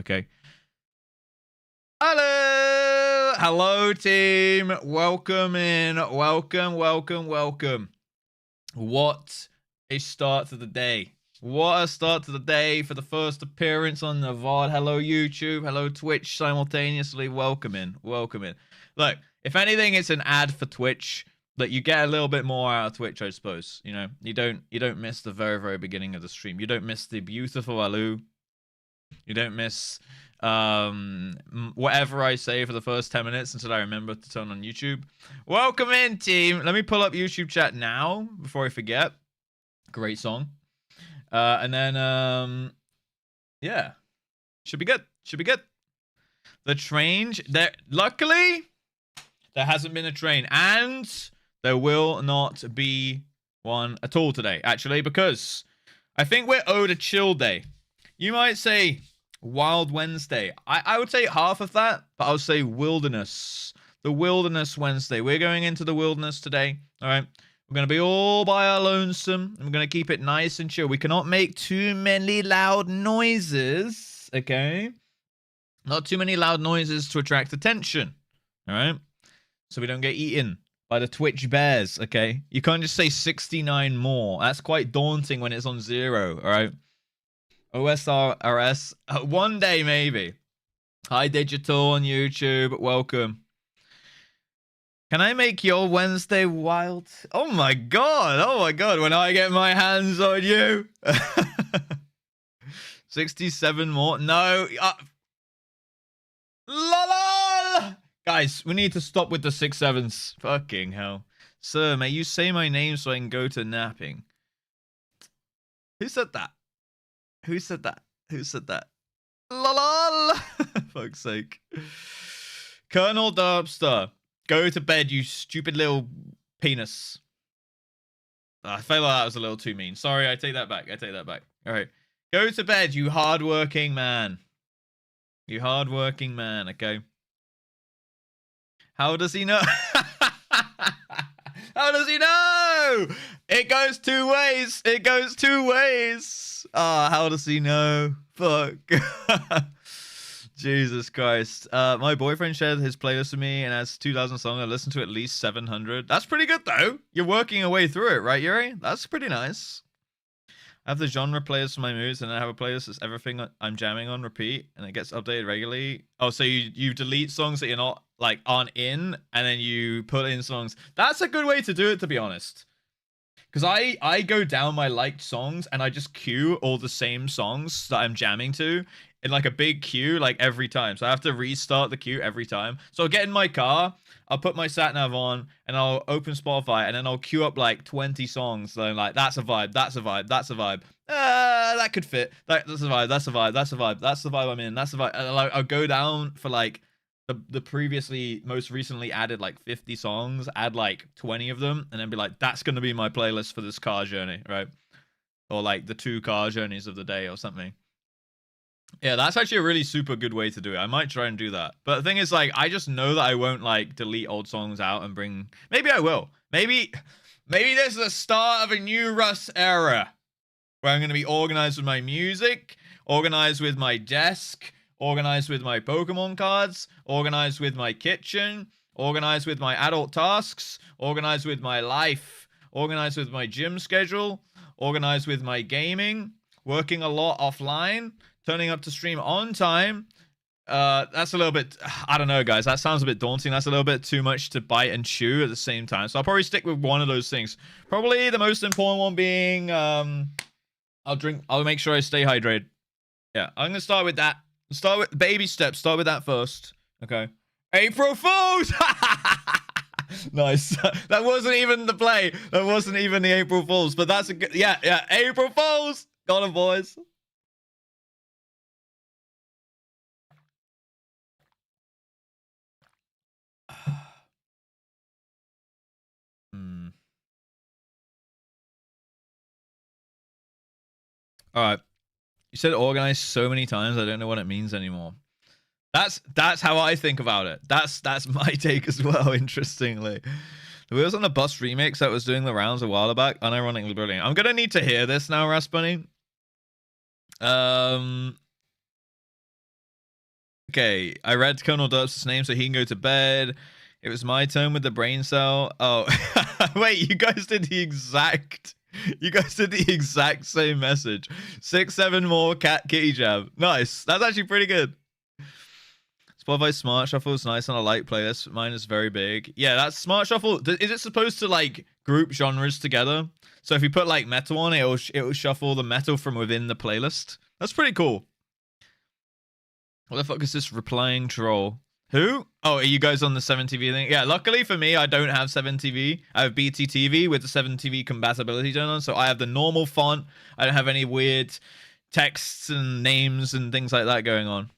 okay? Hello! Hello, team. Welcome in. Welcome. What a start to the day. What a start to the day for the first appearance on the VOD. Hello, YouTube. Hello, Twitch. Simultaneously, welcome in. Look, if anything, it's an ad for Twitch. That you get a little bit more out of Twitch, I suppose. You know, you don't miss the very beginning of the stream. You don't miss the beautiful Alu. You don't miss whatever I say for the first 10 minutes until I remember to turn on YouTube. Welcome in, team. Let me pull up YouTube chat now before I forget. Great song. And then yeah, should be good. The train there. Luckily, there hasn't been a train, and there will not be one at all today, actually, because I think we're owed a chill day. You might say Wild Wednesday. I would say half of that, but I would say wilderness. The Wilderness Wednesday. We're going into the wilderness today, all right? We're going to be all by our lonesome, and we're going to keep it nice and chill. We cannot make too many loud noises, okay? Not too many loud noises to attract attention, all right? So we don't get eaten by the Twitch bears, okay? You can't just say 69 more. That's quite daunting when it's on 0, all right? OSRS, one day maybe. Hi, Digital on YouTube. Welcome. Can I make your Wednesday wild? Oh my god, when I get my hands on you. 67 more. No. LOL! Guys, we need to stop with the 6-7s. Fucking hell. Sir, may you say my name so I can go to napping? Who said that? Who said that? LOL! Fuck's sake. Colonel Dubster. Go to bed, you stupid little penis. I feel like that was a little too mean. Sorry, I take that back. Alright. Go to bed, you hardworking man. Okay? How does he know? How does he know? It goes two ways. How does he know? Fuck. Jesus Christ. My boyfriend shared his playlist with me and has 2,000 songs. I listened to at least 700. That's pretty good, though. You're working your way through it, right, Yuri? That's pretty nice. I have the genre playlist for my moods, and I have a playlist that's everything I'm jamming on repeat, and it gets updated regularly. Oh, so you delete songs that you're not, like, aren't in, and then you put in songs. That's a good way to do it, to be honest. Because I go down my liked songs, and I just queue all the same songs that I'm jamming to in, like, a big queue, like, every time. So I have to restart the queue every time. So I'll get in my car, I'll put my sat-nav on, and I'll open Spotify, and then I'll queue up, like, 20 songs. So I'm like, that's a vibe. That could fit. That's a vibe. That's the vibe I'm in. That's the vibe. And I'll go down for, like, the most recently added, like, 50 songs, add, like, 20 of them, and then be like, that's going to be my playlist for this car journey, right? Or, like, the 2 car journeys of the day or something. Yeah, that's actually a really super good way to do it. I might try and do that. But the thing is, like, I just know that I won't, like, delete old songs out and bring... Maybe I will. Maybe this is the start of a new Russ era. Where I'm going to be organized with my music, organized with my desk, organized with my Pokemon cards, organized with my kitchen, organized with my adult tasks, organized with my life, organized with my gym schedule, organized with my gaming, working a lot offline, turning up to stream on time. That's a little bit, I don't know, guys. That sounds a bit daunting. That's a little bit too much to bite and chew at the same time. So I'll probably stick with one of those things. Probably the most important one being, I'll make sure I stay hydrated. Yeah, I'm going to start with that. Start with baby steps. Start with that first. Okay. April Fools! Nice. That wasn't even the play. That wasn't even the April Fools. But that's a good... Yeah. April Fools! Got 'em, boys. All right. You said organized so many times, I don't know what it means anymore. That's how I think about it. That's my take as well, interestingly. The Wheels on the Bus remix that was doing the rounds a while back, unironically brilliant. I'm gonna need to hear this now, Raspunny. Okay, I read Colonel Derps' name so he can go to bed. It was my turn with the brain cell. Oh, wait, you guys did the exact same message. 6, 7 more kitty jab. Nice. That's actually pretty good. Spotify Smart Shuffle is nice on a light playlist. Mine is very big. Yeah, that's Smart Shuffle. Is it supposed to like group genres together? So if you put like metal on it, it'll shuffle the metal from within the playlist. That's pretty cool. What the fuck is this replying troll? Who? Oh, are you guys on the 7TV thing? Yeah, luckily for me, I don't have 7TV. I have BTTV with the 7TV compatibility turned on, so I have the normal font. I don't have any weird texts and names and things like that going on.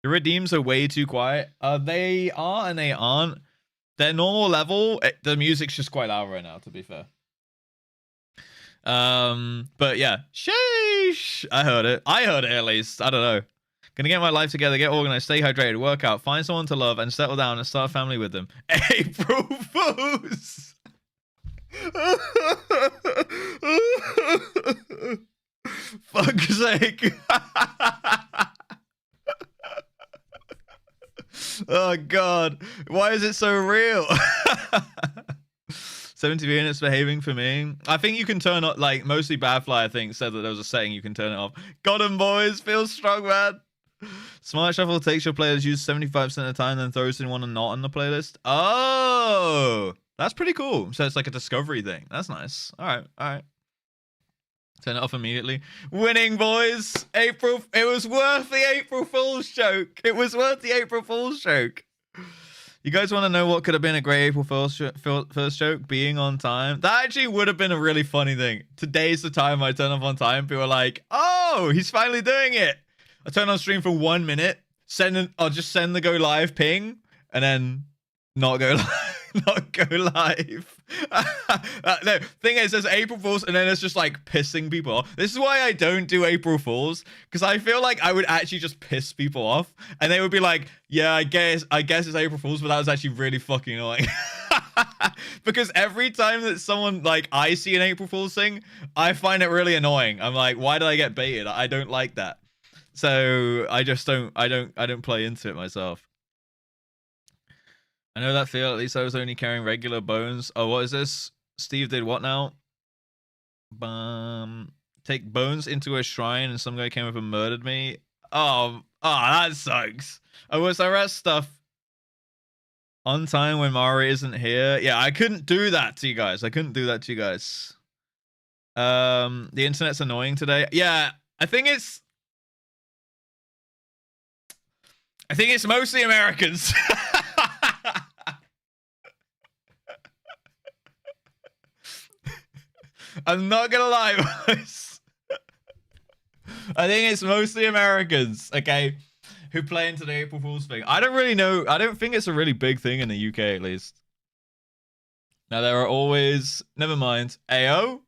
The redeems are way too quiet. They are and they aren't. Their normal level, the music's just quite loud right now, to be fair. But yeah, sheesh. I heard it at least. I don't know. Gonna get my life together, get organized, stay hydrated, work out, find someone to love, and settle down and start a family with them. April Fools! Fuck's sake. Oh god, why is it so real? 70 units behaving for me. I think you can turn up, like, mostly Badfly, I think, said that there was a setting you can turn it off. Got 'em, boys. Feel strong, man. Smart Shuffle takes your players use 75% of the time, then throws in one and not on the playlist. Oh, that's pretty cool. So it's like a discovery thing. That's nice. All right, all right. Turn it off immediately. Winning, boys. April. It was worth the April Fool's joke. It was worth the April Fool's joke. You guys want to know what could have been a great April first joke? Being on time. That actually would have been a really funny thing. Today's the time I turn up on time. People are like, oh, he's finally doing it. I turn on stream for 1 minute. I'll just send the go live ping and then not go live. Not go live. No, thing is, there's April Fools, and then it's just like pissing people off. This is why I don't do April Fools, because I feel like I would actually just piss people off, and they would be like, "Yeah, I guess it's April Fools," but that was actually really fucking annoying. Because every time that someone like I see an April Fools thing, I find it really annoying. I'm like, why did I get baited? I don't like that. So I just don't. I don't play into it myself. I know that feel. At least I was only carrying regular bones. Oh, what is this? Steve did what now? Take bones into a shrine and some guy came up and murdered me. Oh, that sucks. I was arrest stuff on time when Mari isn't here. Yeah, I couldn't do that to you guys. The internet's annoying today. Yeah, I think it's mostly Americans. I'm not gonna lie, boys. I think it's mostly Americans, okay, who play into the April Fool's thing. I don't really know. I don't think it's a really big thing in the UK, at least. Now, there are always... Never mind. Ayo?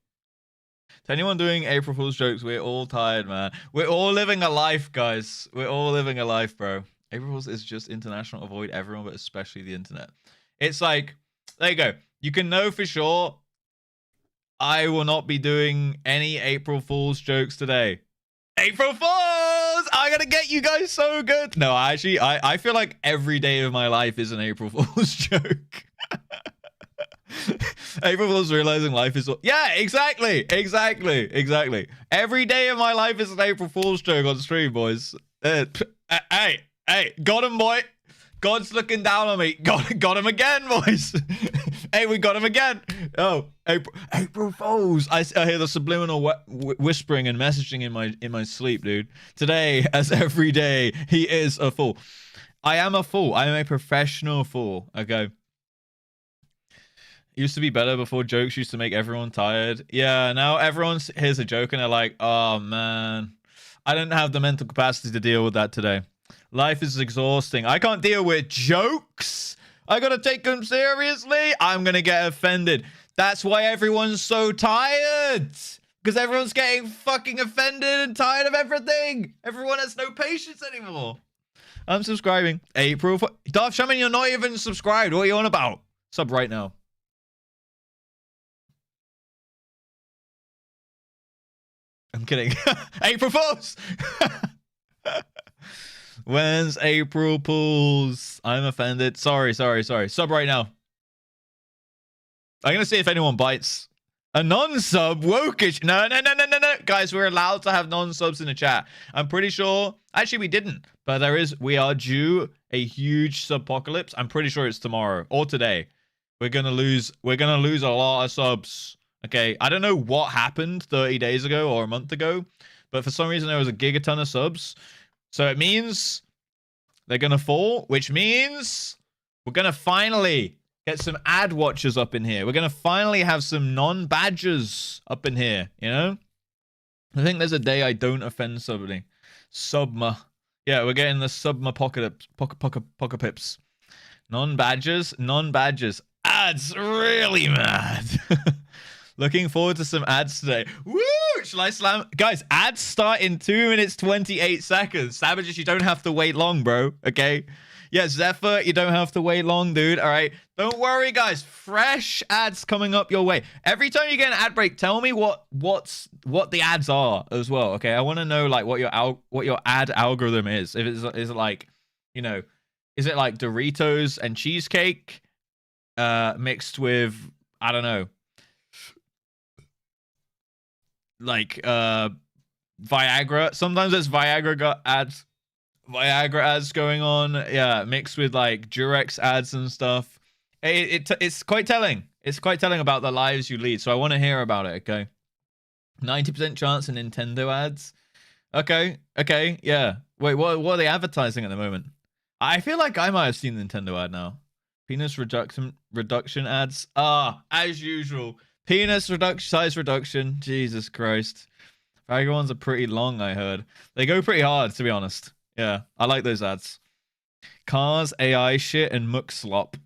To anyone doing April Fool's jokes, we're all tired, man. We're all living a life, guys. We're all living a life, bro. April Fool's is just international. Avoid everyone, but especially the internet. It's like... There you go. You can know for sure... I will not be doing any April Fool's jokes today. April Fools! I'm gonna get you guys so good. No, actually, I feel like every day of my life is an April Fool's joke. April Fool's realizing life is... Yeah, exactly. Every day of my life is an April Fool's joke on stream, boys. Hey, got him, boy. God's looking down on me. Got him again, boys. Hey, we got him again. Oh, April Fools. I hear the subliminal whispering and messaging in my sleep, dude. Today, as every day, he is a fool. I am a fool. I am a professional fool. Okay. Used to be better before jokes used to make everyone tired. Yeah, now everyone hears a joke and they're like, oh, man. I don't have the mental capacity to deal with that today. Life is exhausting. I can't deal with jokes. I gotta take them seriously. I'm gonna get offended. That's why everyone's so tired. Because everyone's getting fucking offended and tired of everything. Everyone has no patience anymore. I'm subscribing. April. Darth Shaman, you're not even subscribed. What are you on about? Sub right now. I'm kidding. April Fools. When's April Fools? I'm offended. Sorry. Sub right now. I'm gonna see if anyone bites. A non-sub wokish. No. Guys, we're allowed to have non-subs in the chat. I'm pretty sure. Actually, we didn't. But there is. We are due a huge subpocalypse. I'm pretty sure it's tomorrow or today. We're gonna lose a lot of subs. Okay. I don't know what happened 30 days ago or a month ago, but for some reason there was a gigaton of subs. So it means they're gonna fall, which means we're gonna finally get some ad watchers up in here. We're going to finally have some non-badgers up in here, you know? I think there's a day I don't offend somebody. Subma. Yeah, we're getting the Subma pocket pips. Non-badgers. Ads really mad. Looking forward to some ads today. Woo! Shall I slam? Guys, ads start in 2 minutes, 28 seconds. Savages, you don't have to wait long, bro. Okay? Yeah, Zephyr, you don't have to wait long, dude. All right. Don't worry, guys. Fresh ads coming up your way. Every time you get an ad break, tell me what the ads are as well. Okay, I want to know like what your ad algorithm is. If is it like, you know, is it like Doritos and cheesecake mixed with, I don't know, like Viagra? Sometimes there's Viagra ads going on, yeah, mixed with like Durex ads and stuff. It's quite telling. It's quite telling about the lives you lead. So I want to hear about it. Okay, 90% chance in Nintendo ads. Okay, yeah. Wait, what are they advertising at the moment? I feel like I might have seen the Nintendo ad now. Penis reduction ads. As usual, penis size reduction. Jesus Christ. Viagra ones are pretty long. I heard they go pretty hard, to be honest. Yeah, I like those ads. Cars, AI shit, and muck slop.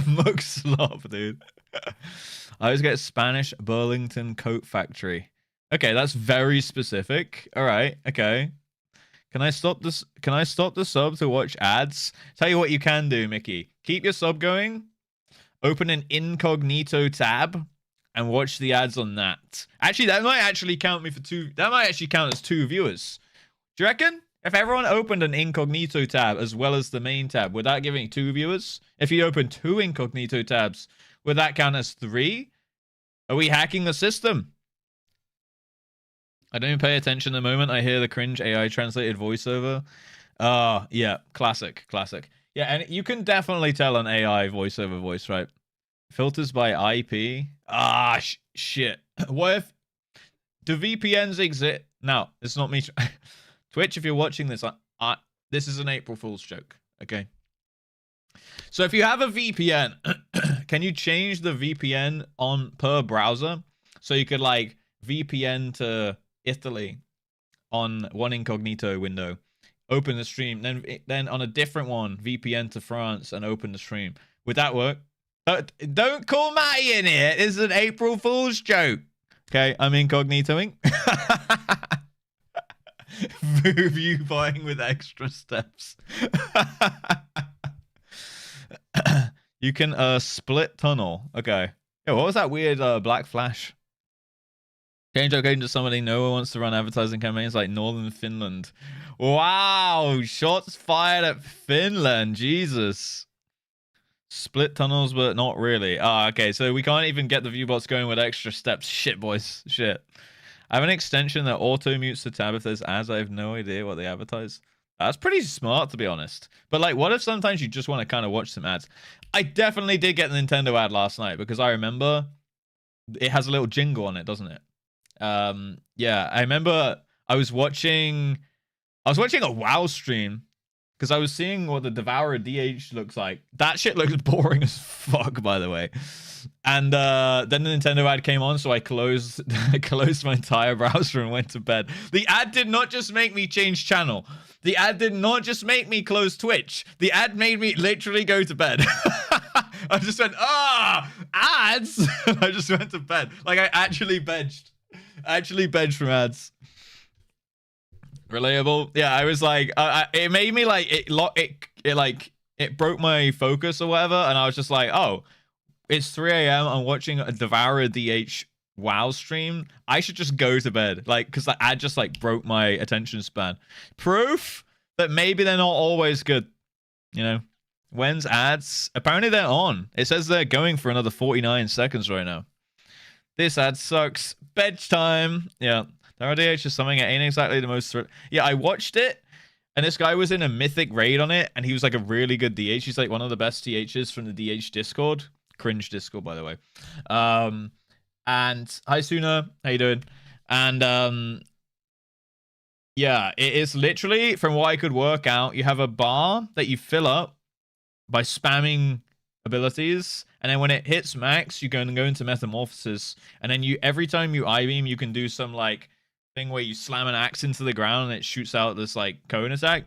Muck slop, dude. I always get Spanish Burlington Coat Factory. Okay, that's very specific. All right, okay. Can I stop this? Can I stop the sub to watch ads? Tell you what you can do, Mickey. Keep your sub going. Open an incognito tab and watch the ads on that. Actually, that might actually count me for 2. That might actually count as 2 viewers. Do you reckon? If everyone opened an incognito tab as well as the main tab, would that give me 2 viewers? If you open 2 incognito tabs, would that count as 3? Are we hacking the system? I don't pay attention at the moment. I hear the cringe AI translated voiceover. Yeah, classic. Yeah, and you can definitely tell an AI voiceover voice, right? Filters by IP. Shit. What if... Do VPNs exist? No, it's not me. Twitch, if you're watching this, this is an April Fool's joke, okay? So if you have a VPN, can you change the VPN on per browser? So you could like VPN to Italy on one incognito window, open the stream, then on a different one, VPN to France and open the stream. Would that work? Don't call Matty in here. It's an April Fool's joke. Okay, I'm incognitoing. Move you buying with extra steps. You can split tunnel. Okay. Yeah, what was that weird black flash? Change location to somebody. No one wants to run advertising campaigns like Northern Finland. Wow, shots fired at Finland. Jesus. Split tunnels, but not really. Okay, so we can't even get the viewbots going with extra steps. Shit, boys. Shit. I have an extension that auto mutes the tab if there's ads. I have no idea what they advertise. That's pretty smart, to be honest. But like, what if sometimes you just want to kind of watch some ads? I definitely did get the Nintendo ad last night because I remember it has a little jingle on it, doesn't it? Yeah, I remember I was watching a WoW stream because I was seeing what the Devourer DH looks like. That shit looks boring as fuck, by the way. And then the Nintendo ad came on, so I closed my entire browser and went to bed. The ad did not just make me change channel. The ad did not just make me close Twitch. The ad made me literally go to bed. I just went, ads! I just went to bed. Like, I actually benched. From ads. Relatable. Yeah, I was like, it made me like, it broke my focus or whatever. And I was just like, oh, it's 3 a.m. I'm watching a Devourer DH WoW stream. I should just go to bed. Like, because the ad just like broke my attention span. Proof but maybe they're not always good. You know, when's ads? Apparently they're on. It says they're going for another 49 seconds right now. This ad sucks. Bedtime. Yeah, the RDH is something. It ain't exactly the most. Yeah, I watched it, and this guy was in a mythic raid on it, and he was like a really good DH. He's like one of the best DHs from the DH Discord. Cringe Discord, by the way. And hi Suna, how you doing? And yeah, it is literally, from what I could work out, you have a bar that you fill up by spamming abilities, and then when it hits max, you go into Metamorphosis, and then every time you I-beam, you can do some like thing where you slam an axe into the ground and it shoots out this like cone attack.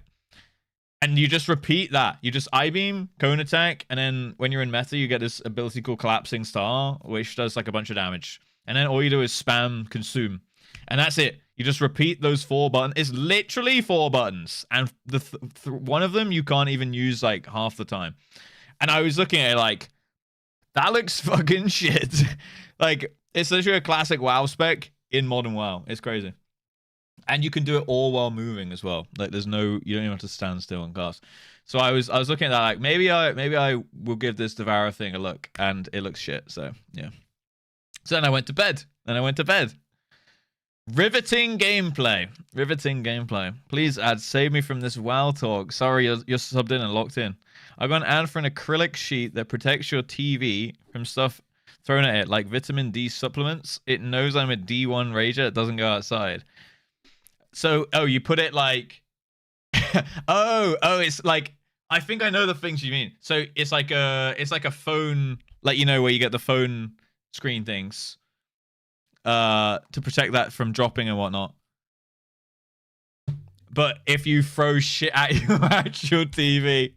And you just repeat that. You just I-beam, cone attack, and then when you're in meta, you get this ability called Collapsing Star, which does like a bunch of damage. And then all you do is spam Consume. And that's it. You just repeat those 4 buttons. It's literally 4 buttons. And one of them you can't even use like half the time. And I was looking at it like, that looks fucking shit. Like, it's literally a classic WoW spec in modern WoW. It's crazy. And you can do it all while moving as well. Like there's no, you don't even have to stand still and cast. So I was looking at that like maybe I will give this Devour thing a look, and it looks shit. So yeah. So then I went to bed. Riveting gameplay. Please ad, save me from this WoW talk. Sorry, you're subbed in and locked in. I got an ad for an acrylic sheet that protects your TV from stuff thrown at it, like vitamin D supplements. It knows I'm a D1 rager. It doesn't go outside. So, you put it like, it's like, I think I know the things you mean. So it's like a phone, like, you know, where you get the phone screen things, to protect that from dropping and whatnot. But if you throw shit at your actual TV,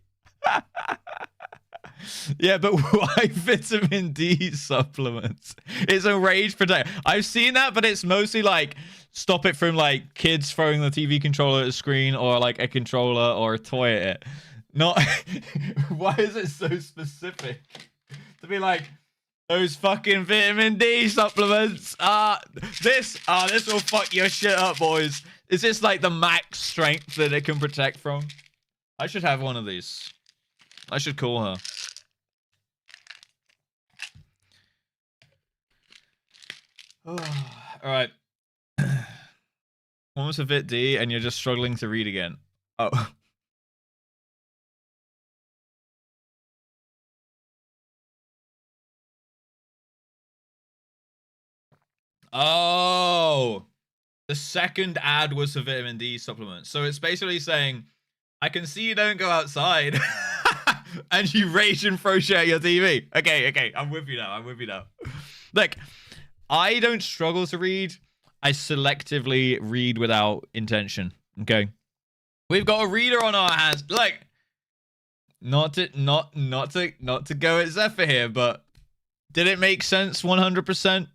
yeah, but why vitamin D supplements? It's a rage protect. I've seen that, but it's mostly like stop it from like kids throwing the TV controller at the screen, or like a controller or a toy at it. Not why is it so specific to be like those fucking vitamin D supplements? This will fuck your shit up, boys. Is this like the max strength that it can protect from? I should have one of these. I should call her. All right. Almost a bit D, and you're just struggling to read again. Oh. Oh. The second ad was for vitamin D supplements. So it's basically saying, I can see you don't go outside. And you rage and throw shit at your TV. Okay. I'm with you now. Look, I don't struggle to read. I selectively read without intention. Okay. We've got a reader on our hands. Like, not to go at Zephyr here, but did it make sense 100%?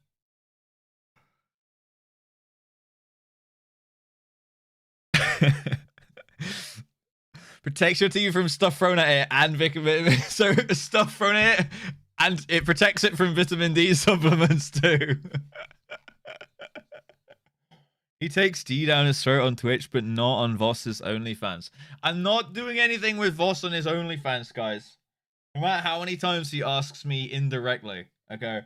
Protects your TV from stuff thrown at it and so stuff thrown at it, and it protects it from vitamin D supplements too. He takes D down his throat on Twitch, but not on Voss's OnlyFans. I'm not doing anything with Voss on his OnlyFans, guys. No matter how many times he asks me indirectly, okay?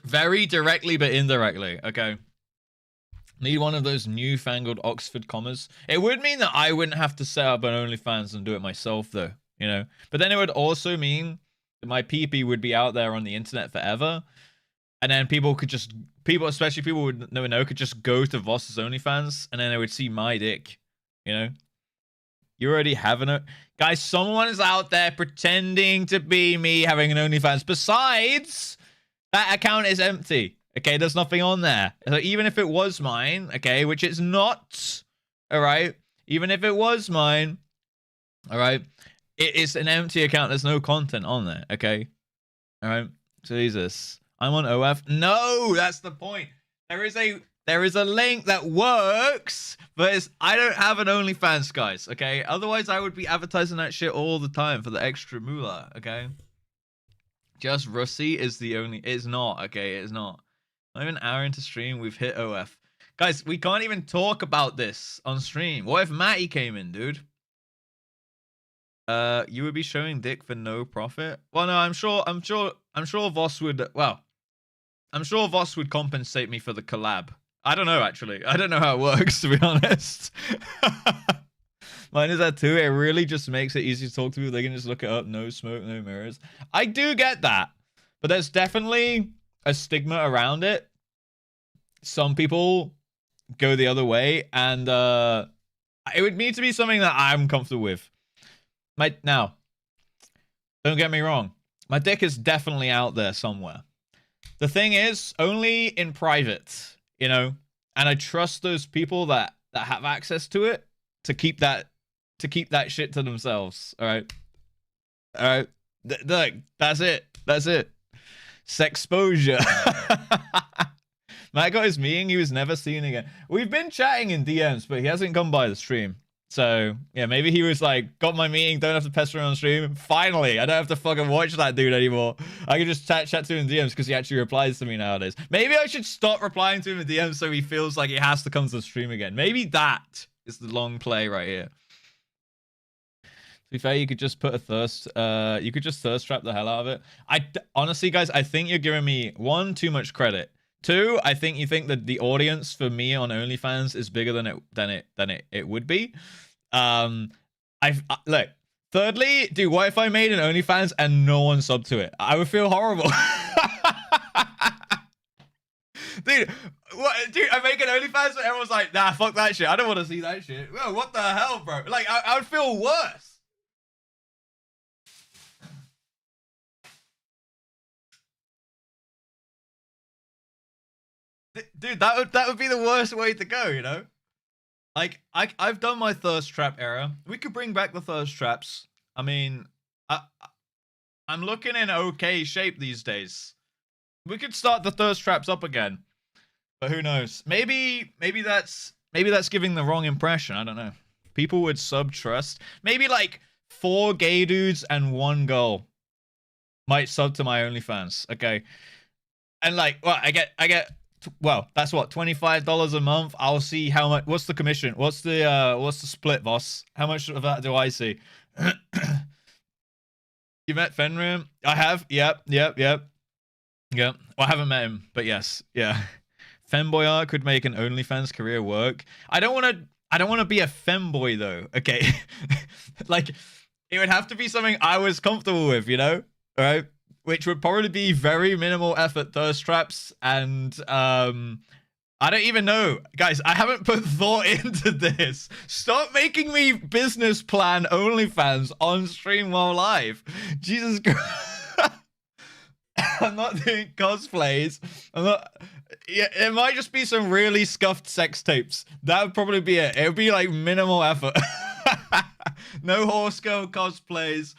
Very directly, but indirectly, okay? Need one of those newfangled Oxford commas. It would mean that I wouldn't have to set up an OnlyFans and do it myself, though, you know? But then it would also mean that my PP would be out there on the internet forever. And then people, especially people who would never know, could just go to Voss's OnlyFans, and then they would see my dick, you know? You already have an... Guys, someone is out there pretending to be me having an OnlyFans. Besides, that account is empty. Okay, there's nothing on there. So even if it was mine, okay, which it's not, all right? Even if it was mine, all right? It is an empty account. There's no content on there, okay? All right? Jesus. I'm on OF. No, that's the point. There is a link that works, but I don't have an OnlyFans, guys, okay? Otherwise, I would be advertising that shit all the time for the extra moolah, okay? Just Russie is the only... It's not, okay? It's not. Not even an hour into stream, we've hit OF. Guys, we can't even talk about this on stream. What if Matty came in, dude? You would be showing dick for no profit? Well, no, I'm sure Voss would, well, I'm sure Voss would compensate me for the collab. I don't know, actually. I don't know how it works, to be honest. Mine is that too. It really just makes it easy to talk to people. They can just look it up. No smoke, no mirrors. I do get that. But there's definitely a stigma around it. Some people go the other way. And it would need to be something that I'm comfortable with. Now, don't get me wrong. My dick is definitely out there somewhere. The thing is, only in private, you know? And I trust those people that have access to it to keep that shit to themselves. All right. Look, that's it. Sexposure. Matt got his meeting. He was never seen again. We've been chatting in DMs, but he hasn't come by the stream. So yeah, maybe he was like, got my meeting, don't have to pester him on stream. Finally, I don't have to fucking watch that dude anymore. I can just chat to him in DMs because he actually replies to me nowadays. Maybe I should stop replying to him in DMs so he feels like he has to come to the stream again. Maybe that is the long play right here. To be fair, you could just put a thirst. You could just thirst trap the hell out of it. Honestly, guys, I think you're giving me 1, too much credit. 2, I think you think that the audience for me on OnlyFans is bigger than it would be. Look. Thirdly, dude, what if I made an OnlyFans and no one subbed to it? I would feel horrible. Dude, I make an OnlyFans and everyone's like, nah, fuck that shit. I don't want to see that shit. Well, what the hell, bro? Like, I would feel worse. Dude, that would be the worst way to go, you know? Like, I've done my thirst trap era. We could bring back the thirst traps. I mean, I'm looking in okay shape these days. We could start the thirst traps up again. But who knows? Maybe that's giving the wrong impression. I don't know. People would sub-trust. Maybe like 4 gay dudes and 1 girl might sub to my OnlyFans. Okay. And like, well, I get well, that's what, $25 a month. I'll see how much. What's the commission? What's the split, boss? How much of that do I see? You met Fenrir? I have. Yep. Well, I haven't met him, but yes, yeah. Femboy could make an OnlyFans career work. I don't want to be a femboy though. Okay, like it would have to be something I was comfortable with, you know? All right. Which would probably be very minimal effort thirst traps, and I don't even know. Guys, I haven't put thought into this. Stop making me business plan OnlyFans on stream while live. Jesus Christ. I'm not doing cosplays. I'm not. Yeah, it might just be some really scuffed sex tapes. That would probably be it. It would be like minimal effort. No horse girl cosplays.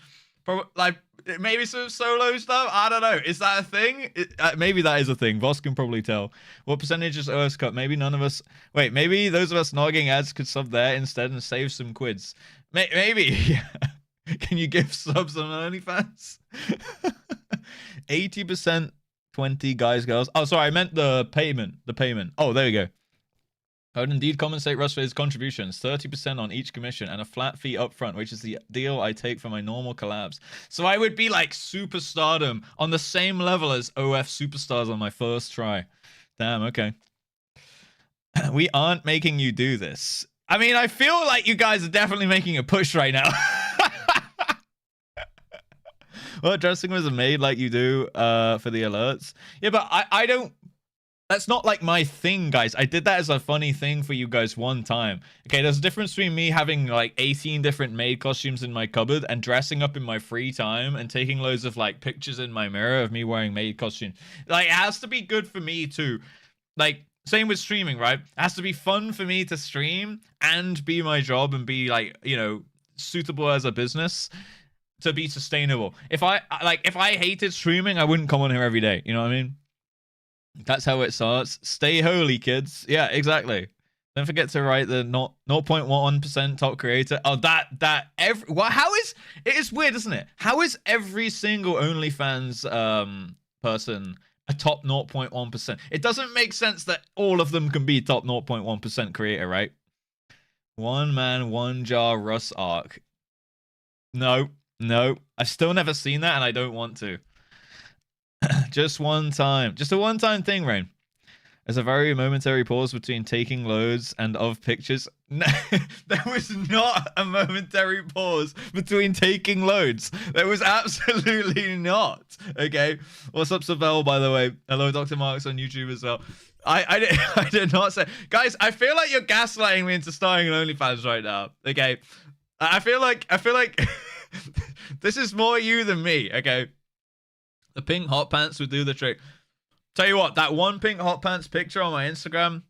Like maybe some solo stuff. I don't know. Is that a thing? Maybe that is a thing. Voss can probably tell. What percentage is OS cut? Maybe none of us. Wait, maybe those of us not getting ads could sub there instead and save some quids. Maybe. Can you give subs on OnlyFans? 80%, 20 guys, girls. Oh, sorry, I meant the payment. Oh, there you go. I would indeed compensate Russ for his contributions, 30% on each commission and a flat fee up front, which is the deal I take for my normal collabs. So I would be like superstardom on the same level as OF superstars on my first try. Damn, okay. We aren't making you do this. I mean, I feel like you guys are definitely making a push right now. Well, dressing was made like you do for the alerts. Yeah, but I don't... That's not like my thing, guys. I did that as a funny thing for you guys one time. Okay, there's a difference between me having like 18 different maid costumes in my cupboard and dressing up in my free time and taking loads of like pictures in my mirror of me wearing maid costume. Like, it has to be good for me too. Like, same with streaming, right? It has to be fun for me to stream and be my job and be like, you know, suitable as a business to be sustainable. If I hated streaming, I wouldn't come on here every day. You know what I mean? That's how it starts. Stay holy, kids. Yeah, exactly. Don't forget to write the 0.1% top creator. Oh, how is it? Is weird, isn't it? How is every single OnlyFans person a top 0.1%. It doesn't make sense that all of them can be top 0.1% creator, right? One man, one jar, Russ arc. No, no. I've still never seen that, and I don't want to. Just one time. Just a one-time thing, Rain. There's a very momentary pause between taking loads and of pictures. No, there was not a momentary pause between taking loads. There was absolutely not. Okay. What's up, Savell, by the way? Hello, Dr. Marks on YouTube as well. I did not say. Guys, I feel like you're gaslighting me into starting an OnlyFans right now. Okay. I feel like this is more you than me. Okay. The pink hot pants would do the trick. Tell you what, that one pink hot pants picture on my Instagram,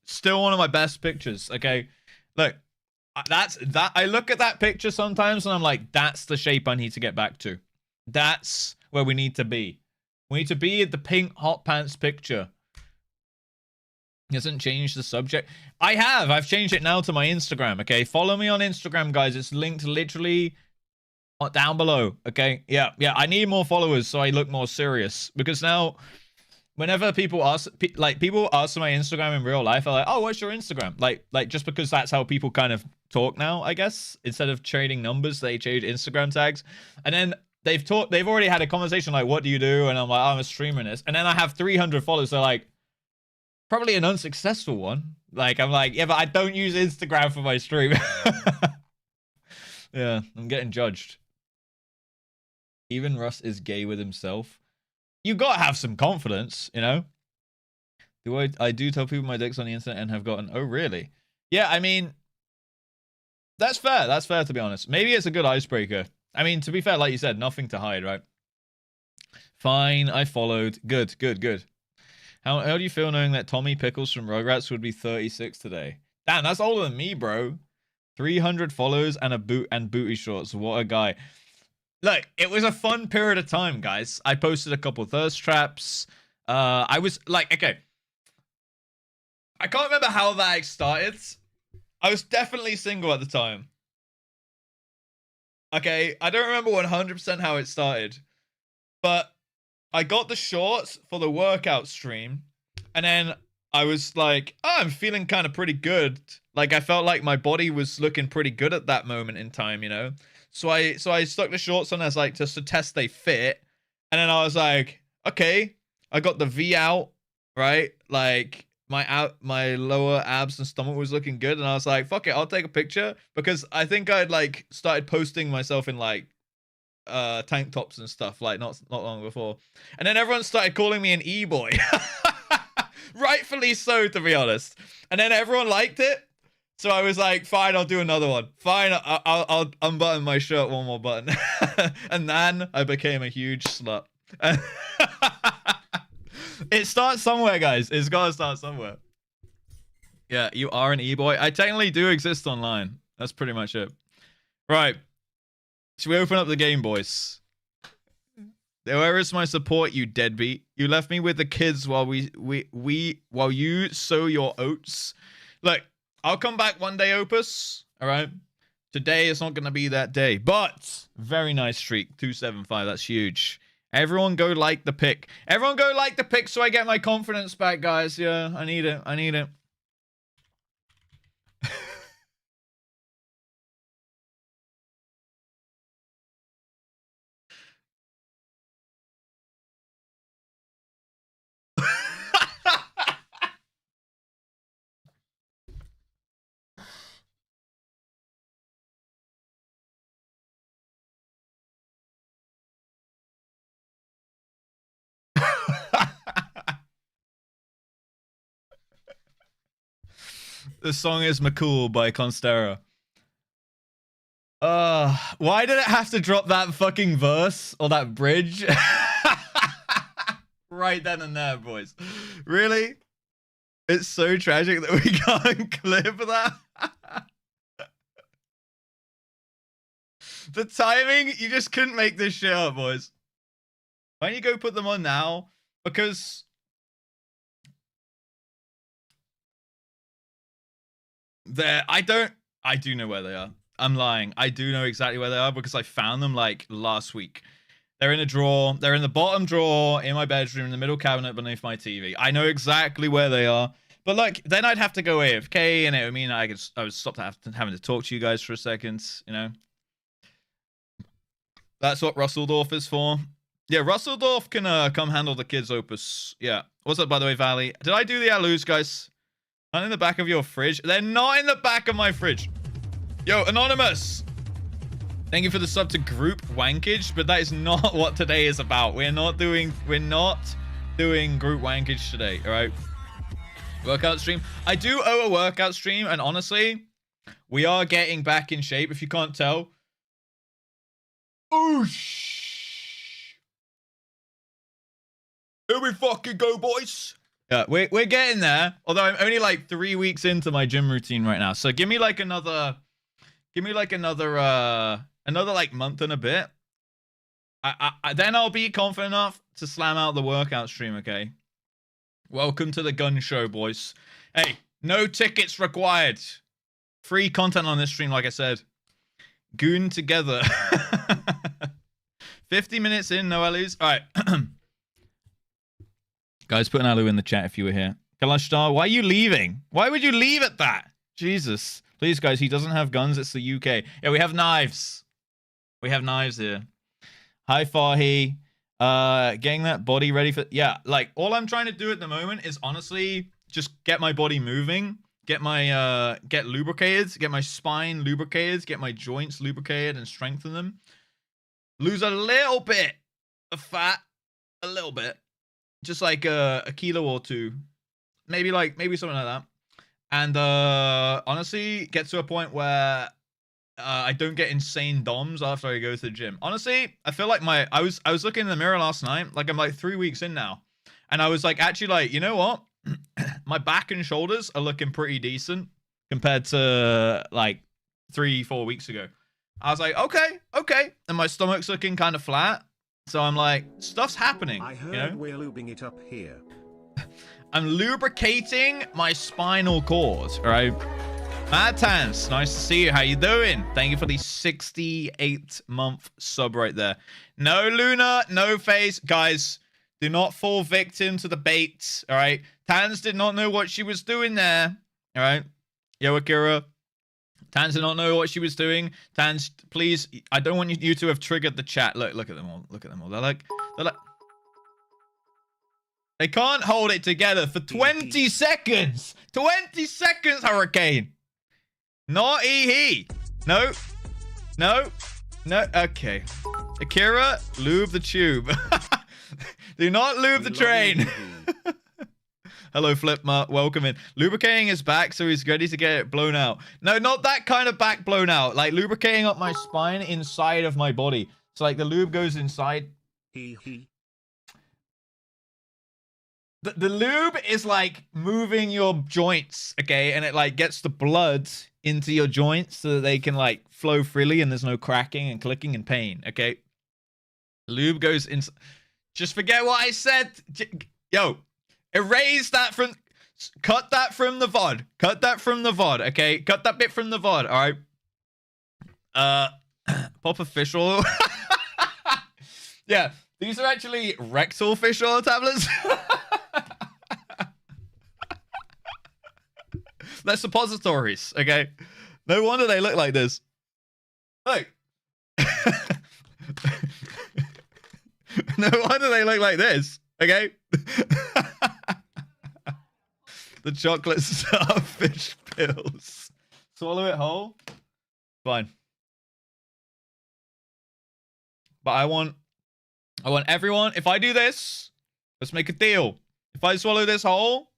still one of my best pictures. Okay, look, I look at that picture sometimes and I'm like, that's the shape I need to get back to. That's where we need to be. We need to be at the pink hot pants picture. Hasn't changed the subject. I've changed it now to my Instagram. Okay, follow me on Instagram, guys. It's linked literally down below. Okay, yeah, I need more followers so I look more serious, because now whenever people ask my Instagram in real life, I'm like, oh, what's your Instagram? Like just because that's how people kind of talk now, I guess. Instead of trading numbers, they trade Instagram tags. And then they've already had a conversation like, what do you do? And I'm like, oh, I'm a streamer in this. And then I have 300 followers. So like, probably an unsuccessful one. Like, I'm like, yeah, but I don't use Instagram for my stream. Yeah, I'm getting judged. Even Russ is gay with himself. You gotta have some confidence, you know? I do tell people my dick's on the internet and have gotten, oh, really? Yeah, I mean, that's fair. That's fair, to be honest. Maybe it's a good icebreaker. I mean, to be fair, like you said, nothing to hide, right? Fine, I followed. Good. How do you feel knowing that Tommy Pickles from Rugrats would be 36 today? Damn, that's older than me, bro. 300 followers and booty shorts. What a guy. Look, it was a fun period of time, guys. I posted a couple thirst traps. I was like, okay. I can't remember how that started. I was definitely single at the time. Okay, I don't remember 100% how it started. But I got the shorts for the workout stream. And then I was like, oh, I'm feeling kind of pretty good. Like, I felt like my body was looking pretty good at that moment in time, you know? So I stuck the shorts on as like just to test they fit. And then I was like, okay, I got the V out, right? Like my lower abs and stomach was looking good. And I was like, fuck it, I'll take a picture, because I think I'd like started posting myself in like tank tops and stuff like not long before. And then everyone started calling me an e-boy. Rightfully so, to be honest. And then everyone liked it. So I was like, fine, I'll do another one. Fine, I'll unbutton my shirt one more button. And then I became a huge slut. It starts somewhere, guys. It's got to start somewhere. Yeah, you are an e-boy. I technically do exist online. That's pretty much it. Right. Should we open up the game, boys? Where is my support, you deadbeat? You left me with the kids while while you sow your oats. Look, I'll come back one day, Opus. All right. Today is not going to be that day, but very nice streak. 275. That's huge. Everyone go like the pic. Everyone go like the pic so I get my confidence back, guys. Yeah, I need it. I need it. The song is McCool by Constera. Why did it have to drop that fucking verse or that bridge? Right then and there, boys. Really? It's so tragic that we can't clip that. The timing, you just couldn't make this shit up, boys. Why don't you go put them on now? Because I do know where they are. I'm lying. I do know exactly where they are because I found them like last week. They're in a drawer. They're in the bottom drawer in my bedroom, in the middle cabinet beneath my TV. I know exactly where they are. But look, then I'd have to go AFK, and it would mean I would stop having to talk to you guys for a second, you know? That's what Russeldorf is for. Yeah, Russeldorf can come handle the kids' opus. Yeah. What's up, by the way, Valley? Did I do the Alus, guys? Not in the back of your fridge. They're not in the back of my fridge. Yo, Anonymous. Thank you for the sub to Group Wankage, but that is not what today is about. We're not doing Group Wankage today, all right? Workout stream. I do owe a workout stream, and honestly, we are getting back in shape, if you can't tell. Oosh. Here we fucking go, boys. Yeah, we're getting there. Although I'm only like 3 weeks into my gym routine right now. So give me like another like month and a bit. Then I'll be confident enough to slam out the workout stream, okay? Welcome to the gun show, boys. Hey, no tickets required. Free content on this stream, like I said. Goon together. 50 minutes in, no Alus. All right. Guys, put an Alu in the chat if you were here. Kalashtar, why are you leaving? Why would you leave at that? Jesus. Please, guys, he doesn't have guns. It's the UK. Yeah, we have knives. We have knives here. Hi, Fahi. Getting that body ready for... Yeah, like, all I'm trying to do at the moment is honestly just get my body moving. Get my, get lubricated. Get my spine lubricated. Get my joints lubricated and strengthen them. Lose a little bit of fat. A little bit. Just like a kilo or two. Maybe something like that. And honestly, get to a point where I don't get insane DOMs after I go to the gym. Honestly, I feel like I was looking in the mirror last night. Like I'm like 3 weeks in now. And I was like, actually like, you know what? My back and shoulders are looking pretty decent compared to like 3-4 weeks ago. I was like, okay. And my stomach's looking kind of flat. So I'm like, stuff's happening. I heard, you know? We're lubing it up here. I'm lubricating my spinal cord, all right? Mad Tans, nice to see you. How you doing? Thank you for the 68-month sub right there. No Luna, no face. Guys, do not fall victim to the bait, all right? Tans did not know what she was doing there, all right? Yo, Akira. Tans did not know what she was doing. Tans, please, I don't want you to have triggered the chat. Look at them all. Look at them all. They're like... They can't hold it together for 20 seconds. 20 seconds, Hurricane. Not he. No. Okay. Akira, lube the tube. Do not lube the train. Hello, Flipma. Welcome in. Lubricating his back so he's ready to get it blown out. No, not that kind of back blown out. Like lubricating up my spine inside of my body. So like the lube goes inside. He. The lube is like moving your joints, okay? And it like gets the blood into your joints so that they can like flow freely and there's no cracking and clicking and pain, okay? Lube goes in. Just forget what I said. Yo, erase that from... Cut that from the VOD. Cut that from the VOD, okay? Cut that bit from the VOD, all right? Pop official. Yeah, these are actually rectal fish oil tablets. They're suppositories, okay? No wonder they look like this. Look. No wonder they look like this, okay? The chocolate starfish pills. Swallow it whole. Fine. But I want everyone, if I do this, let's make a deal. If I swallow this whole,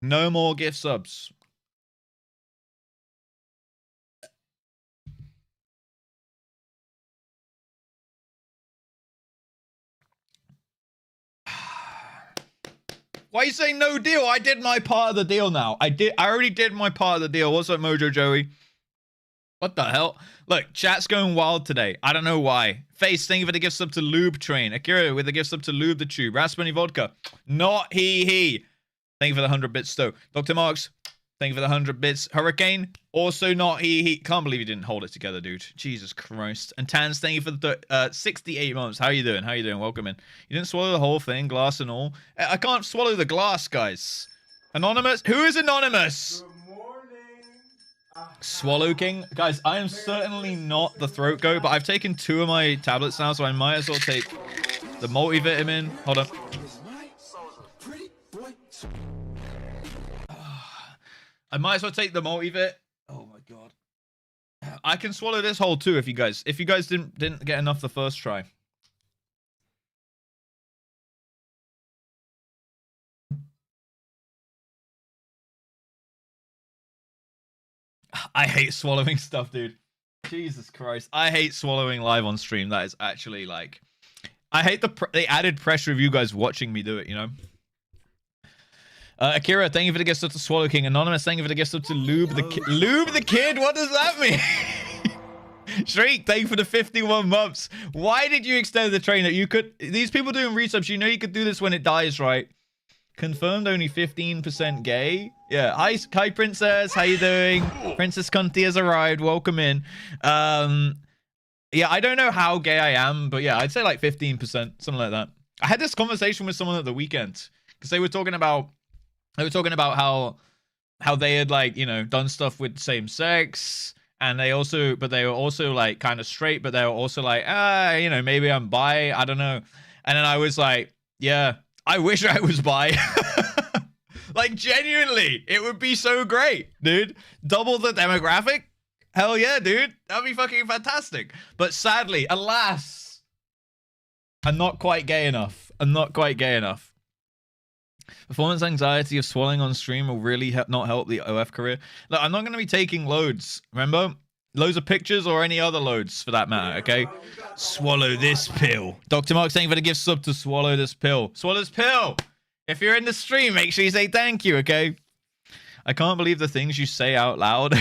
no more gift subs. Why are you saying no deal? I did my part of the deal now. I already did my part of the deal. What's up, Mojo Joey? What the hell? Look, chat's going wild today. I don't know why. Face, thank you for the gift sub to Lube Train. Akira with the gift sub to Lube the Tube. Raspberry Vodka. Not he. Thank you for the 100 bits, though. Dr. Marks, Thank you for the 100 bits. Hurricane, also not he can't believe he didn't hold it together, dude. Jesus Christ. And Tans, thank you for the 68 months. How you doing? How you doing? Welcome in. You didn't swallow the whole thing, glass and all. I can't swallow the glass, guys. Anonymous? Who is anonymous? Good morning. Swallow King? Guys, I am certainly not the throat goat, but I've taken 2 of my tablets now, so I might as well take the multivitamin. Hold on. I might as well take the multivit. Oh my god. I can swallow this whole too if you guys didn't get enough the first try. I hate swallowing stuff, dude. Jesus Christ. I hate swallowing live on stream. That is actually like I hate the added pressure of you guys watching me do it, you know? Akira, thank you for the gift sub to Swallow King. Anonymous, thank you for the gift sub to Lube the Kid. Lube the Kid? What does that mean? Shriek, thank you for the 51 months. Why did you extend the train that you could... These people doing resubs, you know you could do this when it dies, right? Confirmed only 15% gay. Yeah, hi Princess, how you doing? Princess Cunty has arrived, welcome in. Yeah, I don't know how gay I am, but yeah, I'd say like 15%, something like that. I had this conversation with someone at the weekend, because they were talking about how they had, like, you know, done stuff with same sex, and they were also like kind of straight, but they were also like, you know, maybe I'm bi, I don't know. And then I was like, yeah, I wish I was bi. Like, genuinely, it would be so great, dude. Double the demographic. Hell yeah, dude. That'd be fucking fantastic. But sadly, alas, I'm not quite gay enough. Performance anxiety of swallowing on stream will really not help the OF career. Look, I'm not going to be taking loads, remember? Loads of pictures or any other loads for that matter, okay? Swallow this pill. Dr. Mark saying for the gift sub to swallow this pill. Swallow this pill! If you're in the stream, make sure you say thank you, okay? I can't believe the things you say out loud.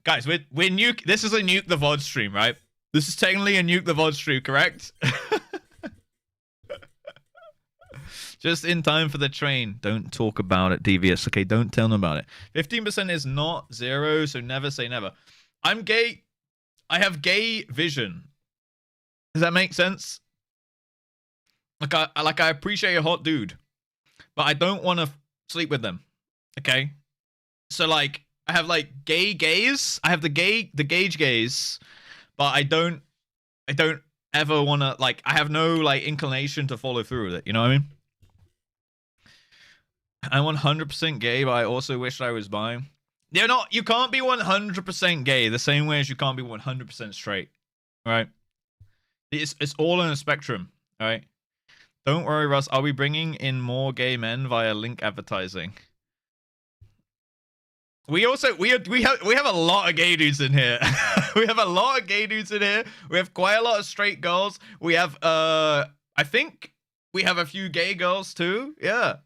Guys, we're nuke. This is a nuke the VOD stream, right? This is technically a nuke the VOD stream, correct? Just in time for the train. Don't talk about it, Devious. Okay, don't tell them about it. 15% is not 0, so never say never. I'm gay. I have gay vision. Does that make sense? Like I appreciate a hot dude, but I don't want to sleep with them. Okay? So like I have like gay gays. I have the gauge gays, but I don't ever want to, like, I have no like inclination to follow through with it. You know what I mean? I'm 100% gay, but I also wish I was bi. You're not. You can't be 100% gay the same way as you can't be 100% straight. All right? It's all on a spectrum. All right? Don't worry, Russ. I'll be bringing in more gay men via link advertising. We have a lot of gay dudes in here. We have a lot of gay dudes in here. We have quite a lot of straight girls. We have I think we have a few gay girls too. Yeah.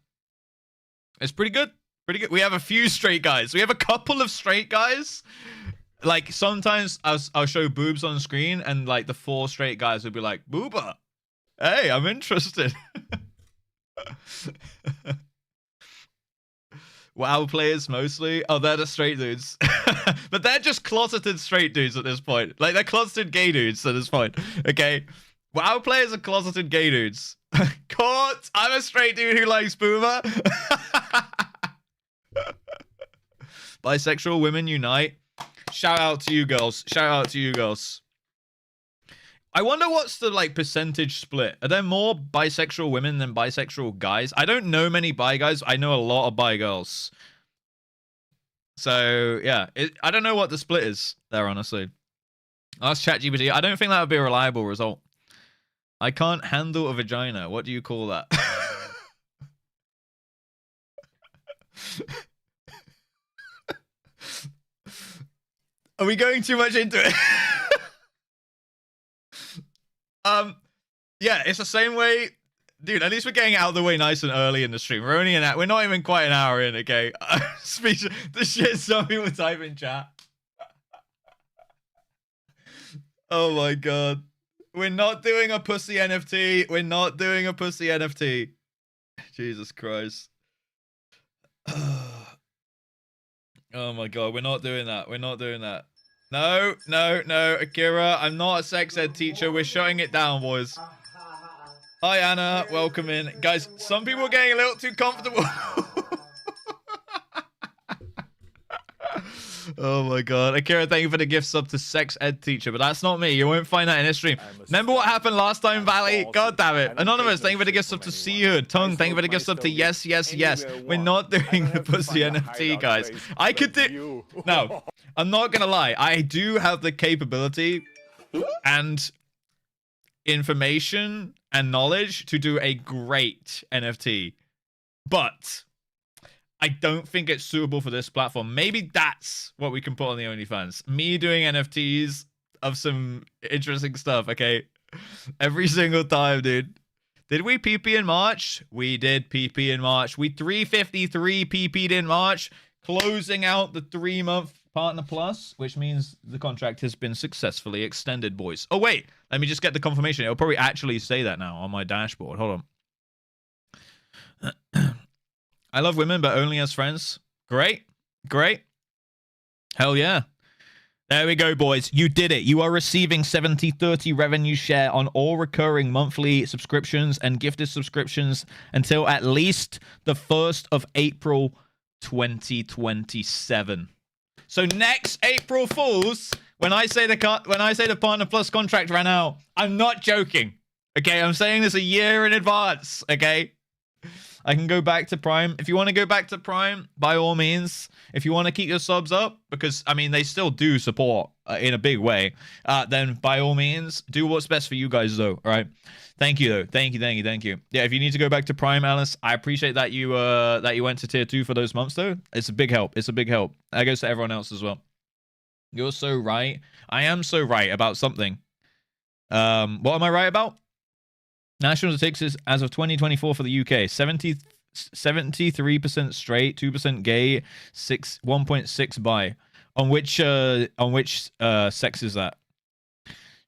It's pretty good. Pretty good. We have a few straight guys. We have a couple of straight guys. Like, sometimes I'll show boobs on screen, and like the 4 straight guys would be like, "Booba, hey, I'm interested." WoW players mostly. Oh, they're the straight dudes. But they're just closeted straight dudes at this point. Like, they're closeted gay dudes at this point. Okay? WoW players are closeted gay dudes. Court, I'm a straight dude who likes Boomer. Bisexual women unite. Shout out to you girls. Shout out to you girls. I wonder what's the like percentage split. Are there more bisexual women than bisexual guys? I don't know many bi guys. I know a lot of bi girls. So yeah, I don't know what the split is there, honestly. Ask ChatGPT. I don't think that would be a reliable result. I can't handle a vagina. What do you call that? Are we going too much into it? Yeah, it's the same way. Dude, at least we're getting out of the way nice and early in the stream. We're only we're not even quite an hour in, okay? Speech, the shit some people type in chat. Oh my god. We're not doing a pussy NFT. We're not doing a pussy NFT. Jesus Christ. Oh my god, we're not doing that. We're not doing that. No, no, no, Akira, I'm not a sex ed teacher. We're shutting it down, boys. Hi, Anna. Welcome in. Guys, some people are getting a little too comfortable. Oh my god. Akira, thank you for the gift sub to sex ed teacher, but that's not me. You won't find that in this stream. Remember what happened last time, Valley? God damn it. Anonymous, thank you for the gift sub to Seahood. Tongue, thank you for the gift sub to yes, yes, yes. We're not doing the pussy NFT, guys. I could do... No, I'm not gonna lie. I do have the capability and information and knowledge to do a great NFT. But... I don't think it's suitable for this platform. Maybe that's what we can put on the OnlyFans. Me doing NFTs of some interesting stuff, okay? Every single time, dude. Did we PP in March? We did PP in March. We 353 PP'd in March, closing out the 3-month Partner Plus, which means the contract has been successfully extended, boys. Oh, wait. Let me just get the confirmation. It'll probably actually say that now on my dashboard. Hold on. I love women, but only as friends. Great. Great. Hell yeah. There we go, boys. You did it. You are receiving 70/30 revenue share on all recurring monthly subscriptions and gifted subscriptions until at least the 1st of April 2027. So next April Fools, when I say the Partner Plus contract ran out, I'm not joking. Okay, I'm saying this a year in advance, okay? I can go back to Prime. If you want to go back to Prime, by all means. If you want to keep your subs up, because, I mean, they still do support in a big way, then by all means, do what's best for you guys, though, all right? Thank you, though. Thank you, thank you, thank you. Yeah, if you need to go back to Prime, Alice, I appreciate that you went to Tier 2 for those months, though. It's a big help. It's a big help. That goes to everyone else as well. You're so right. I am so right about something. What am I right about? National statistics as of 2024 for the UK: 73% straight, 2% gay, 1.6 bi. On which sex is that?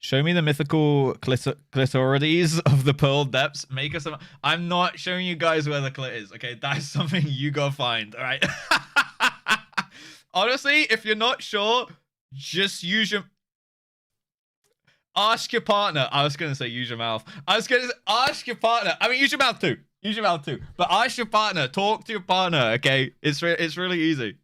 Show me the mythical clitorides of the pearl depths. Make us. I'm not showing you guys where the clit is. Okay, that's something you gotta find. All right. Honestly, if you're not sure, just use your. Ask your partner. I was going to say use your mouth. I was going to say ask your partner. I mean, use your mouth too. Use your mouth too. But ask your partner. Talk to your partner, okay? It's really easy.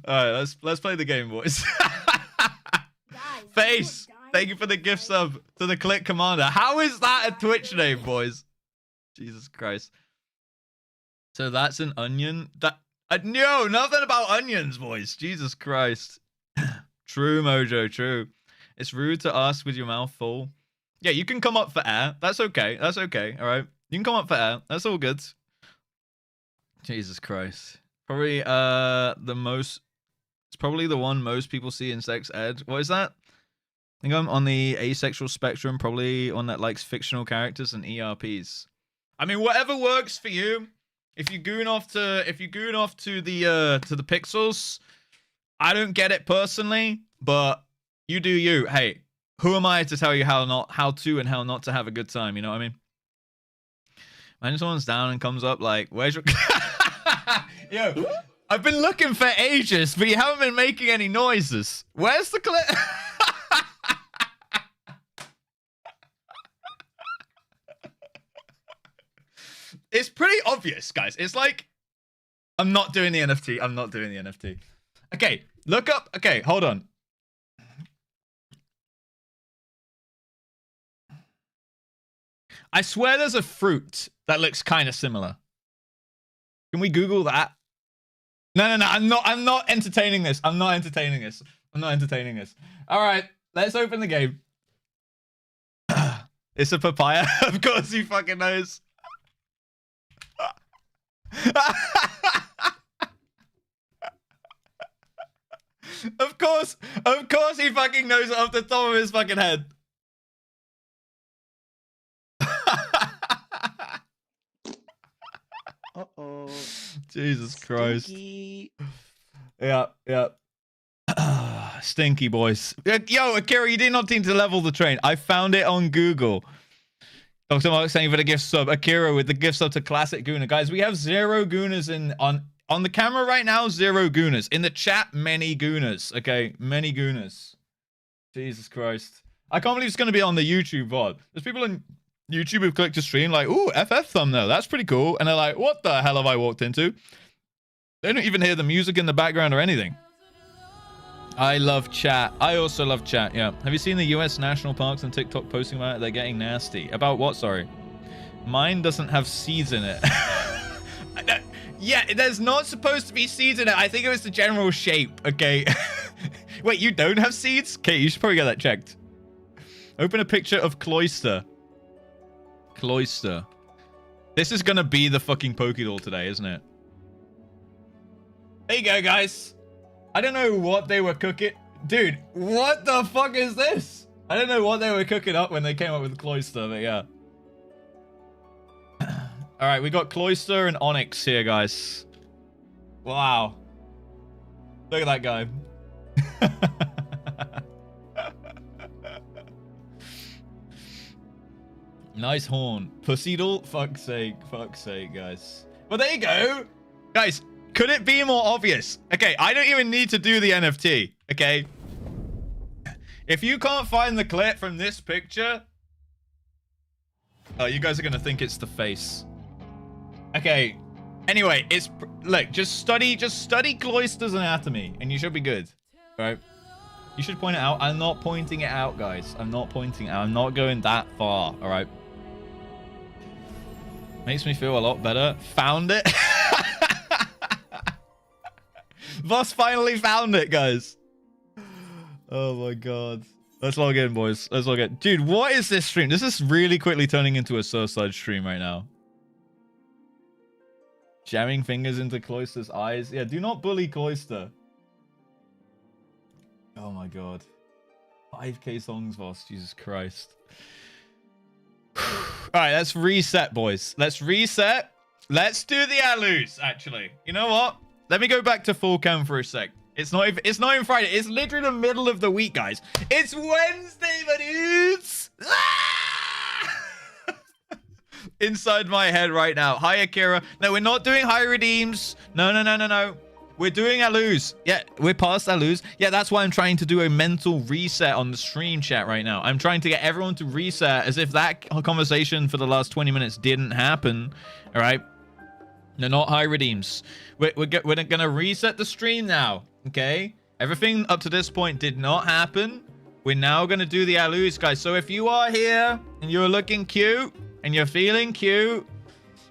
All right, let's play the game, boys. Face, thank you for the gift sub to the Click Commander. How is that a Twitch name, boys? Jesus Christ. So that's an onion. No, nothing about onions, boys. Jesus Christ. True, Mojo, true. It's rude to ask with your mouth full. Yeah, you can come up for air. That's okay. That's okay. All right. You can come up for air. That's all good. Jesus Christ. Probably it's probably the one most people see in sex ed. What is that? I think I'm on the asexual spectrum, probably one that likes fictional characters and ERPs. I mean, whatever works for you. If you goon off to the pixels, I don't get it personally, but you do you. Hey, who am I to tell you how to and how not to have a good time? You know what I mean? Imagine someone's down and comes up like, "Where's your?" Yo, I've been looking for ages, but you haven't been making any noises. Where's the clip? It's pretty obvious, guys. It's like, I'm not doing the NFT. I'm not doing the NFT. Okay, look up. Okay, hold on. I swear there's a fruit that looks kind of similar. Can we Google that? No. I'm not entertaining this. I'm not entertaining this. All right, let's open the game. It's a papaya. Of course he fucking knows. Of course he fucking knows it off the top of his fucking head. Uh-oh. Jesus Christ. Stinky. Yeah. Stinky boys. Yo, Akira, you did not need to level the train. I found it on Google. Dr. Mark saying for the gift sub. Akira with the gift sub to Classic Gooner. Guys, we have 0 Gooners on the camera right now. 0 Gooners. In the chat, many Gooners. Okay, many Gooners. Jesus Christ. I can't believe it's going to be on the YouTube VOD. There's people on YouTube who've clicked to stream like, ooh, FF thumbnail. That's pretty cool. And they're like, what the hell have I walked into? They don't even hear the music in the background or anything. I love chat. I also love chat, yeah. Have you seen the US national parks on TikTok posting about it? They're getting nasty. About what, sorry? Mine doesn't have seeds in it. Yeah, there's not supposed to be seeds in it. I think it was the general shape, okay? Wait, you don't have seeds? Okay, you should probably get that checked. Open a picture of Cloister. Cloister. This is gonna be the fucking Pokédoll today, isn't it? There you go, guys. I don't know what they were cooking. Dude, what the fuck is this? I don't know what they were cooking up when they came up with Cloister, but yeah. All right, we got Cloister and Onyx here, guys. Wow. Look at that guy. Nice horn. Pussydoll? Fuck's sake, guys. Well, there you go. Guys, could it be more obvious? Okay, I don't even need to do the NFT, okay? If you can't find the clip from this picture... Oh, you guys are going to think it's the face. Okay. Anyway, it's... Look, just study Cloister's anatomy, and you should be good. All right? You should point it out. I'm not pointing it out, guys. I'm not pointing it out. I'm not going that far, all right? Makes me feel a lot better. Found it. Voss finally found it, guys. Oh my god. Let's log in, boys. Let's log in. Dude, what is this stream? This is really quickly turning into a suicide stream right now. Jamming fingers into Cloister's eyes. Yeah, do not bully Cloister. Oh my god. 5k songs, Voss. Jesus Christ. Alright, let's reset, boys. Let's reset. Let's do the Alus, actually. You know what? Let me go back to full cam for a sec. It's not even Friday. It's literally the middle of the week, guys. It's Wednesday, my dudes. Inside my head right now. Hi, Akira. No, we're not doing high redeems. No. We're doing Alus. Yeah, we're past Alus. Yeah, that's why I'm trying to do a mental reset on the stream chat right now. I'm trying to get everyone to reset as if that conversation for the last 20 minutes didn't happen. All right? No, not high redeems. We're going to reset the stream now. Okay? Everything up to this point did not happen. We're now going to do the Alus, guys. So if you are here and you're looking cute and you're feeling cute,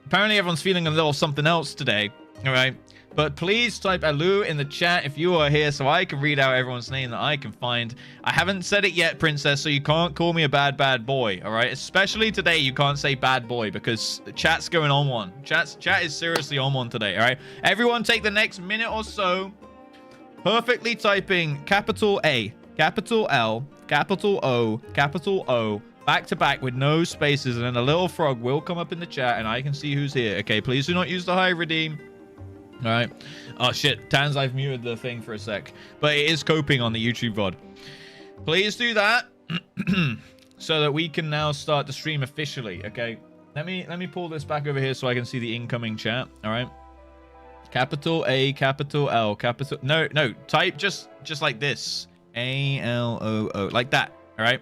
apparently everyone's feeling a little something else today. All right? But please type Alu in the chat if you are here so I can read out everyone's name that I can find. I haven't said it yet, Princess, so you can't call me a bad boy, all right? Especially today, you can't say bad boy because the chat's going on one. Chat is seriously on one today, all right? Everyone take the next minute or so perfectly typing capital A, capital L, capital O, capital O, back to back with no spaces, and then a little frog will come up in the chat and I can see who's here. Okay, please do not use the high redeem. All right. Oh, shit. Tans, I've muted the thing for a sec. But it is coping on the YouTube VOD. Please do that so that we can now start the stream officially, okay? Let me pull this back over here so I can see the incoming chat, all right? Capital A, capital L, capital... No, type just like this. A-L-O-O. Like that, all right?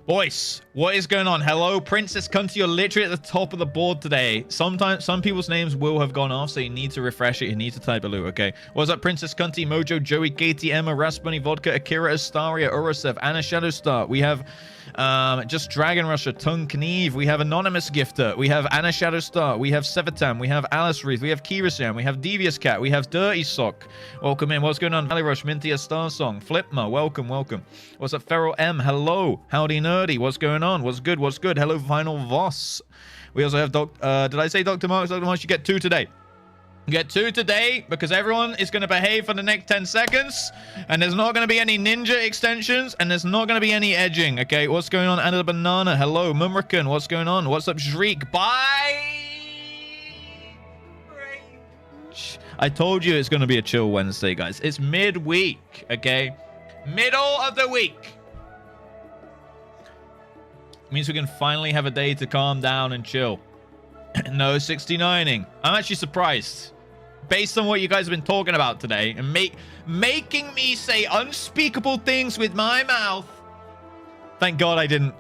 Boys, what is going on? Hello, Princess Cunty. You're literally at the top of the board today. Sometimes some people's names will have gone off, so you need to refresh it. You need to type Alu, okay? What's up, Princess Cunty, Mojo, Joey, Katie, Emma, Raspberry Vodka, Akira, Astaria, Urasev, Anna Shadowstar. We have just Dragon Rusher, Tung Kneve. We have Anonymous Gifter. We have Anna Shadowstar. We have Sevatam. We have Alice Wreath. We have Kirisian. We have Devious Cat. We have Dirty Sock. Welcome in. What's going on? Valley Rush, Minty, a Star Song. Flipma, welcome. What's up, Feral M? Hello. Howdy Nerdy. What's going on? What's good? Hello, Final Voss. We also have did I say Dr. Marks? Dr. Marks, you get 2 today. You get 2 today because everyone is going to behave for the next 10 seconds. And there's not going to be any ninja extensions. And there's not going to be any edging. Okay, what's going on? Anna the Banana. Hello, Mumrican. What's going on? What's up, Shriek? Bye! I told you it's going to be a chill Wednesday, guys. It's midweek, okay? Middle of the week. Means we can finally have a day to calm down and chill. No 69ing. I'm actually surprised. Based on what you guys have been talking about today and making me say unspeakable things with my mouth. Thank God I didn't.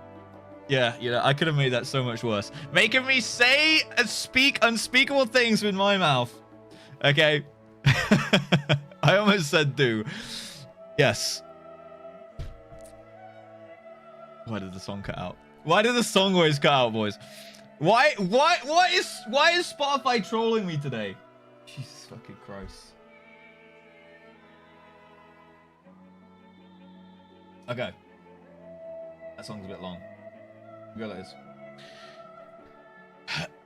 Yeah, I could have made that so much worse. Making me say and speak unspeakable things with my mouth. Okay. I almost said do. Yes. Why did the song cut out? Why did the song always cut out, boys? Why is Spotify trolling me today? Jesus fucking Christ. Okay. That song's a bit long. Go like this.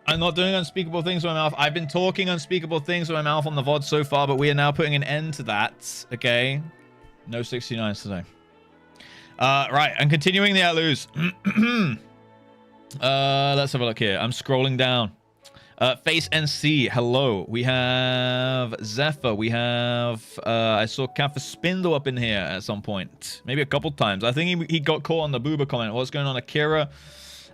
I'm not doing unspeakable things with my mouth. I've been talking unspeakable things with my mouth on the VOD so far, but we are now putting an end to that. Okay. No 69s today. Right. I'm continuing the out-lose. Let's have a look here. I'm scrolling down. Face NC, hello. We have Zephyr. We have I saw Kaffa Spindle up in here at some point. Maybe a couple times. I think he got caught on the Booba comment. What's going on, Akira?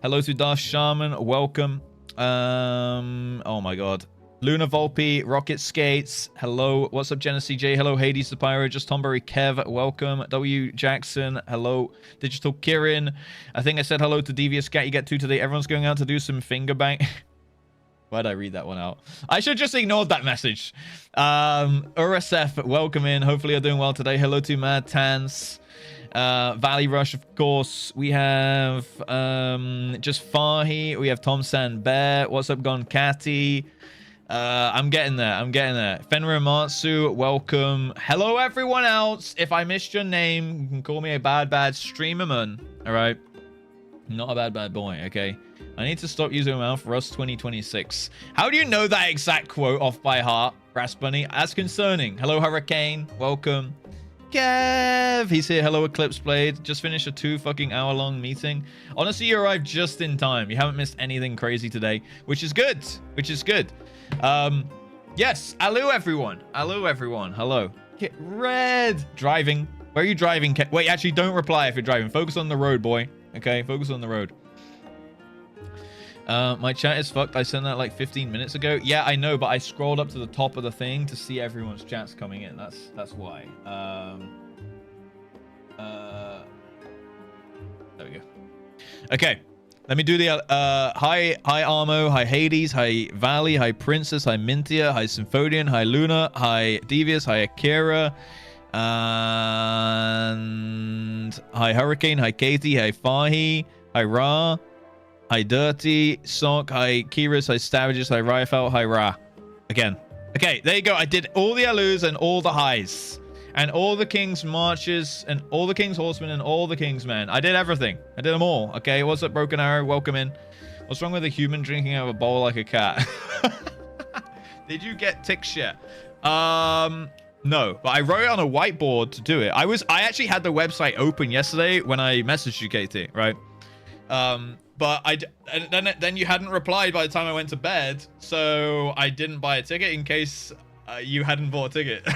Hello to Darth Shaman. Welcome. Oh my god. Luna Volpe, Rocket Skates. Hello. What's up, Genesee J? Hello, Hades the Pyro. Just Tomberry Kev. Welcome. W Jackson. Hello. Digital Kirin. I think I said hello to Devious Cat. You get 2 today. Everyone's going out to do some finger bang. Why'd I read that one out? I should just ignored that message. Urasef, welcome in. Hopefully you're doing well today. Hello to Mad Tans. Valley Rush, of course. We have just Fahi. We have Tom San Bear. What's up, Gon Catty? I'm getting there. I'm getting there. Fenrir Matsu, welcome. Hello, everyone else. If I missed your name, you can call me a bad streamer man. All right. Not a bad boy, okay? I need to stop using my mouth. Rust 2026. How do you know that exact quote off by heart, Brass Bunny? That's concerning. Hello, Hurricane. Welcome. Kev, he's here. Hello, Eclipse Blade. Just finished a 2 fucking hour-long meeting. Honestly, you arrived just in time. You haven't missed anything crazy today, which is good. Which is good. Yes. Hello, everyone. Hello, everyone. Hello. Get red. Driving. Where are you driving? Wait, actually, don't reply if you're driving. Focus on the road, boy. Okay, focus on the road. My chat is fucked. I sent that like 15 minutes ago. Yeah, I know, but I scrolled up to the top of the thing to see everyone's chats coming in. That's why. There we go. Okay, let me do the hi Armo, hi Hades, hi Valley, hi Princess, hi Mintia, hi Symphodian, hi Luna, hi Devious, hi Akira, and hi Hurricane, hi Katie, hi Fahi, hi Ra. Hi, Dirty, Sock, hi, Kiris, hi, Stavages, hi, Ryfelt, hi, Ra. Again. Okay, there you go. I did all the Alus and all the highs. And all the King's Marches, and all the King's Horsemen, and all the King's Men. I did everything. I did them all. Okay, what's up, Broken Arrow? Welcome in. What's wrong with a human drinking out of a bowl like a cat? Did you get tick shit? No, but I wrote it on a whiteboard to do it. I actually had the website open yesterday when I messaged you, Katie, right? But then you hadn't replied by the time I went to bed, so I didn't buy a ticket in case you hadn't bought a ticket.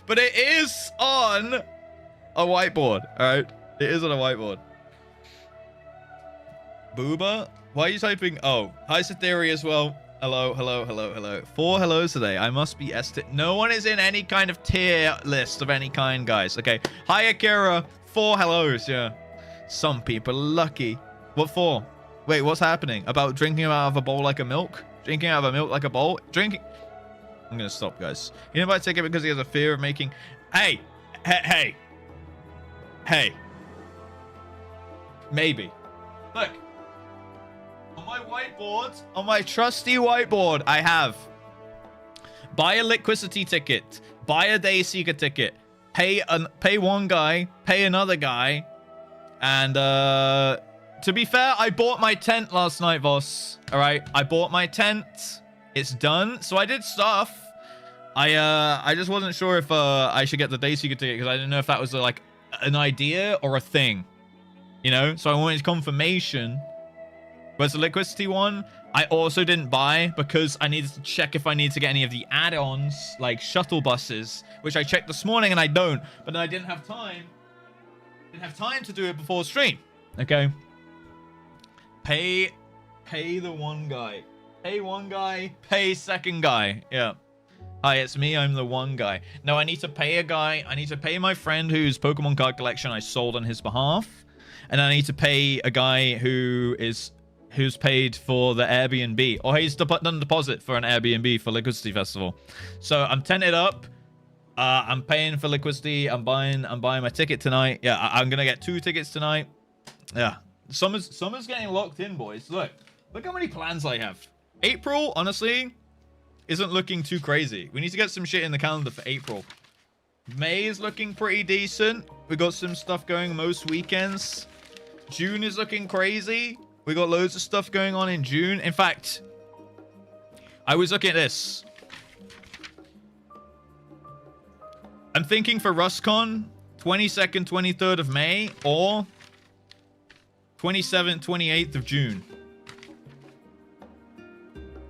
But it is on a whiteboard, all right? It is on a whiteboard. Booba? Why are you typing? Oh, hi, Cytheria as well. Hello, hello, hello, hello. 4 hellos today. I must be S-tier. No one is in any kind of tier list of any kind, guys. Okay. Hi, Akira. 4 hellos, yeah. Some people are lucky. What for? Wait, what's happening? About drinking out of a bowl like a milk? Drinking out of a milk like a bowl? Drinking... I'm going to stop, guys. He didn't buy a ticket because he has a fear of making... Hey! Hey! Hey! Maybe. Look. On my whiteboard, on my trusty whiteboard, I have... Buy a Liquidity ticket. Buy a Dayseeker ticket. Pay one guy. Pay another guy. And, to be fair, I bought my tent last night, Voss. All right, I bought my tent. It's done. So I did stuff. I just wasn't sure if I should get the Dayseeker ticket because I didn't know if that was like an idea or a thing, you know. So I wanted confirmation. Where's the Liquidity one? I also didn't buy because I needed to check if I need to get any of the add-ons like shuttle buses, which I checked this morning and I don't. But then I didn't have time. Didn't have time to do it before stream. Okay. Pay the one guy. Pay one guy. Pay second guy. Yeah. Hi, it's me. I'm the one guy. No, I need to pay a guy. I need to pay my friend whose Pokemon card collection I sold on his behalf, and I need to pay a guy who's paid for the Airbnb, or he's done a deposit for an Airbnb for Liquidity Festival. So I'm tented up. I'm paying for Liquidity. I'm buying my ticket tonight. Yeah, I'm gonna get 2 tickets tonight. Yeah, summer's getting locked in, boys. Look how many plans I have. April, honestly, isn't looking too crazy. We need to get some shit in the calendar for April. May is looking pretty decent. We got some stuff going most weekends. June is looking crazy. We got loads of stuff going on in June. In fact, I was looking at this. I'm thinking for RussCon, 22nd, 23rd of May, or 27th, 28th of June.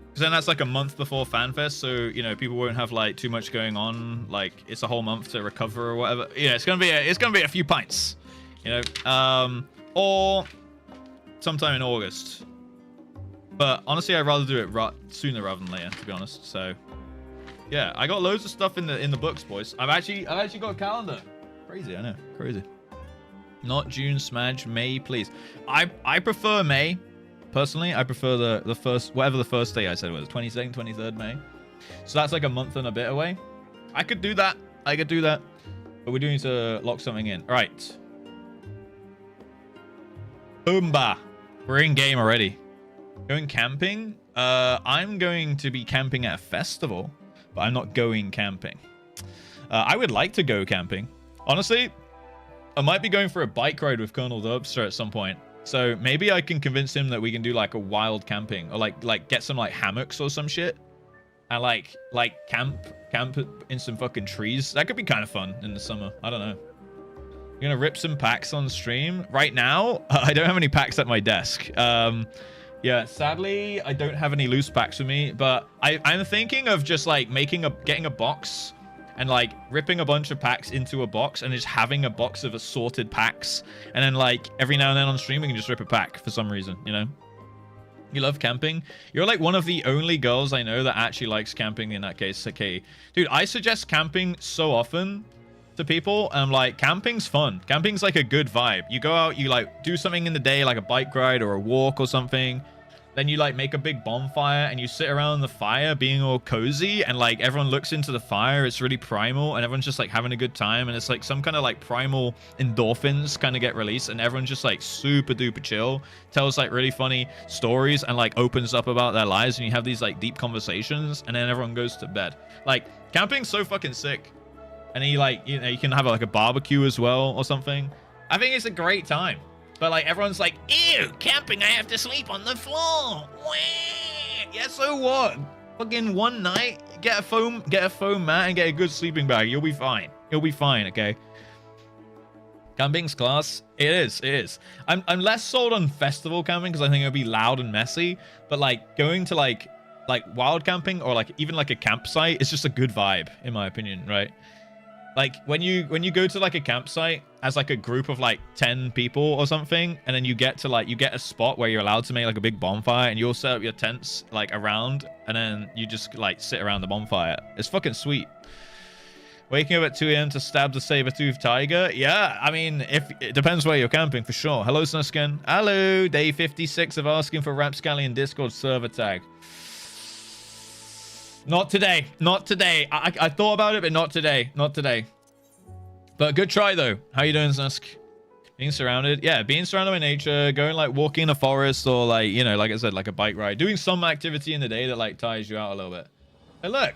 Because then that's like a month before FanFest, so, you know, people won't have like too much going on. Like, it's a whole month to recover or whatever. Yeah, it's gonna be a few pints, you know. Or sometime in August. But honestly, I'd rather do it sooner rather than later, to be honest. So yeah, I got loads of stuff in the books, boys. I've actually got a calendar. Crazy, I know, crazy. Not June, Smudge, May, please. I prefer May. Personally, I prefer the first, whatever the first day I said was, 22nd, 23rd May. So that's like a month and a bit away. I could do that. But we do need to lock something in. All right. Boomba. We're in game already. Going camping? I'm going to be camping at a festival, but I'm not going camping. I would like to go camping. Honestly, I might be going for a bike ride with Colonel Dubster at some point. So maybe I can convince him that we can do like a wild camping, or like get some like hammocks or some shit, and like camp in some fucking trees. That could be kind of fun in the summer. I don't know. I'm gonna rip some packs on stream right now. I don't have any packs at my desk. Yeah, sadly I don't have any loose packs with me, but I'm thinking of just like getting a box and like ripping a bunch of packs into a box and just having a box of assorted packs, and then like every now and then on stream we can just rip a pack for some reason, you know. You love camping? You're like one of the only girls I know that actually likes camping in that case. Okay, dude, I suggest camping so often to people, and I'm like, camping's fun. Camping's like a good vibe. You go out, you like do something in the day, like a bike ride or a walk or something. Then you like make a big bonfire and you sit around the fire being all cozy, and like everyone looks into the fire. It's really primal and everyone's just like having a good time, and it's like some kind of like primal endorphins kind of get released, and everyone's just like super duper chill, tells like really funny stories, and like opens up about their lives, and you have these like deep conversations, and then everyone goes to bed. Like, camping's so fucking sick. And then you like, you know, you can have like a barbecue as well or something. I think it's a great time. But like everyone's like, ew, camping, I have to sleep on the floor. Wah. Yeah, so what? Fucking one night, get a foam mat and get a good sleeping bag. You'll be fine. You'll be fine, okay? Camping's class. It is. I'm less sold on festival camping because I think it'll be loud and messy. But like going to like wild camping or like even like a campsite, it's just a good vibe in my opinion, right? Like when you go to like a campsite as like a group of like 10 people or something, and then you get a spot where you're allowed to make like a big bonfire, and you'll set up your tents like around, and then you just like sit around the bonfire. It's fucking sweet. Waking up at 2 a.m. to stab the saber-toothed tiger. Yeah, I mean, it depends where you're camping for sure. Hello, Snuskin. Hello, day 56 of asking for Rapscallion Discord server tag. Not today. Not today. I thought about it, but not today. Not today. But good try, though. How you doing, Snusk? Being surrounded. Yeah, being surrounded by nature. Going, like, walking in a forest, or, like, you know, like I said, like a bike ride. Doing some activity in the day that, like, tires you out a little bit. Hey, look.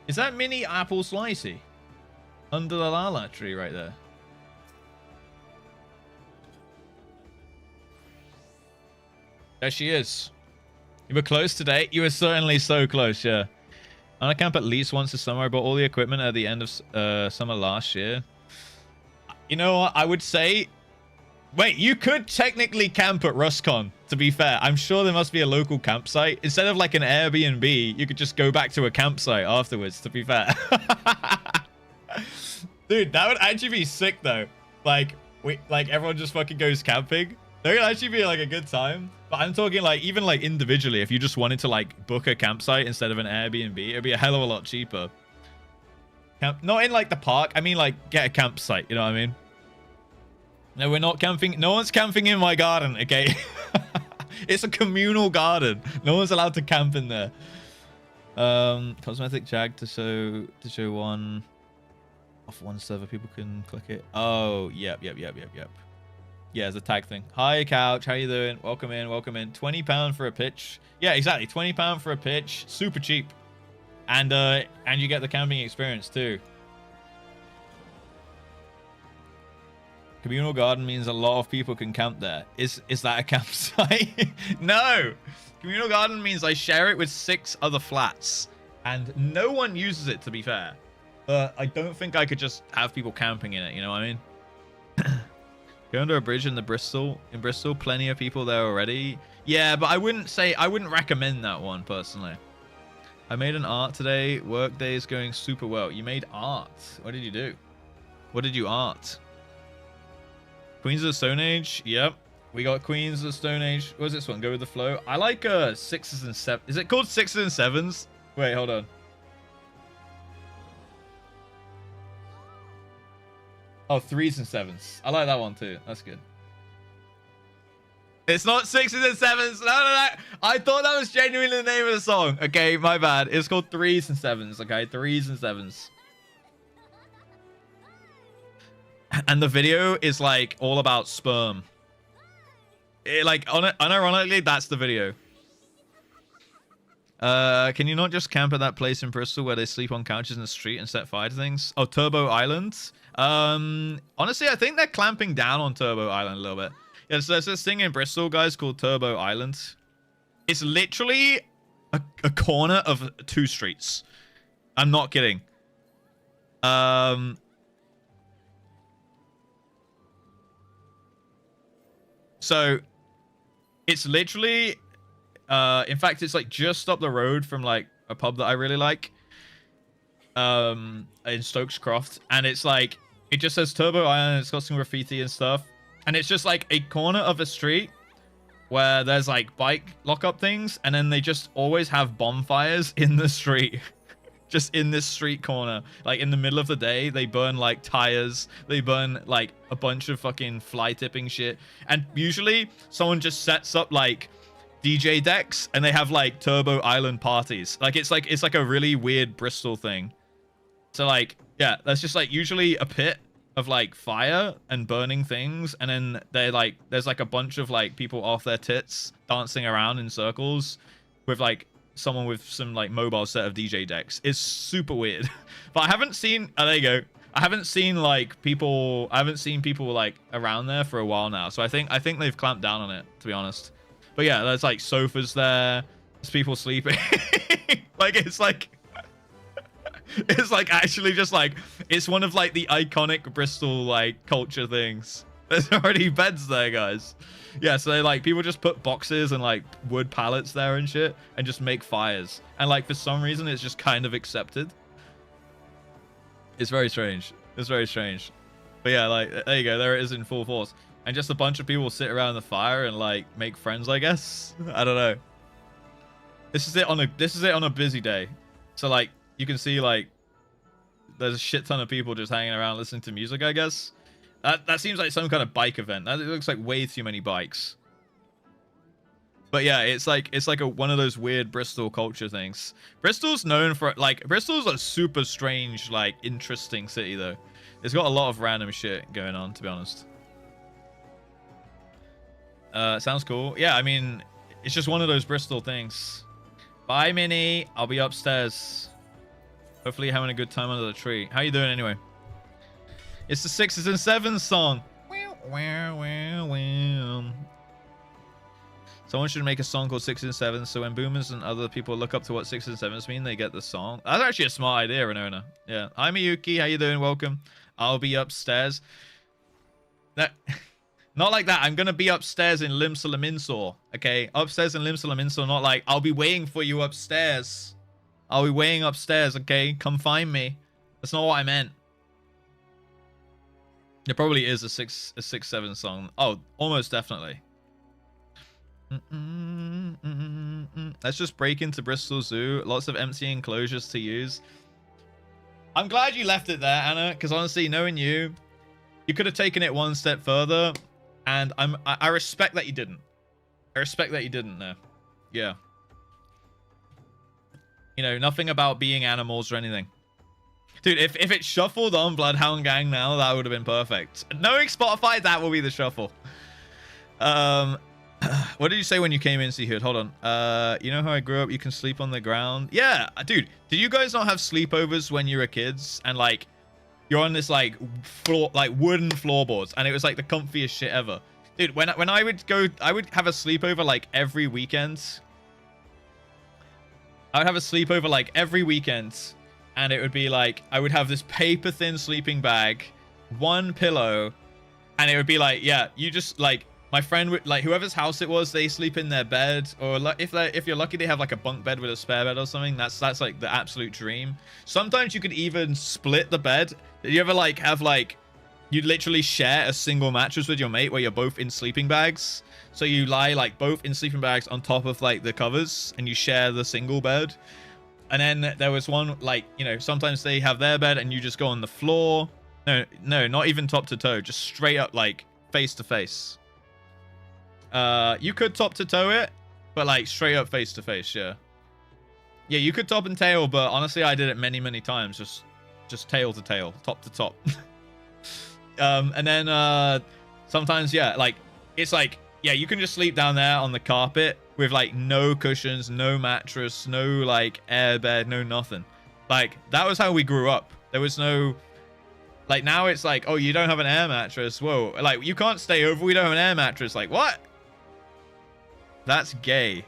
Is that mini apple slicey? Under the lala tree right there. There she is. You were close today. You were certainly so close, yeah. I'm gonna camp at least once this summer. I bought all the equipment at the end of summer last year. You know what? I would say... Wait, you could technically camp at RussCon, to be fair. I'm sure there must be a local campsite. Instead of like an Airbnb, you could just go back to a campsite afterwards, to be fair. Dude, that would actually be sick, though. Like, like everyone just fucking goes camping. That could actually be like a good time. But I'm talking like even like individually, if you just wanted to like book a campsite instead of an Airbnb, it'd be a hell of a lot cheaper. Not in like the park. I mean like get a campsite. You know what I mean? No, we're not camping. No one's camping in my garden. Okay. It's a communal garden. No one's allowed to camp in there. Cosmetic Jag to show one off one server. People can click it. Oh, yep. Yeah, it's a tag thing. Hi, Couch. How you doing? Welcome in. £20 for a pitch. Yeah, exactly. £20 for a pitch. Super cheap. And you get the camping experience too. Communal garden means a lot of people can camp there. Is that a campsite? No. Communal garden means I share it with 6 other flats. And no one uses it, to be fair. But I don't think I could just have people camping in it, you know what I mean? Go under a bridge in Bristol, plenty of people there already. Yeah, but I wouldn't recommend that one personally. I made an art today. Work day is going super well. You made art. What did you do? What did you art? Queens of the Stone Age. Yep. We got Queens of the Stone Age. What was this one? Go with the flow. I like 6s and 7s. Is it called 6s and 7s? Wait, hold on. Oh, 3s and 7s. I like that one too. That's good. It's not 6s and 7s. No. I thought that was genuinely the name of the song. Okay, my bad. It's called 3s and 7s. Okay, 3s and 7s. And the video is like all about sperm. Like unironically, that's the video. Can you not just camp at that place in Bristol where they sleep on couches in the street and set fire to things? Oh, Turbo Island. Honestly, I think they're clamping down on Turbo Island a little bit. Yeah, so there's this thing in Bristol, guys, called Turbo Island. It's literally a corner of 2 streets. I'm not kidding. So it's literally, in fact, it's like just up the road from like a pub that I really like, in Stokes Croft, and it's like it just says Turbo Island. It's got some graffiti and stuff, and it's just like a corner of a street where there's like bike lockup things, and then they just always have bonfires in the street. Just in this street corner, like in the middle of the day, they burn like tires, they burn like a bunch of fucking fly tipping shit, and usually someone just sets up like DJ decks and they have like Turbo Island parties. Like it's like a really weird Bristol thing. So like, yeah, that's just like usually a pit of like fire and burning things, and then they're like there's like a bunch of like people off their tits dancing around in circles with like someone with some like mobile set of DJ decks. It's super weird. But I haven't seen there you go. I haven't seen people like around there for a while now. So I think they've clamped down on it, to be honest. But yeah, there's like sofas there. There's people sleeping. Like it's like actually just like it's one of like the iconic Bristol like culture things. There's already beds there, guys. Yeah, so they like people just put boxes and like wood pallets there and shit and just make fires. And like for some reason it's just kind of accepted. It's very strange. It's very strange. But yeah, like there you go. There it is in full force. And just a bunch of people sit around the fire and like make friends, I guess. I don't know. This is it on a busy day. So like you can see like there's a shit ton of people just hanging around listening to music, I guess. That seems like some kind of bike event. That looks like way too many bikes. But yeah, it's like one of those weird Bristol culture things. Bristol's known for like Bristol's a super strange, like interesting city though. It's got a lot of random shit going on, to be honest. Sounds cool. Yeah, I mean, it's just one of those Bristol things. Bye, Minnie. I'll be upstairs. Hopefully you're having a good time under the tree. How you doing anyway? It's the 6s and 7s song. Someone should make a song called 6s and 7s, so when boomers and other people look up to what 6s and 7s mean, they get the song. That's actually a smart idea, Renona. Yeah. Hi, Miyuki. How you doing? Welcome. I'll be upstairs. That, not like that. I'm going to be upstairs in Limsa-Laminsor. Okay? Upstairs in Limsa-Laminsor, not like, I'll be waiting for you upstairs. I'll be waiting upstairs, okay? Come find me. That's not what I meant. It probably is a 6-7 song. Oh, almost definitely. Let's just break into Bristol Zoo. Lots of empty enclosures to use. I'm glad you left it there, Anna, because honestly, knowing you, you could have taken it one step further, and I respect that you didn't. I respect that you didn't there. Yeah. You know, nothing about being animals or anything. Dude, if it shuffled on Bloodhound Gang now, that would have been perfect. Knowing Spotify, that will be the shuffle. What did you say when you came in, Seahood? Hold on. You know how I grew up? You can sleep on the ground. Yeah, dude. Did you guys not have sleepovers when you were kids? And like, you're on this like floor, like wooden floorboards, and it was like the comfiest shit ever. Dude, when I would go, I would have a sleepover like every weekend. I would have a sleepover like every weekend, and it would be like I would have this paper thin sleeping bag, one pillow, and it would be like, yeah, you just like. My friend would, like, whoever's house it was, they sleep in their bed, or if you're lucky, they have like a bunk bed with a spare bed or something. That's like the absolute dream. Sometimes you could even split the bed. Did you ever like have like you literally share a single mattress with your mate where you're both in sleeping bags? So you lie like both in sleeping bags on top of like the covers, and you share the single bed. And then there was one like, you know, sometimes they have their bed and you just go on the floor. No, not even top to toe, just straight up like face to face. You could top to toe it, but like straight up face to face, yeah. Yeah, you could top and tail, but honestly, I did it many times, just tail to tail, top to top. And then sometimes, yeah, like it's like, yeah, you can just sleep down there on the carpet with like no cushions, no mattress, no like air bed, no nothing. Like that was how we grew up. There was no. Like now it's like, oh, you don't have an air mattress. Whoa, like you can't stay over. We don't have an air mattress. Like what? That's gay.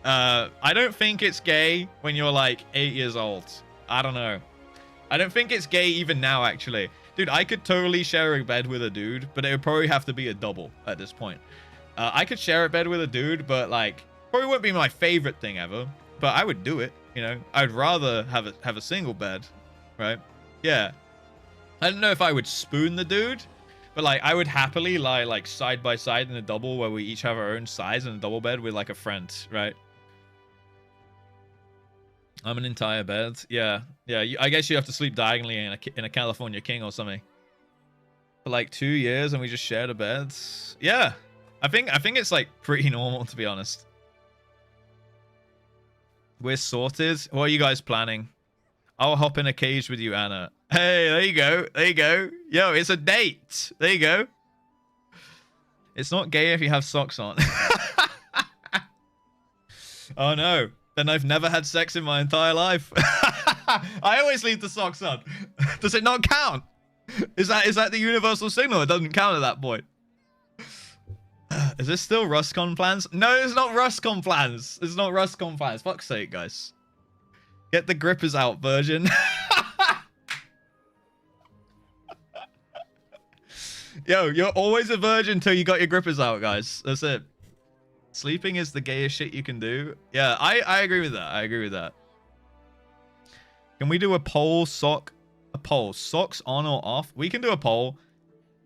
I don't think it's gay when you're like 8 years old. I don't know. I don't think it's gay even now, actually. Dude, I could totally share a bed with a dude, but it would probably have to be a double at this point. I could share a bed with a dude, but like probably wouldn't be my favorite thing ever. But I would do it, you know. I'd rather have a single bed, right? Yeah. I don't know if I would spoon the dude, but like I would happily lie like side by side in a double where we each have our own size in a double bed with like a friend, right? I'm an entire bed. Yeah. I guess you have to sleep diagonally in a California King or something. For like 2 years and we just shared a bed. Yeah. I think it's like pretty normal, to be honest. We're sorted. What are you guys planning? I'll hop in a cage with you, Anna. Hey, there you go. There you go. Yo, it's a date. There you go. It's not gay if you have socks on. Oh, no. Then I've never had sex in my entire life. I always leave the socks on. Does it not count? Is that the universal signal? It doesn't count at that point. Is this still Rustcon plans? No, it's not Rustcon plans. It's not Rustcon plans. Fuck's sake, guys. Get the grippers out, virgin. Yo, you're always a virgin till you got your grippers out, guys. That's it. Sleeping is the gayest shit you can do. Yeah, I agree with that. I agree with that. Can we do a poll? A poll. Socks on or off? We can do a poll.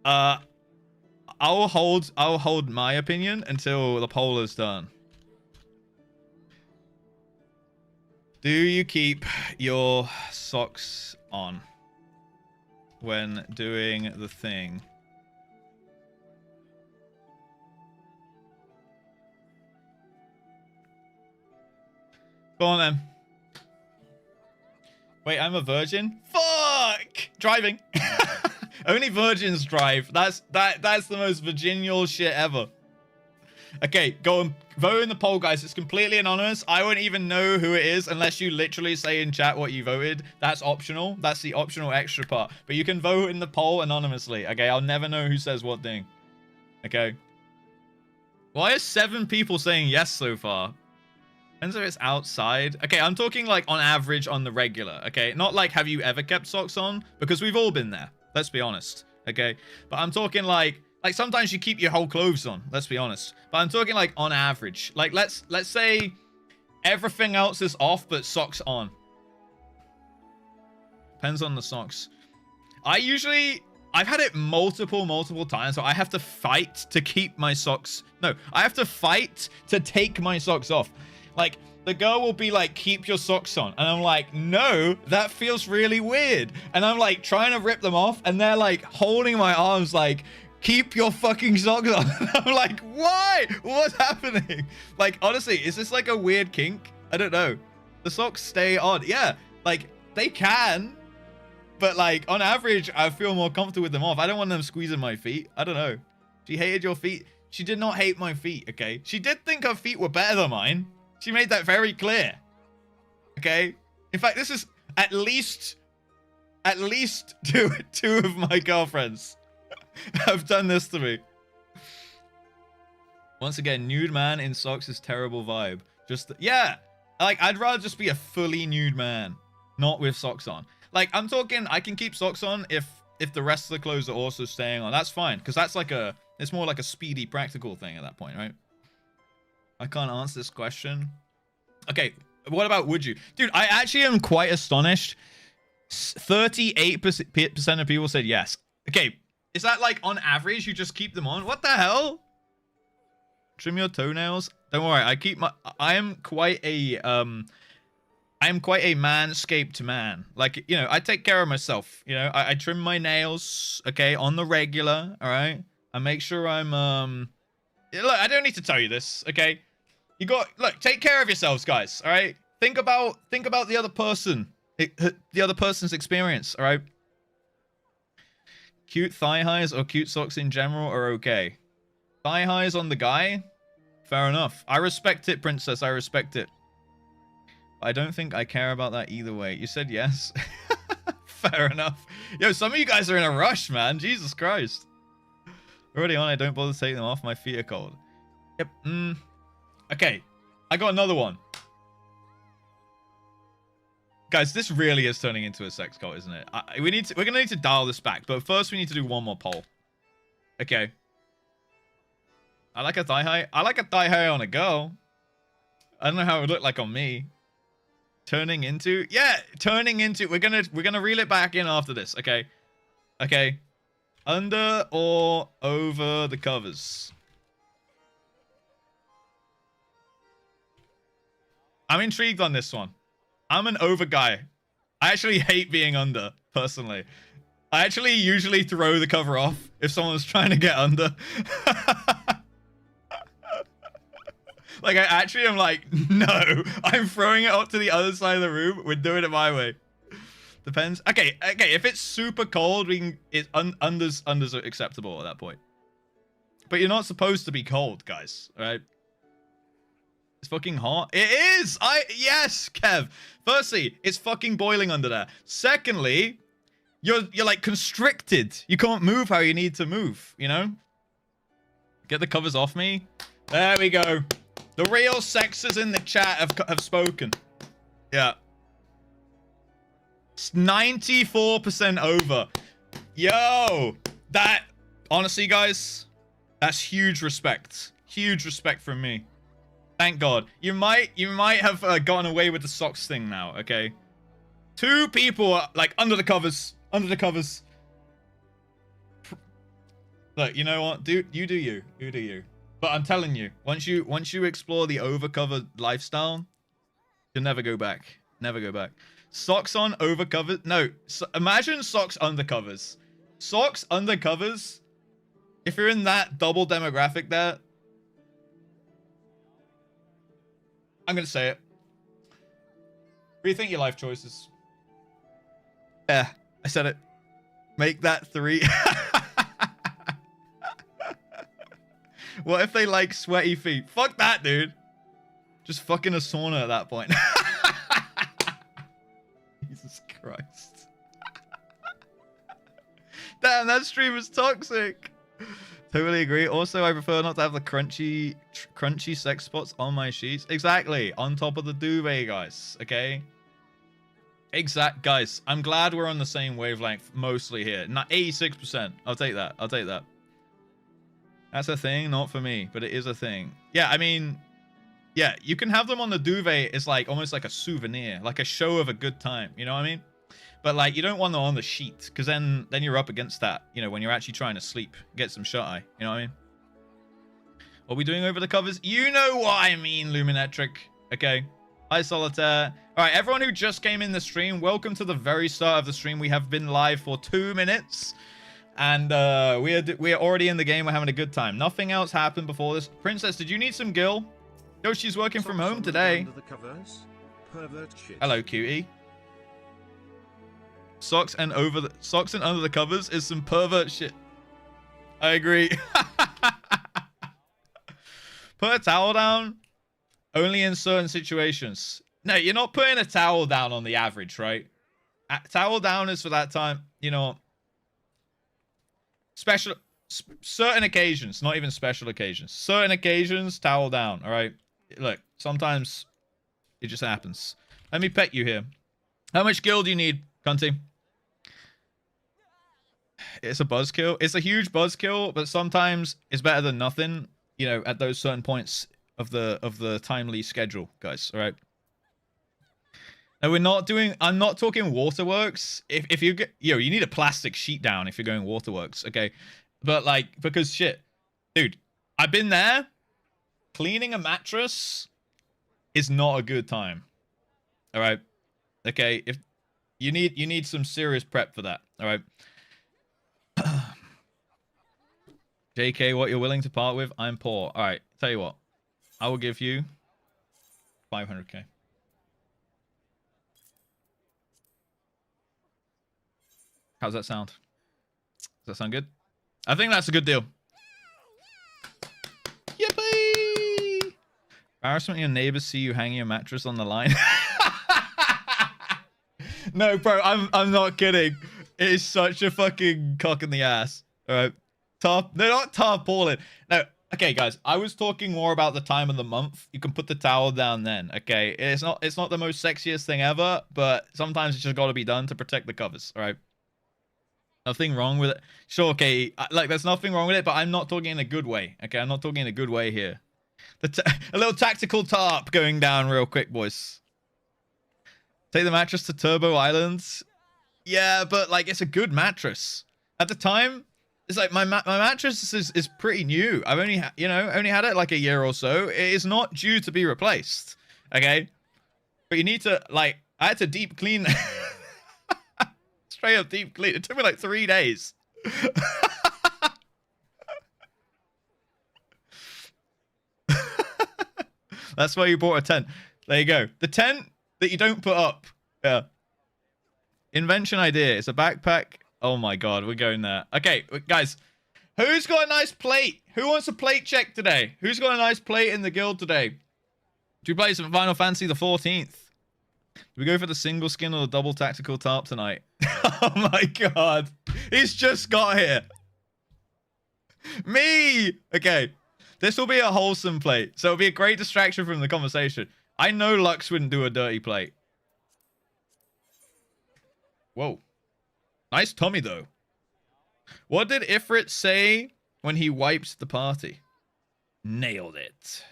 I'll hold my opinion until the poll is done. Do you keep your socks on when doing the thing? Go on then. Wait, I'm a virgin? Fuck! Driving. Only virgins drive. That's the most virginal shit ever. Okay, go and vote in the poll, guys. It's completely anonymous. I won't even know who it is unless you literally say in chat what you voted. That's optional. That's the optional extra part. But you can vote in the poll anonymously. Okay, I'll never know who says what thing. Okay. Why are 7 people saying yes so far? Depends if it's outside. Okay, I'm talking like on average on the regular. Okay, not like have you ever kept socks on? Because we've all been there. Let's be honest. Okay, but I'm talking like sometimes you keep your whole clothes on. Let's be honest. But I'm talking like on average. Like let's say everything else is off but socks on. Depends on the socks. I I've had it multiple times, so I have to fight to keep my socks. No, I have to fight to take my socks off. Like, the girl will be like, keep your socks on. And I'm like, no, that feels really weird. And I'm like trying to rip them off. And they're like holding my arms like, keep your fucking socks on. I'm like, why? What's happening? Like, honestly, is this like a weird kink? I don't know. The socks stay on. Yeah, like they can. But like on average, I feel more comfortable with them off. I don't want them squeezing my feet. I don't know. She hated your feet. She did not hate my feet, okay? She did think her feet were better than mine. She made that very clear. Okay? In fact, this is at least two of my girlfriends have done this to me. Once again, nude man in socks is terrible vibe. Just, yeah. Like, I'd rather just be a fully nude man, not with socks on. Like, I'm talking, I can keep socks on if the rest of the clothes are also staying on. That's fine, because that's like it's more like a speedy, practical thing at that point, right? I can't answer this question. Okay, what about would you? Dude, I actually am quite astonished. 38% of people said yes. Okay, is that like on average you just keep them on? What the hell? Trim your toenails? Don't worry, I am quite a manscaped man. Like, you know, I take care of myself. You know, I trim my nails, okay, on the regular, all right? I make sure I'm, look, I don't need to tell you this, okay? Look, take care of yourselves, guys, all right? Think about the other person, the other person's experience, all right? Cute thigh highs or cute socks in general are okay. Thigh highs on the guy? Fair enough. I respect it, princess, I respect it. I don't think I care about that either way. You said yes. Fair enough. Yo, some of you guys are in a rush, man. Jesus Christ. Already on, I don't bother taking them off. My feet are cold. Yep. Okay. I got another one. Guys, this really is turning into a sex cult, isn't it? We're gonna need to dial this back, but first we need to do one more poll. Okay. I like a thigh high. I like a thigh high on a girl. I don't know how it would look like on me. Turning into, yeah, turning into. We're gonna reel it back in after this. Okay, okay. Under or over the covers? I'm intrigued on this one. I'm an over guy. I actually hate being under, personally. I actually usually throw the cover off if someone's trying to get under. Like, I actually am like, no, I'm throwing it up to the other side of the room. We're doing it my way. Depends. Okay, if it's super cold, unders are acceptable at that point. But you're not supposed to be cold, guys, right? It's fucking hot. It is! Yes, Kev. Firstly, it's fucking boiling under there. Secondly, you're like constricted. You can't move how you need to move, you know? Get the covers off me. There we go. The real sexers in the chat have spoken. Yeah. It's 94% over. Yo! That, honestly, guys, that's huge respect. Huge respect from me. Thank God. You might have gotten away with the socks thing now, okay? 2 people are, like, under the covers. Under the covers. Look, you know what? You do you. You do you. But I'm telling you, once you explore the overcover lifestyle, you'll never go back. Never go back. Socks on, overcovers. No, imagine socks undercovers. Socks undercovers. If you're in that double demographic there, I'm gonna say it. Rethink your life choices. Yeah, I said it. Make that 3. What if they like sweaty feet? Fuck that, dude. Just fucking a sauna at that point. Jesus Christ. Damn, that stream is toxic. Totally agree. Also, I prefer not to have the crunchy sex spots on my sheets. Exactly. On top of the duvet, guys. Okay? Guys, I'm glad we're on the same wavelength mostly here. Not 86%. I'll take that. I'll take that. That's a thing, not for me, but it is a thing. Yeah, I mean, yeah, you can have them on the duvet. It's like almost like a souvenir, like a show of a good time. You know what I mean? But like, you don't want them on the sheet, because then you're up against that, you know, when you're actually trying to sleep, get some shut eye. You know what I mean? What are we doing over the covers? You know what I mean, Luminetric. Okay. Hi, Solitaire. All right, everyone who just came in the stream, welcome to the very start of the stream. We have been live for 2 minutes, and we are already in the game. We're having a good time. Nothing else happened before this. Princess, did you need some gil? Yoshi's working from home today. Hello, cutie. Socks and under the covers is some pervert shit. I agree. Put a towel down only in certain situations. No, you're not putting a towel down on the average, right? Towel down is for that time, you know, certain occasions, not even special occasions. Certain occasions, towel down, all right? Look, sometimes it just happens. Let me pet you here. How much gil do you need, Cunty? It's a buzzkill. It's a huge buzzkill, but sometimes it's better than nothing, you know, at those certain points of the timely schedule, guys, all right? And I'm not talking waterworks. If you get, you need a plastic sheet down if you're going waterworks, okay? But like, because shit, dude, I've been there. Cleaning a mattress is not a good time. All right? Okay, if you need some serious prep for that, all right? JK, what you're willing to part with? I'm poor. All right, tell you what. I will give you 500k. How's that sound? Does that sound good? I think that's a good deal. Yippee! Embarrassment when your neighbors see you hanging your mattress on the line. No, bro, I'm not kidding. It is such a fucking cock in the ass. All right. They're not tarpaulin. No, okay, guys. I was talking more about the time of the month. You can put the towel down then, okay? It's not the most sexiest thing ever, but sometimes it's just got to be done to protect the covers, all right? Nothing wrong with it. Sure, okay, like, there's nothing wrong with it, but I'm not talking in a good way, okay? I'm not talking in a good way here. A little tactical tarp going down real quick, boys. Take the mattress to Turbo Islands. Yeah, but, like, it's a good mattress. At the time, it's like my mattress is pretty new. I've only had it like a year or so. It is not due to be replaced, okay? But you need to, like, I had to deep clean. Straight up deep clean. It took me like 3 days. That's why you bought a tent. There you go. The tent that you don't put up. Yeah. Invention idea. It's a backpack. Oh my god, we're going there. Okay, guys. Who's got a nice plate? Who wants a plate check today? Who's got a nice plate in the guild today? Do we play some Final Fantasy the 14th? Do we go for the single skin or the double tactical tarp tonight? Oh my god. He's just got here. Me! Okay. This will be a wholesome plate. So it'll be a great distraction from the conversation. I know Lux wouldn't do a dirty plate. Whoa. Nice tummy, though. What did Ifrit say when he wiped the party? Nailed it.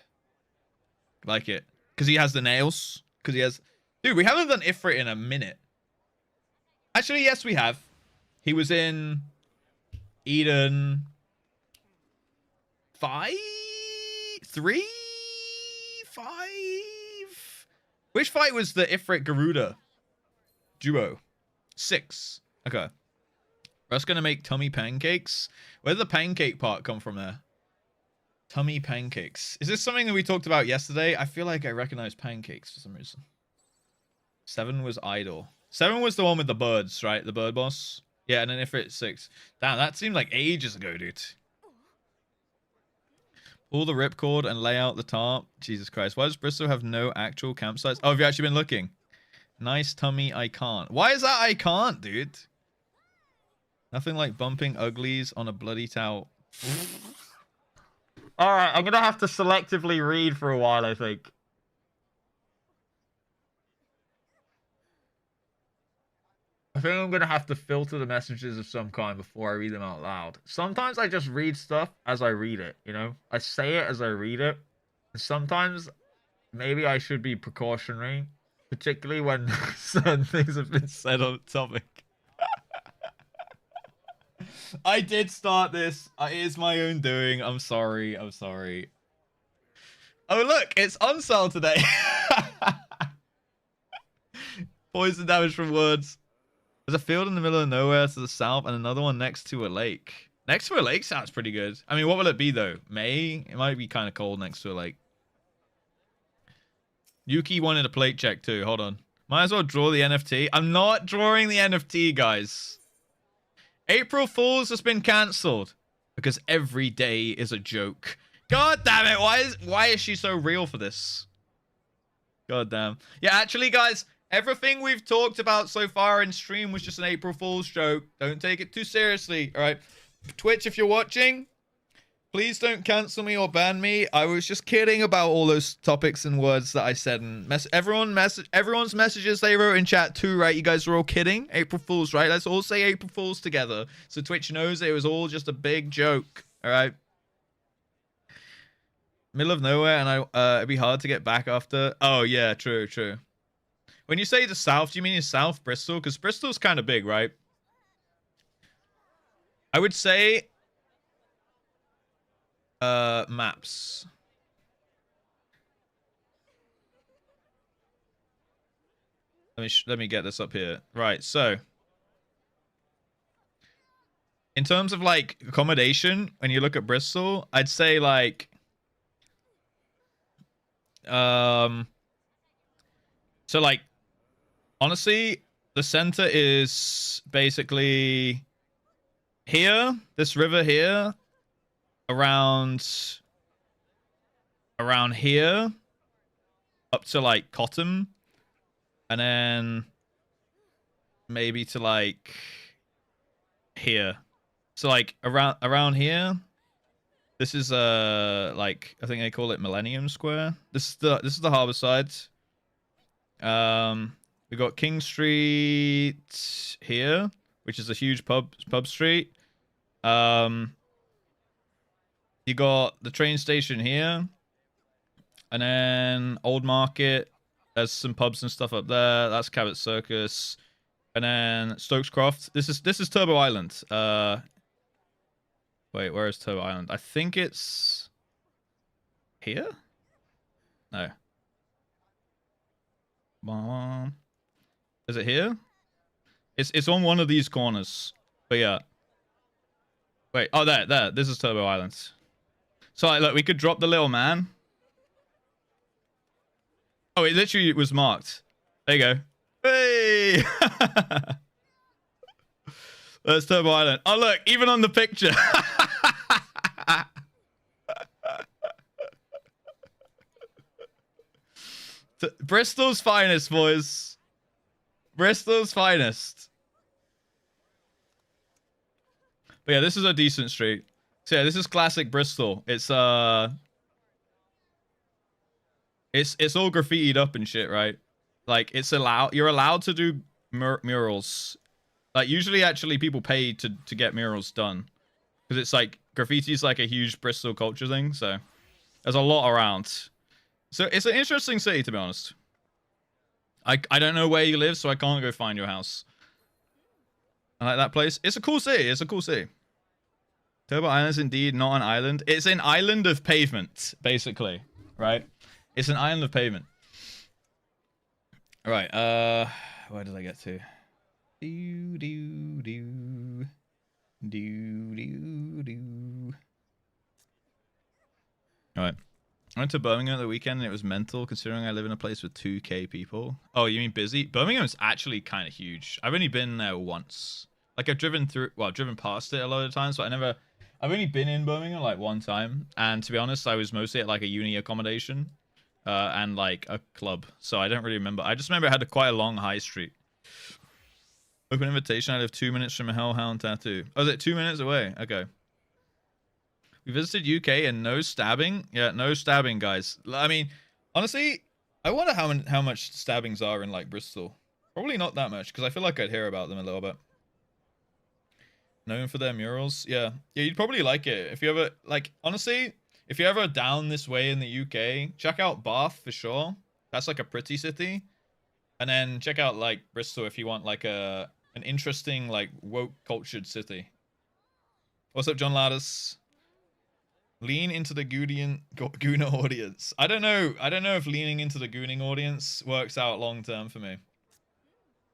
Like it. Because he has the nails. Because he has... Dude, we haven't done Ifrit in a minute. Actually, yes, we have. He was in Eden 5? 3? 5? Which fight was the Ifrit Garuda duo? 6. Okay. Russ gonna make tummy pancakes. Where did the pancake part come from there? Tummy pancakes. Is this something that we talked about yesterday? I feel like I recognize pancakes for some reason. 7 was idle. 7 was the one with the birds, right? The bird boss. Yeah, and then Ifrit 6. Damn, that seemed like ages ago, dude. Pull the ripcord and lay out the tarp. Jesus Christ. Why does Bristol have no actual campsites? Oh, have you actually been looking? Nice tummy, I can't. Why is that I can't, dude? Nothing like bumping uglies on a bloody towel. Alright, I'm gonna have to selectively read for a while, I think. I think I'm gonna have to filter the messages of some kind before I read them out loud. Sometimes I just read stuff as I read it, you know? I say it as I read it. And sometimes maybe I should be precautionary. Particularly when certain things have been said on the topic. I did start this. It is my own doing. I'm sorry. I'm sorry. Oh, look. It's on sale today. Poison damage from words. There's a field in the middle of nowhere to the south and another one next to a lake. Next to a lake sounds pretty good. I mean, what will it be, though? May? It might be kind of cold next to a lake. Yuki wanted a plate check, too. Hold on. Might as well draw the NFT. I'm not drawing the NFT, guys. April Fool's has been cancelled because every day is a joke. God damn it. Why is she so real for this? God damn. Yeah, actually, guys, everything we've talked about so far in stream was just an April Fool's joke. Don't take it too seriously, all right? Twitch, if you're watching, please don't cancel me or ban me. I was just kidding about all those topics and words that I said. And everyone's messages they wrote in chat too, right? You guys were all kidding. April Fools, right? Let's all say April Fools together. So Twitch knows it was all just a big joke, all right? Middle of nowhere, and it'd be hard to get back after. Oh, yeah, true, true. When you say the south, do you mean in South Bristol? Because Bristol's kind of big, right? I would say maps. Let me get this up here. Right, so in terms of like accommodation, when you look at Bristol, I'd say like so like honestly, the center is basically here, this river here, around here up to like Cotton, and then maybe to like here. So like around here, this is like I think they call it Millennium Square. This is the harbor side. We got King Street here, which is a huge pub street. You got the train station here, and then Old Market. There's some pubs and stuff up there. That's Cabot Circus, and then Stokescroft. This is Turbo Island. Wait, where is Turbo Island? I think it's here. No. Is it here? It's on one of these corners. But yeah. Wait. Oh, there. This is Turbo Island. So like, look, we could drop the little man. Oh, it literally was marked. There you go. Hey! That's Turbo Island. Oh, look, even on the picture. Bristol's finest, boys. Bristol's finest. But yeah, this is a decent street. So yeah, this is classic Bristol. It's all graffitied up and shit, right? Like you're allowed to do murals. Like usually actually people pay to get murals done. Because it's like graffiti's like a huge Bristol culture thing, so there's a lot around. So it's an interesting city, to be honest. I don't know where you live, so I can't go find your house. I like that place. It's a cool city. It's a cool city. Turbo Island is indeed not an island. It's an island of pavement, basically. Right? It's an island of pavement. Alright, where did I get to? Alright. I went to Birmingham the weekend and it was mental considering I live in a place with 2k people. Oh, you mean busy? Birmingham's actually kind of huge. I've only been there once. Like I've driven past it a lot of times, but I've only been in Birmingham like one time. And to be honest, I was mostly at like a uni accommodation and like a club. So I don't really remember. I just remember it had quite a long high street. Open invitation. I live 2 minutes from a Hellhound tattoo. Oh, is it 2 minutes away? Okay. We visited UK and no stabbing. Yeah, no stabbing, guys. I mean, honestly, I wonder how much stabbings are in like Bristol. Probably not that much because I feel like I'd hear about them a little bit. Known for their murals. Yeah, you'd probably like it if you ever like. Honestly, if you're ever down this way in the UK, check out Bath for sure. That's like a pretty city. And then check out like Bristol if you want like an interesting like woke cultured city. What's up, John Lattis? Lean into the Gooner audience. I don't know if leaning into the Gooning audience works out long term for me.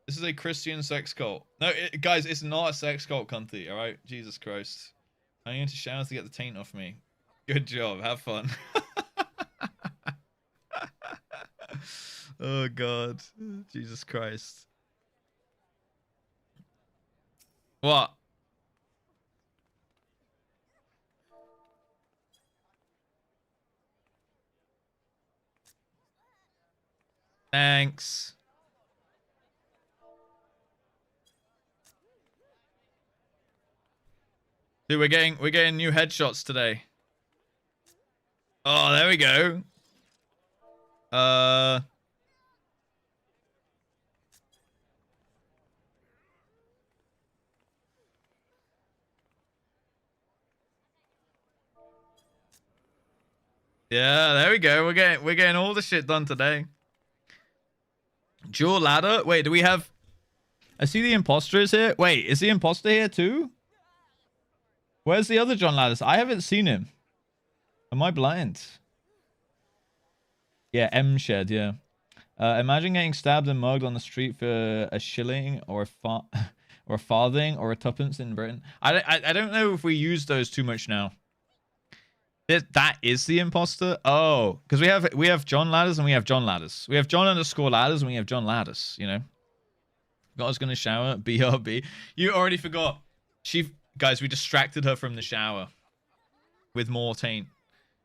This is a Christian sex cult. No, guys, it's not a sex cult, cunty. All right, Jesus Christ. I need to shower to get the taint off me. Good job. Have fun. Oh God, Jesus Christ. What? Thanks. Dude, we're getting new headshots today. Oh, there we go. Yeah, there we go. We're getting all the shit done today. Dual ladder? Wait, do we have... I see the imposter is here. Wait, is the imposter here too? Where's the other John Ladders? I haven't seen him. Am I blind? Yeah, M Shed, yeah. Imagine getting stabbed and mugged on the street for a shilling or a farthing or a tuppence in Britain. I don't know if we use those too much now. That is the imposter. Oh, because we have John Ladders and we have John Ladders. We have John _ Ladders and we have John Ladders. You know. God's gonna shower. BRB. You already forgot. Guys, we distracted her from the shower with more taint.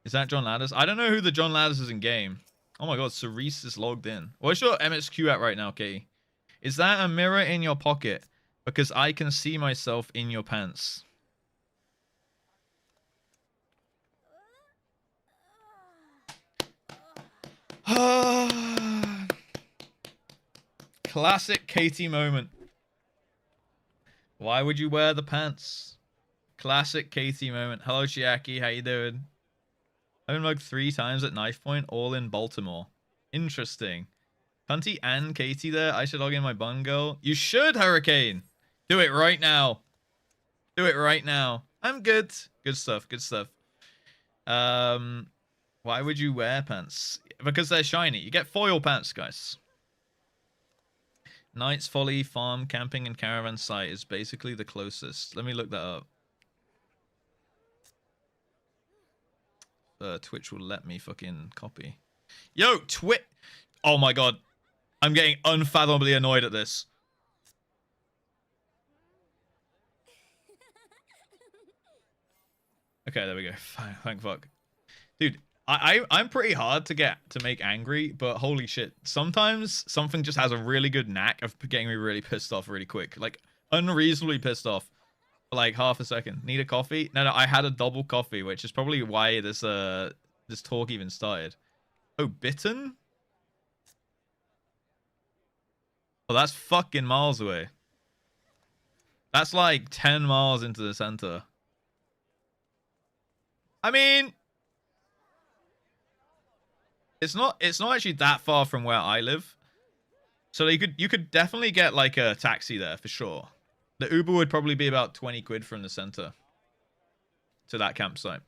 Is that John Ladders? I don't know who the John Ladders is in game. Oh my God, Cerise is logged in. What's your MXQ at right now, Katie? Is that a mirror in your pocket? Because I can see myself in your pants. Classic Katie moment. Why would you wear the pants? Classic Katie moment. Hello, Chiaki. How you doing? I've been mugged 3 times at knife point, all in Baltimore. Interesting. Cunty and Katie there. I should log in my bun girl. You should, Hurricane. Do it right now. Do it right now. I'm good. Good stuff. Good stuff. Why would you wear pants? Because they're shiny. You get foil pants, guys. Knight's Folly Farm Camping and Caravan Site is basically the closest. Let me look that up. Twitch will let me fucking copy. Yo, Oh my God. I'm getting unfathomably annoyed at this. Okay, there we go. Thank fuck. Dude, I'm pretty hard to make angry, but holy shit. Sometimes something just has a really good knack of getting me really pissed off really quick. Like, unreasonably pissed off. For like half a second. Need a coffee? No, I had a double coffee, which is probably why this talk even started. Oh, bitten? Oh, that's fucking miles away. That's like 10 miles into the center. I mean, it's not actually that far from where I live. So you could definitely get like a taxi there for sure. The Uber would probably be about 20 quid from the center to that campsite.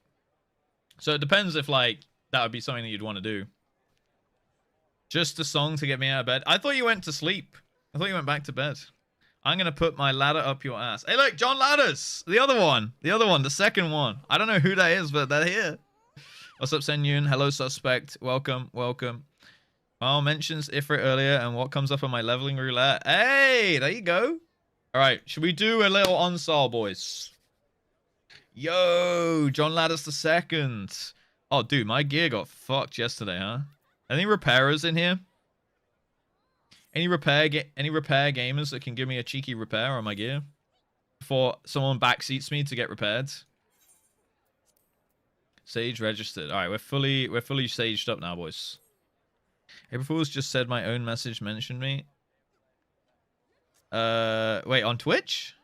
So it depends if like that would be something that you'd want to do. Just a song to get me out of bed. I thought you went to sleep. I thought you went back to bed. I'm going to put my ladder up your ass. Hey, look, John Ladders. The other one. The second one. I don't know who that is, but they're here. What's up, Senyun? Hello, Suspect. Welcome. Well, mentions Ifrit earlier and what comes up on my leveling roulette. Hey, there you go. All right, should we do a little onsal, boys? Yo, John Ladders the second. Oh, dude, my gear got fucked yesterday, huh? Any repairers in here? Any repair gamers that can give me a cheeky repair on my gear before someone backseats me to get repaired? Sage registered. All right, we're fully saged up now, boys. April Fools just said my own message mentioned me. Wait, on Twitch?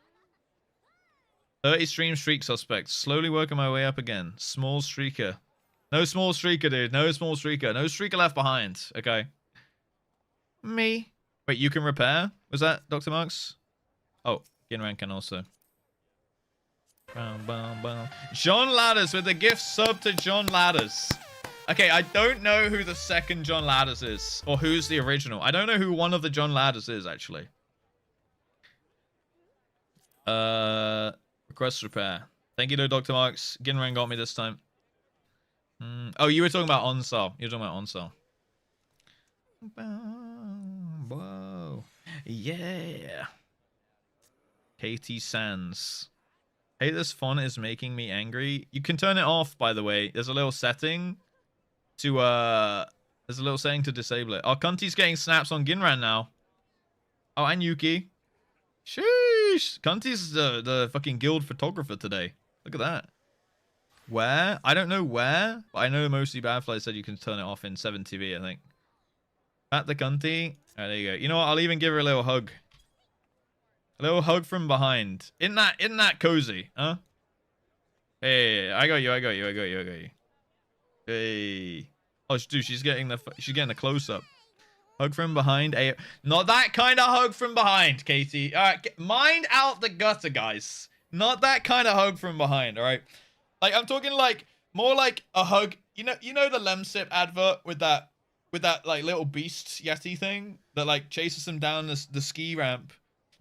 30 stream streak suspects. Slowly working my way up again. Small streaker. No small streaker, dude. No small streaker. No streaker left behind. Okay. Me. Wait, Wait, you can repair? Was that Dr. Marks? Oh, Ginran can also. John Ladders with the gift sub to John Ladders. Okay, I don't know who the second John Ladders is, or who's the original. I don't know who one of the John Ladders is, actually. Request repair. Thank you, though, Dr. Marks. Ginran got me this time. Oh, you were talking about Onsal. You were talking about Onsal. Whoa. Yeah. Katie Sands. Hey, this font is making me angry. You can turn it off, by the way. There's a little setting to there's a little setting to disable it. Oh, Cunty's getting snaps on Ginran now. Oh, and Yuki. Sheesh. Cunty's the fucking guild photographer today. Look at that. Where? I don't know where, but I know Mostly Badfly said you can turn it off in 7TV, I think. At the Cunty. Alright, there you go. You know what? I'll even give her a little hug. A little hug from behind. Isn't that cozy, huh? Hey, I got you. Hey. Oh, dude, she's getting the close up. Hug from behind. Hey, not that kind of hug from behind, Katie. All right, mind out the gutter, guys. Not that kind of hug from behind. All right, like I'm talking like more like a hug. You know the Lemsip advert with that like little beast yeti thing that like chases him down the ski ramp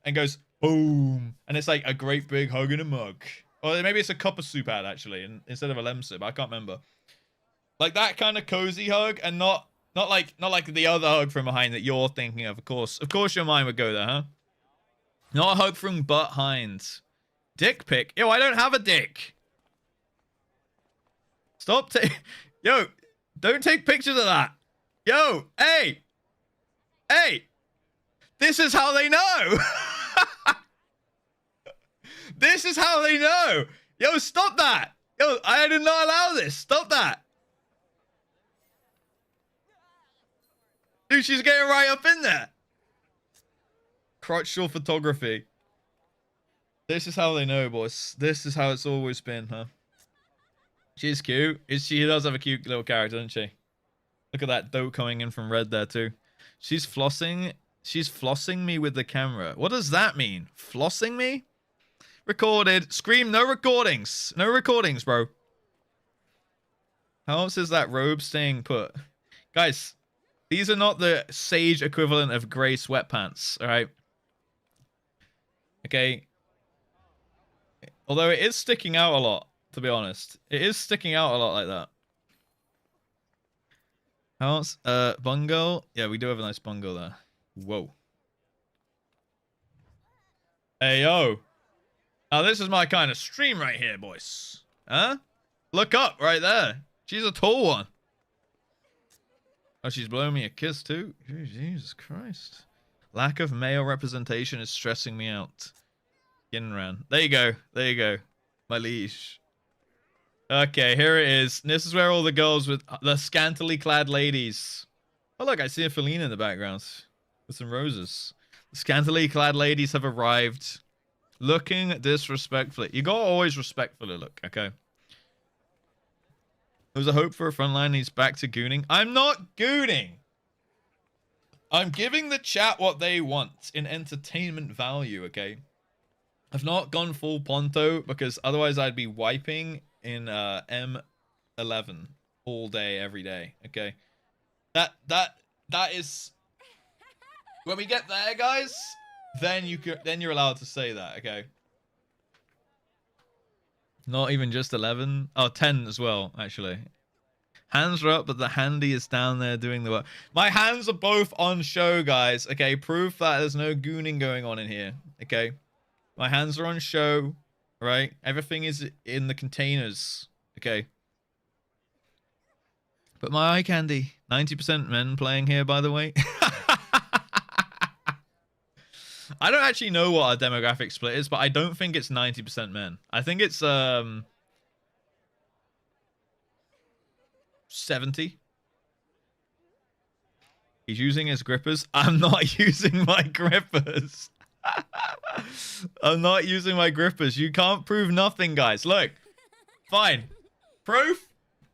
and goes boom, and it's like a great big hug in a mug. Or maybe it's a cup of soup ad actually, instead of a Lemsip. I can't remember. Like that kind of cozy hug, and not like the other hug from behind that you're thinking of. Of course, your mind would go there, huh? Not a hug from behind. Dick pic. Yo, I don't have a dick. Stop. Yo, don't take pictures of that. Yo, hey. This is how they know. This is how they know. Yo, stop that. Yo, I did not allow this. Stop that. Dude, she's getting right up in there. Crotchal photography. This is how they know, boys. This is how it's always been, huh? She's cute. She does have a cute little character, doesn't she? Look at that dope coming in from red there, too. She's flossing. She's flossing me with the camera. What does that mean? Flossing me? Recorded. Scream, no recordings. No recordings, bro. How else is that robe staying put? Guys, these are not the Sage equivalent of grey sweatpants, alright? Okay. Although it is sticking out a lot, to be honest. It is sticking out a lot like that. How else? Bungo? Yeah, we do have a nice bungo there. Whoa. Hey, yo. Now, this is my kind of stream right here, boys. Huh? Look up right there. She's a tall one. Oh, she's blowing me a kiss, too? Jesus Christ. Lack of male representation is stressing me out. Ginran. There you go. There you go. My liege. Okay, here it is. This is where all the girls with the scantily clad ladies. Oh, look, I see a Felina in the background with some roses. The scantily clad ladies have arrived. Looking disrespectfully. You gotta always respectfully look, okay? There was a hope for a frontline and he's back to gooning. I'm not gooning. I'm giving the chat what they want in entertainment value, okay? I've not gone full Ponto because otherwise I'd be wiping in M11 all day, every day, okay? That is... When we get there, guys, then you're allowed to say that, okay? Not even just 11. Oh, 10 as well, actually. Hands are up, but the handy is down there doing the work. My hands are both on show, guys. Okay, proof that there's no gooning going on in here. Okay, my hands are on show, right? Everything is in the containers. Okay. But my eye candy. 90% men playing here, by the way. I don't actually know what our demographic split is, but I don't think it's 90% men. I think it's 70. He's using his grippers. I'm not using my grippers. I'm not using my grippers. You can't prove nothing, guys. Look. Fine. Proof?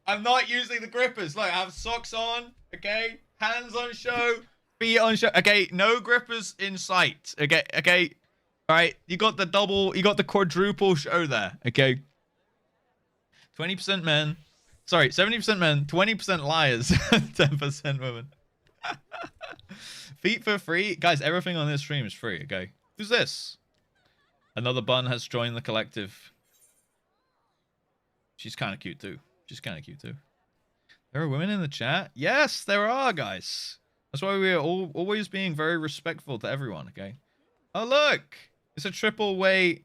I'm not using the grippers. Look, I have socks on. Okay? Hands on show. Feet on show. Okay, no grippers in sight. Okay, okay. All right, you got the double, you got the quadruple show there. Okay. 20% men. Sorry, 70% men, 20% liars, 10% women. Feet for free. Guys, everything on this stream is free, okay? Who's this? Another bun has joined the collective. She's kind of cute too. She's kind of cute too. There are women in the chat? Yes, there are, guys. That's why we're always being very respectful to everyone, okay? Oh, look! It's a triple way...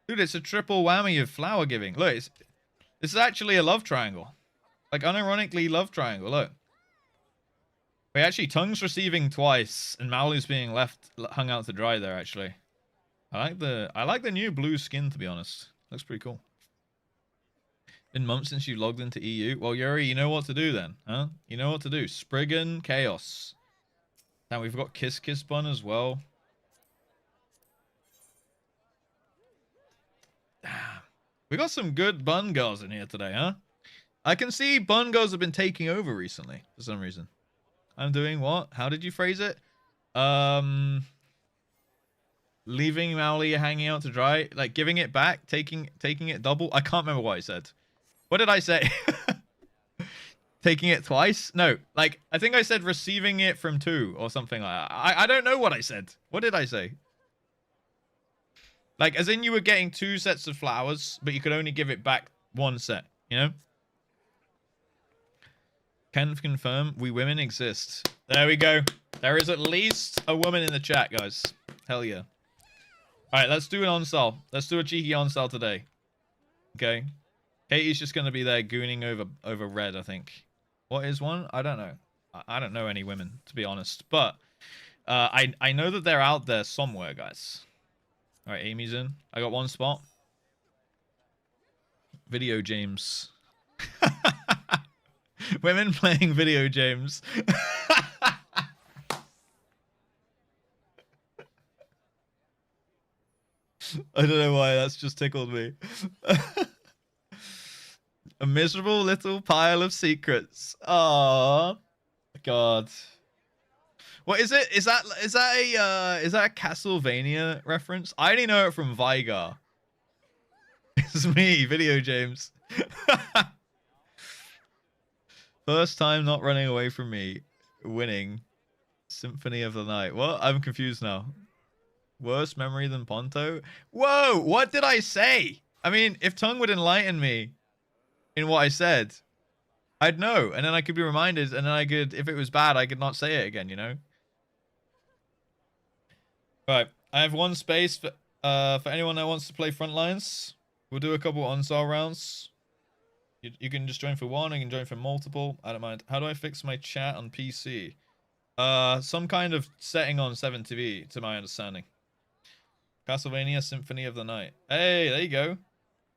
Dude, it's a triple whammy of flower giving. Look, this is actually a love triangle. Like, unironically love triangle, look. Wait, actually, Tongue's receiving twice, and Mauli's being hung out to dry there, actually. I like the new blue skin, to be honest. Looks pretty cool. Been months since you logged into EU. Well, Yuri, you know what to do then, huh? You know what to do. Spriggan Chaos. Now we've got Kiss Kiss Bun as well. Damn. We got some good bun girls in here today, huh? I can see bun girls have been taking over recently for some reason. I'm doing what? How did you phrase it? Leaving Mauli hanging out to dry, like giving it back, taking it double. I can't remember what I said. What did I say? Taking it twice? No, like I think I said receiving it from two or something like that. I don't know what I said. What did I say? Like as in you were getting 2 sets of flowers, but you could only give it back 1 set, you know? Can confirm we women exist. There we go. There is at least a woman in the chat, guys. Hell yeah. All right, let's do an on-sell. Let's do a cheeky on-sell today. Okay. Katie's just going to be there gooning over red, I think. What is one? I don't know. I don't know any women, to be honest. But I know that they're out there somewhere, guys. All right, Amy's in. I got 1 spot. Video James. Women playing video games. I don't know why, that's just tickled me. A miserable little pile of secrets. Oh God. What is it? Is that a Castlevania reference? I only know it from Vigar. It's me, Video James. First time not running away from me. Winning. Symphony of the Night. What? I'm confused now. Worse memory than Ponto? Whoa! What did I say? I mean, if Tongue would enlighten me in what I said, I'd know. And then I could be reminded. And then I could, if it was bad, I could not say it again, you know? Right. I have 1 space for anyone that wants to play Frontlines. We'll do a couple on-sale rounds. You can just join for 1, you can join for multiple. I don't mind. How do I fix my chat on PC? Some kind of setting on 7TV, to my understanding. Castlevania Symphony of the Night. Hey, there you go.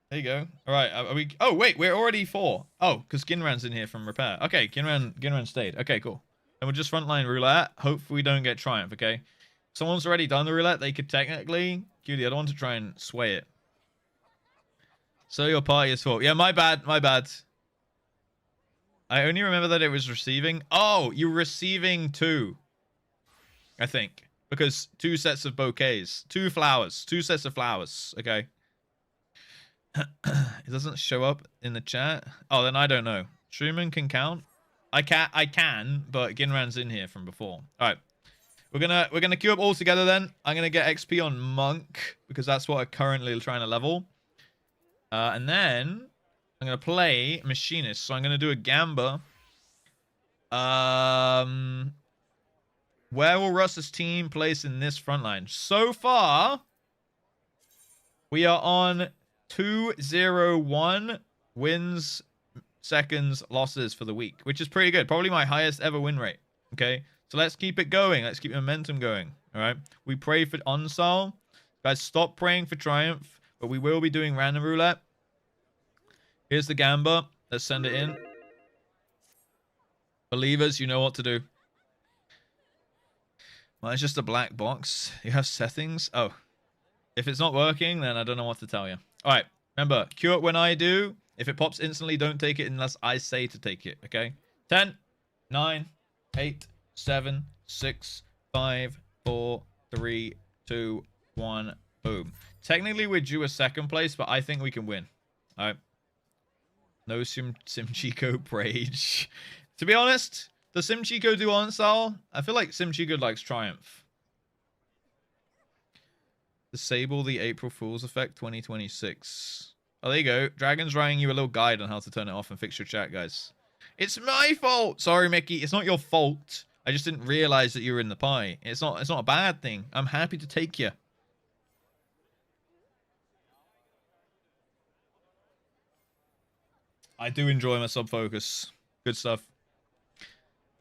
There you go. All right, are we... Oh, wait, we're already 4. Oh, because Ginran's in here from repair. Okay, Ginran stayed. Okay, cool. And we'll just frontline roulette. Hopefully we don't get Triumph, okay? If someone's already done the roulette, they could technically cue the other one to try and sway it. So your party is full. Yeah, my bad. My bad. I only remember that it was receiving. Oh, you're receiving 2. I think. Because 2 sets of bouquets. 2 flowers. 2 sets of flowers. Okay. It doesn't show up in the chat. Oh, then I don't know. Truman can count. I can, but Ginran's in here from before. Alright. We're gonna queue up all together then. I'm gonna get XP on Monk, because that's what I'm currently trying to level. And then I'm going to play Machinist. So I'm going to do a Gamba. Where will Russ's team place in this front line? So far, we are on 2-0-1 wins, seconds, losses for the week, which is pretty good. Probably my highest ever win rate. Okay, so let's keep it going. Let's keep momentum going. All right, we pray for Onsal. Guys, stop praying for Triumph, but we will be doing random roulette. Here's the Gamba. Let's send it in. Believers, you know what to do. Well, it's just a black box. You have settings. Oh, if it's not working, then I don't know what to tell you. All right, remember, queue it when I do. If it pops instantly, don't take it unless I say to take it, okay? 10, 9, 8, 7, 6, 5, 4, 3, 2, 1. Boom. Technically, we're due a second place, but I think we can win. All right. No Simchico Rage. To be honest, does Simchico do on-style? I feel like Simchico likes Triumph. Disable the April Fool's Effect 2026. Oh, there you go. Dragon's writing you a little guide on how to turn it off and fix your chat, guys. It's my fault. Sorry, Mickey. It's not your fault. I just didn't realize that you were in the pie. It's not a bad thing. I'm happy to take you. I do enjoy my sub focus. Good stuff.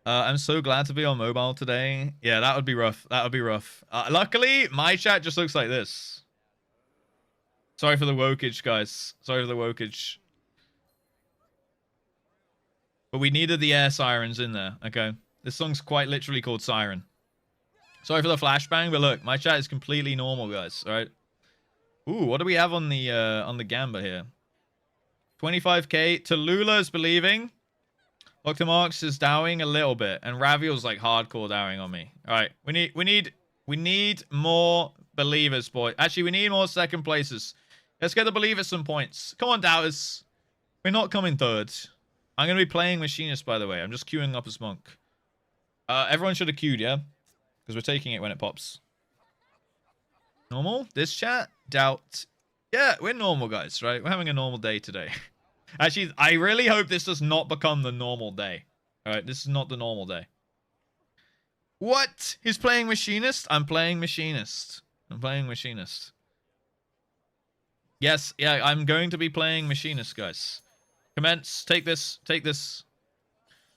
I'm so glad to be on mobile today. Yeah, that would be rough. That would be rough. Luckily, my chat just looks like this. Sorry for the wokage, guys. Sorry for the wokage. But we needed the air sirens in there, okay? This song's quite literally called Siren. Sorry for the flashbang, but look, my chat is completely normal, guys, alright? Ooh, what do we have on the Gamba here? 25k. Tallulah's believing. Dr. Marks is dowing a little bit, and Raviel's like hardcore dowing on me. Alright, we need more believers, boy. Actually, we need more second places. Let's get the believers some points. Come on, doubters. We're not coming third. I'm going to be playing Machinist, by the way. I'm just queuing up as Monk. Everyone should have queued, yeah? Because we're taking it when it pops. Normal? This chat? Doubt. Yeah, we're normal, guys, right? We're having a normal day today. Actually, I really hope this does not become the normal day. Alright, this is not the normal day. What? He's playing Machinist? I'm playing Machinist. I'm playing Machinist. Yes, yeah, I'm going to be playing Machinist, guys. Commence. Take this. Take this.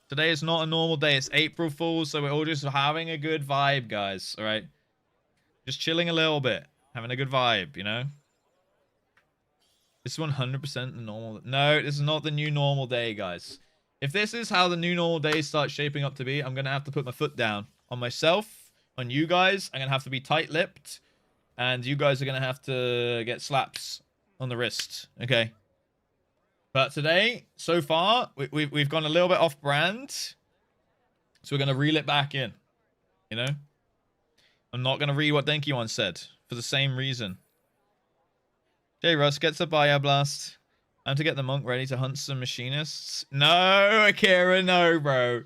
Today is not a normal day. It's April Fool's, so we're all just having a good vibe, guys. Alright? Just chilling a little bit. Having a good vibe, you know? This is 100% the normal... No, this is not the new normal day, guys. If this is how the new normal day starts shaping up to be, I'm going to have to put my foot down. On myself, on you guys. I'm going to have to be tight-lipped. And you guys are going to have to get slaps on the wrist. Okay? But today, so far, we've gone a little bit off-brand. So we're going to reel it back in. You know? I'm not going to read what Denki once said. For the same reason. JustRuss gets a Bio Blast. I'm to get the Monk ready to hunt some Machinists. No, Akira, no, bro.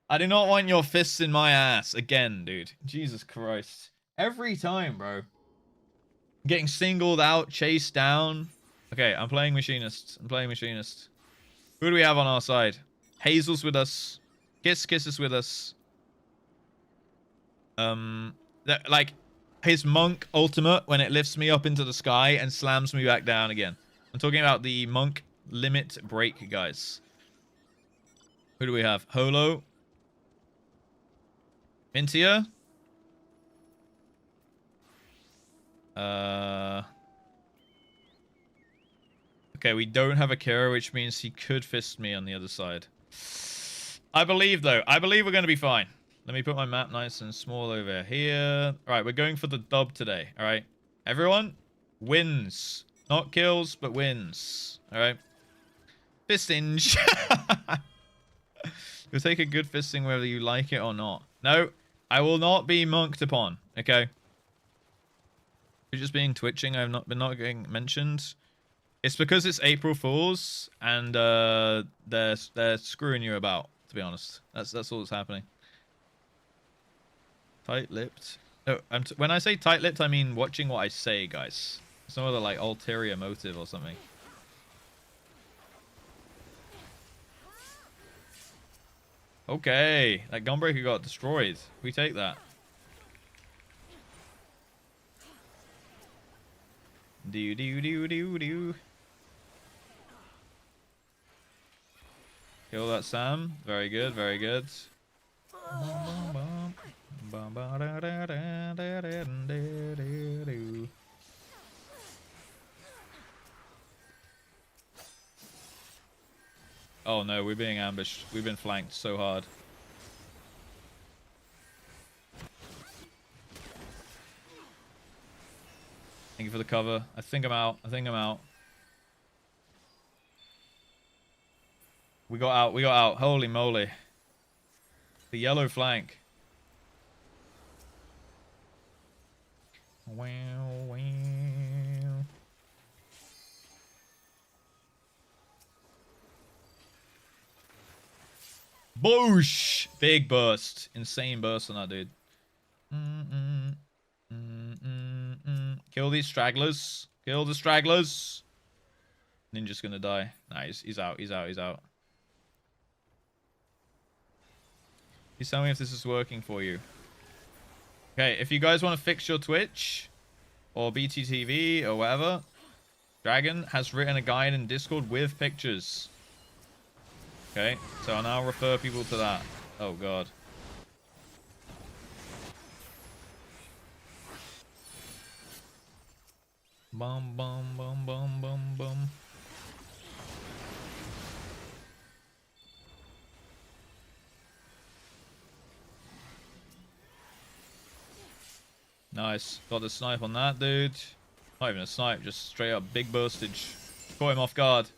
I do not want your fists in my ass. Again, dude. Jesus Christ. Every time, bro. Getting singled out, chased down. Okay, I'm playing Machinist. I'm playing Machinist. Who do we have on our side? Hazel's with us. Kiss is with us. Like... His Monk ultimate when it lifts me up into the sky and slams me back down again. I'm talking about the Monk limit break, guys. Who do we have? Holo. Mintia. Okay, we don't have a Kira, which means he could fist me on the other side. I believe, though. I believe we're going to be fine. Let me put my map nice and small over here. All right, we're going for the dub today. All right, everyone, wins, not kills, but wins. All right, fisting. You'll take a good fisting whether you like it or not. No, I will not be monked upon. Okay. You're just being twitching. I've not been getting mentioned. It's because it's April Fools and they're screwing you about. To be honest, that's all that's happening. Tight-lipped. No, when I say tight-lipped, I mean watching what I say, guys. Some other like ulterior motive or something. Okay, that Gunbreaker got destroyed. We take that. Do. Kill that Sam. Very good, very good. Oh no, we're being ambushed. We've been flanked so hard. Thank you for the cover. I think I'm out. I think I'm out. We got out. We got out. Holy moly. The yellow flank. Wow, wow. Boosh! Big burst. Insane burst on that dude. Kill these stragglers. Kill the stragglers. Ninja's gonna die. Nice. He's out. He's out. He's out. Please tell me if this is working for you. Okay, if you guys want to fix your Twitch or BTTV or whatever, Dragon has written a guide in Discord with pictures. Okay, so I'll now refer people to that. Oh god. Bum bum bum bum bum bum. Nice. Got the snipe on that dude. Not even a snipe, just straight up big burstage. Caught him off guard.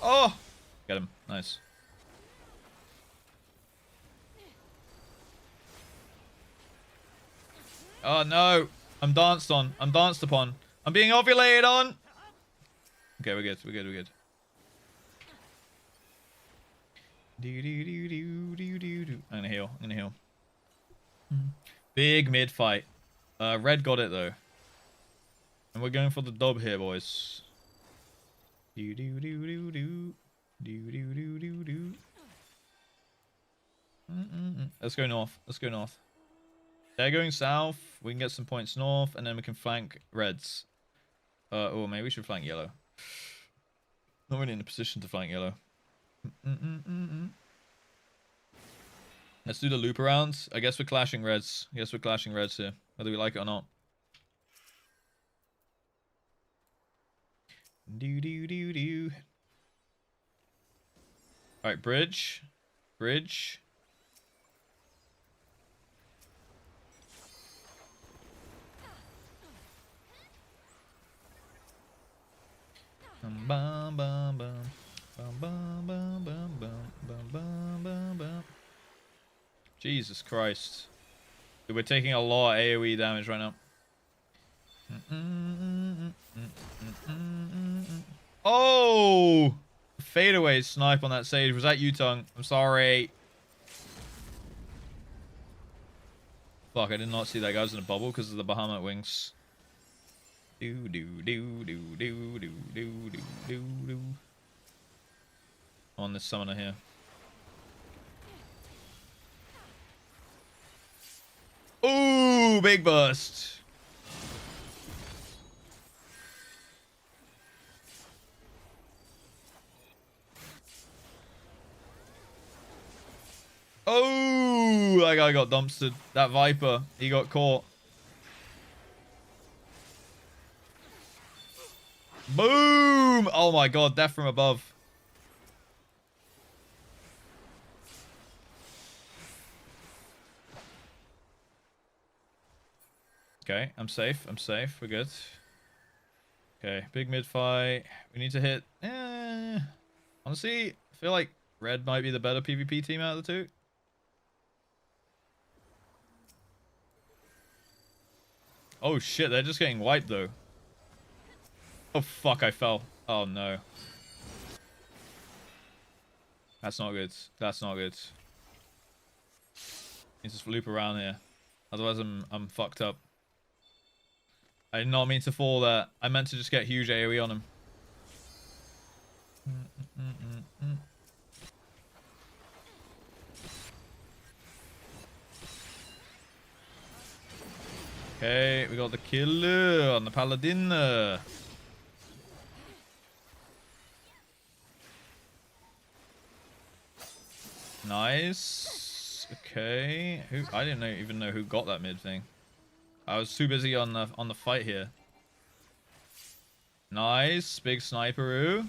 Oh! Get him. Nice. Oh no! I'm danced on. I'm danced upon. I'm being ovulated on! Okay, we're good. We're good. We're good. I'm gonna heal. I'm gonna heal. Big mid fight. Red got it though. And we're going for the dub here, boys. Let's go north. Let's go north. They're going south. We can get some points north, and then we can flank reds. Oh, maybe we should flank yellow. Not really in a position to flank yellow. Let's do the loop around. I guess we're clashing reds. I guess we're clashing reds here, whether we like it or not. Alright, bridge. Bridge. Bum bum bum bum. Bum bum bum bum bum bum bum bum bum. Jesus Christ. Dude, we're taking a lot of AoE damage right now. Oh! Fadeaway snipe on that sage. Was that you, Tongue? I'm sorry. Fuck, I did not see that guy was in a bubble because of the Bahamut wings. Do do do do do do do do do do. On this summoner here. Ooh, big burst. Oh, that guy got dumpstered. That Viper, he got caught. Boom! Oh my god, death from above. Okay, I'm safe. I'm safe. We're good. Okay, big mid fight. We need to hit. Honestly, I feel like red might be the better PvP team out of the two. Oh shit, they're just getting wiped though. Oh fuck, I fell. Oh no. That's not good. That's not good. Need to loop around here. Otherwise I'm fucked up. I did not mean to fall there. I meant to just get huge AoE on him. Okay, we got the killer on the paladin. Nice. Okay. I didn't even know who got that mid thing. I was too busy on the fight here. Nice, big sniperoo.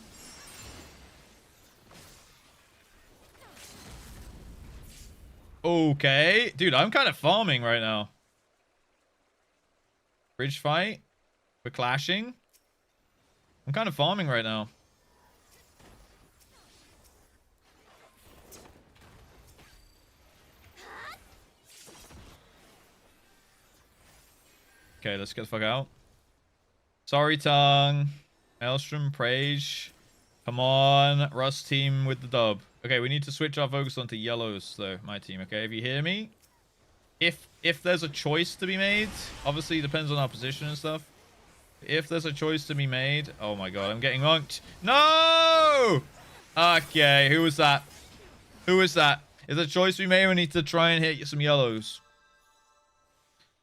Okay, dude, I'm kind of farming right now. Bridge fight. We're clashing. I'm kind of farming right now. Okay, let's get the fuck out. Sorry, tongue. Maelstrom, Praise. Come on, Rust team with the dub. Okay, we need to switch our focus onto yellows, though, my team. Okay, if you hear me, if there's a choice to be made, obviously it depends on our position and stuff. If there's a choice to be made, oh my god, I'm getting monked. No! Okay, who was that? Who was that? If there's a choice to be made, we need to try and hit some yellows.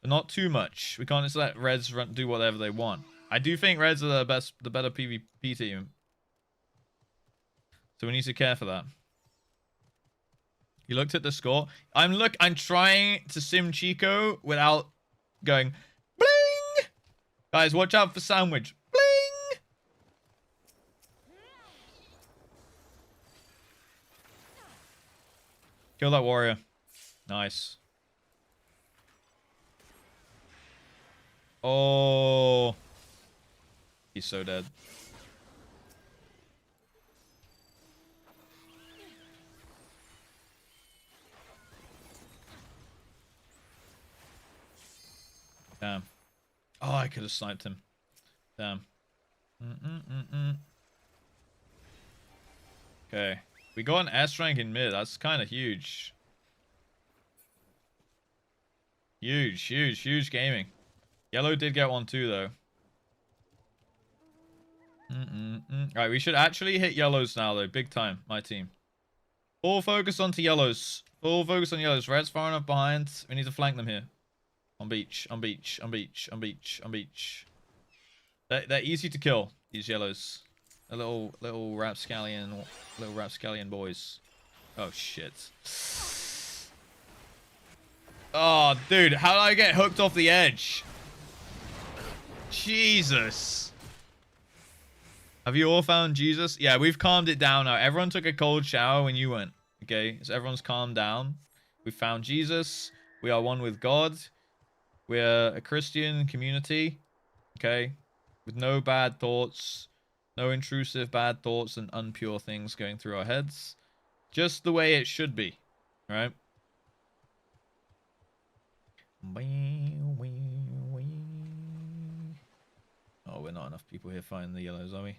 But not too much. We can't just let reds do whatever they want. I do think reds are the better PvP team. So we need to care for that. You looked at the score. I'm trying to sim Chico without going bling. Guys, watch out for sandwich. Bling. Kill that warrior. Nice. Oh. He's so dead. Damn. Oh, I could have sniped him. Damn. Okay. We got an S rank in mid. That's kind of huge. Huge gaming. Yellow did get one too, though. Alright, we should actually hit yellows now, though. Big time, my team. Full focus onto yellows. Full focus on yellows. Red's far enough behind. We need to flank them here. On beach. They're easy to kill, these yellows. A little rapscallion boys. Oh shit. Oh dude, how did I get hooked off the edge? Jesus. Have you all found Jesus? Yeah, we've calmed it down now. Everyone took a cold shower when you went. Okay, so everyone's calmed down. We found Jesus. We are one with God. We're a Christian community. Okay, with no bad thoughts. No intrusive bad thoughts and unpure things going through our heads. Just the way it should be. Right? Oh, we're not enough people here finding the yellows, are we?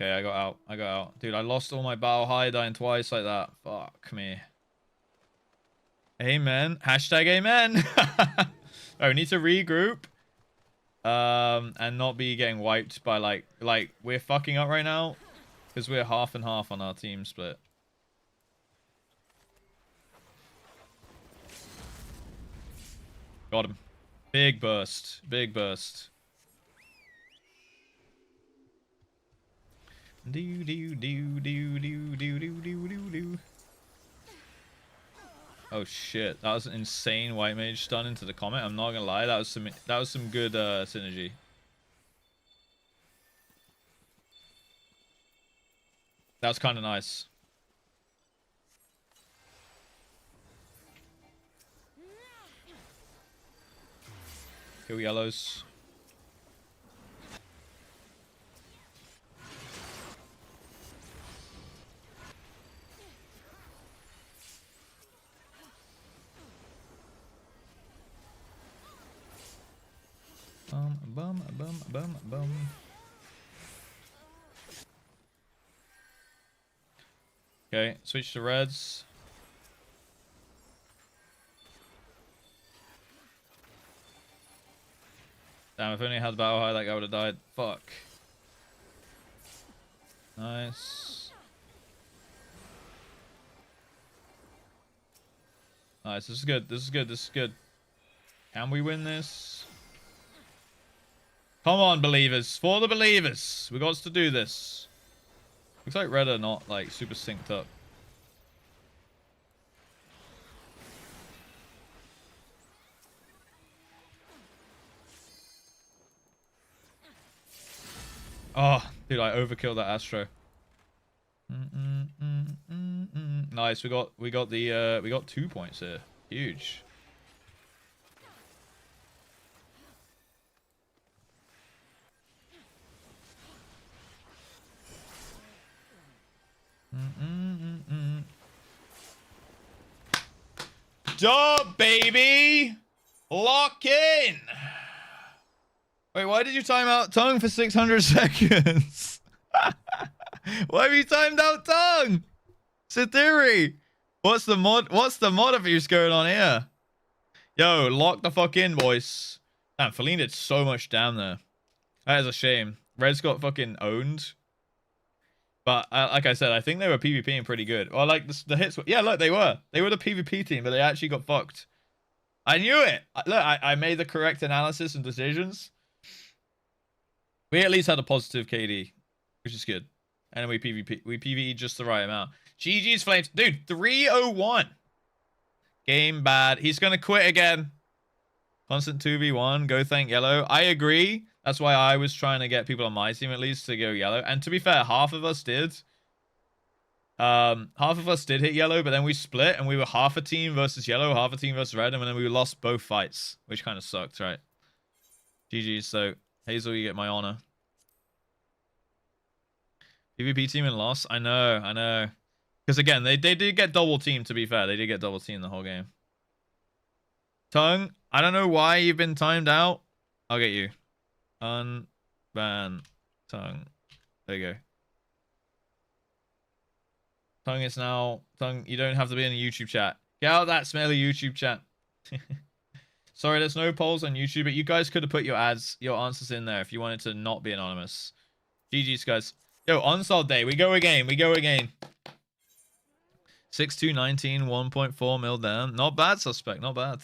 Okay, I got out. Dude, I lost all my battle high dying twice like that. Fuck me. Amen. Hashtag amen. Oh, we need to regroup. And not be getting wiped by like we're fucking up right now. Because we're half and half on our team split. Got him. Big burst. Big burst. Oh shit, that was an insane white mage stun into the comet. I'm not gonna lie, that was some good synergy. That was kind of nice. Kill yellows. Bum. Okay, switch to reds. Damn, if only I had battle high, that guy would have died. Fuck. Nice. Nice, this is good. This is good. Can we win this? Come on, believers. For the believers. We got to do this. Looks like red are not, like, super synced up. Oh, dude, I overkilled that Astro. Nice. We got 2 points here. Huge. Dub, baby! Lock in! Wait, why did you time out tongue for 600 seconds? Why have you timed out tongue? Theory. What's the mod abuse going on here? Yo, lock the fuck in, boys. Damn, Feline did so much damn there. That is a shame. Red's got fucking owned. But like I said, I think they were PvPing pretty good. Or like the hits were, yeah, look, they were the PvP team, but they actually got fucked. I knew it. Look, I made the correct analysis and decisions. We at least had a positive KD, which is good. And then we PvE just the right amount. GG's Flames. Dude, 301. Game bad. He's going to quit again. Constant 2v1. Go thank yellow. I agree. That's why I was trying to get people on my team at least to go yellow. And to be fair, half of us did. Half of us did hit yellow, but then we split and we were half a team versus yellow, half a team versus red, and then we lost both fights, which kind of sucked, right? GG's. So, Hazel, you get my honor. PvP team and loss? I know. Because again, they did get double teamed, to be fair. They did get double teamed the whole game. Tongue, I don't know why you've been timed out. I'll get you. Unban Tongue. There you go. Tongue is now... Tongue, you don't have to be in the YouTube chat. Get out of that smelly YouTube chat. Sorry, there's no polls on YouTube, but you guys could have put your answers in there if you wanted to not be anonymous. GG's, guys. Yo, Onsol Day. We go again. 6-2-19, 1.4 mil down. Not bad, suspect. Not bad.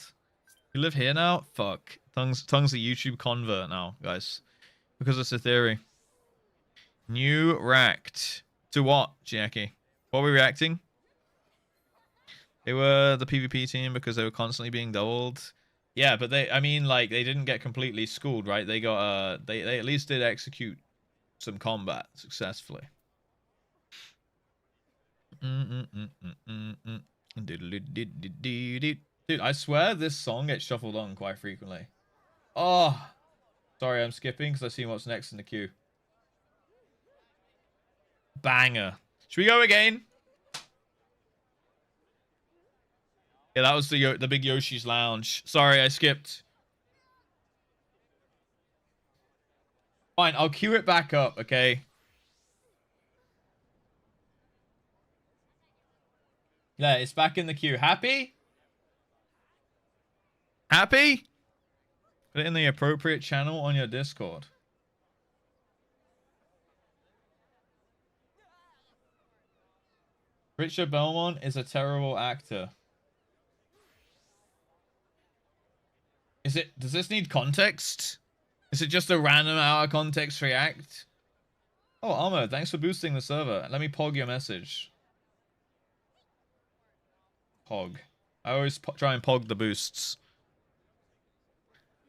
You live here now? Fuck. Tongue's a YouTube convert now, guys. Because it's a theory. New react. To what, Jackie? What are we reacting? They were the PvP team because they were constantly being doubled. Yeah, but they didn't get completely schooled, right? They got they at least did execute some combat successfully. Dude, I swear this song gets shuffled on quite frequently. Oh, sorry, I'm skipping because I see what's next in the queue. Banger. Should we go again? Yeah, that was the big Yoshi's Lounge. Sorry, I skipped. Fine, I'll queue it back up, okay? Yeah, it's back in the queue. Happy? Happy? Put it in the appropriate channel on your Discord. Richard Belmont is a terrible actor. Does this need context? Is it just a random out of context react? Oh, Armo, thanks for boosting the server. Let me pog your message. Pog. I always try and pog the boosts.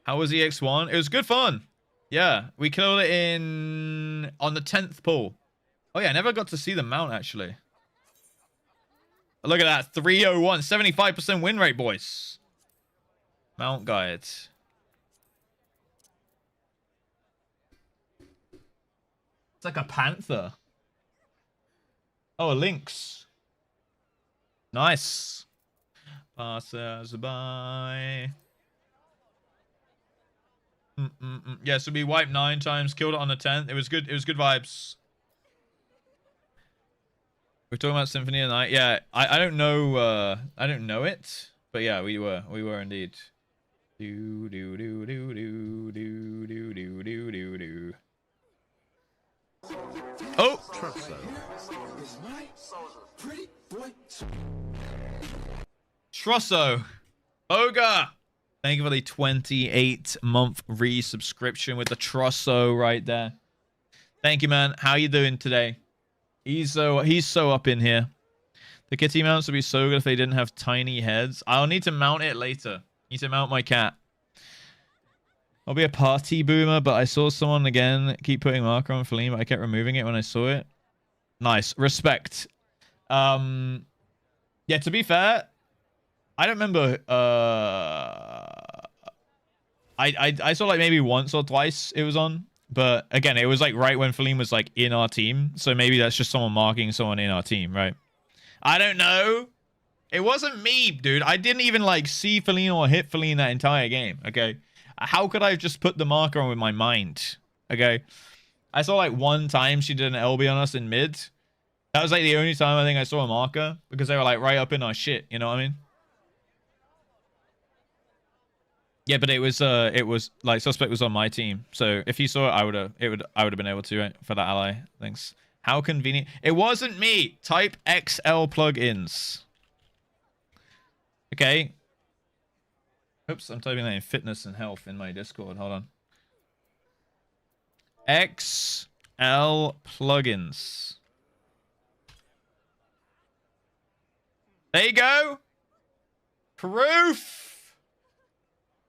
How was EX1? It was good fun. Yeah, we killed it on the 10th pull. Oh yeah, I never got to see the mount actually. Look at that, 301, 75% win rate, boys. Mount guide. It's like a panther. Oh, a lynx. Nice. Passes by. Yeah, so we wiped 9 times, killed it on the 10th. It was good. It was good vibes. We're talking about Symphony of the Night. Yeah, I don't know. I don't know it, but yeah, we were indeed. Do do do do do do do do do do do. Oh. Trusso. Boga. Thank you for the 28-month resubscription with the Trusso right there. Thank you, man. How you doing today? He's so up in here. The kitty mounts would be so good if they didn't have tiny heads. I'll need to mount it later. Need to mount my cat. I'll be a party boomer, but I saw someone again keep putting marker on Feline, but I kept removing it when I saw it. Nice. Respect. Yeah, to be fair, I don't remember. I saw like maybe once or twice it was on, but again, it was like right when Feline was like in our team, so maybe that's just someone marking someone in our team, right? I don't know. It wasn't me, dude. I didn't even like see Feline or hit Feline that entire game. Okay, how could I have just put the marker on with my mind? Okay, I saw like one time she did an LB on us in mid. That was like the only time I think I saw a marker because they were like right up in our shit. You know what I mean? Yeah, but it was like suspect was on my team. So if you saw it, I would have been able to, right, for that ally. Thanks. How convenient. It wasn't me. Type XL plugins. Okay. Oops, I'm typing that in fitness and health in my Discord. Hold on. XL plugins. There you go. Proof.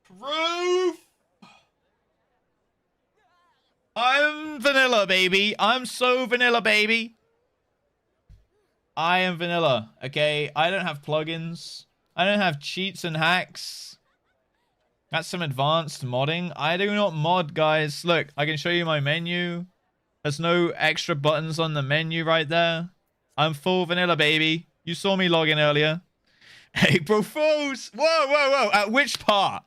Proof. I'm vanilla, baby. I'm so vanilla, baby. I am vanilla, okay? I don't have plugins. I don't have cheats and hacks. That's some advanced modding. I do not mod, guys. Look, I can show you my menu. There's no extra buttons on the menu right there. I'm full vanilla, baby. You saw me log in earlier. April Fools! Whoa, whoa, whoa. At which part?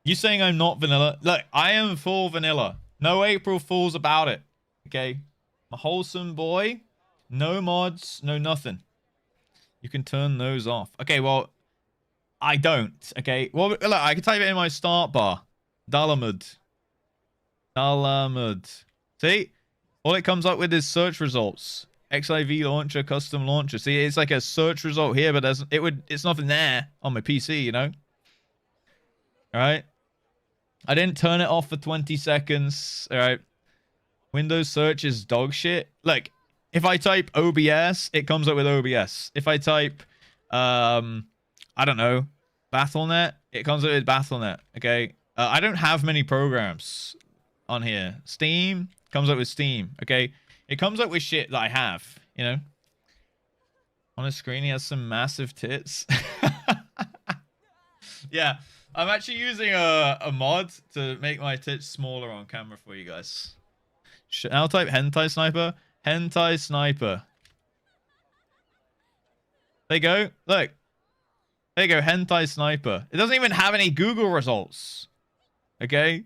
You saying I'm not vanilla? Look, I am full vanilla. No April Fools about it. Okay? I'm a wholesome boy. No mods, no nothing. You can turn those off. Okay, well, I don't. Okay? Well, look, I can type it in my start bar. Dalamud. Dalamud. See? All it comes up with is search results. XIV launcher, custom launcher. See, it's like a search result here, but it's nothing there on my PC, you know? All right? I didn't turn it off for 20 seconds. All right. Windows search is dog shit. Look, if I type OBS, it comes up with OBS. If I type, I don't know, Battle.net, it comes up with Battle.net. Okay. I don't have many programs on here. Steam comes up with Steam. Okay. It comes up with shit that I have, you know. On his screen, he has some massive tits. Yeah. I'm actually using a mod to make my tits smaller on camera for you guys. I'll type hentai sniper. Hentai sniper. There you go. Look. There you go. Hentai sniper. It doesn't even have any Google results. Okay.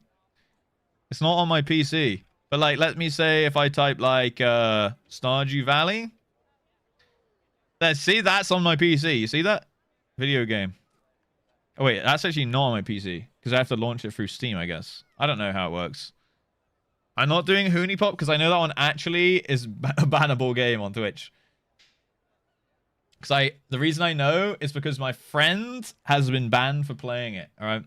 It's not on my PC. But like, let me say if I type like Stardew Valley. Let's see, that's on my PC. You see that? Video game. Oh, wait, that's actually not on my PC. Because I have to launch it through Steam, I guess. I don't know how it works. I'm not doing Hooney Pop because I know that one actually is a bannable game on Twitch. Because the reason I know is because my friend has been banned for playing it. Alright.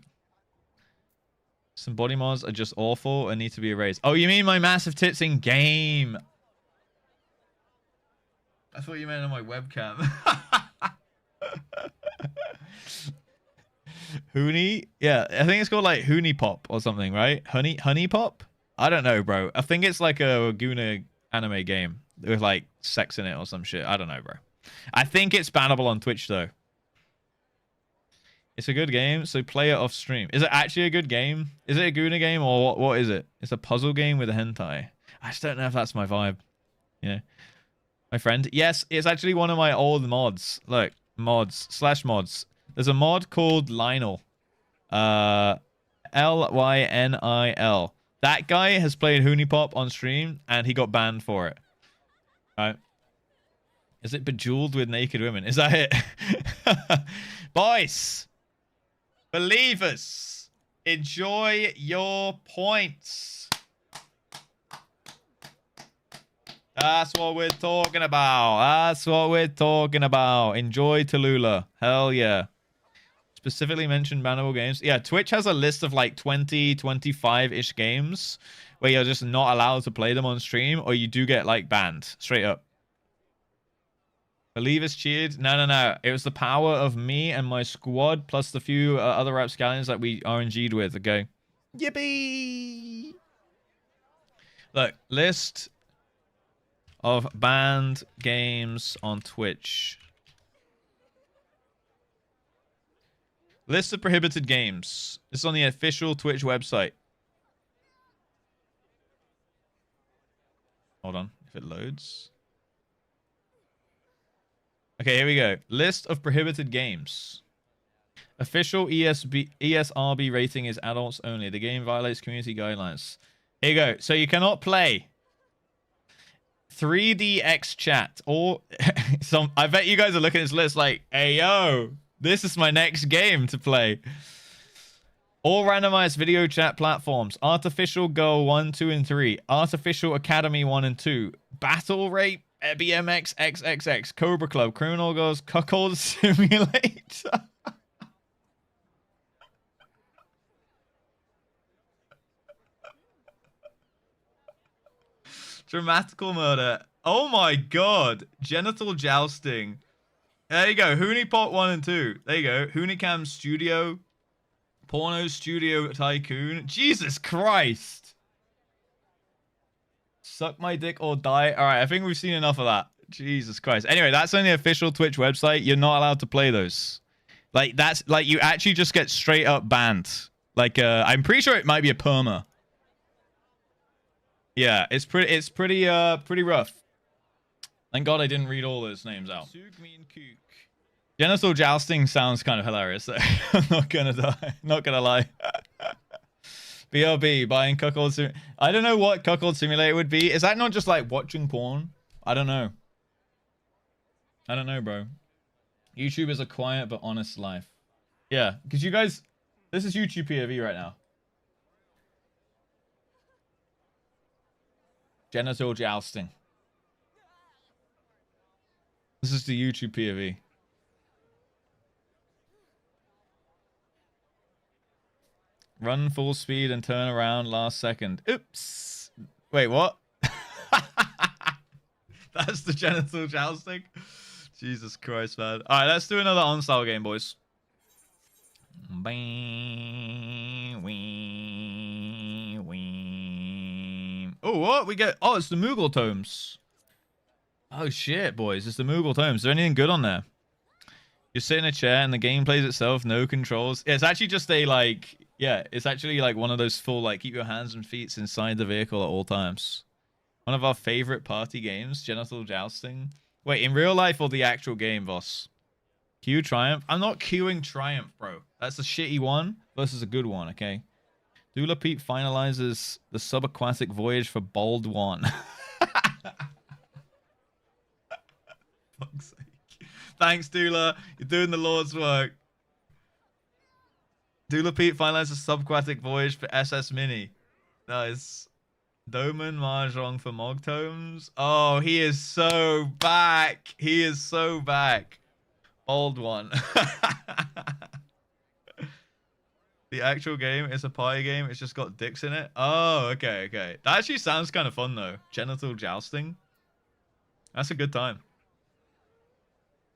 Some body mods are just awful and need to be erased. Oh, you mean my massive tits in game? That's what you meant on my webcam. Hooney? Yeah, I think it's called like Hooney Pop or something, right? Honey Pop? I don't know, bro. I think it's like a Guna anime game with like sex in it or some shit. I don't know, bro. I think it's bannable on Twitch though. It's a good game, so play it off stream. Is it actually a good game? Is it a Guna game or what is it? It's a puzzle game with a hentai. I just don't know if that's my vibe. Yeah. My friend? Yes, it's actually one of my old mods. Look, mods. There's a mod called Lionel. Lynil. That guy has played Hooney Pop on stream, and he got banned for it. Right? Is it Bejeweled with naked women? Is that it? Boys! Believers! Enjoy your points! That's what we're talking about. That's what we're talking about. Enjoy Tallulah. Hell yeah. Specifically mentioned bannable games. Yeah, Twitch has a list of like 20, 25-ish games where you're just not allowed to play them on stream or you do get like banned. Straight up. Believers cheered. No. It was the power of me and my squad plus the few other rapscallions that we RNG'd with. Okay. Yippee! Look, list of banned games on Twitch. List of prohibited games. This is on the official Twitch website. Hold on, if it loads. Okay, here we go. List of prohibited games. Official ESRB rating is adults only. The game violates community guidelines. Here you go. So you cannot play 3DX chat or some. I bet you guys are looking at this list like, hey yo, this is my next game to play. All randomized video chat platforms. Artificial Girl 1, 2, and 3. Artificial Academy 1 and 2. Battle Rape, BMX, XXX. Cobra Club, Criminal Girls, Cuckold Simulator. Dramatical Murder. Oh my god. Genital Jousting. There you go. Hoonipot 1 and 2. There you go. Hoonicam Studio. Porno Studio Tycoon. Jesus Christ. Suck my dick or die. All right, I think we've seen enough of that. Jesus Christ. Anyway, that's on the official Twitch website. You're not allowed to play those. Like, that's like you actually just get straight up banned. Like, I'm pretty sure it might be a perma. Yeah, it's pretty rough. Thank God I didn't read all those names out. Genital jousting sounds kind of hilarious though. I'm not gonna die. Not gonna lie. BRB, buying cuckold sim. I don't know what cuckold simulator would be. Is that not just like watching porn? I don't know. I don't know, bro. YouTube is a quiet but honest life. Yeah, because you guys, this is YouTube POV right now. Genital jousting. This is the YouTube POV. Run full speed and turn around last second. Oops. Wait, what? That's the genital jousting? Jesus Christ, man. Alright, let's do another on-style game, boys. Oh, what? We get... Oh, it's the Moogle Tomes. Oh, shit, boys. It's the Moogle Tomes. Is there anything good on there? You sit in a chair and the game plays itself. No controls. Yeah, it's actually just a, like... Yeah, it's actually like one of those full, like, keep your hands and feet inside the vehicle at all times. One of our favorite party games, genital jousting. Wait, in real life or the actual game, boss? Q Triumph? I'm not queuing Triumph, bro. That's a shitty one versus a good one, okay? Dula Pete finalizes the subaquatic voyage for Bold One. Fuck's sake. Thanks, Dula. You're doing the Lord's work. Dula Pete finalizes subaquatic voyage for SS Mini. Nice. Doman Mahjong for Mogtomes. Oh, he is so back. He is so back. Old one. The actual game is a party game. It's just got dicks in it. Oh, okay, okay. That actually sounds kind of fun, though. Genital jousting. That's a good time.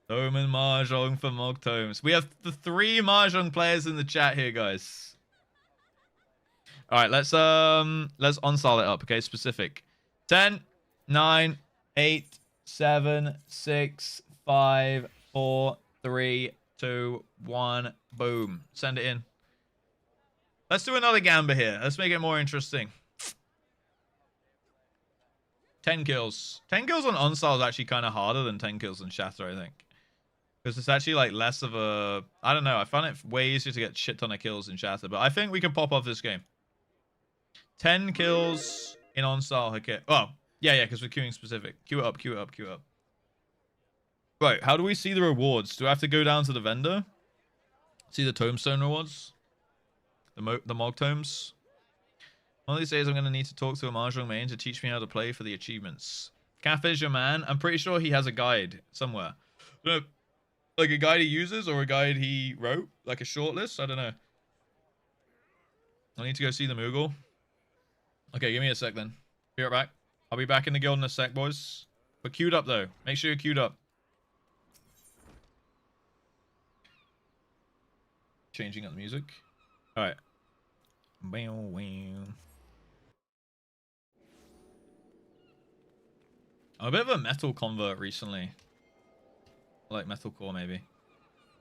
Doman Mahjong for Mogtomes. We have the 3 Mahjong players in the chat here, guys. All right, let's on-style it up, okay? Specific. 10, 9, 8, 7, 6, 5, 4, 3, 2, 1. Boom. Send it in. Let's do another gamba here. Let's make it more interesting. 10 kills. 10 kills on on-style is actually kind of harder than 10 kills on Shatter, I think. Because it's actually like less of a... I don't know. I find it way easier to get shit ton of kills in Shatter. But I think we can pop off this game. 10 kills in on-style. Okay. Oh, yeah, because we're queuing specific. Queue it up, queue it up, queue it up. Right, how do we see the rewards? Do I have to go down to the vendor? See the tombstone rewards? The Mog Tomes? One of these days I'm going to need to talk to a Mahjong main to teach me how to play for the achievements. Cafe is your man. I'm pretty sure he has a guide somewhere. Like a guide he uses or a guide he wrote? Like a shortlist? I don't know. I need to go see the Moogle. Okay, give me a sec then. Be right back. I'll be back in the guild in a sec, boys. But queued up, though. Make sure you're queued up. Changing up the music. Alright. I'm a bit of a metal convert recently. I like metalcore maybe.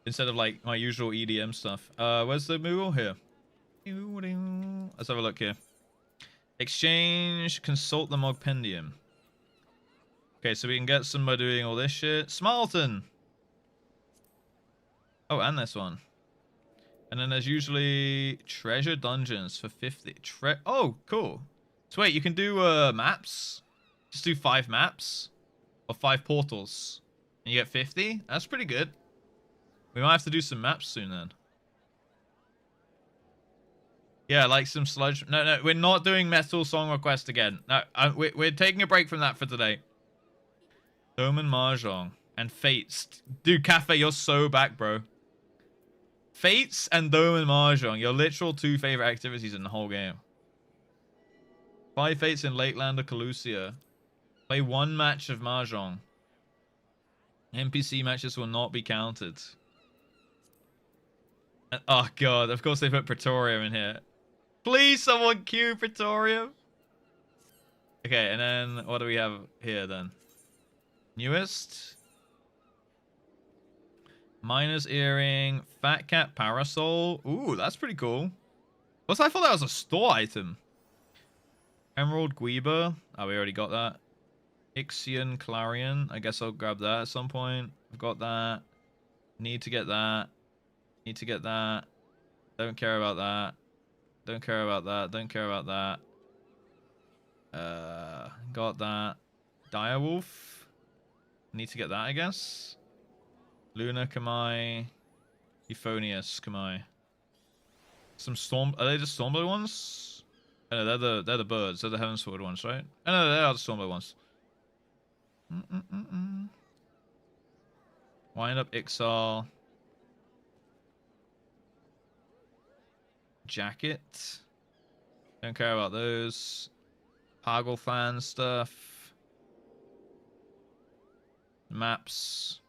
Instead of like my usual EDM stuff. Where's the Moogle? Here. Let's have a look here. Exchange, consult the Mogpendium. Okay, so we can get some by doing all this shit. Smarleton! Oh, and this one. And then there's usually treasure dungeons for 50. Oh, cool. So wait, you can do maps? Just do 5 maps? Or 5 portals. And you get 50? That's pretty good. We might have to do some maps soon then. Yeah, like some sludge. No, we're not doing metal song request again. No, we're taking a break from that for today. Dome and Mahjong. And Fates. Dude, Cafe, you're so back, bro. Fates and Dome and Mahjong. Your literal 2 favorite activities in the whole game. 5 Fates in Lakeland or Calusia. Play 1 match of Mahjong. NPC matches will not be counted. And, oh god, of course they put Praetorium in here. Please someone cue Praetorium. Okay, and then what do we have here then? Newest. Miner's Earring. Fat Cat Parasol. Ooh, that's pretty cool. Plus, I thought that was a store item. Emerald Guiba. Oh, we already got that. Ixion Clarion. I guess I'll grab that at some point. I've got that. Need to get that. Need to get that. Don't care about that. Don't care about that. Don't care about that. Got that. Direwolf. Need to get that, I guess. Luna Kamai. Euphonius Kamai. Some storm. Are they the Stormblood ones? Oh, no, they're the birds. They're the Heavensward ones, right? Oh no, they are the Stormblood ones. Wind up Ixal. Jacket. Don't care about those. Pagelfan stuff. Maps.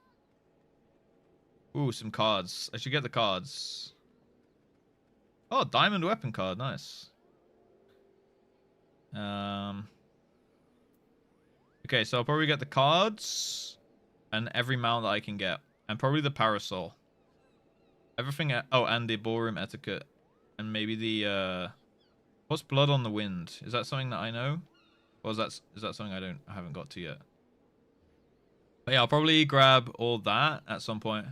Ooh, some cards. I should get the cards. Oh, diamond weapon card. Nice. Okay, so I'll probably get the cards and every mount that I can get. And probably the parasol. Everything. Oh, and the ballroom etiquette. And maybe the what's Blood on the Wind? Is that something that I know? Or is that something I haven't got to yet? But yeah, I'll probably grab all that at some point.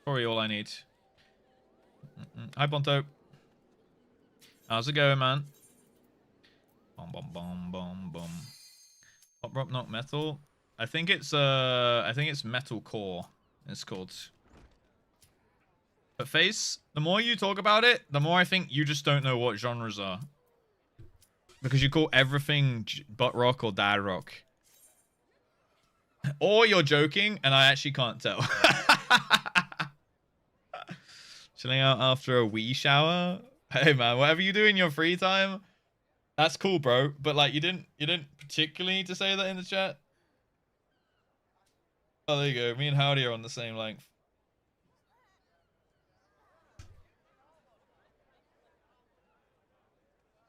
Probably all I need. Hi Bonto. How's it going, man? Bum bum bum bum bum. Pop rock knock metal. I think it's metal core. It's called. But Face, the more you talk about it, the more I think you just don't know what genres are. Because you call everything butt rock or dad rock. Or you're joking, and I actually can't tell. Chilling out after a wee shower? Hey man, whatever you do in your free time, that's cool, bro. But like, you didn't particularly need to say that in the chat. Oh, there you go. Me and Howdy are on the same length.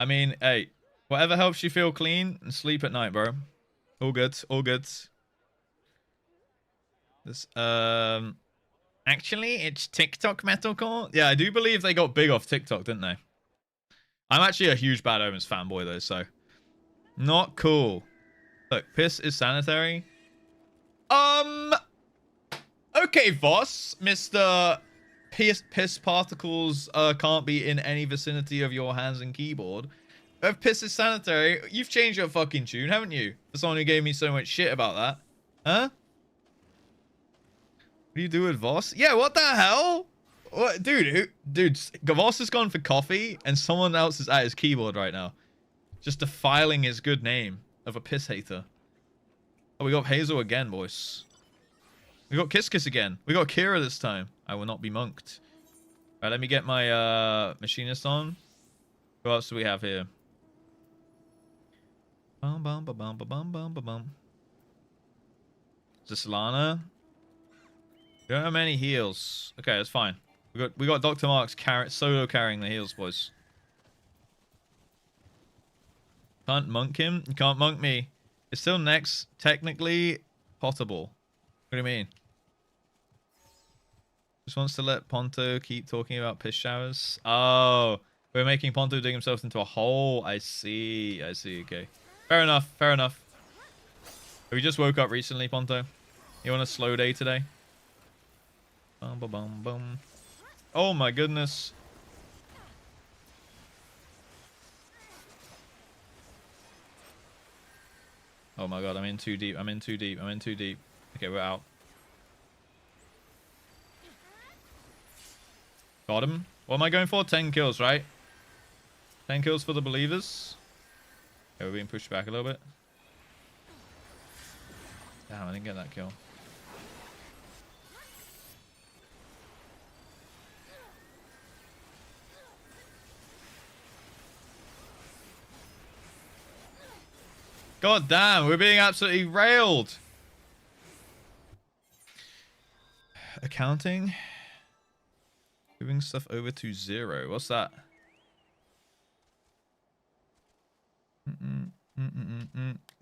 I mean, hey, whatever helps you feel clean and sleep at night, bro. All good, all good. This, actually, it's TikTok metalcore. Yeah, I do believe they got big off TikTok, didn't they? I'm actually a huge Bad Omens fanboy though, so not cool. Look, piss is sanitary. Okay, Voss, Mr. Piss particles can't be in any vicinity of your hands and keyboard. If piss is sanitary, you've changed your fucking tune, haven't you? For someone who gave me so much shit about that. Huh? What do you do with Voss? Yeah, what the hell? What, dude, Voss has gone for coffee and someone else is at his keyboard right now. Just defiling his good name of a piss hater. Oh, we got Hazel again, boys. We got Kiss Kiss again. We got Kira this time. I will not be monked. Alright, let me get my machinist on. Who else do we have here? Bum bum ba bum ba bum bum ba bum. Is this Lana? We don't have many heals. Okay, that's fine. We got Dr. Mark's solo carrying the heals, boys. Can't monk him? You can't monk me. It's still next, technically potable. What do you mean? Just wants to let Ponto keep talking about piss showers. Oh, we're making Ponto dig himself into a hole. I see. I see. Okay. Fair enough. Fair enough. We just woke up recently, Ponto. You want a slow day today? Bum, bum, bum, bum. Oh my goodness. Oh my god, I'm in too deep. I'm in too deep. I'm in too deep. Okay, we're out. Got him. What am I going for? 10 kills, right? 10 kills for the believers. Okay, we're being pushed back a little bit. Damn, I didn't get that kill. God damn, we're being absolutely railed. Accounting. Moving stuff over to 0. What's that?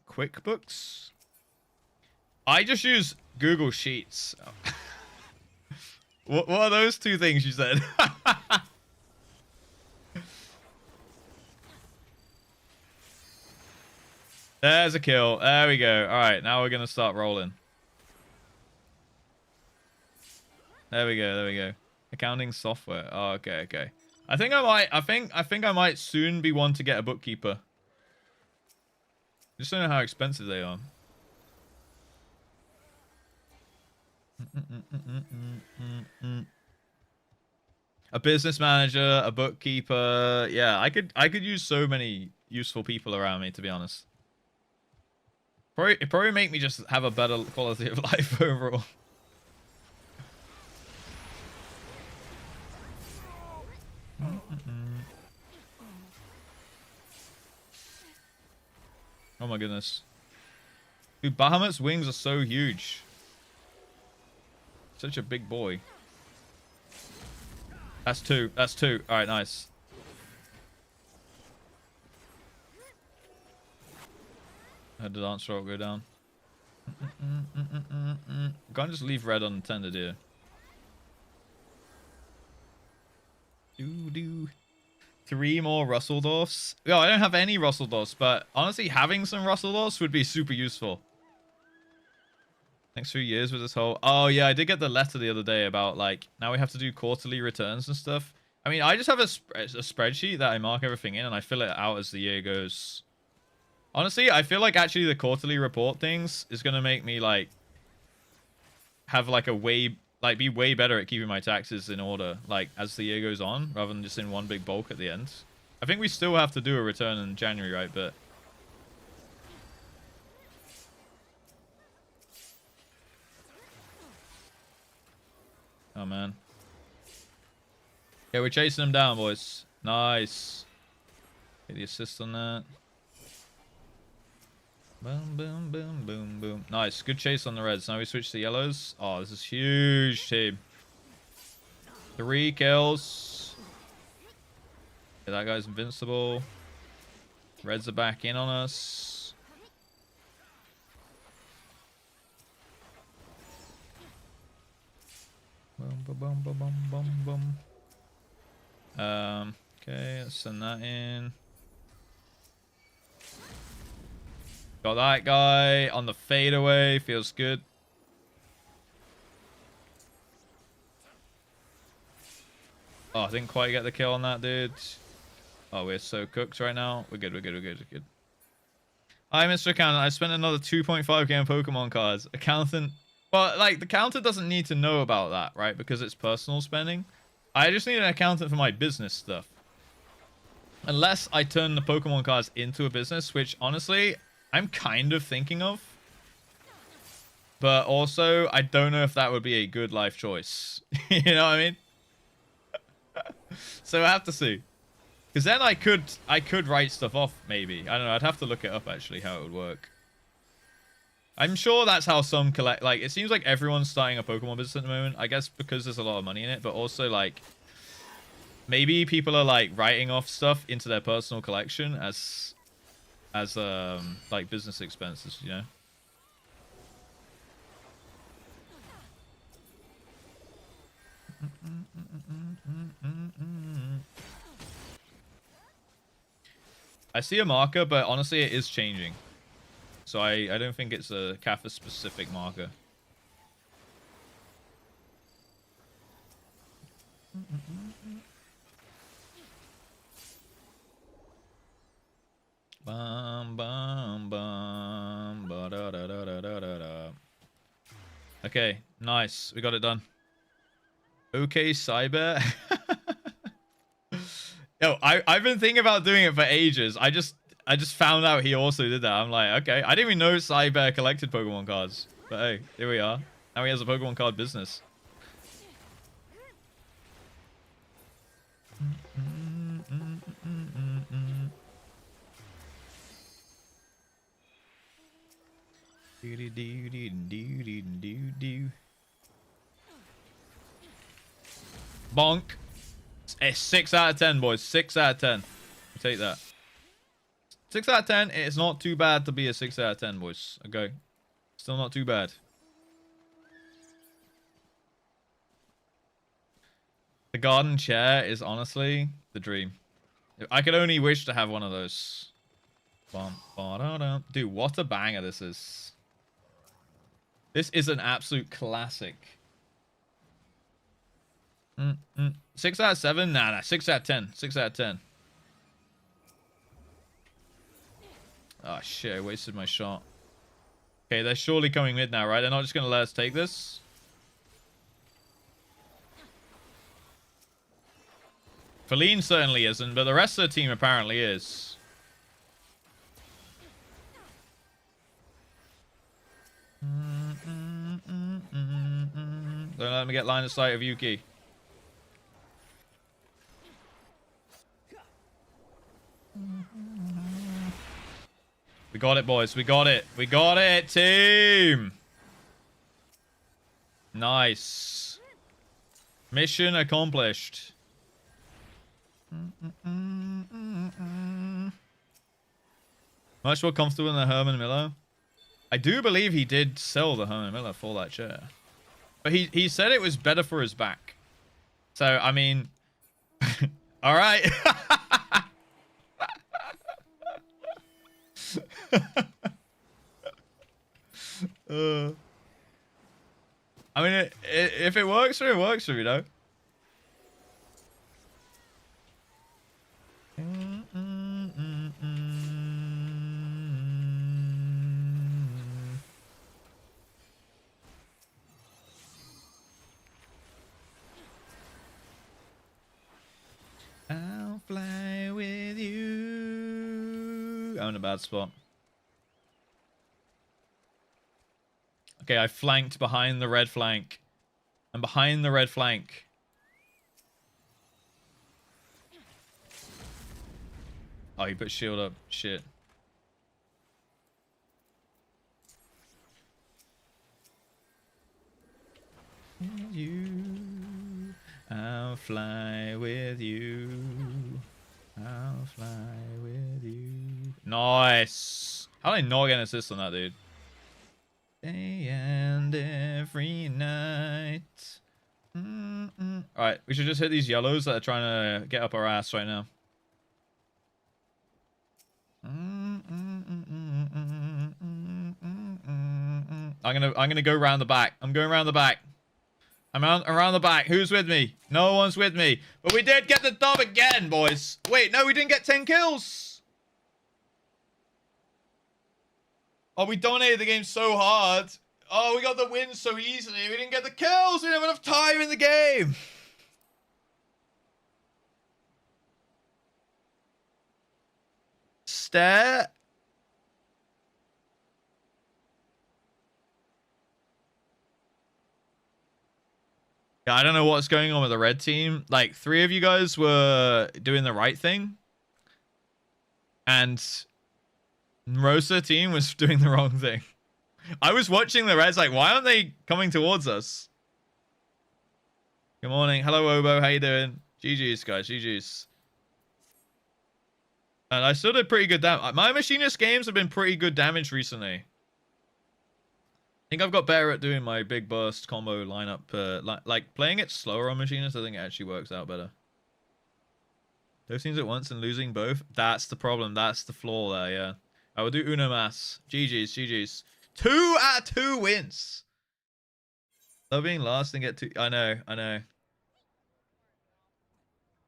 QuickBooks? I just use Google Sheets. What are those two things you said? There's a kill. There we go. All right, now we're gonna start rolling. There we go. There we go. Accounting software. Oh, okay, okay. I think I might soon be one to get a bookkeeper. Just don't know how expensive they are. A business manager, a bookkeeper. Yeah, I could use so many useful people around me, to be honest. It probably make me just have a better quality of life overall. Oh my goodness. Dude, Bahamut's wings are so huge. Such a big boy. That's 2. That's 2. Alright, nice. I had the dance roll go down. Can't just leave red unattended here. Do. 3 more Russeldorfs. Yo, I don't have any Russeldorfs, but honestly, having some Russeldorfs would be super useful. Next few years with this whole... Oh, yeah, I did get the letter the other day about, like, now we have to do quarterly returns and stuff. I mean, I just have a spreadsheet that I mark everything in, and I fill it out as the year goes. Honestly, I feel like actually the quarterly report things is going to make me, like, have, like, a way... Like, be way better at keeping my taxes in order, like, as the year goes on, rather than just in one big bulk at the end. I think we still have to do a return in January, right? But... Oh, man. Okay, we're chasing them down, boys. Nice. Get the assist on that. Boom, boom, boom, boom, boom. Nice. Good chase on the reds. Now we switch to yellows. Oh, this is huge, team. 3 kills. Okay, that guy's invincible. Reds are back in on us. Boom, boom, boom, boom, boom, boom, boom. Okay, let's send that in. Got that guy on the fadeaway. Feels good. Oh, I didn't quite get the kill on that, dude. Oh, we're so cooked right now. We're good, we're good, we're good, we're good. Hi, Mr. Accountant. I spent another 2.5k on Pokemon cards. Accountant... Well, like, the accountant doesn't need to know about that, right? Because it's personal spending. I just need an accountant for my business stuff. Unless I turn the Pokemon cards into a business, which, honestly... I'm kind of thinking of. But also, I don't know if that would be a good life choice. You know what I mean? So I have to see. Because then I could write stuff off, maybe. I don't know. I'd have to look it up, actually, how it would work. I'm sure that's how some collect... Like, it seems like everyone's starting a Pokemon business at the moment. I guess because there's a lot of money in it. But also, like... Maybe people are, like, writing off stuff into their personal collection as... as like business expenses, you know. I see a marker, but honestly, it is changing. So I don't think it's a Kappa specific marker. Bum bum bum ba da da da da da da da. Okay, nice. We got it done. Okay, Cyber. Yo, I've been thinking about doing it for ages. I just found out he also did that. I'm like, okay. I didn't even know Cyber collected Pokemon cards. But hey, here we are. Now he has a Pokemon card business. Bonk. It's 6 out of 10, boys. 6 out of 10. Take that. 6 out of 10. It's not too bad to be a 6 out of 10, boys. Okay. Still not too bad. The garden chair is honestly the dream. I could only wish to have one of those. Dude, what a banger this is. This is an absolute classic. 6 out of 7? Nah. 6 out of 10. 6 out of 10. Oh, shit. I wasted my shot. Okay, they're surely coming mid now, right? They're not just going to let us take this. Feline certainly isn't, but the rest of the team apparently is. Don't let me get line of sight of Yuki. We got it, boys. We got it. We got it, team. Nice. Mission accomplished. Much more comfortable than the Herman Miller. I do believe he did sell the Herman Miller for that chair. But he said it was better for his back. So, I mean... all right. I mean, if it works for you, it works for you, know? I'll fly with you. I'm in a bad spot. Okay, I flanked behind the red flank. I'm behind the red flank. Oh, he put shield up. Shit. You, I'll fly with you. I'll fly with you. Nice. How did I not get an assist on that, dude? Day and every night. Alright, we should just hit these yellows that are trying to get up our ass right now. I'm gonna go around the back. I'm going around the back. I'm around the back. Who's with me? No one's with me. But we did get the dub again, boys. Wait, no, we didn't get 10 kills. Oh, we dominated the game so hard. Oh, we got the win so easily. We didn't get the kills. We didn't have enough time in the game. Stare. Yeah, I don't know what's going on with the red team. Like, 3 of you guys were doing the right thing. And Rosa team was doing the wrong thing. I was watching the reds like, why aren't they coming towards us? Good morning. Hello, Obo. How you doing? GG's, guys. GG's. And I still did pretty good damage. My machinist games have been pretty good damage recently. I think I've got better at doing my big burst combo lineup. Like playing it slower on machinist, I think it actually works out better. Those things at once and losing both. That's the problem. That's the flaw there, yeah. I will do Uno Mas. GG's, GG's. 2 out of 2 wins. Love being last and get 2. I know, I know.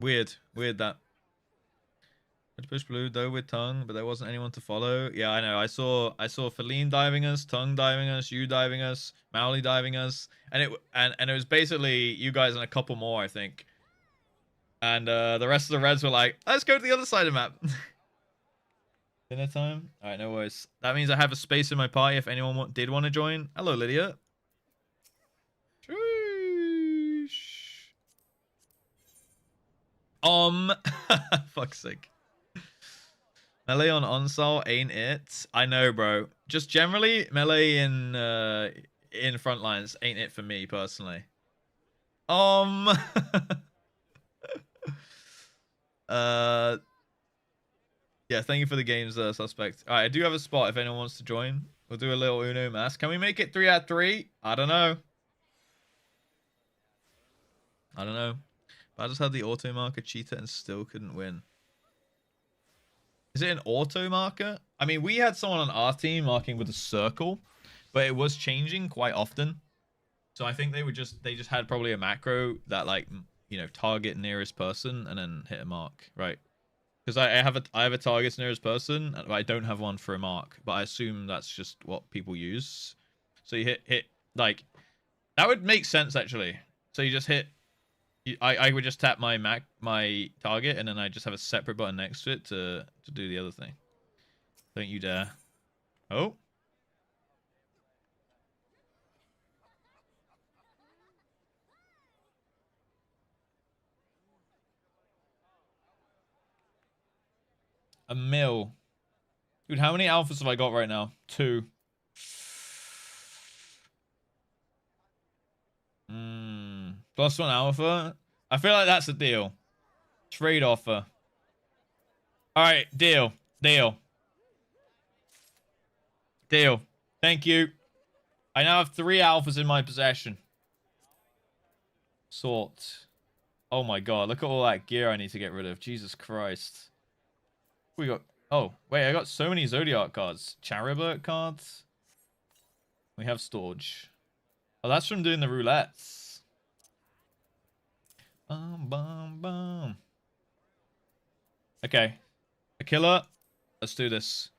Weird that. I had to push blue though with tongue, but there wasn't anyone to follow. Yeah, I know. I saw Feline diving us, tongue diving us, you diving us, Mowley diving us, and it was basically you guys and a couple more, I think. And the rest of the Reds were like, let's go to the other side of the map. Dinner time? Alright, no worries. That means I have a space in my party if anyone did want to join. Hello, Lydia. Fuck's sake. Melee on Onsal ain't it? I know, bro. Just generally, melee in front lines ain't it for me, personally. Yeah, thank you for the games, suspect. Alright, I do have a spot if anyone wants to join. We'll do a little Uno Mas. Can we make it 3 out of 3? I don't know. I don't know. But I just had the auto marker cheetah and still couldn't win. Is it an auto marker? I mean, we had someone on our team marking with a circle, but it was changing quite often. So I think they just had probably a macro that, like, you know, target nearest person and then hit a mark, right? Because I have a target nearest person, but I don't have one for a mark. But I assume that's just what people use. So you hit like that would make sense actually. So you just hit. I would just tap my target, and then I just have a separate button next to it to do the other thing. Don't you dare! Oh. A mil. Dude, how many alphas have I got right now? 2. +1 alpha. I feel like that's a deal. Trade offer. Alright, deal. Deal. Deal. Thank you. I now have 3 alphas in my possession. Sort. Oh my god, look at all that gear I need to get rid of. Jesus Christ. We got... Oh, wait, I got so many Zodiac cards. Charibert cards. We have storage. Oh, that's from doing the roulettes. Bum. Okay. A killer. Let's do this.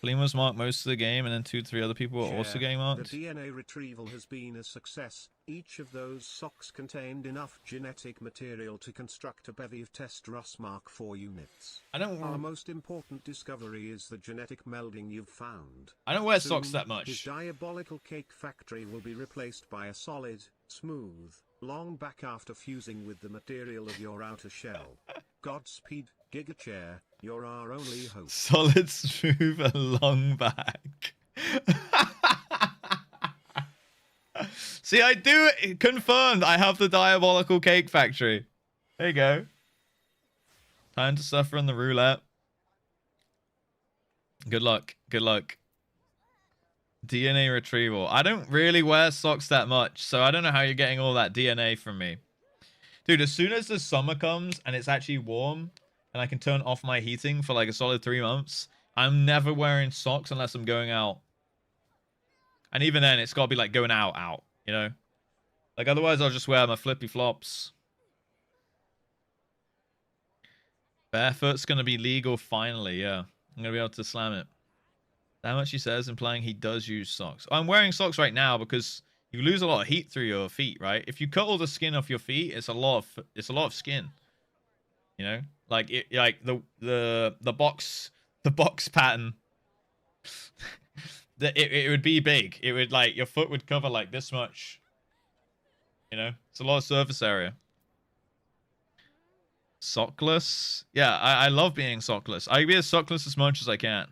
Feline was marked most of the game, and then 2 to 3 other people were also getting marked. The DNA retrieval has been a success. Each of those socks contained enough genetic material to construct a bevy of JustRuss Mark IV units. Our most important discovery is the genetic melding you've found. I don't wear socks that much. His diabolical cake factory will be replaced by a solid, smooth, long back after fusing with the material of your outer shell. Godspeed, Giga Chair, you're our only hope. Solid, smooth, and long back. See, I do it. Confirmed. I have the diabolical cake factory. There you go. Time to suffer on the roulette. Good luck. Good luck. DNA retrieval. I don't really wear socks that much, so I don't know how you're getting all that DNA from me. Dude, as soon as the summer comes and it's actually warm and I can turn off my heating for like a solid 3 months, I'm never wearing socks unless I'm going out. And even then, it's got to be like going out, you know? Like otherwise, I'll just wear my flippy flops. Barefoot's going to be legal finally, yeah. I'm going to be able to slam it. How much he says, implying he does use socks. I'm wearing socks right now because you lose a lot of heat through your feet, right? If you cut all the skin off your feet, it's a lot of skin. You know, like the box pattern. it would be big. It would like your foot would cover like this much. You know, it's a lot of surface area. Sockless, yeah, I love being sockless. I be as sockless as much as I can.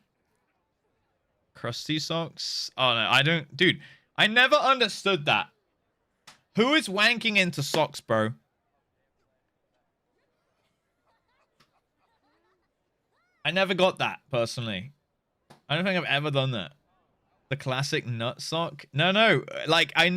Crusty socks? Oh no, I don't, dude. I never understood that. Who is wanking into socks, bro? I never got that, personally. I don't think I've ever done that. The classic nut sock? No. Like, I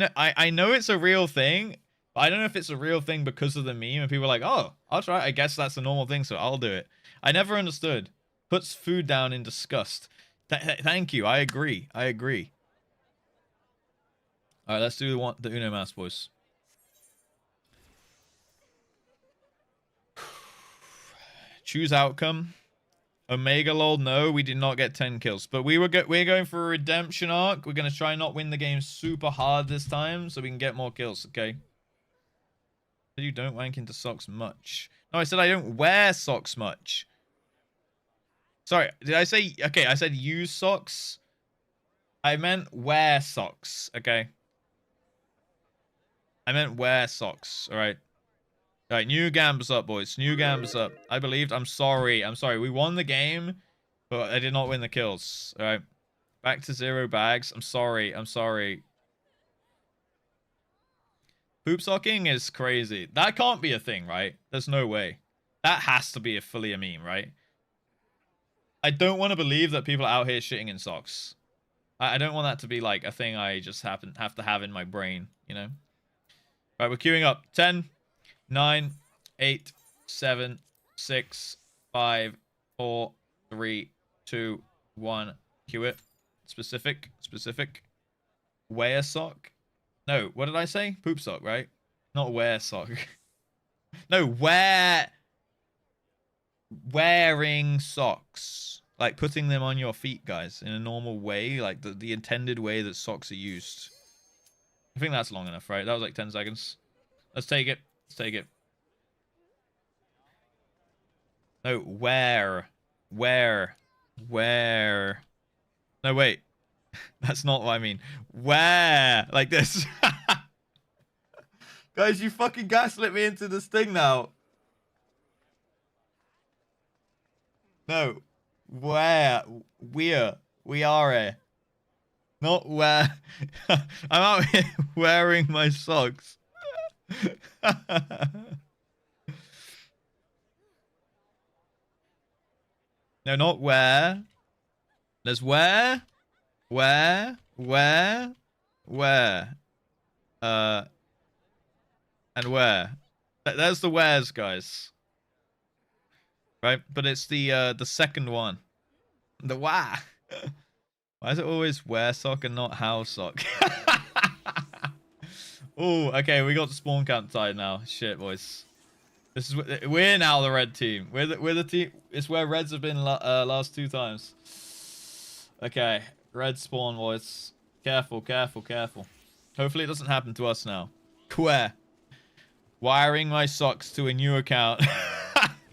know it's a real thing, but I don't know if it's a real thing because of the meme, and people are like, oh, I'll try it. I guess that's a normal thing, so I'll do it. I never understood. Puts food down in disgust. Thank you. I agree. I agree. All right, let's do the Uno Mouse, boys. Choose outcome. Omega lol, no, we did not get 10 kills. But we're going for a redemption arc. We're going to try not win the game super hard this time so we can get more kills, okay? You don't wank into socks much. No, I said I don't wear socks much. Sorry, did I say... Okay, I said use socks. I meant wear socks, okay? I meant wear socks, alright? Alright, new gambas up, boys. New gambas up. I believed. I'm sorry. I'm sorry. We won the game, but I did not win the kills. Alright. Back to 0 bags. I'm sorry. I'm sorry. Poop socking is crazy. That can't be a thing, right? There's no way. That has to be fully a meme, right? I don't want to believe that people are out here shitting in socks. I don't want that to be like a thing I just have to have in my brain, you know? Alright, we're queuing up. 10... 9, 8, 7, 6, 5, 4, 3, 2, 1. Cue it. Specific. Wear sock. No, what did I say? Poop sock, right? Not wear sock. No, wearing socks. Like putting them on your feet, guys, in a normal way, like the intended way that socks are used. I think that's long enough, right? That was like 10 seconds. Let's take it. Let's take it. No, where? No, wait. That's not what I mean. Where? Like this. Guys, you fucking gaslit me into this thing now. No. Where? We are here. Not where. I'm out here wearing my socks. No, not where. There's where. And where. There's the wheres, guys. Right? But it's the second one. The why. Why is it always wear sock and not how sock? Oh, okay, we got the spawn count tied now. Shit, boys. This is we're now the red team. We're the team. It's where reds have been last 2 times. Okay, red spawn, boys. Careful. Hopefully it doesn't happen to us now. Queer. Wiring my socks to a new account.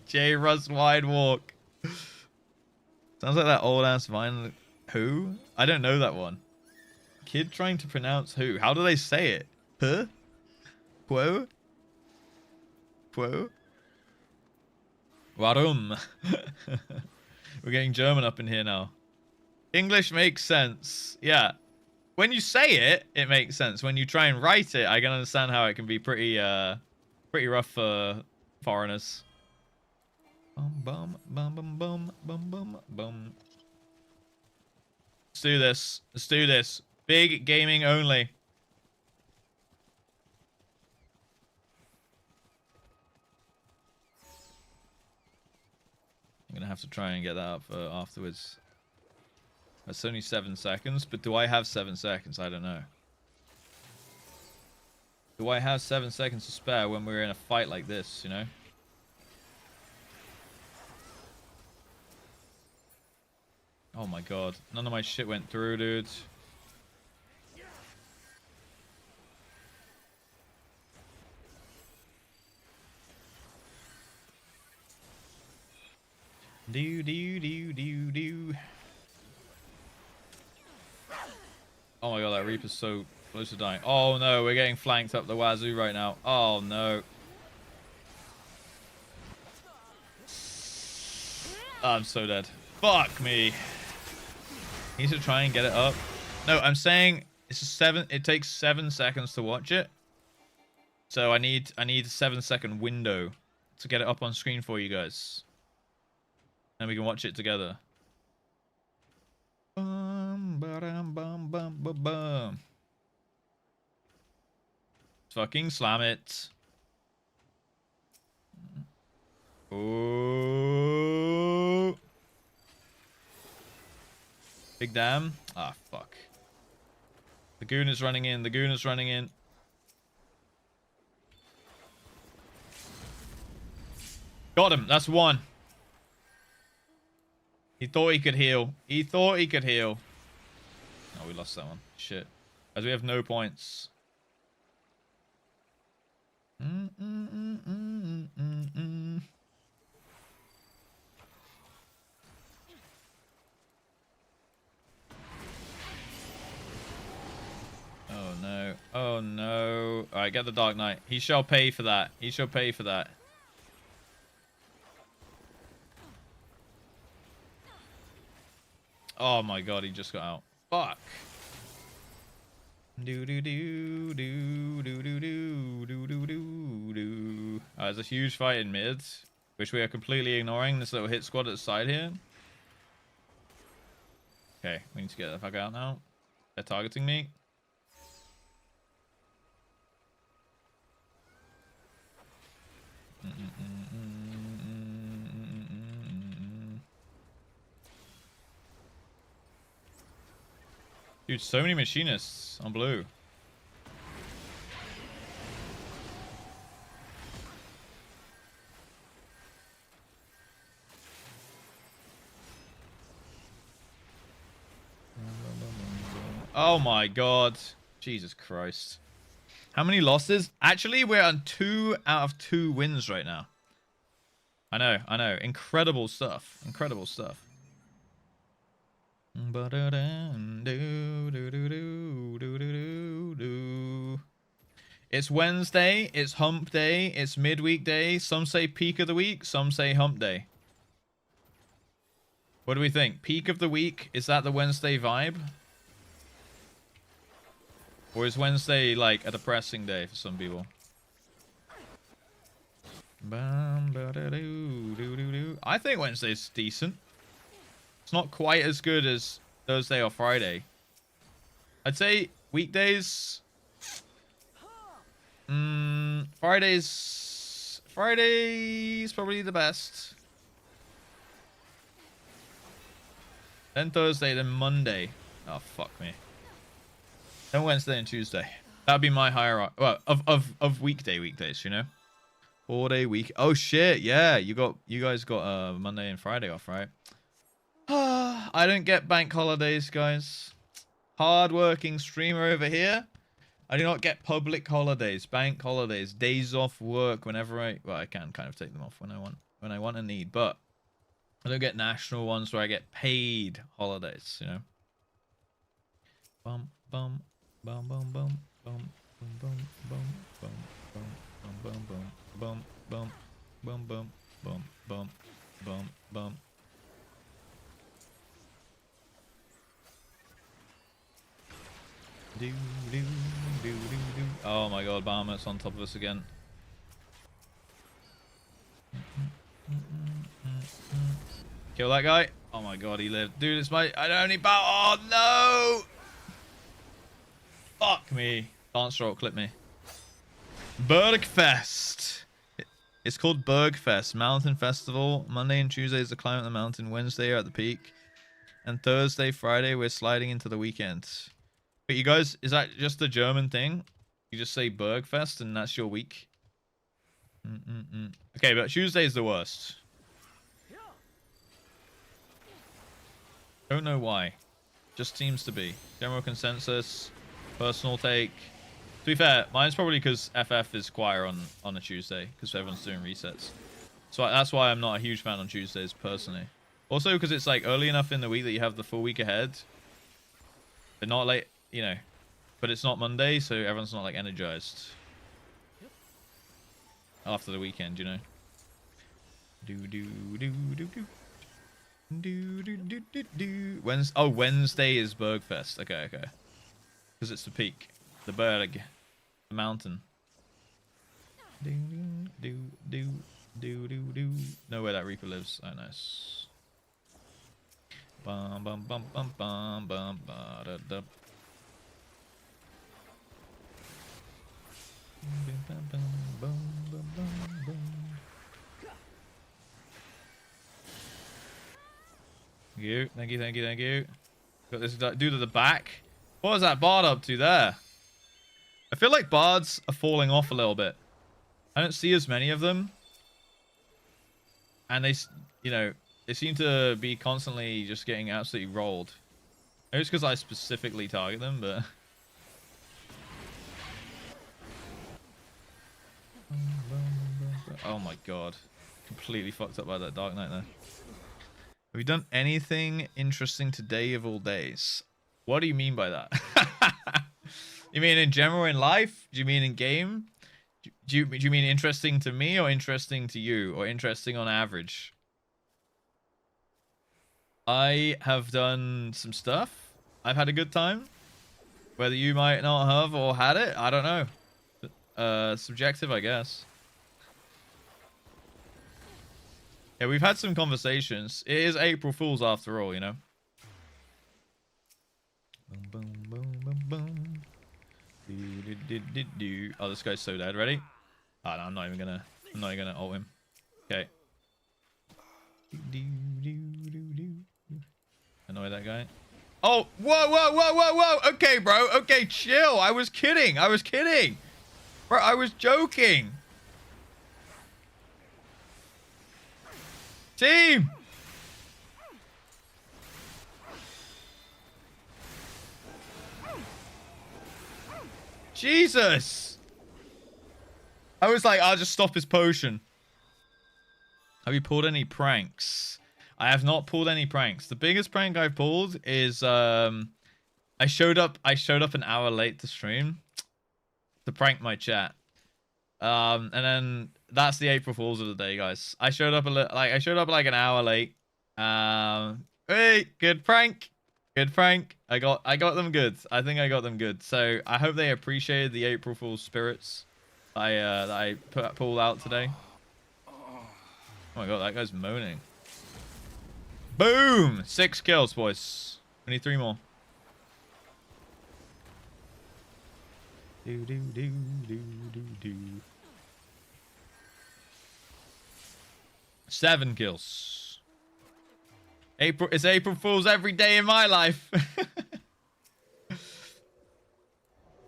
JustRuss Wide Walk. Sounds like that old ass Vine. Who? I don't know that one. Kid trying to pronounce who? How do they say it? Huh? Quo? Warum? We're getting German up in here now. English makes sense. Yeah. When you say it, it makes sense. When you try and write it, I can understand how it can be pretty rough for foreigners. Bum. Let's do this. Let's do this. Big gaming only. I'm gonna have to try and get that up afterwards. That's only 7 seconds, but do I have 7 seconds? I don't know. Do I have 7 seconds to spare when we're in a fight like this, you know? Oh my god. None of my shit went through, dude. Do. Oh my god, that Reaper's so close to dying. Oh no, we're getting flanked up the wazoo right now. Oh no. I'm so dead. Fuck me. Need to try and get it up. No, I'm saying it's it takes 7 seconds to watch it. So I need a 7-second window to get it up on screen for you guys. And we can watch it together. Bum, ba-dum, bum, bum, bum, bum. Fucking slam it. Oh. Big damn. Ah, fuck. The goon is running in. The goon is running in. Got him. That's one. He thought he could heal. He thought he could heal. Oh, we lost that one. Shit. As we have no points. Oh no. Oh no. Alright, get the Dark Knight. He shall pay for that. He shall pay for that. Oh my god, he just got out. Fuck. Do do do do do do do do do do do. There's a huge fight in mid, which we are completely ignoring. This little hit squad at the side here. Okay, we need to get the fuck out now. They're targeting me. Dude, so many machinists on blue. Oh my god. Jesus Christ. How many losses? Actually, we're on 2 out of 2 wins right now. I know, I know. Incredible stuff. Incredible stuff. It's Wednesday, it's hump day, it's midweek day. Some say peak of the week, some say hump day. What do we think? Peak of the week, is that the Wednesday vibe? Or is Wednesday like a depressing day for some people? I think Wednesday's decent. It's not quite as good as Thursday or Friday. I'd say weekdays. Friday's probably the best. Then Thursday, then Monday. Oh, fuck me. Then Wednesday and Tuesday. That'd be my hierarchy. Well, of weekdays, you know? 4-day week. Oh shit, yeah. You guys got Monday and Friday off, right? I don't get bank holidays, guys. Hard-working streamer over here. I do not get public holidays, bank holidays, days off work whenever well, I can kind of take them off when I want and need, but I don't get national ones where I get paid holidays, you know. Bum bum bum bum bum bum bum bum bum bum bum bum bum bum bum bum bum bum bum bum. Do, do, do, do, do. Oh my god, Bahamut's on top of us again. Kill that guy. Oh my god, he lived. Dude, it's my... I don't need power. Oh no! Fuck me. Dance stroke, clip me. Bergfest. It's called Bergfest. Mountain Festival. Monday and Tuesday is the climb up the mountain. Wednesday are at the peak. And Thursday, Friday, we're sliding into the weekend. But you guys, is that just a German thing? You just say Bergfest and that's your week? Okay, but Tuesday is the worst. Don't know why. Just seems to be. General consensus. Personal take. To be fair, mine's probably because FF is quieter on a Tuesday. Because everyone's doing resets. So that's why I'm not a huge fan on Tuesdays, personally. Also, because it's like early enough in the week that you have the full week ahead. But not late, you know. But it's not Monday, so everyone's not like energized. After the weekend, you know. Wednesday is Bergfest. Okay. Because it's the peak. The Berg. The mountain. Know where that Reaper lives. Oh, nice. Bum bum bum bum bum bum ba da da. Thank you, thank you, thank you, thank you. Got this dude at the back. What was that bard up to there? I feel like bards are falling off a little bit. I don't see as many of them. And they, you know, they seem to be constantly just getting absolutely rolled. Maybe it's because I specifically target them, but... Oh my god. Completely fucked up by that Dark Knight there. Have you done anything interesting today of all days? What do you mean by that? You mean in general in life? Do you mean in game? Do you mean interesting to me or interesting to you? Or interesting on average? I have done some stuff. I've had a good time. Whether you might not have or had it, I don't know. Subjective, I guess. Yeah, we've had some conversations. It is April Fool's after all, you know? Boom, boom, boom, boom, boom. Oh, this guy's so dead. Ready? Oh, no, I'm not even gonna ult him. Okay. Annoy that guy. Oh, whoa, whoa, whoa, whoa, whoa. Okay, bro. Okay, chill. I was kidding. I was kidding. Bro, I was joking. Team! Jesus! I was like, I'll just stop his potion. Have you pulled any pranks? I have not pulled any pranks. The biggest prank I've pulled is I showed up an hour late to stream to prank my chat. And then that's the April Fools of the day, guys. I showed up like an hour late. Hey, good prank. Good prank. I got them good. I think I got them good. So I hope they appreciated the April Fool's spirits that I pulled out today. Oh my god, that guy's moaning. Boom! 6 kills, boys. We need 3 more. Do do do do do do. 7 kills. It's April Fool's every day in my life.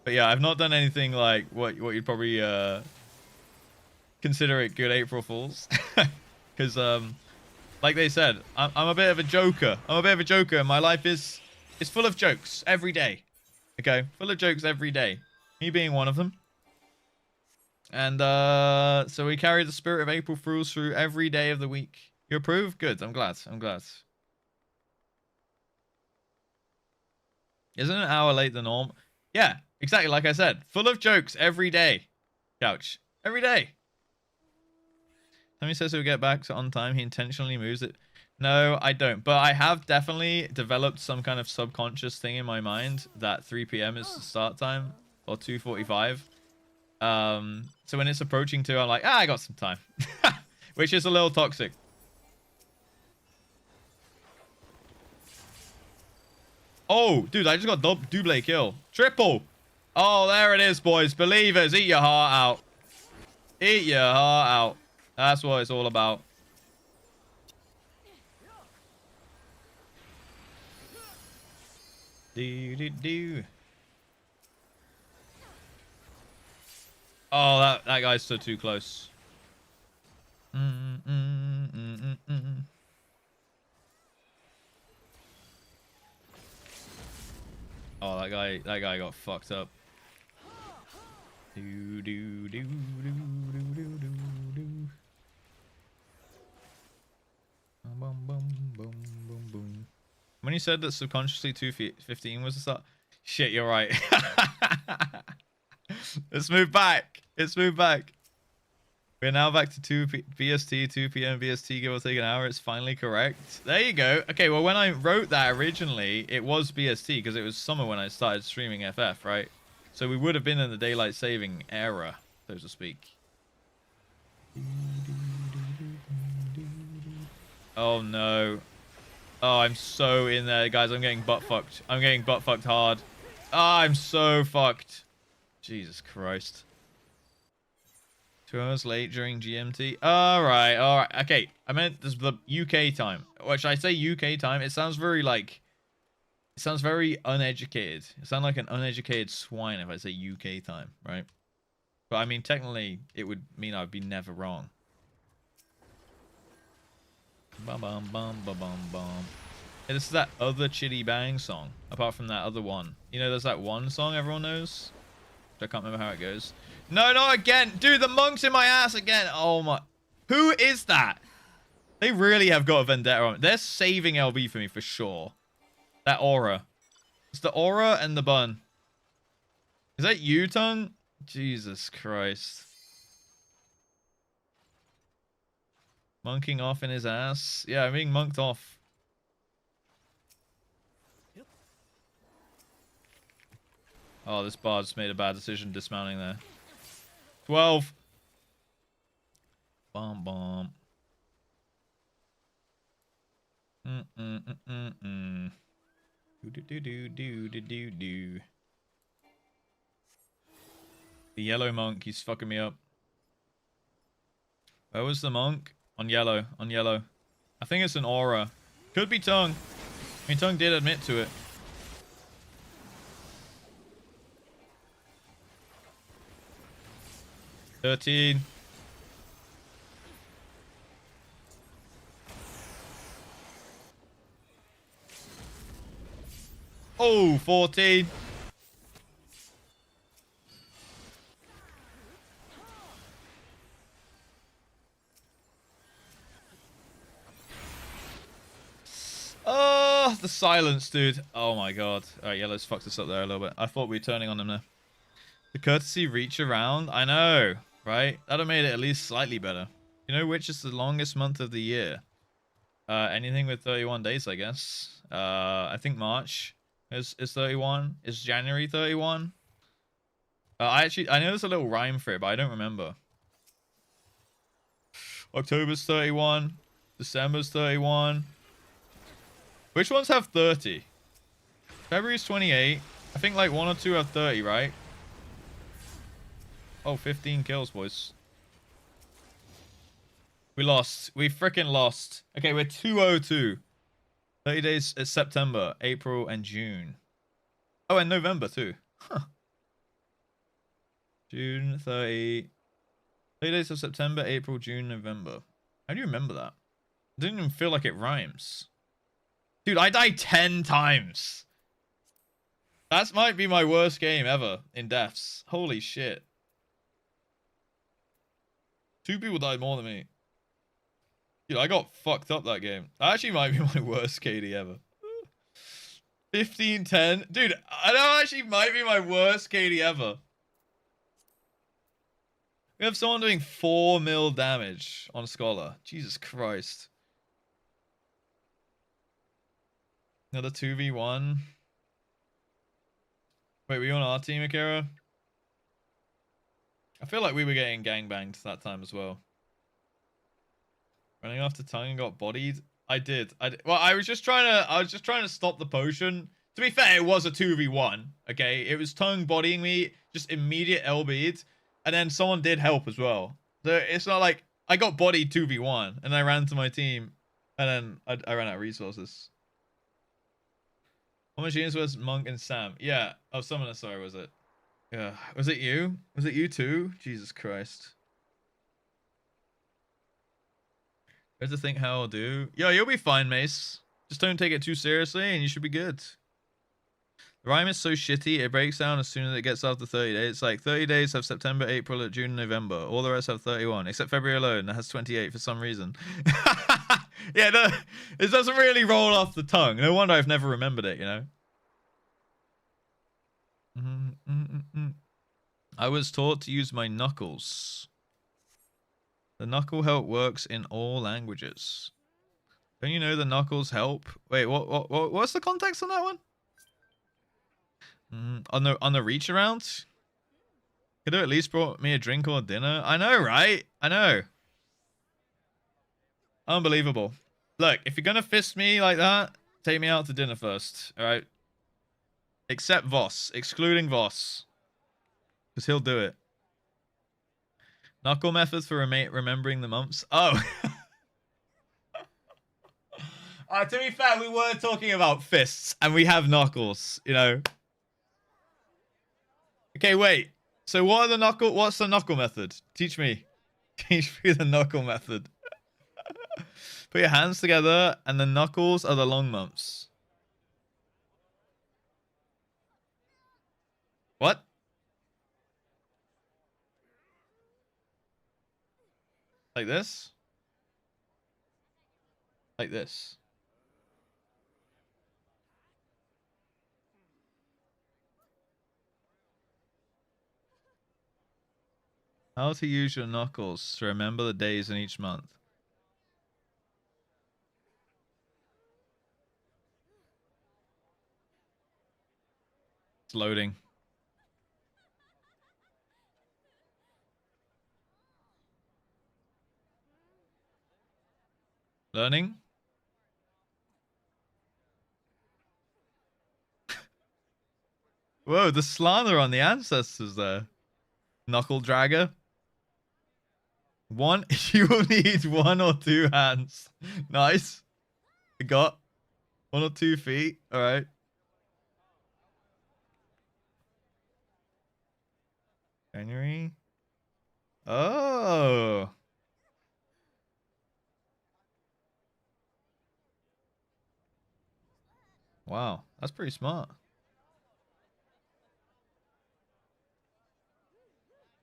But yeah, I've not done anything like what you'd probably consider it good April Fools. Because like they said, I'm a bit of a joker. I'm a bit of a joker, and my life is full of jokes every day. Okay, full of jokes every day. Me being one of them. And so we carry the spirit of April Fools through every day of the week. You approve? Good. I'm glad. I'm glad. Isn't an hour late the norm? Yeah, exactly like I said. Full of jokes every day. Couch. Every day. Tommy says he'll get back on time. He intentionally moves it. No, I don't. But I have definitely developed some kind of subconscious thing in my mind that 3 p.m. is the start time. Or 2:45. So when it's approaching 2, I'm like, I got some time. Which is a little toxic. Oh, dude, I just got double kill. Triple. Oh, there it is, boys. Believers, eat your heart out. Eat your heart out. That's what it's all about. Do do do. Oh, that guy's so too close. Oh, that guy got fucked up. Do do do do do do do do. Boom boom boom boom boom. When you said that subconsciously 2:15 was the start, shit, you're right. Let's move back. Let's move back. We're now back to 2 BST, 2 p.m. BST, give or take an hour. It's finally correct. There you go. Okay, well, when I wrote that originally, it was BST because it was summer when I started streaming FF, right? So we would have been in the daylight saving era, so to speak. Oh, no. Oh, I'm so in there, guys. I'm getting butt fucked. I'm getting butt fucked hard. Ah, I'm so fucked. Jesus Christ. 2 hours late during GMT. All right, all right. Okay, I meant this the UK time. Which I say UK time. It sounds very like. It sounds very uneducated. It sounds like an uneducated swine if I say UK time, right? But I mean, technically, it would mean I'd be never wrong. Bum bum bum bum bum bum. Hey, this is that other Chitty Bang song. Apart from that other one, you know, there's that one song everyone knows. I can't remember how it goes. No, not again, dude. The monk's in my ass again. Oh my, who is that? They really have got a vendetta on it. They're saving LB for me for sure. That aura. It's the aura and the bun. Is that you, Tongue? Jesus Christ. Monking off in his ass. Yeah, I'm being monked off. Oh, this bard just made a bad decision dismounting there. 12. Bomb bomb. Do. The yellow monk, he's fucking me up. Where was the monk? On yellow, on yellow. I think it's an aura. Could be Tongue. I mean, Tongue did admit to it. $13. Oh, 14. Oh, the silence, dude. Oh my god. Alright, yellow's fucked us up there a little bit. I thought we were turning on him there. The courtesy reach around. I know, right? That'd have made it at least slightly better. You know which is the longest month of the year? Anything with 31 days, I guess. I think March is 31. Is January 31? I know there's a little rhyme for it, but I don't remember. October's 31. December's 31. Which ones have 30? February's 28. I think like 1 or 2 have 30, right? Oh, 15 kills, boys. We lost. We freaking lost. Okay, we're 202. 30 days. It's September, April, and June. Oh, and November too. Huh. June 30. 30 days of September, April, June, November. How do you remember that? It didn't even feel like it rhymes. Dude, I died 10 times. That might be my worst game ever in deaths. Holy shit. 2 people died more than me. Dude, I got fucked up that game. That actually might be my worst KD ever. 15-10. Dude, I know actually might be my worst KD ever. We have someone doing 4 mil damage on Scholar. Jesus Christ. Another 2v1. Wait, were you on our team, Akira? I feel like we were getting gangbanged that time as well. Running after Tongue and got bodied. I did. Well, I was just trying to stop the potion. To be fair, it was a 2v1. Okay, it was Tongue bodying me, just immediate LB'd, and then someone did help as well. So it's not like I got bodied 2v1 and I ran to my team, and then I ran out of resources. How much units was Monk and Sam? Yeah. Oh, Summoner, sorry, was it? Yeah. Was it you? Was it you too? Jesus Christ. I have to think how I'll do. Yo, you'll be fine, Mace. Just don't take it too seriously and you should be good. The rhyme is so shitty, it breaks down as soon as it gets after 30 days. It's like 30 days have September, April, June, November. All the rest have 31, except February alone. That has 28 for some reason. Yeah, no, it doesn't really roll off the tongue. No wonder I've never remembered it, you know? I was taught to use my knuckles. The knuckle help works in all languages. Don't you know the knuckles help? Wait, what's the context on that one? On the reach around? Could have at least brought me a drink or dinner. I know, right? I know. Unbelievable. Look, if you're gonna fist me like that, take me out to dinner first, alright? Except Voss. Excluding Voss. Because he'll do it. Knuckle methods for remembering the months. Oh. To be fair, we were talking about fists, and we have knuckles, you know. Okay, wait. So what's the knuckle method? Teach me. Teach me the knuckle method. Put your hands together, and the knuckles are the long months. What? Like this? Like this. How to use your knuckles to remember the days in each month. It's loading. Learning? Whoa, the slander on the ancestors there. Knuckle dragger. You will need 1 or 2 hands. Nice. You got 1 or 2 feet. All right. January. Oh. Wow, that's pretty smart.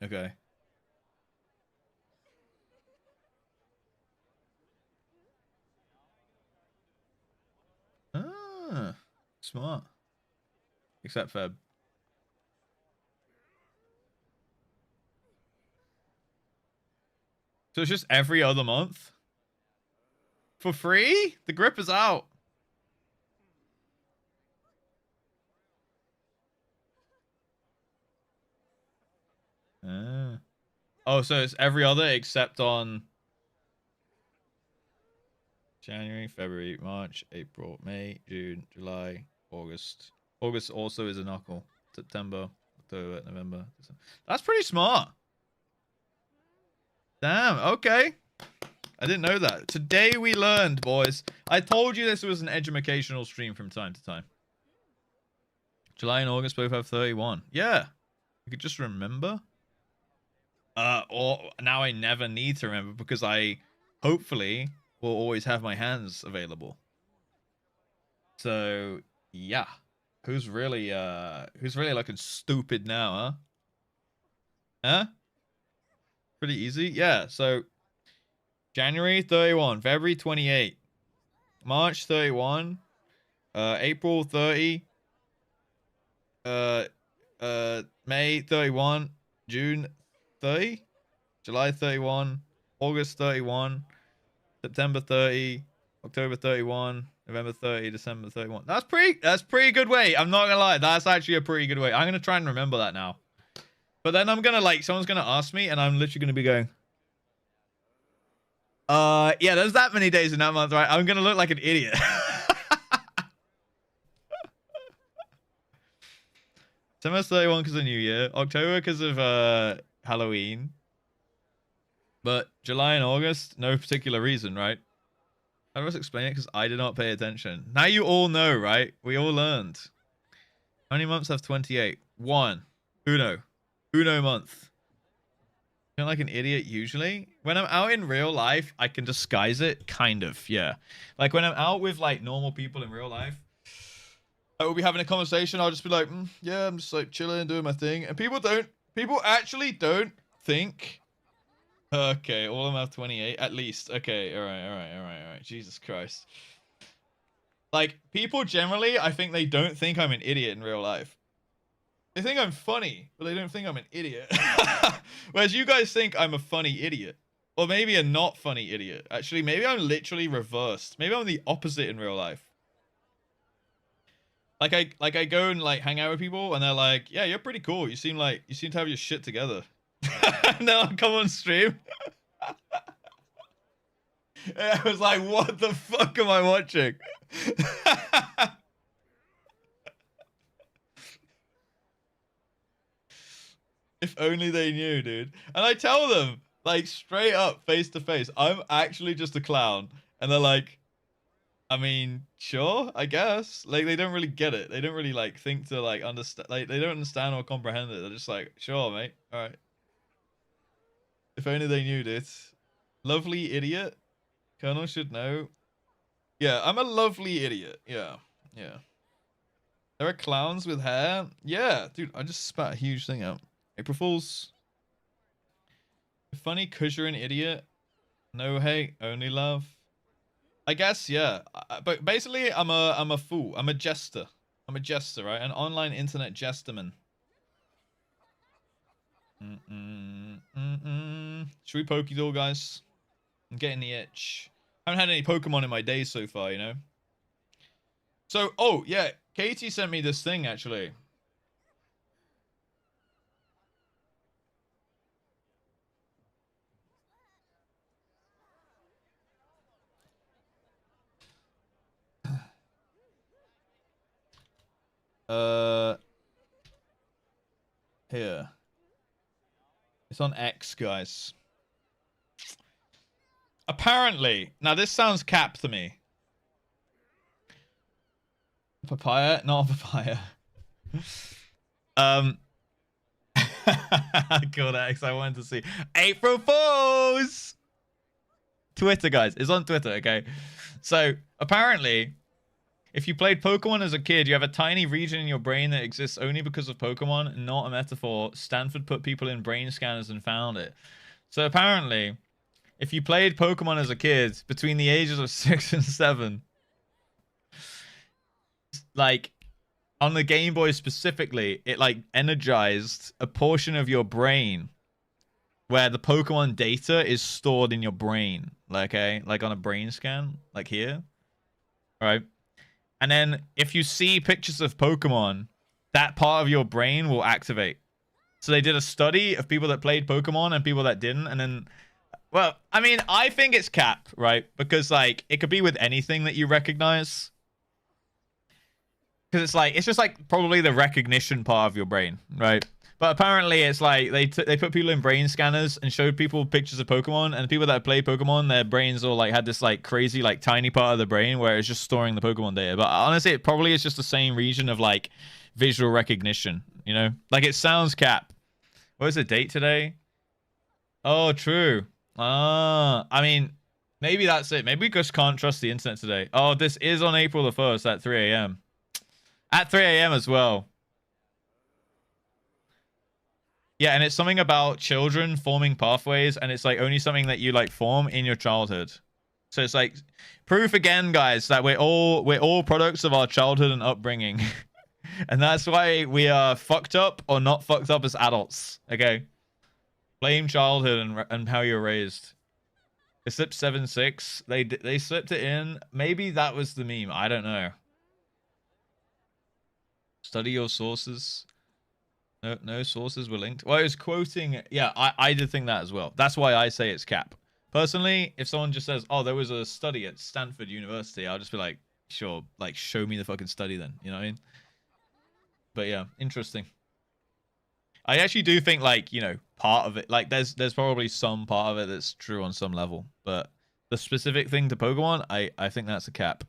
Okay. Ah, smart. Except Feb. So it's just every other month? For free? The grip is out. Oh, so it's every other except on January, February, March, April, May, June, July, August. August also is a knuckle. September, October, November, December. That's pretty smart. Damn, okay. I didn't know that. Today we learned, boys. I told you this was an educational stream from time to time. July and August both have 31. Yeah. You could just remember. Or now I never need to remember because I hopefully will always have my hands available. So yeah. Who's really looking stupid now, huh? Huh? Pretty easy. Yeah, so January 31, February 28, March 31, April 30, May 31, June 30, July 31, August 31, September 30, October 31, November 30, December 31. That's pretty good weight. I'm not gonna lie. That's actually a pretty good weight. I'm gonna try and remember that now. But then I'm gonna someone's gonna ask me and I'm literally gonna be going, yeah, there's that many days in that month, right? I'm gonna look like an idiot. September 31 because of New Year, October because of Halloween, but July and August, no particular reason, right? How do I explain it? Because I did not pay attention. Now you all know, right? We all learned. How many months have 28? 1. Uno month. I feel like an idiot usually. When I'm out in real life, I can disguise it, kind of, yeah. Like when I'm out with like normal people in real life, I will be having a conversation. I'll just be like, yeah, I'm just like chilling, doing my thing. And people actually don't think. Okay, all of them have 28 at least. Okay, all right. Jesus Christ. Like people generally, I think they don't think I'm an idiot in real life. They think I'm funny, but they don't think I'm an idiot. Whereas you guys think I'm a funny idiot. Or maybe a not funny idiot. Actually, maybe I'm literally reversed. Maybe I'm the opposite in real life. Like I go and like hang out with people and they're like, yeah, you're pretty cool. You seem to have your shit together. And then I'll come on stream. I was like, what the fuck am I watching? If only they knew, dude. And I tell them, like, straight up, face to face, I'm actually just a clown. And they're like, I mean, sure, I guess. Like, they don't really get it. They don't really, like, think to, like, understand. Like, they don't understand or comprehend it. They're just like, sure, mate. All right. If only they knew, dude. Lovely idiot. Colonel should know. Yeah, I'm a lovely idiot. Yeah. Yeah. There are clowns with hair. Yeah, dude, I just spat a huge thing out. April Fools. Funny cause you're an idiot. No hate, only love. I guess, yeah. But basically, I'm a fool. I'm a jester. I'm a jester, right? An online internet jesterman. Should we Pokédoll, guys? I'm getting the itch. I haven't had any Pokemon in my days so far, you know? So, oh, yeah. Katie sent me this thing, actually. Here. It's on X, guys. Apparently, now this sounds cap to me. Papaya? Not a papaya. I called X. I wanted to see April Fools. Twitter, guys. It's on Twitter, okay? So, apparently, if you played Pokemon as a kid, you have a tiny region in your brain that exists only because of Pokemon, not a metaphor. Stanford put people in brain scanners and found it. So apparently, if you played Pokemon as a kid between the ages of 6 and 7, like on the Game Boy specifically, it like energized a portion of your brain where the Pokemon data is stored in your brain. Like, okay, like on a brain scan, like here. All right. And then if you see pictures of Pokemon, that part of your brain will activate. So they did a study of people that played Pokemon and people that didn't. And then, well, I mean, I think it's cap, right? Because like it could be with anything that you recognize. Because it's like, it's just like probably the recognition part of your brain, right? But apparently it's like they put people in brain scanners and showed people pictures of Pokemon, and people that play Pokemon, their brains all like had this like crazy like tiny part of the brain where it's just storing the Pokemon data. But honestly, it probably is just the same region of like visual recognition, you know? Like it sounds cap. What is the date today? Oh, true. I mean, maybe that's it. Maybe we just can't trust the internet today. Oh, this is on April the 1st at 3 a.m. At 3 a.m. as well. Yeah, and it's something about children forming pathways, and it's like only something that you like form in your childhood. So it's like proof again, guys, that we're all products of our childhood and upbringing. And that's why we are fucked up or not fucked up as adults. Okay? Blame childhood and how you're raised. They slipped 7-6. They slipped it in. Maybe that was the meme. I don't know. Study your sources. No sources were linked. Well, I was quoting. Yeah, I did think that as well. That's why I say it's cap. Personally, if someone just says, "Oh, there was a study at Stanford University," I'll just be like, "Sure, like show me the fucking study then." You know what I mean? But yeah, interesting. I actually do think, like, you know, part of it, like, there's probably some part of it that's true on some level, but the specific thing to Pokemon, I think that's a cap.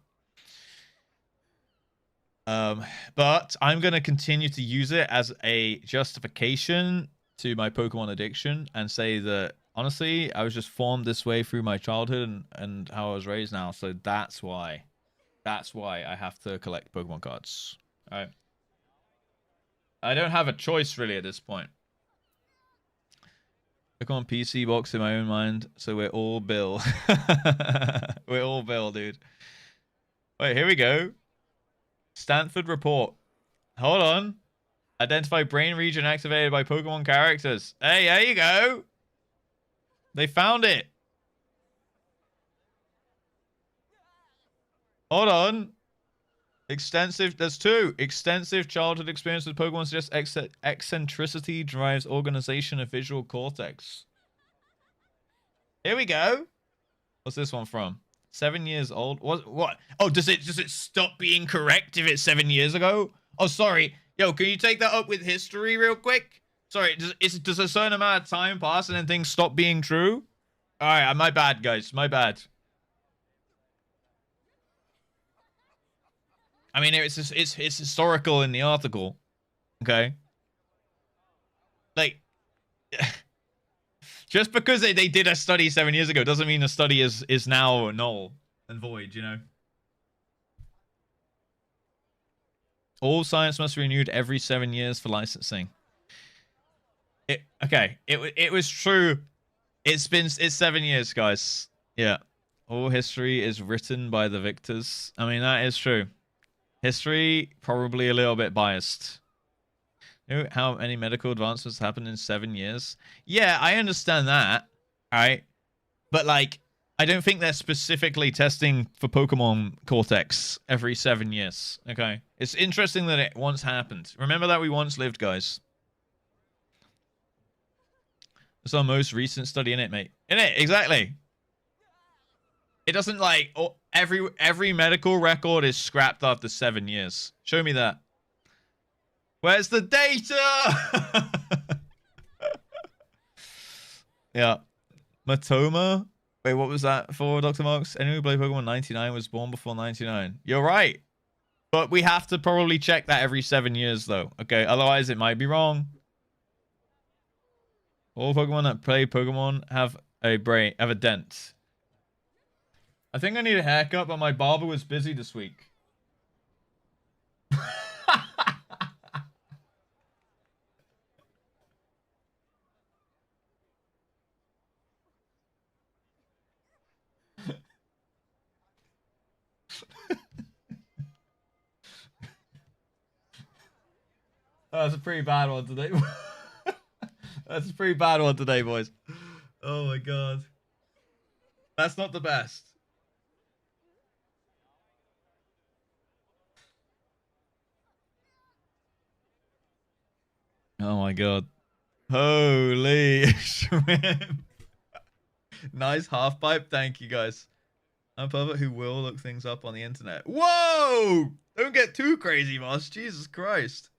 But I'm going to continue to use it as a justification to my Pokemon addiction and say that, honestly, I was just formed this way through my childhood and how I was raised now. So that's why I have to collect Pokemon cards. All right. I don't have a choice really at this point. Pokemon PC box in my own mind. So we're all Bill. We're all Bill, dude. Wait, here we go. Stanford report. Hold on. Identify brain region activated by Pokemon characters. Hey, there you go. They found it. Hold on. Extensive. There's two. Extensive childhood experience with Pokemon suggests eccentricity drives organization of visual cortex. Here we go. What's this one from? 7 years old? What? Oh, does it stop being correct if it's 7 years ago? Oh, sorry. Yo, can you take that up with history real quick? Sorry, does a certain amount of time pass and then things stop being true? All right, my bad, guys. My bad. I mean, it's historical in the article. Okay. Like, just because they did a study 7 years ago doesn't mean the study is now null and void, you know? All science must be renewed every 7 years for licensing. It was true. It's 7 years, guys. Yeah. All history is written by the victors. I mean, that is true. History, probably a little bit biased. You know how many medical advancements happened in 7 years? Yeah, I understand that. Alright. But, like, I don't think they're specifically testing for Pokemon Cortex every 7 years. Okay. It's interesting that it once happened. Remember that we once lived, guys. It's our most recent study in it, mate. In it, exactly. It doesn't, like, every medical record is scrapped after 7 years. Show me that. Where's the data? Yeah. Matoma? Wait, what was that for, Dr. Marks? Anyone who played Pokemon 99 was born before 99. You're right. But we have to probably check that every 7 years, though. Okay, otherwise it might be wrong. All Pokemon that play Pokemon have a dent. I think I need a haircut, but my barber was busy this week. That's a pretty bad one today. That's a pretty bad one today, boys. Oh my god. That's not the best. Oh my god. Holy shrimp. Nice half pipe. Thank you, guys. I'm a pervert who will look things up on the internet. Whoa! Don't get too crazy, Moss. Jesus Christ.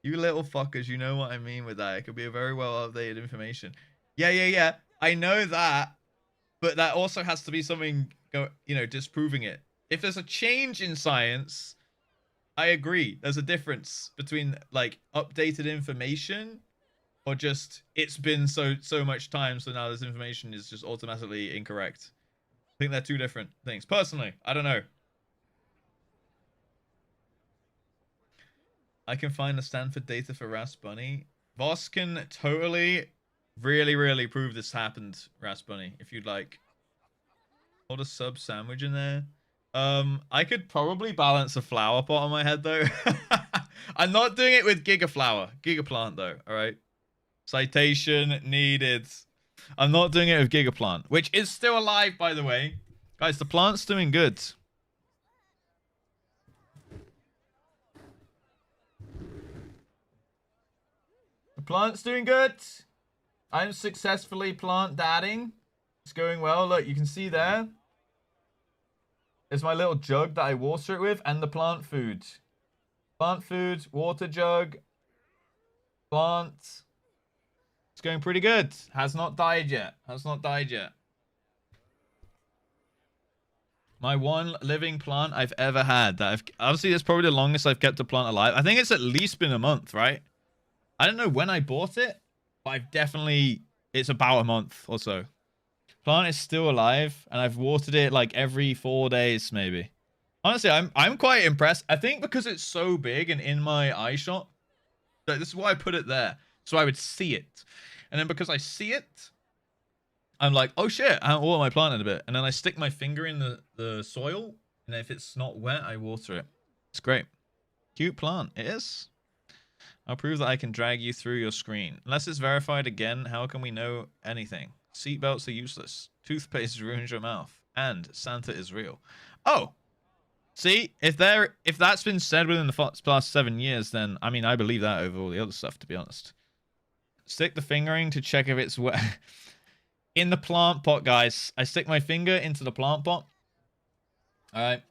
You little fuckers, you know what I mean with that. It could be a very well updated information. Yeah. I know that. But that also has to be something, disproving it. If there's a change in science, I agree. There's a difference between, like, updated information or just it's been so much time, so now this information is just automatically incorrect. I think they're two different things. Personally, I don't know. I can find the Stanford data for Raspberry. Voss can totally, really prove this happened, Raspberry, if you'd like. Hold a sub sandwich in there. I could probably balance a flower pot on my head, though. I'm not doing it with Giga Plant, though, alright? Citation needed. I'm not doing it with Giga Plant, which is still alive, by the way. Guys, the plant's doing good. The plant's doing good. I'm successfully plant dadding. It's going well. Look, you can see there. There's my little jug that I water it with and the plant food. Plant food, water jug, plant. It's going pretty good. Has not died yet. My one living plant I've ever had. Obviously, that's probably the longest I've kept a plant alive. I think it's at least been a month, right? I don't know when I bought it, but it's about a month or so. Plant is still alive, and I've watered it like every 4 days, maybe. Honestly, I'm quite impressed. I think because it's so big and in my eye shot, this is why I put it there, so I would see it. And then because I see it, I'm like, oh shit, I haven't watered my plant in a bit. And then I stick my finger in the soil, and if it's not wet, I water it. It's great. Cute plant. It is. I'll prove that I can drag you through your screen. Unless it's verified again, how can we know anything? Seatbelts are useless. Toothpaste ruins your mouth. And Santa is real. Oh! See? If that's been said within the past 7 years, then, I mean, I believe that over all the other stuff, to be honest. Stick the fingering to check if it's wet. in the plant pot, guys. I stick my finger into the plant pot. All right.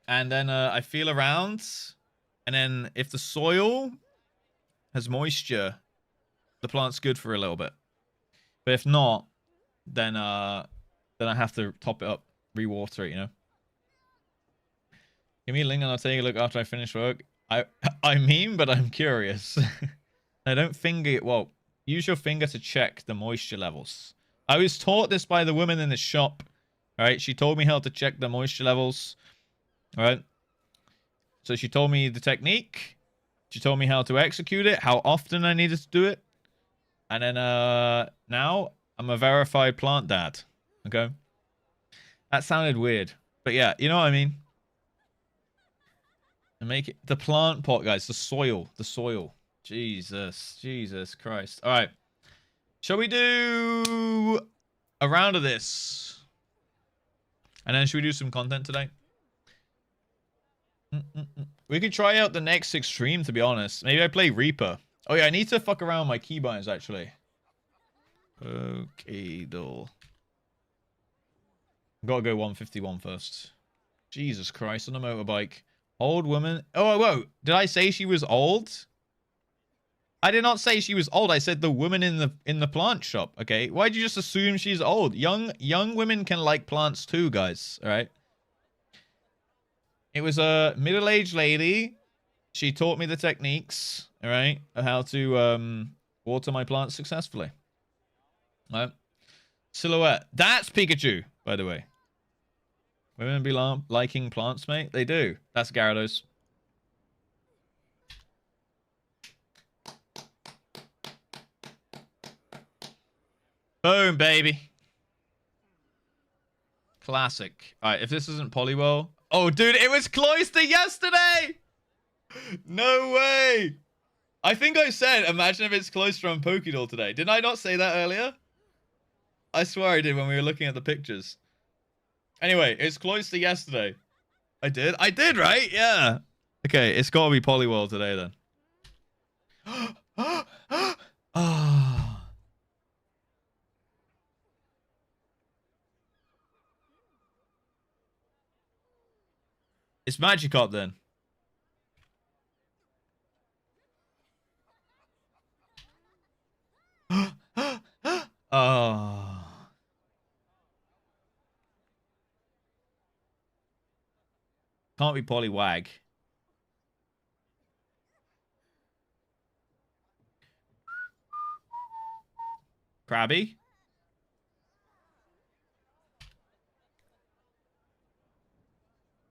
And then I feel around. And then if the soil has moisture, the plant's good for a little bit. But if not, then I have to top it up, rewater it, you know. Give me a link and I'll take a look after I finish work. I mean, but I'm curious. I don't finger it. Well, use your finger to check the moisture levels. I was taught this by the woman in the shop. All right, she told me how to check the moisture levels. All right. So she told me the technique. She told me how to execute it, how often I needed to do it. And then now I'm a verified plant dad. Okay. That sounded weird. But yeah, you know what I mean? And make it the plant pot, guys. The soil. The soil. Jesus. Jesus Christ. All right. Shall we do a round of this? And then should we do some content today? We could try out the next extreme, to be honest. Maybe I play Reaper. Oh, yeah. I need to fuck around with my keybinds, actually. Okay, doll. Gotta go 151 first. Jesus Christ, on a motorbike. Old woman. Oh, whoa. Did I say she was old? I did not say she was old. I said the woman in the plant shop. Okay. Why'd you just assume she's old? Young women can like plants too, guys. All right. It was a middle-aged lady. She taught me the techniques. All right, of how to water my plants successfully. All right. Silhouette. That's Pikachu, by the way. Women be liking plants, mate. They do. That's Gyarados. Boom, baby. Classic. All right, if this isn't Poliwell. Oh, dude, it was Cloyster yesterday. No way. I think I said, imagine if it's Cloyster on Pokédoll today. Did I not say that earlier? I swear I did when we were looking at the pictures. Anyway, it's Cloyster yesterday. I did? I did, right? Yeah. Okay, it's got to be Poliwell today then. Ah. It's Magikarp then. Oh. Can't be Poliwag. Krabby?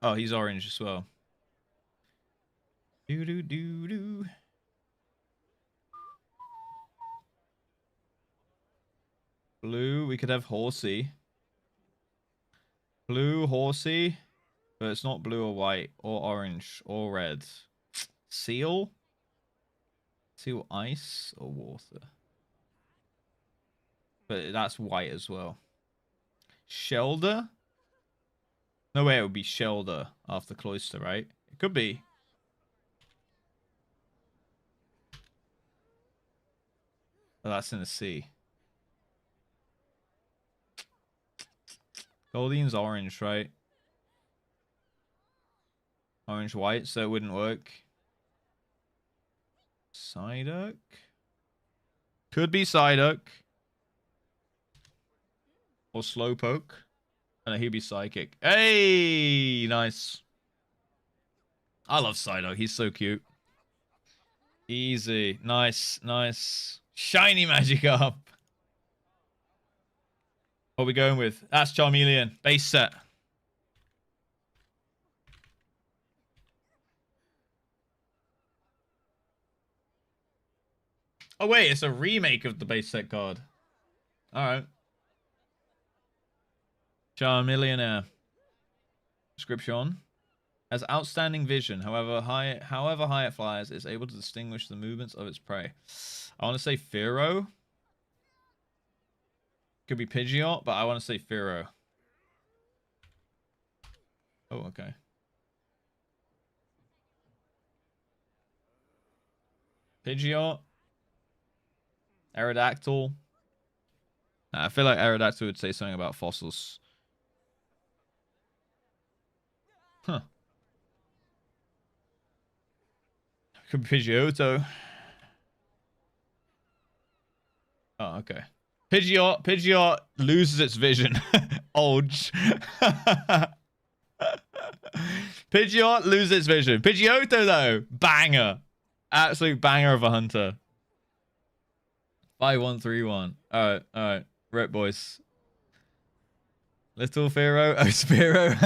Oh, he's orange as well. Do. Blue, we could have Horsey. Blue, Horsey. But it's not blue or white or orange or red. Seal? Seal ice or water? But that's white as well. Shelder? No way it would be Shelder after Cloyster, right? It could be. Oh, that's in the sea. Goldine's orange, right? Orange white, so it wouldn't work. Psyduck? Could be Psyduck. Or Slowpoke. And he'd be Psychic. Hey! Nice. I love Psyduck. He's so cute. Easy. Nice. Nice. Shiny Magikarp. What are we going with? That's Charmeleon. Base set. Oh, wait. It's a remake of the base set card. Alright. Charmeleon. Description. Has outstanding vision. However high it flies, it's able to distinguish the movements of its prey. I want to say Fearow. Could be Pidgeot, but I want to say Fearow. Oh, okay. Pidgeot. Aerodactyl. I feel like Aerodactyl would say something about fossils. Huh. Could be Pidgeotto. Oh, okay. Pidgeot loses its vision. Olge. Pidgeot loses its vision. Pidgeotto, though, banger. Absolute banger of a hunter. 5131. All right. Rip, boys. Little Pharaoh. Oh, Spearow.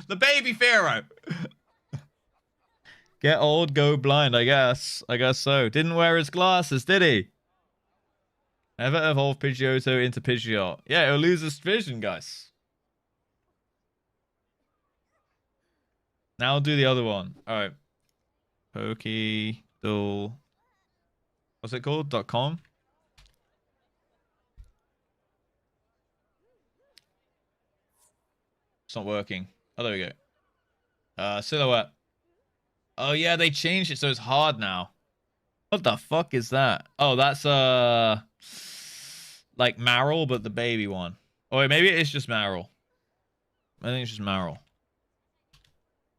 The baby Pharaoh. Get old, go blind, I guess. I guess so. Didn't wear his glasses, did he? Never evolve Pidgeotto into Pidgeot. Yeah, it'll lose its vision, guys. Now I'll do the other one. Alright. Pokedull. What's it called? .com? It's not working. Oh, there we go. Silhouette. Oh, yeah, they changed it so it's hard now. What the fuck is that? Oh, that's, like Marill, but the baby one. Oh, wait, maybe it's just Marill. I think it's just Marill.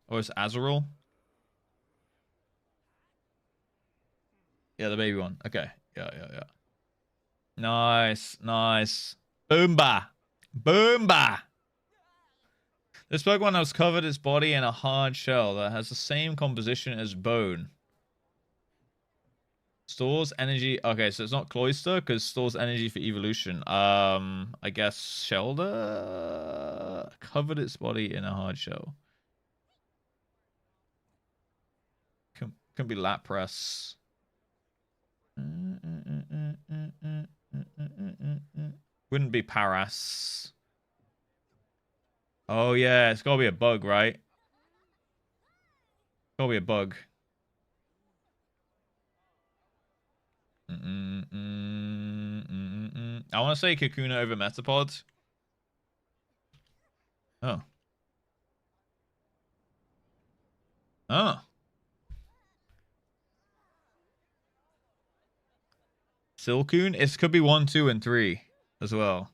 Or it's Azurill? Yeah, the baby one. Okay. Yeah. Nice. Boomba. This Pokemon has covered its body in a hard shell that has the same composition as bone. Stores energy. Okay, so it's not Cloyster because stores energy for evolution. I guess Shelder covered its body in a hard shell. Can be Lapras. Wouldn't be Paras. Oh yeah, it's gotta be a bug, right? Gotta be a bug. I want to say Kakuna over Metapod. Oh. Silcoon? It could be 1, 2, and 3 as well.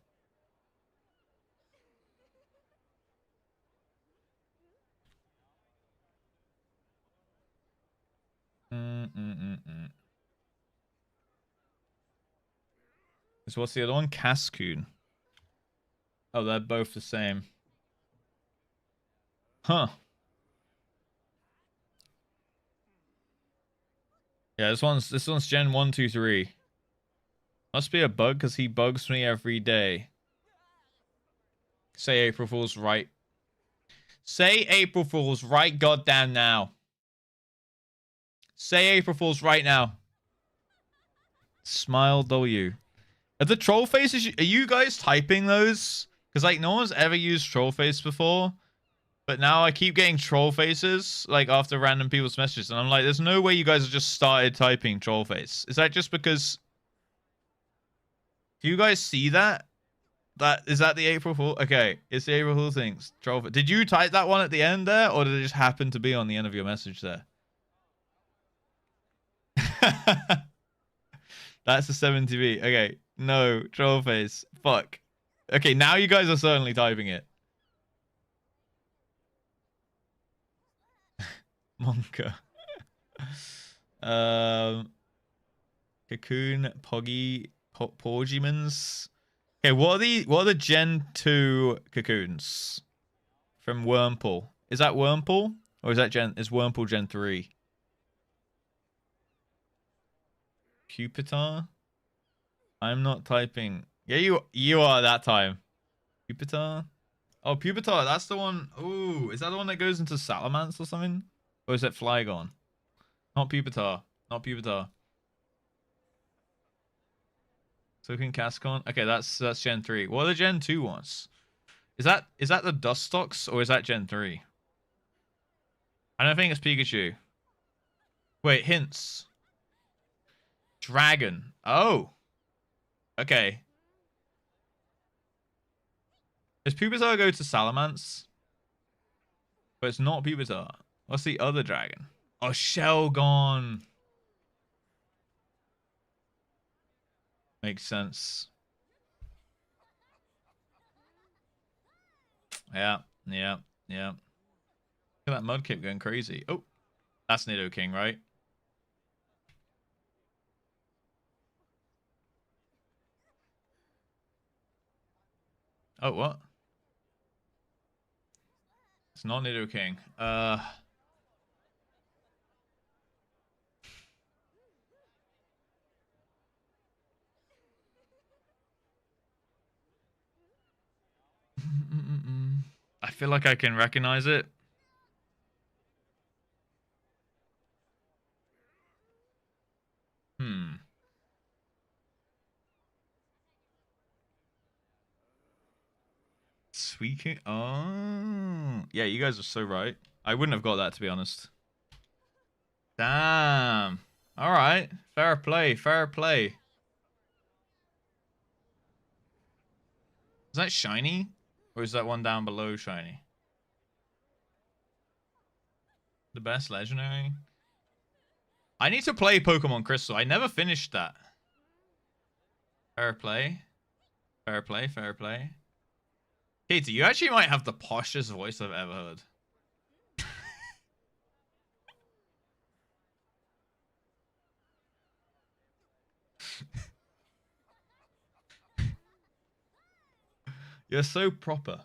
So what's the other one? Cascoon. Oh, they're both the same. Huh. Yeah, this one's Gen 1, 2, 3. Must be a bug because he bugs me every day. Say April Fool's right. Say April Fool's right goddamn now. Say April Fool's right now. Smile W. Are the troll faces, are you guys typing those? Because like no one's ever used troll face before. But now I keep getting troll faces like after random people's messages. And I'm like, there's no way you guys have just started typing troll face. Is that just because... Do you guys see that? Is that the April Fool? Okay, it's the April Fool things. Troll. Did you type that one at the end there, or did it just happen to be on the end of your message there? That's the 70B. Okay, no troll face. Fuck. Okay, now you guys are certainly typing it. Monka. Cocoon, Poggy, Porgymans. Okay, what are the Gen 2 cocoons from Wurmple? Is that Wurmple? Or is Wurmple Gen 3? Pupitar? I'm not typing. Yeah, you are that time. Pupitar? Oh, Pupitar, that's the one. Ooh, is that the one that goes into Salamence or something? Or is it Flygon? Not Pupitar. Token Cascon. Okay, that's Gen 3. What are the Gen 2 ones? Is that the Dustox or is that Gen 3? I don't think it's Pikachu. Wait, hints. Dragon. Oh. Okay. Does Pupitar go to Salamence? But it's not Pupitar. What's the other dragon? Oh, Shelgon. Makes sense. Yeah. Yeah. Yeah. Look at that Mudkip going crazy. Oh, that's Nidoking, right? Oh, what? It's not Nidoking. I feel like I can recognize it. Suicune. Oh, yeah, you guys are so right. I wouldn't have got that, to be honest. Damn. All right. Fair play. Fair play. Is that shiny? Or is that one down below shiny? The best legendary? I need to play Pokemon Crystal. I never finished that. Fair play. Fair play. Fair play. Katie, you actually might have the poshest voice I've ever heard. You're so proper.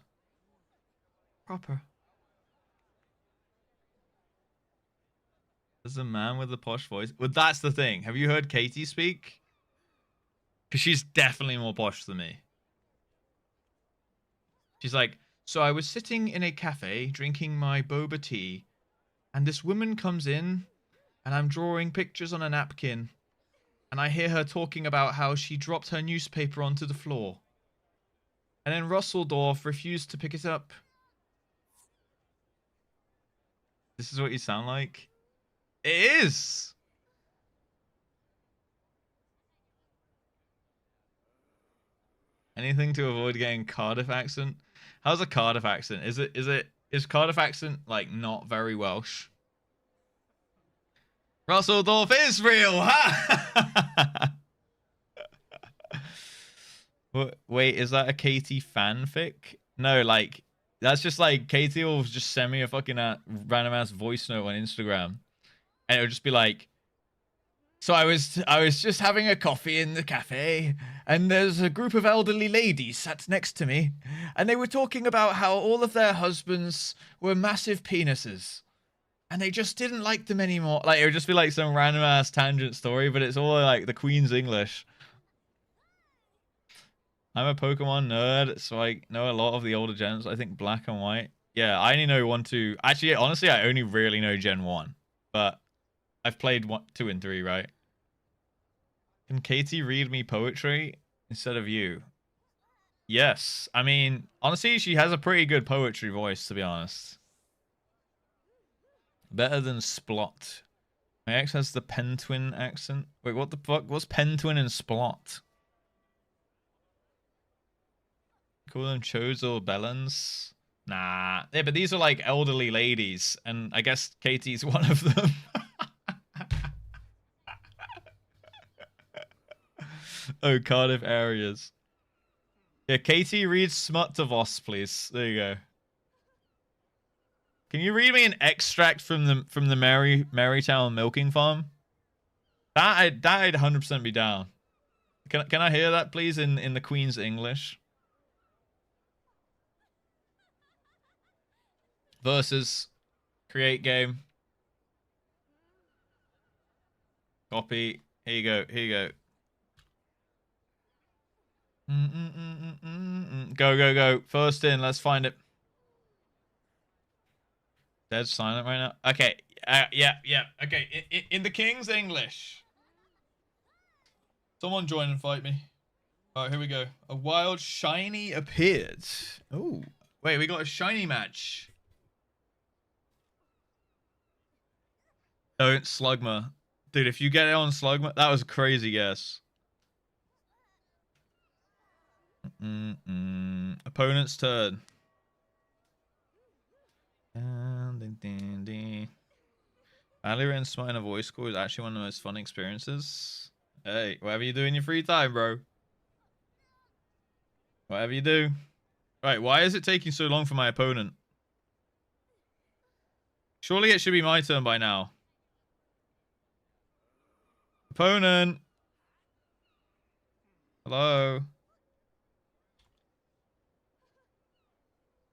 Proper. There's a man with a posh voice. Well, that's the thing. Have you heard Katie speak? Because she's definitely more posh than me. She's like, so I was sitting in a cafe drinking my boba tea, and this woman comes in, and I'm drawing pictures on a napkin, and I hear her talking about how she dropped her newspaper onto the floor. And then Russeldorf refused to pick it up. This is what you sound like? It is! Anything to avoid getting Cardiff accent? How's a Cardiff accent? Is Cardiff accent like not very Welsh? Russeldorf is real, huh? Wait, is that a Katie fanfic? No, like that's just like Katie will just send me a fucking random ass voice note on Instagram, and it'll just be like, so I was just having a coffee in the cafe, and there's a group of elderly ladies sat next to me, and they were talking about how all of their husbands were massive penises, and they just didn't like them anymore. Like it would just be like some random ass tangent story, but it's all like the Queen's English. I'm a Pokemon nerd, so I know a lot of the older gens. I think Black and White. Yeah, I only know 1, 2. Actually, honestly, I only really know Gen 1. But I've played 1, 2, and 3, right? Can Katie read me poetry instead of you? Yes. I mean, honestly, she has a pretty good poetry voice, to be honest. Better than Splot. My ex has the Pentwin accent. Wait, what the fuck? What's Pentwin and Splot? Call them Chos or Bellans? Nah. Yeah, but these are like elderly ladies, and I guess Katie's one of them. Oh, Cardiff areas. Yeah, Katie, read Smut to Voss, please. There you go. Can you read me an extract from the Marytown milking farm? I'd 100% be down. Can I hear that, please, in the Queen's English? Versus create game. Copy. Here you go. Here you go. Go, go, go. First in. Let's find it. Dead silent right now. Okay. Yeah. Okay. In the King's English. Someone join and fight me. All right, here we go. A wild shiny appeared. Oh, wait, we got a shiny match. Don't Slugma. Dude, if you get it on Slugma, that was a crazy guess. Opponent's turn. Valorant and Smite in a voice call is actually one of the most fun experiences. Hey, whatever you do in your free time, bro. Whatever you do. Right, why is it taking so long for my opponent? Surely it should be my turn by now. Opponent. Hello.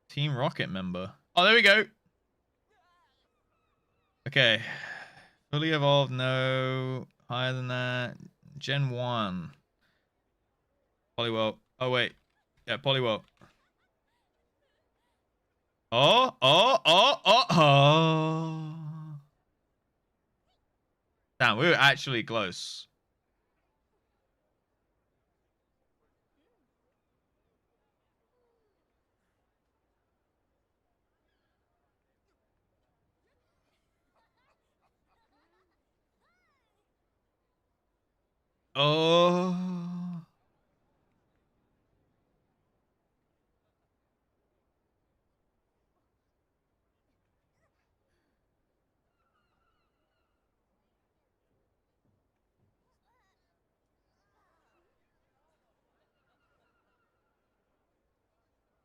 Team Rocket member. Oh, there we go. Okay. Fully evolved, no. Higher than that. Gen 1. Poliwell. Oh, wait. Yeah, Poliwell. Oh. Damn, we were actually close. Oh.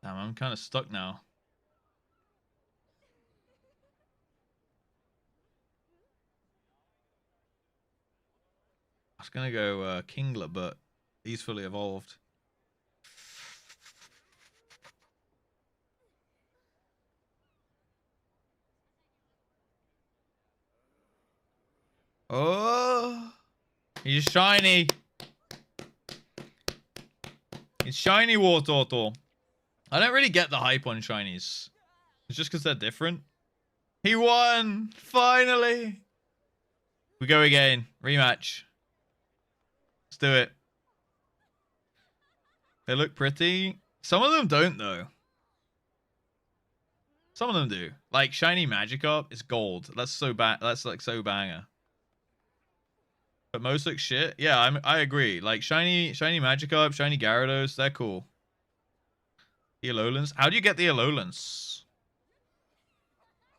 Damn, I'm kind of stuck now. I was going to go Kingler, but he's fully evolved. Oh. He's shiny. It's shiny Wartortle. I don't really get the hype on shinies. It's just because they're different. He won! Finally! We go again. Rematch. Let's do it. They look pretty. Some of them don't, though. Some of them do. Like, shiny Magikarp is gold. That's so bad. That's, like, so banger. But most look shit. Yeah, I agree. Like, shiny Magikarp, shiny Gyarados, they're cool. The Alolans. How do you get the Alolans?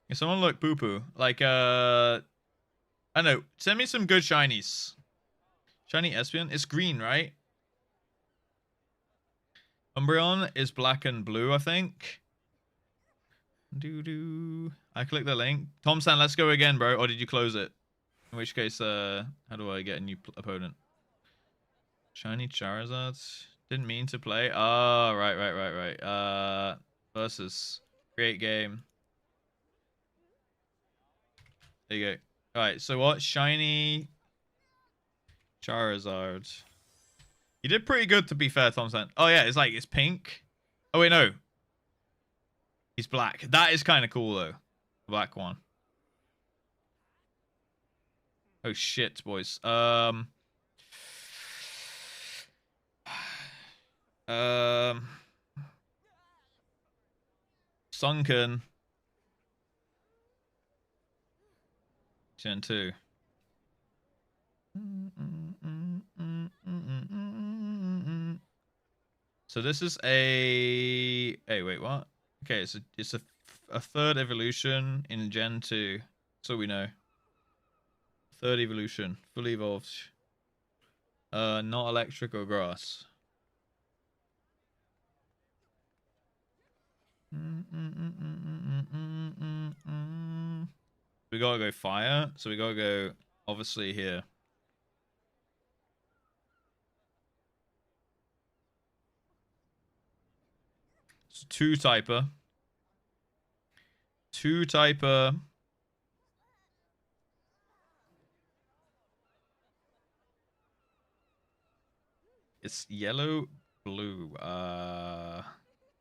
If someone look poo-poo. Like, I don't know. Send me some good shinies. Shiny Espeon. It's green, right? Umbreon is black and blue, I think. I click the link. Tom San, let's go again, bro. Or did you close it? In which case, how do I get a new opponent? Shiny Charizard. Didn't mean to play. Oh, right. Versus. Create game. There you go. Alright, so what? Shiny Charizard. You did pretty good, to be fair, Tom San. Oh, yeah, it's pink. Oh, wait, no. He's black. That is kind of cool, though. The black one. Oh, shit, boys. Sunken. Gen 2. So this is a... Hey, wait, what? Okay, it's a third evolution in Gen 2. So we know. Third evolution. Fully evolved. Not electric or grass. We gotta go fire, so we gotta go obviously here. It's two typer. It's yellow, blue.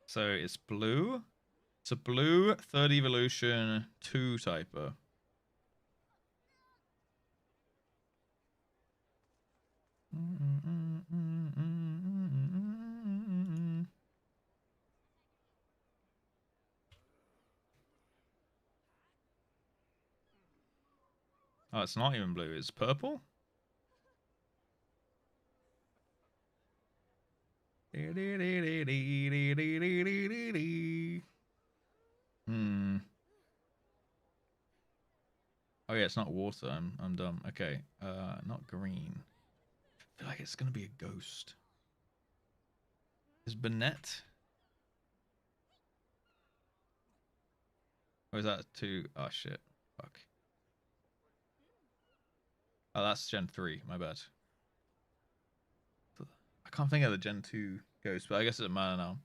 So it's blue. It's a blue, third evolution, 2 typer. Oh, it's not even blue. It's purple. Oh yeah, it's not water. I'm dumb. Okay. Not green. I feel like it's gonna be a ghost. Is Bennett? Or is that 2? Oh shit. Fuck. Oh, that's Gen 3. My bad. I can't think of the Gen 2 ghost, but I guess it doesn't matter now.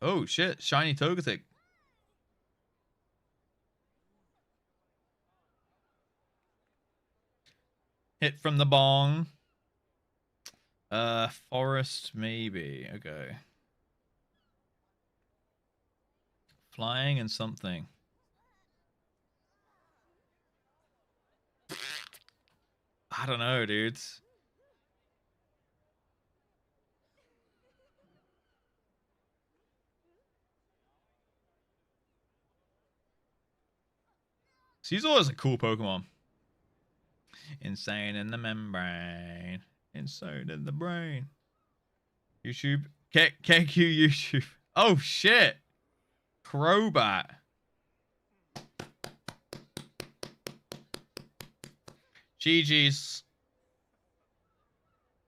Oh shit. Shiny Togetic. Hit from the bong. Forest maybe. Okay. Flying and something. I don't know, dudes. Caesar is a cool Pokemon. Insane in the membrane. Insane in the brain. YouTube. KQ YouTube. Oh shit. Crobat. GG's.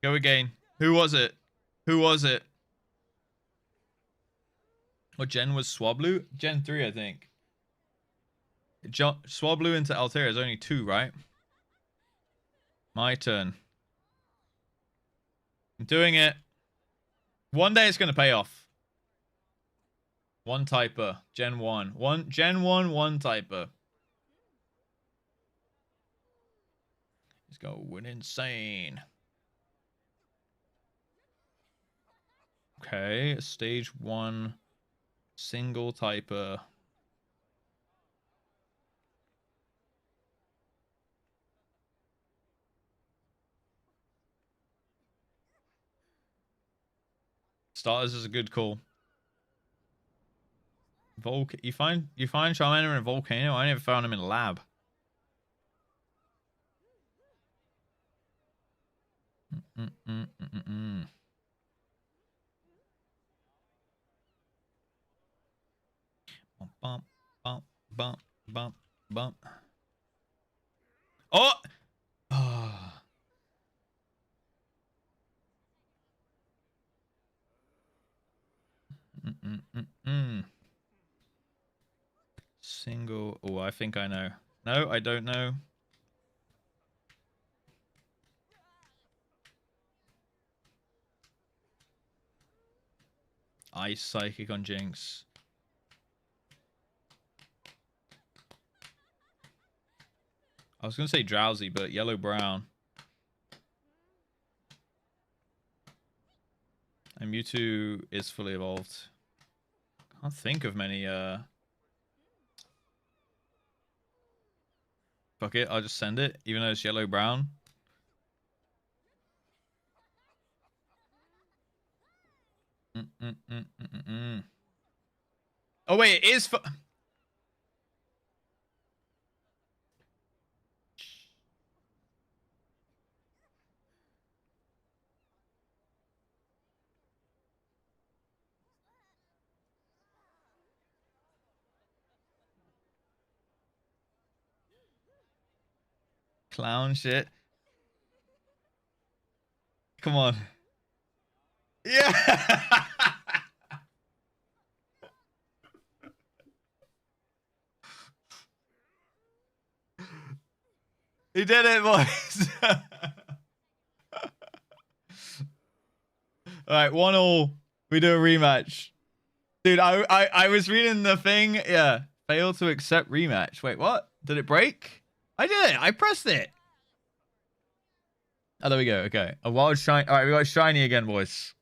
Go again. Who was it? Who was it? What gen was Swablu? Gen 3, I think. Swablu into Altair is only 2, right? My turn. I'm doing it. One day it's going to pay off. One typer. Gen 1. Gen 1, one typer. He's going insane. Okay, stage 1 single typer. Starters is a good call. You find Charmander in a volcano? I never found him in a lab. Bump, bump, bump, bump, bump. Oh! Oh. Single. Oh, I think I know. No, I don't know. Ice Psychic on Jinx. I was going to say Drowsy, but yellow-brown. And Mewtwo is fully evolved. Can't think of many, Fuck it, I'll just send it, even though it's yellow-brown. Oh, wait, it is... Clown shit. Come on. Yeah. He did it, boys. All right, 1-1. We do a rematch. Dude, I was reading the thing. Yeah. Fail to accept rematch. Wait, what? Did it break? I did it. I pressed it. Oh, there we go. Okay. A wild shiny. All right, we got shiny again, boys.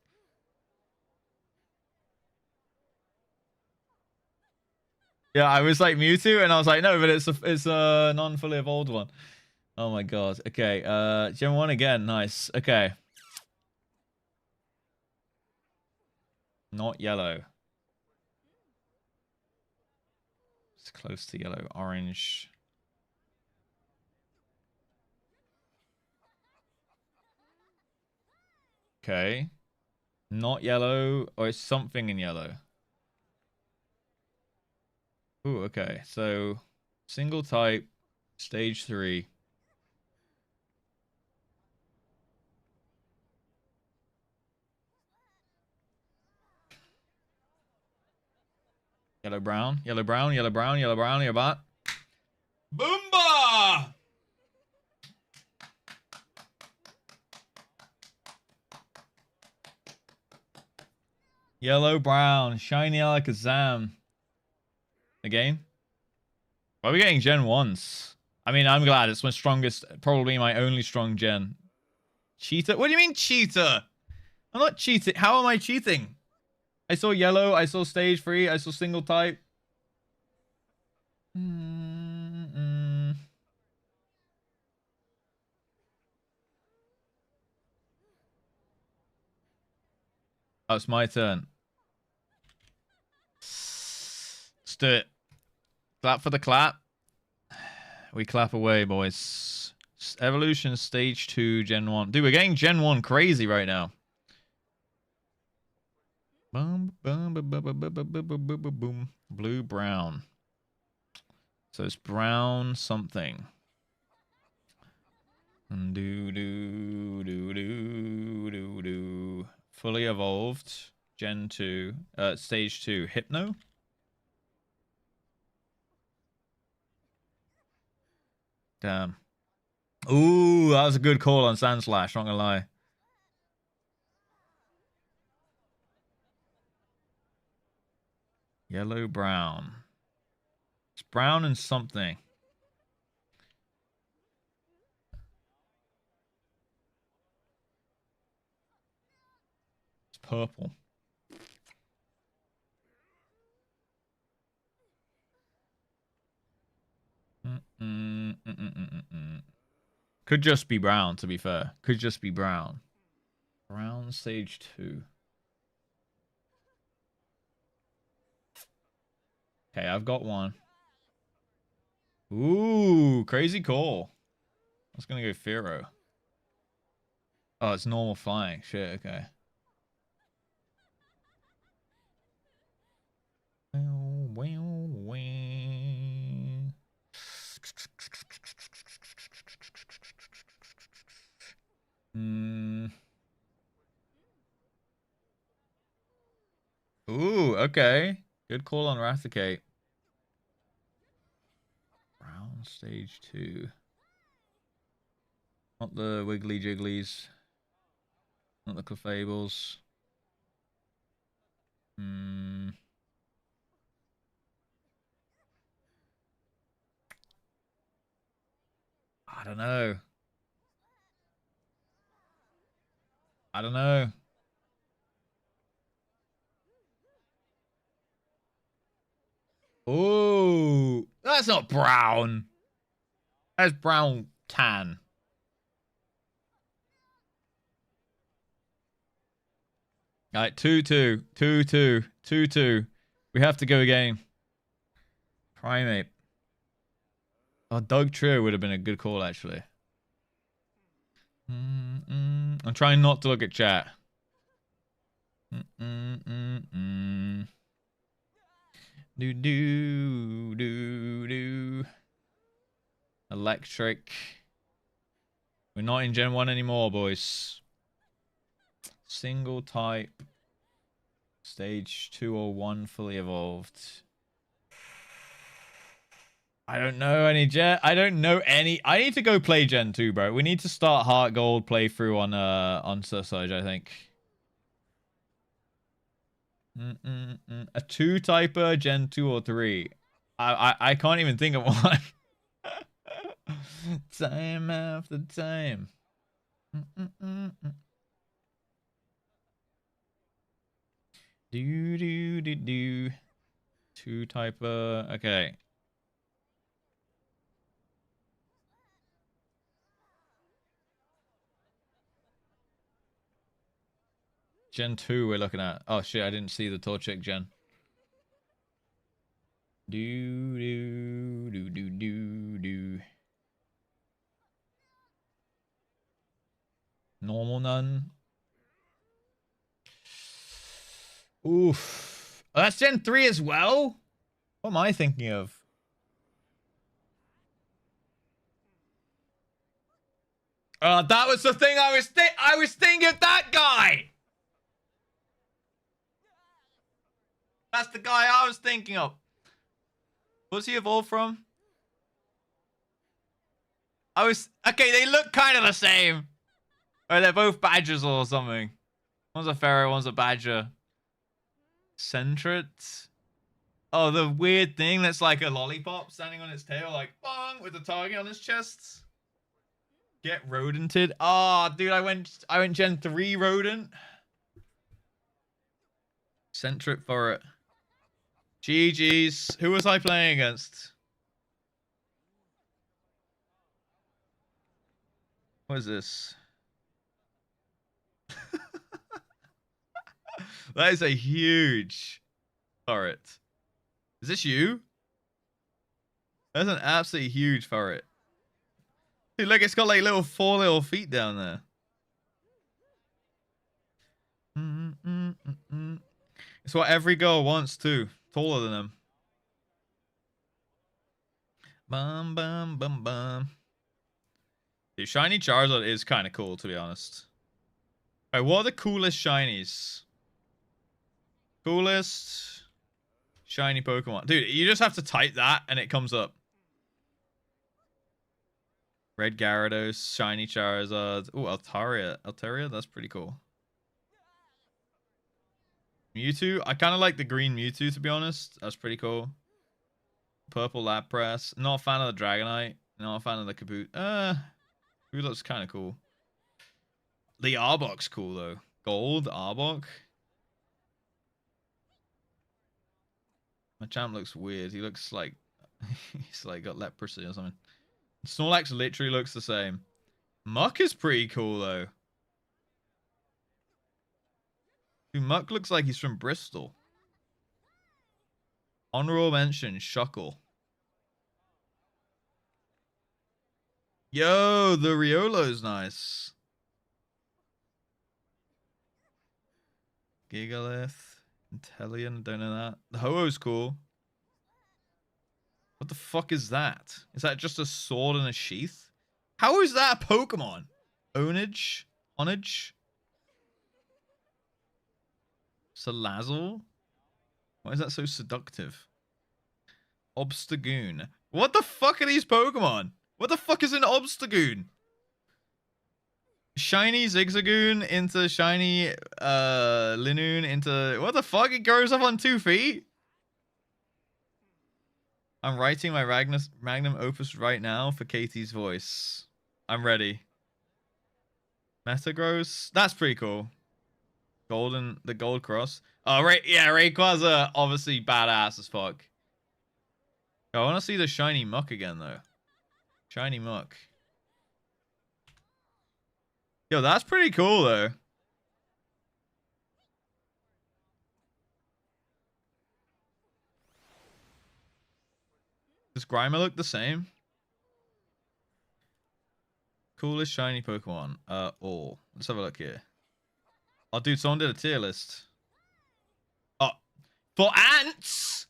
Yeah, I was like Mewtwo, and I was like, no, but it's a non-fully evolved one. Oh my god. Okay. Gen 1 again. Nice. Okay. Not yellow. It's close to yellow. Orange. Okay. Not yellow, or it's something in yellow. Ooh, okay. So, single type, stage 3. Yellow, brown, yellow, brown, yellow, brown, yellow, brown, yellow, brown. Boomba! Yellow, brown, shiny Alakazam. Again? Why are we getting Gen 1s? I mean, I'm glad. It's my strongest, probably my only strong gen. Cheater? What do you mean cheater? I'm not cheating. How am I cheating? I saw yellow. I saw stage 3. I saw single type. Oh, it's my turn. Let's do it. Clap for the clap. We clap away, boys. Evolution stage 2, Gen 1. Dude, we're getting Gen 1 crazy right now. Boom, boom, boom, boom, boom, boom, boom, boom, boom, boom. Blue, brown. So it's brown something. Do, do, do, do, do, do. Fully evolved. Gen 2. Stage 2. Hypno? Damn. Ooh, that was a good call on Sandslash, not gonna lie. Yellow, brown. It's brown and something. It's purple. Could just be brown, to be fair. Could just be brown. Brown stage 2. Okay, I've got one. Ooh, crazy call. I was gonna go Pharaoh. Oh, it's normal flying. Shit, okay. Ooh, okay. Good call on Raticate. Brown stage 2. Not the Wiggly Jigglies. Not the Clefables. I don't know. I don't know. Ooh, that's not brown. That's brown tan. All right, 2-2, 2-2, 2-2. We have to go again. Primate. Oh, Doug Trio would have been a good call, actually. I'm trying not to look at chat. Do do do do. Electric. We're not in Gen 1 anymore, boys. Single type. Stage 2 or 1 fully evolved. I don't know any Gen. I don't know any. I need to go play Gen 2, bro. We need to start Heart Gold playthrough on Sursage, I think. A 2-typer, Gen 2 or 3. I can't even think of one. Time after time. Do do do do. 2-typer. Okay. Gen 2 we're looking at. Oh shit, I didn't see the Torchic gen. Do do do do do do. Normal none. Oof. Oh, that's Gen 3 as well? What am I thinking of? That was the thing I was thinking of that guy! that's the guy I was thinking of. What's he evolved from? Okay, they look kind of the same. Or they're both badgers or something. One's a ferret, one's a badger. Centret. Oh, the weird thing that's like a lollipop standing on its tail, like bong, with the target on its chest. Get rodented. Oh, dude, I went Gen 3 rodent. Centret for it. GG's. Who was I playing against? What is this? That is a huge turret. Is this you? That's an absolutely huge turret. Dude, look, it's got like four little feet down there. It's what every girl wants too. Taller than them. Bum bum bum bum. Dude, shiny Charizard is kind of cool, to be honest. Alright, what are the coolest shinies? Coolest shiny Pokemon. Dude, you just have to type that and it comes up. Red Gyarados, shiny Charizard. Oh, Altaria. Altaria, that's pretty cool. Mewtwo. I kind of like the green Mewtwo, to be honest. That's pretty cool. Purple Lapras. Not a fan of the Dragonite. Not a fan of the Kaboot. Who looks kind of cool. The Arbok's cool, though. Gold Arbok. My champ looks weird. He looks like he's like got leprosy or something. Snorlax literally looks the same. Muck is pretty cool, though. Dude, Muck looks like he's from Bristol. Honorable mention, Shuckle. Yo, the Riolo's nice. Gigalith. Intellion, don't know that. The Ho-Oh's cool. What the fuck is that? Is that just a sword and a sheath? How is that a Pokemon? Onage? Onage? Salazzle? Why is that so seductive? Obstagoon. What the fuck are these Pokemon? What the fuck is an Obstagoon? Shiny Zigzagoon into shiny Linoon into... What the fuck? It grows up on 2 feet? I'm writing my magnum opus right now for Katie's voice. I'm ready. Metagross? That's pretty cool. The gold cross. Oh, yeah, Rayquaza obviously badass as fuck. I want to see the shiny Muck again, though. Shiny Muck. Yo, that's pretty cool, though. Does Grimer look the same? Coolest shiny Pokemon. All. Let's have a look here. Oh, dude, someone did a tier list. Oh, for ants?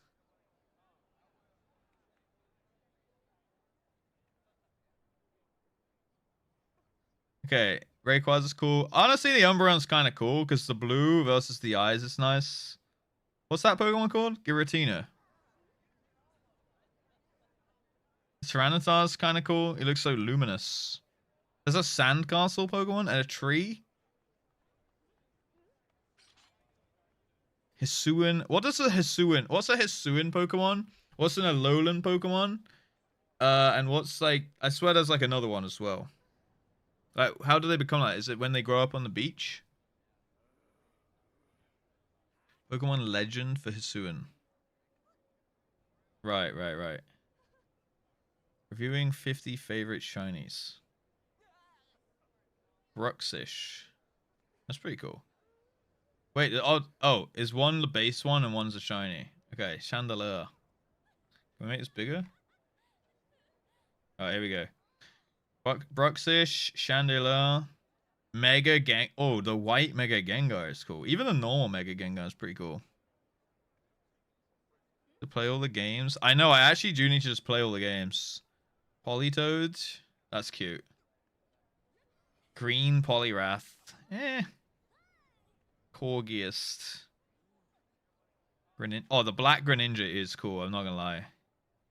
Okay, Rayquaza's cool. Honestly, the Umbreon's kind of cool because the blue versus the eyes is nice. What's that Pokemon called? Giratina. Tyranitar's kind of cool. It looks so luminous. There's a sandcastle Pokemon and a tree. Hisuian. What is a Hisuian? What's a Hisuian Pokemon? What's an Alolan Pokemon? And what's like... I swear there's like another one as well. Like, how do they become that? Is it when they grow up on the beach? Pokemon Legend for Hisuian. Right. Reviewing 50 favorite shinies. Bruxish. That's pretty cool. Wait, oh, is one the base one and one's a shiny? Okay, Chandelier. Can we make this bigger? Oh, here we go. Bruxish, Chandelier, Mega Gang. Oh, the white Mega Gengar is cool. Even the normal Mega Gengar is pretty cool. To play all the games. I know, I actually do need to just play all the games. Politoed. That's cute. Green Poliwrath. Corgiest. Oh, the black Greninja is cool. I'm not gonna lie.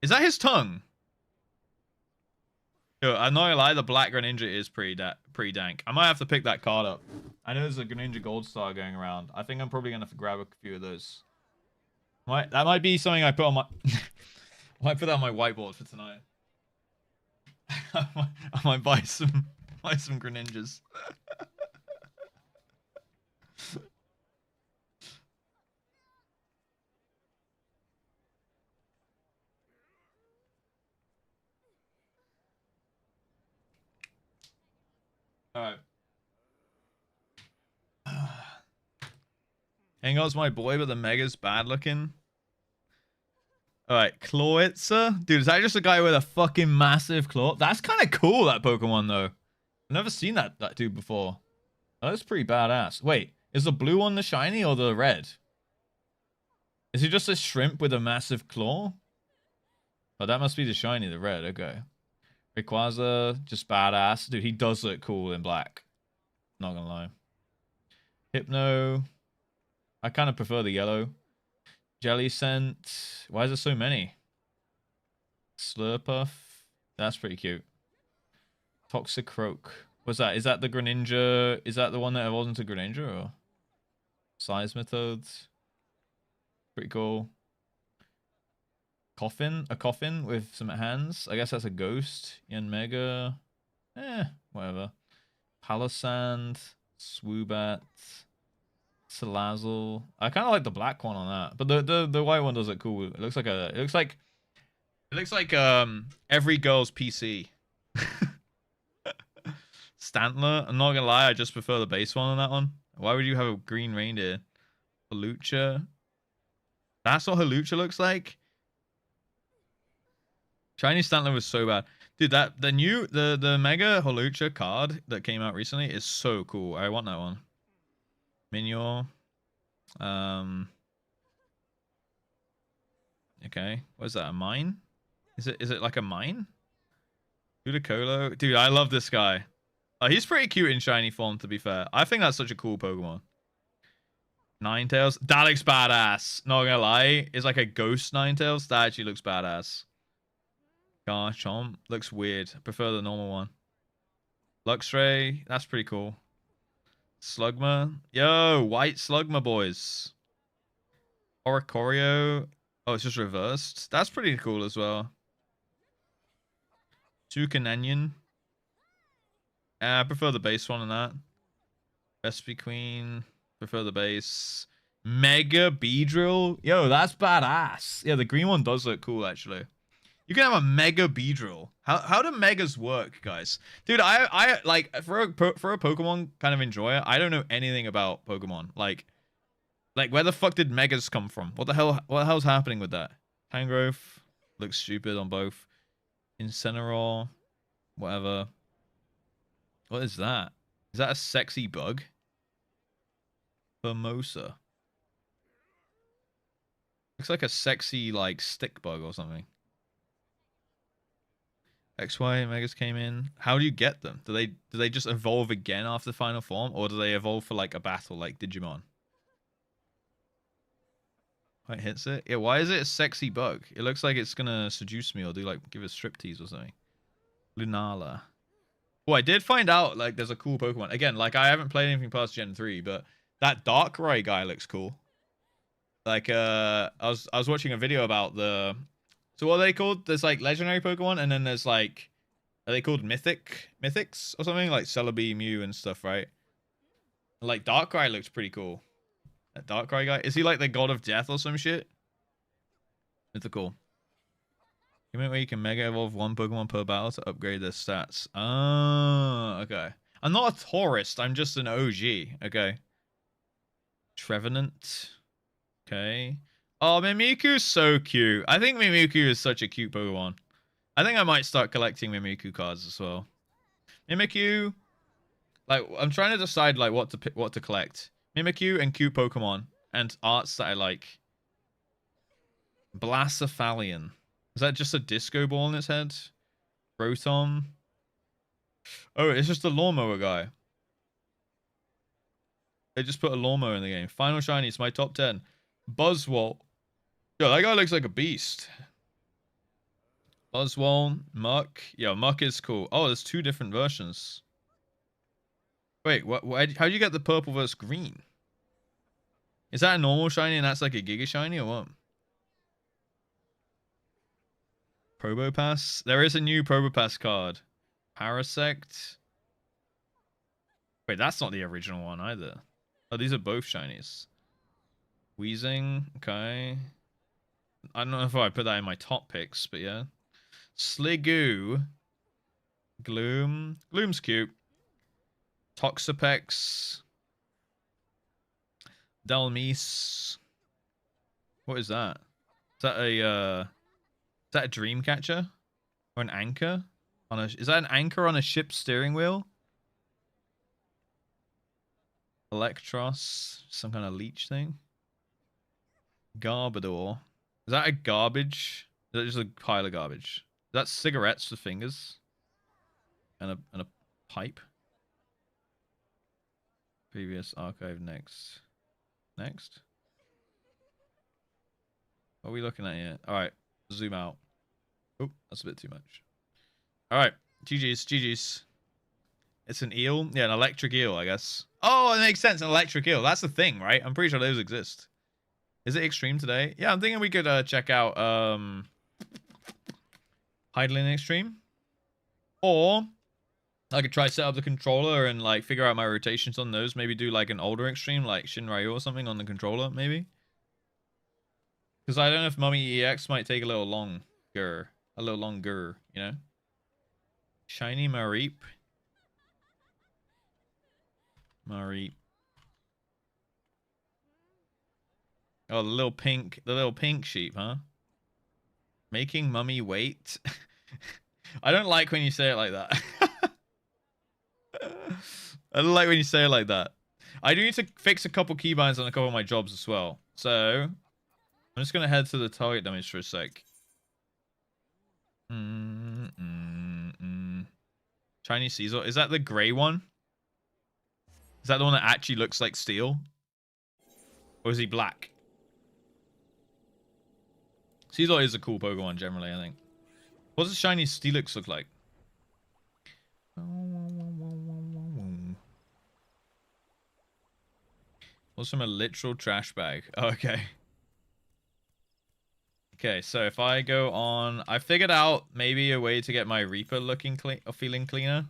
Is that his tongue? Yo, I'm not gonna lie. The black Greninja is pretty dank. I might have to pick that card up. I know there's a Greninja Gold Star going around. I think I'm probably gonna grab a few of those. That might be something I put on my. I might put that on my whiteboard for tonight. I might buy some Greninjas. Alright. Hangout's my boy, but the Mega's bad looking. Alright, Clawitzer. Dude, is that just a guy with a fucking massive claw? That's kind of cool, that Pokemon, though. I've never seen that dude before. Oh, that's pretty badass. Wait, is the blue one the shiny or the red? Is he just a shrimp with a massive claw? Oh, that must be the shiny, the red. Okay. Rayquaza, just badass. Dude, he does look cool in black. Not gonna lie. Hypno. I kind of prefer the yellow. Jelly Scent. Why is there so many? Slurpuff. That's pretty cute. Toxicroak. What's that? Is that the Greninja? Is that the one that evolves into Greninja? Or Seismitoads? Pretty cool. Coffin? A coffin with some hands? I guess that's a ghost. Yanmega. Whatever. Palossand. Swoobat. Salazzle. I kind of like the black one on that, but the white one does look cool. It looks like every girl's PC. Stantler. I'm not gonna lie, I just prefer the base one on that one. Why would you have a green reindeer? Hawlucha. That's what Hawlucha looks like. Shiny Stantler was so bad. Dude, the Mega Hawlucha card that came out recently is so cool. I want that one. Minior. Okay. What is that? A mine? Is it like a mine? Ludicolo. Dude, I love this guy. He's pretty cute in shiny form, to be fair. I think that's such a cool Pokemon. Ninetales. That looks badass. Not gonna lie. It's like a ghost Ninetales. That actually looks badass. Garchomp. Looks weird. I prefer the normal one. Luxray. That's pretty cool. Slugma. Yo, white Slugma boys. Oricorio. Oh, it's just reversed. That's pretty cool as well. Toucananian. I prefer the base one on that. Vespi Queen. Prefer the base. Mega Beedrill. Yo, that's badass. Yeah, the green one does look cool, actually. You can have a Mega Beedrill. How do Megas work, guys? Dude, I like for a Pokemon kind of enjoyer, I don't know anything about Pokemon. Like where the fuck did Megas come from? What the hell's happening with that? Tangrowth looks stupid on both. Incineroar, whatever. What is that? Is that a sexy bug? Formosa. Looks like a sexy like stick bug or something. XY Megas came in. How do you get them? Do they just evolve again after the final form, or do they evolve for like a battle like Digimon? It hits it. Yeah, why is it a sexy bug? It looks like it's gonna seduce me or do like give a striptease or something. Lunala. Oh, I did find out like there's a cool Pokemon. Again, like I haven't played anything past Gen 3, but that Darkrai guy looks cool. Like I was watching a video about the. So what are they called? There's like legendary Pokemon, and then there's like, are they called mythics or something? Like Celebi, Mew, and stuff, right? Like Darkrai looks pretty cool. That Darkrai guy, is he like the god of death or some shit? Mythical. Game where you can Mega Evolve one Pokemon per battle to upgrade their stats. Ah, okay. I'm not a tourist. I'm just an OG. Okay. Trevenant. Okay. Oh, Mimikyu's so cute. I think Mimikyu is such a cute Pokemon. I think I might start collecting Mimikyu cards as well. Mimikyu. Like, I'm trying to decide like what to collect. Mimikyu and cute Pokemon and arts that I like. Blacephalian. Is that just a disco ball in its head? Rotom. Oh, it's just a lawnmower guy. They just put a lawnmower in the game. Final shiny. It's my top 10. Buzzwole. Yo, that guy looks like a beast. Oswald, Muck. Yo, Muck is cool. Oh, there's 2 different versions. Wait, what? How do you get the purple versus green? Is that a normal shiny and that's like a Giga shiny or what? Probopass? There is a new Probopass card. Parasect. Wait, that's not the original one either. Oh, these are both shinies. Wheezing. Okay. I don't know if I put that in my top picks, but yeah. Sliggoo. Gloom. Gloom's cute. Toxapex. Delmise. What is that? Is that a dream catcher? Or an anchor? Is that an anchor on a ship's steering wheel? Electros. Some kind of leech thing. Garbodor. Is that a garbage? Is that just a pile of garbage? Is that cigarettes for fingers? And a pipe? Previous archive next. Next? What are we looking at here? Alright. Zoom out. Oh, that's a bit too much. Alright. GG's. GG's. It's an eel? Yeah, an electric eel, I guess. Oh, it makes sense. An electric eel. That's the thing, right? I'm pretty sure those exist. Is it extreme today? Yeah, I'm thinking we could check out Heidelin Extreme. Or I could try set up the controller and like figure out my rotations on those. Maybe do like an older extreme like Shinryu or something on the controller, maybe. Because I don't know if Mummy EX might take a little longer. A little longer, you know? Shiny Mareep. Mareep. Oh, the little pink sheep, huh? Making Mummy wait. I don't like when you say it like that. I don't like when you say it like that. I do need to fix a couple keybinds on a couple of my jobs as well. So, I'm just going to head to the target damage for a sec. Chinese Caesar. Is that the grey one? Is that the one that actually looks like steel? Or is he black? Caesar is a cool Pokemon generally, I think. What does shiny Steelix look like? What's from a literal trash bag? Oh, okay. Okay, so if I go on... I figured out maybe a way to get my Reaper looking clean or feeling cleaner.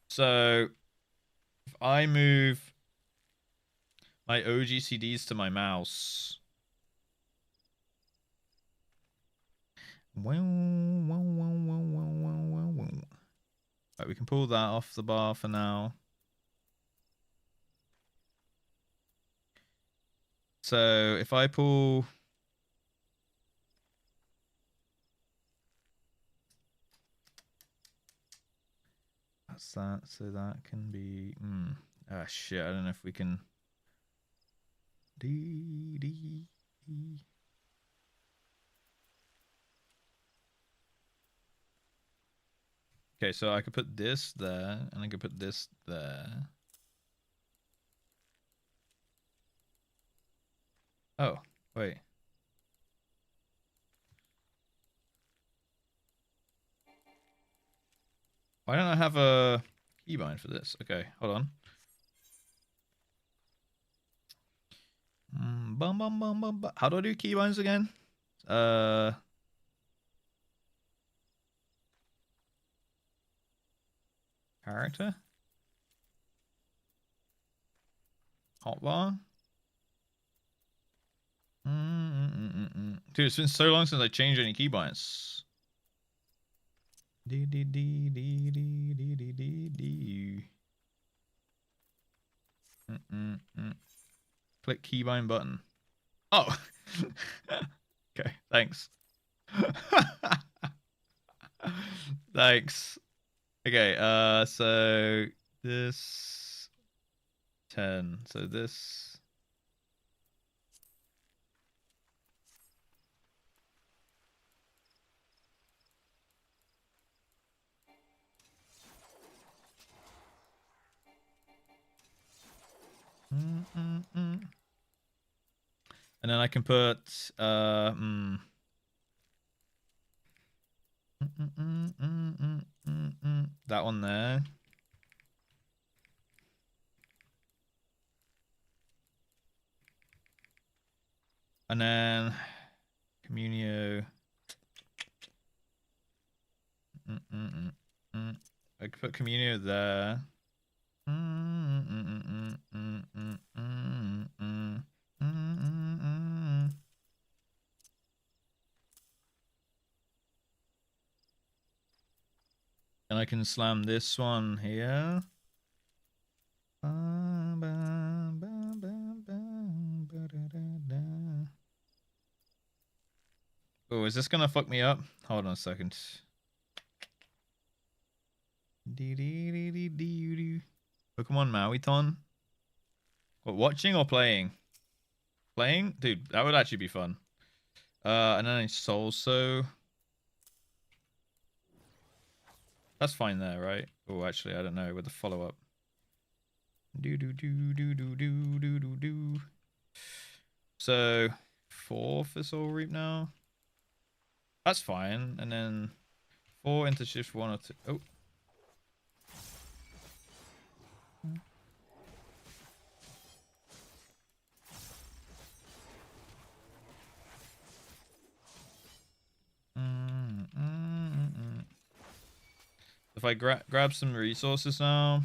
So if I move my OGCDs to my mouse... Right, we can pull that off the bar for now. So if I pull... That's that. So that can be... Ah, shit. I don't know if we can... Okay, so I could put this there, and I could put this there. Oh, wait. Why don't I have a keybind for this? Okay, hold on. How do I do keybinds again? Character? Hotbar? Dude, it's been so long since I changed any keybinds. Click keybind button. Oh. Okay, thanks. Thanks. Okay, so this 10. So this And then I can put that one there. And then Communio. I could put Communio there. And I can slam this one here. Oh, is this gonna fuck me up? Hold on a second. Pokemon Mauiton. What, watching or playing? Playing? Dude, that would actually be fun. And then Solso. That's fine there, right? Oh, actually, I don't know with the follow-up. So, 4 Thistle Reap now. That's fine. And then 4 into shift 1 or 2. Oh. If I grab some resources now.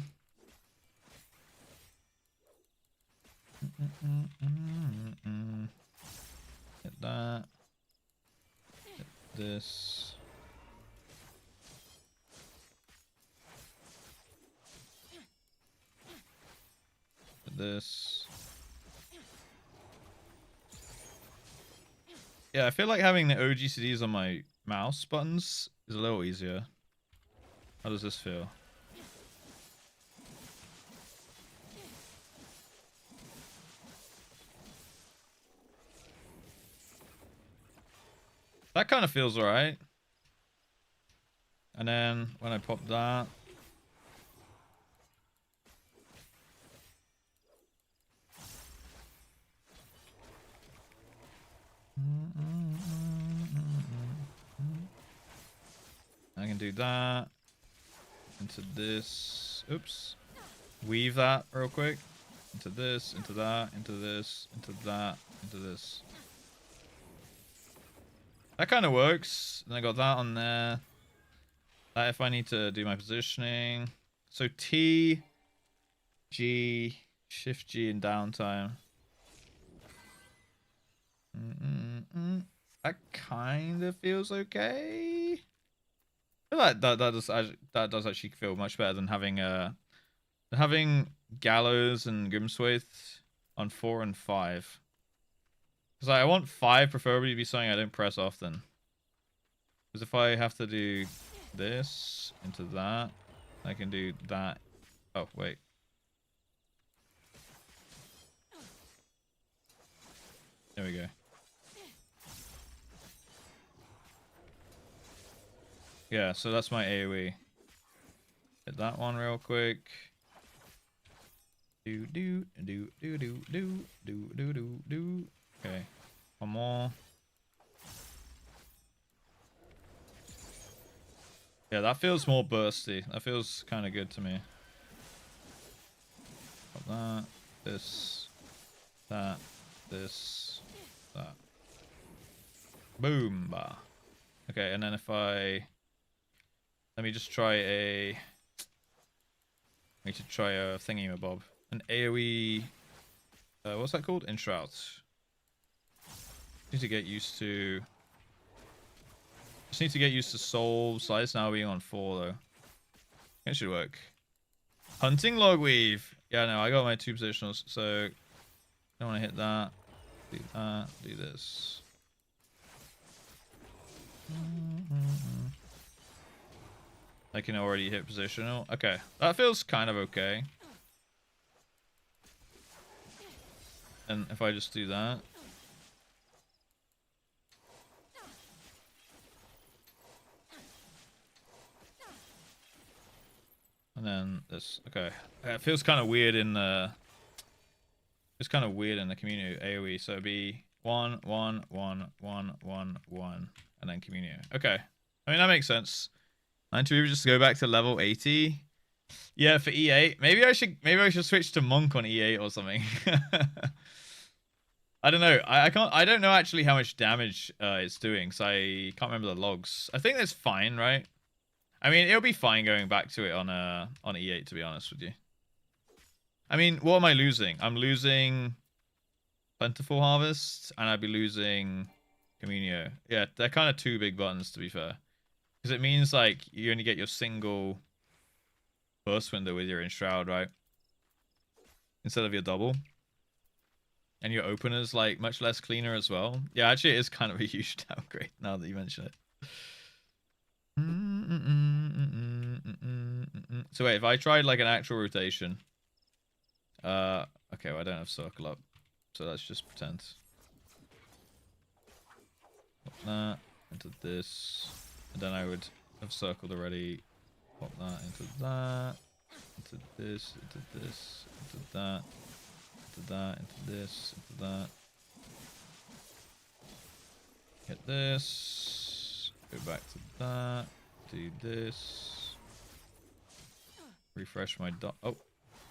Hit that. Hit this. Hit this. Yeah, I feel like having the OGCDs on my mouse buttons is a little easier. How does this feel? That kind of feels alright. And then when I pop that. I can do that. Into this. Oops. Weave that real quick. Into this, into that, into this, into that, into this. That kind of works. And I got that on there. That if I need to do my positioning. So T, G, Shift G in downtime. That kind of feels okay. I feel like that does actually feel much better than having Gallows and Grimswaith on 4 and 5. Because I want 5 preferably to be something I don't press often. Because if I have to do this into that, I can do that. Oh, wait. There we go. Yeah, so that's my AoE. Hit that one real quick. Do. Okay, one more. Yeah, that feels more bursty. That feels kind of good to me. Got that, this, that, this, that. Boom, bah. Okay, and then if I... Let me just try a... I need to try a thingy-mabob. An AoE... what's that called? Enshroud. Need to get used to... Just need to get used to soul size now being on 4 though. It should work. Hunting log weave. Yeah, no, I got my 2 positionals, so I don't want to hit that. Do that. Do this. I can already hit positional. Okay, that feels kind of okay. And if I just do that. And then this, okay. It feels kind of weird in the... It's kind of weird in the community AoE, so it'd be 1, 1, 1, 1, 1, 1, and then Communio. Okay. I mean, that makes sense. 90 Reaper just go back to level 80. Yeah, for E8. Maybe I should switch to Monk on E8 or something. I don't know. I don't know actually how much damage it's doing, so I can't remember the logs. I think that's fine, right? I mean, it'll be fine going back to it on E8, to be honest with you. I mean, what am I losing? I'm losing Plentiful Harvest, and I'd be losing Communio. Yeah, they're kind of two big buttons, to be fair. Because it means, like, you only get your single burst window with your Enshroud, right? Instead of your double. And your opener's, like, much less cleaner as well. Yeah, actually, it is kind of a huge downgrade, now that you mention it. So wait, if I tried, like, an actual rotation... okay, well, I don't have circle up. So let's just pretend. Pop that into this. And then I would have circled already. Pop that into that. Into this, into this, into that. Into that, into this, into that. Hit this. Go back to that. Do this. Refresh my dot. Oh,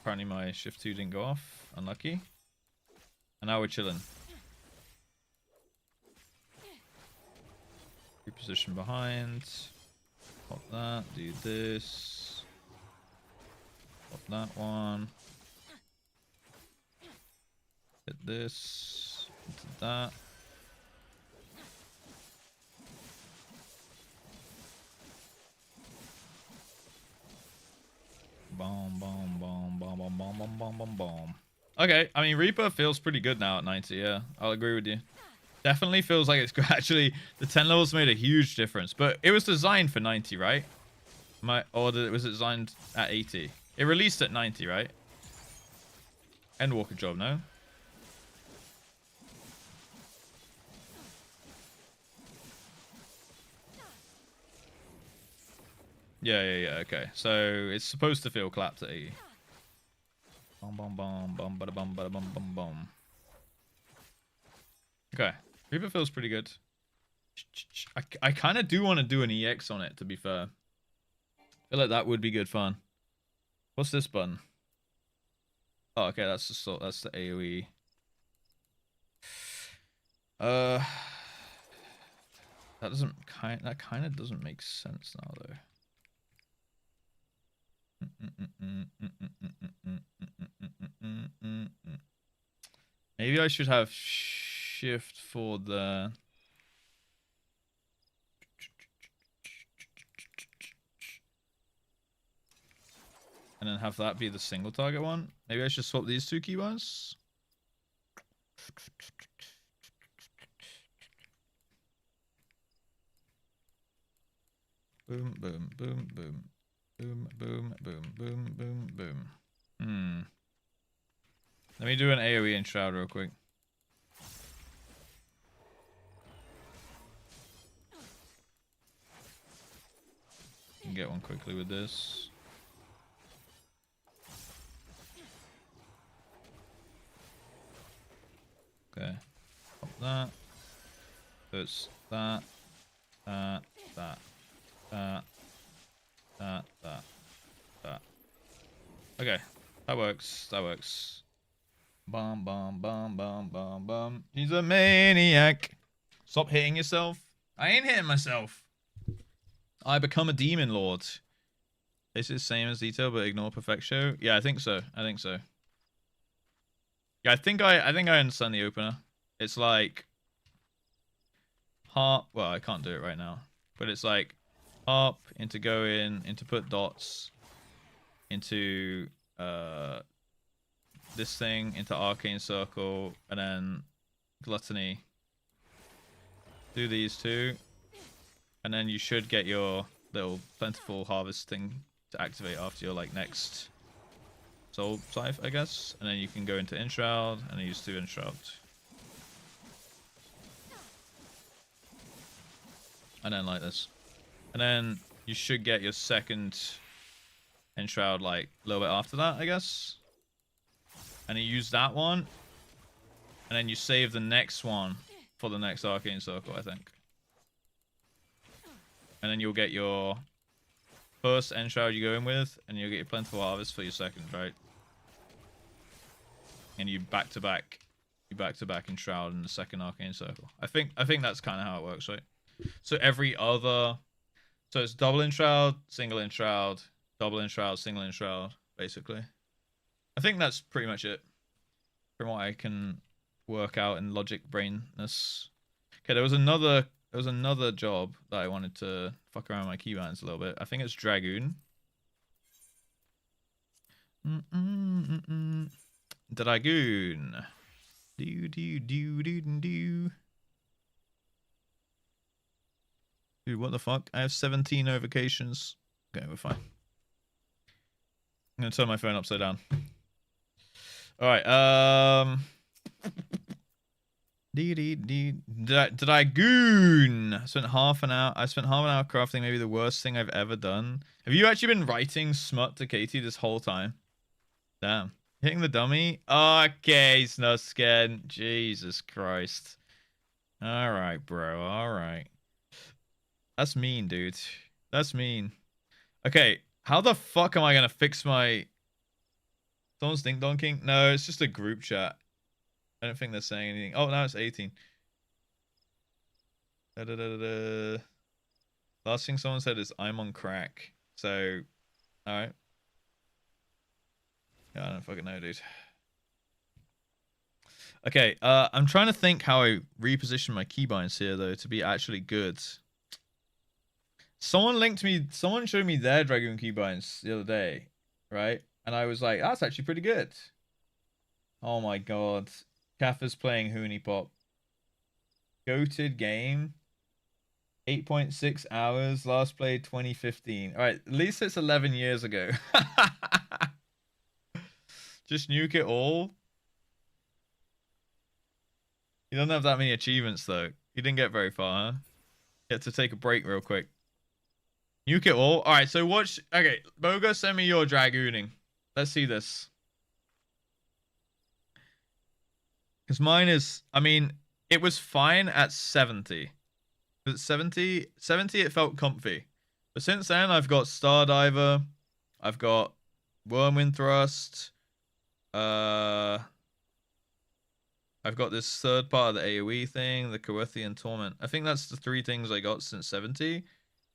apparently my shift 2 didn't go off. Unlucky. And now we're chilling. Reposition behind. Pop that. Do this. Pop that one. Hit this. Into that. Boom, boom, boom, boom, boom, boom, boom, boom, boom, boom. Okay, I mean, Reaper feels pretty good now at 90, yeah. I'll agree with you. Definitely feels like it's actually... The 10 levels made a huge difference. But it was designed for 90, right? Or was it designed at 80? It released at 90, right? Endwalker job, no? Yeah, okay. So it's supposed to feel clapped at 80. Bum bum bum bum bada bum bada bum bum bum. Okay. Reaper feels pretty good. I kind of do want to do an EX on it, to be fair. I feel like that would be good fun. What's this button? Oh, okay, that's the AoE. That kind of doesn't make sense now though. Maybe I should have shift for the... And then have that be the single target one. Maybe I should swap these two keywords. Boom, boom, boom, boom. Boom, boom, boom, boom, boom, boom. Let me do an AoE Enshroud real quick. Can get one quickly with this. Okay. Pop that. Puts that. That. Okay. That works. That works. Bum bum bum bum bum bum. He's a maniac. Stop hitting yourself. I ain't hitting myself. I become a demon lord. This is same as detail, but ignore perfect show. Yeah, I think so. I think so. Yeah, I think I understand the opener. It's like harp. Well, I can't do it right now, but it's like harp into go in, into put dots, into this thing, into arcane circle, and then gluttony. Do these two, and then you should get your little plentiful harvest thing to activate after your like next soul scythe, I guess, and then you can go into Enshroud and use 2 Enshroud. And then like this. And then you should get your second Enshroud like a little bit after that, I guess. And you use that one. And then you save the next one for the next Arcane Circle, I think. And then you'll get your first End Shroud you go in with, and you'll get your Plentiful Harvest for your second, right? And you back to back in Shroud in the second Arcane Circle. I think that's kind of how it works, right? So every other, so it's double Enshroud, single Enshroud, double Enshroud, single Enshroud, basically. I think that's pretty much it from what I can work out in logic brainness. Okay, there was another job that I wanted to fuck around with my keybinds a little bit. I think it's Dragoon. Dragoon. Do. Dude, what the fuck? I have 17 notifications. Okay, we're fine. I'm gonna turn my phone upside down. Alright, Dragoon. I spent half an hour crafting maybe the worst thing I've ever done. Have you actually been writing smut to Katie this whole time? Damn. Hitting the dummy? Okay, Snuskin. Jesus Christ. Alright, bro. Alright. That's mean, dude. That's mean. Okay, how the fuck am I gonna fix my... Someone's ding-donking? No, it's just a group chat. I don't think they're saying anything. Oh, now it's 18. Last thing someone said is, I'm on crack. So, alright. Yeah, I don't fucking know, dude. Okay, I'm trying to think how I reposition my keybinds here, though, to be actually good. Someone showed me their Dragoon keybinds the other day, right? And I was like, that's actually pretty good. Oh my god. Kaffa's playing Hooney Pop. Goated game. 8.6 hours. Last played 2015. Alright, at least it's 11 years ago. Just nuke it all. He doesn't have that many achievements, though. He didn't get very far, huh? Get to take a break real quick. Nuke it all. Alright, so watch. Okay, Boga, send me your Dragooning. Let's see this. Because mine is, I mean, it was fine at 70. At 70, it felt comfy. But since then, I've got Stardiver. I've got Wormwind Thrust. I've got this third part of the AoE thing, the Coerthian Torment. I think that's the 3 things I got since 70.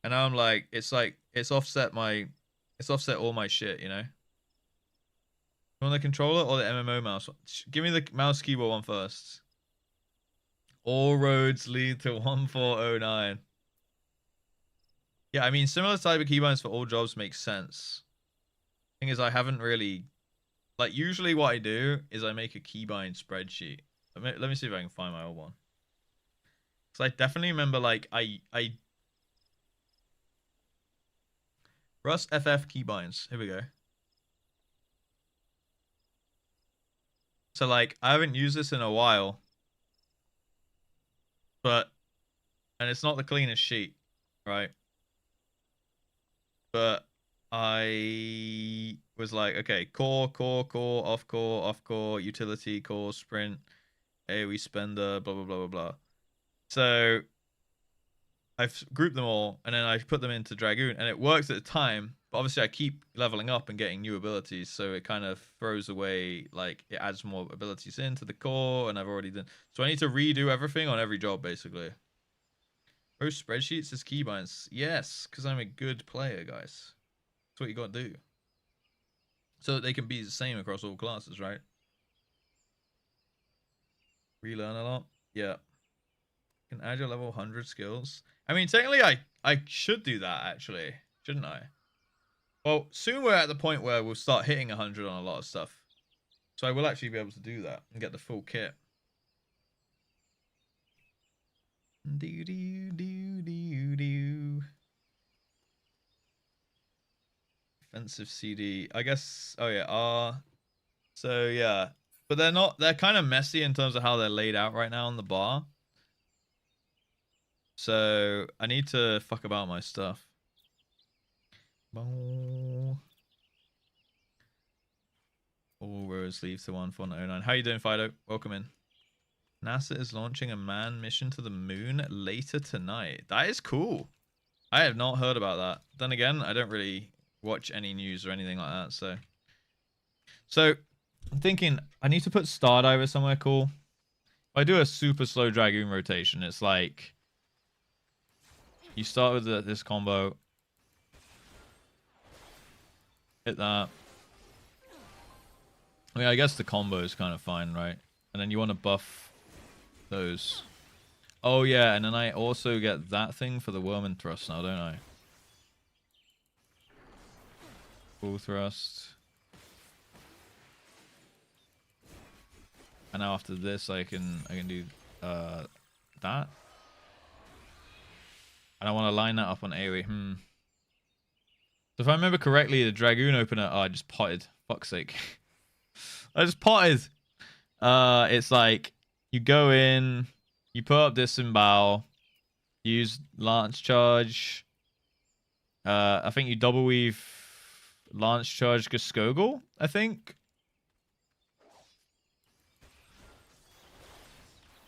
And now I'm like, it's offset all my shit, you know? You want the controller or the MMO mouse? Give me the mouse keyboard one first. All roads lead to 1409. Yeah, I mean, similar type of keybinds for all jobs makes sense. Thing is, I haven't really... Like, usually what I do is I make a keybind spreadsheet. Let me see if I can find my old one. Because I definitely remember, like, I Russ FF keybinds. Here we go. So, like, I haven't used this in a while. And it's not the cleanest sheet, right? But I was like, okay, core, off core, utility, core, sprint, AoE spender, blah, blah, blah, blah, blah. So I've grouped them all, and then I put them into Dragoon, and it works at the time. But obviously, I keep leveling up and getting new abilities, so it kind of throws away, like, it adds more abilities into the core, and I've already done. So I need to redo everything on every job, basically. Post spreadsheets as keybinds. Yes, because I'm a good player, guys. That's what you got to do. So that they can be the same across all classes, right? Relearn a lot. Yeah. Can add your level 100 skills. I mean, technically, I should do that, actually. Shouldn't I? Well, soon we're at the point where we'll start hitting 100 on a lot of stuff. So I will actually be able to do that and get the full kit. Offensive CD. I guess, oh yeah, R. So yeah. But they're kind of messy in terms of how they're laid out right now on the bar. So I need to fuck about my stuff. All roads lead to 1409. How you doing, Fido? Welcome in. NASA is launching a manned mission to the moon later tonight. That is cool. I have not heard about that. Then again, I don't really watch any news or anything like that, so I'm thinking I need to put Stardiver somewhere cool. If I do a super slow Dragoon rotation, it's like you start with this combo, hit that. I mean, I guess the combo is kind of fine, right? And then you want to buff those. Oh yeah, and then I also get that thing for the worm and thrust now, don't I? Full thrust. And now after this, I can do that. And I want to line that up on AoE. So if I remember correctly, the Dragoon opener. Oh, I just potted. Fuck's sake. I just potted. It's like you go in, you put up disembowel, use lance charge. I think you double weave lance charge Geskogel, I think.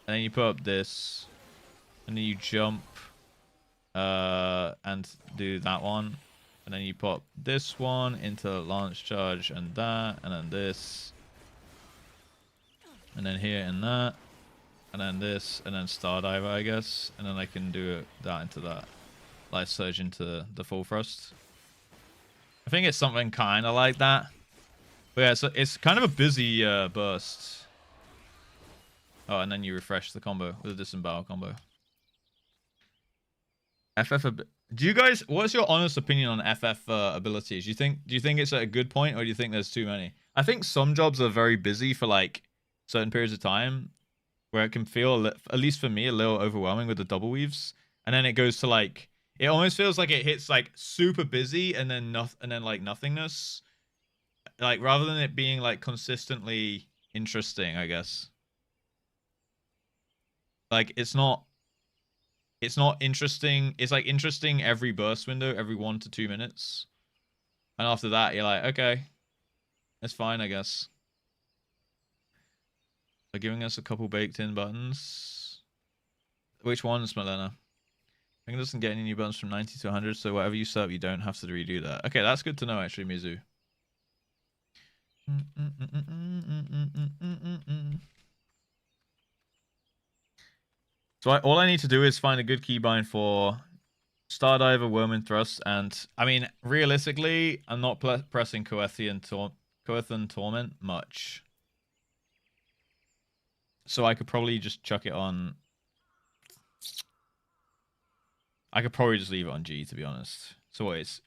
And then you put up this, and then you jump and do that one. And then you put up this one into lance charge and that, and then this. And then here and that. And then this, and then Stardiver, I guess. And then I can do that into that. Life Surge into the full thrust. I think it's something kind of like that. But yeah, so it's kind of a busy burst. Oh, and then you refresh the combo with a disembowel combo. Do you guys, what's your honest opinion on FF abilities? Do you think it's at a good point, or do you think there's too many? I think some jobs are very busy for like certain periods of time, where it can feel, at least for me, a little overwhelming with the double weaves, and then it goes to like, it almost feels like it hits like super busy and then like nothingness, like rather than it being like consistently interesting, I guess. Like it's not interesting. It's like interesting every burst window, every 1 to 2 minutes, and after that you're like, okay, it's fine, I guess. They're giving us a couple baked in buttons. Which ones, Melena? I think it doesn't get any new buttons from 90 to 100, so whatever you set up, you don't have to redo that. Okay, that's good to know, actually, Mizu. So all I need to do is find a good keybind for Stardiver, Worm and Thrust, and I mean, realistically, I'm not pressing Coethan Torment much. So I could probably just chuck it on. I could probably just leave it on G, to be honest. So what is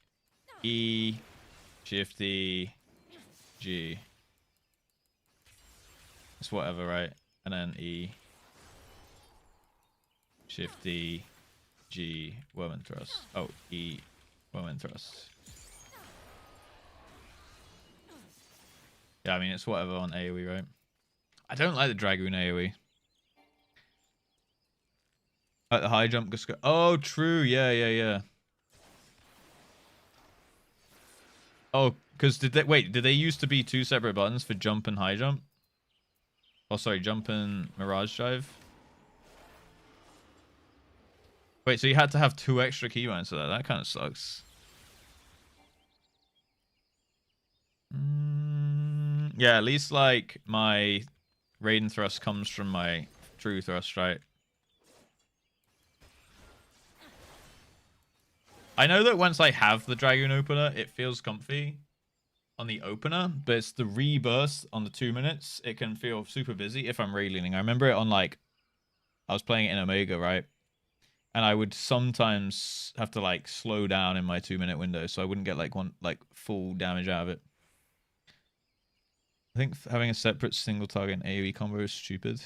E, Shift E, G. It's whatever, right? And then E, Shift D, G, Worm and Thrust. Oh, E, Worm and Thrust. Yeah, I mean, it's whatever on AoE, right? I don't like the Dragoon AoE. Like the high jump. Oh, true. Yeah. Oh, because did they used to be 2 separate buttons for jump and high jump? Oh, sorry, jump and Mirage Drive. Wait, so you had to have 2 extra keybinds for that? That kind of sucks. Yeah, at least like my Raiden thrust comes from my true thrust, right? I know that once I have the Dragoon opener, it feels comfy on the opener, but it's the reburst on the 2 minutes. It can feel super busy if I'm railing. I remember it on like, I was playing it in Omega, right? And I would sometimes have to like slow down in my 2 minute window, so I wouldn't get like full damage out of it. I think having a separate single target AoE combo is stupid.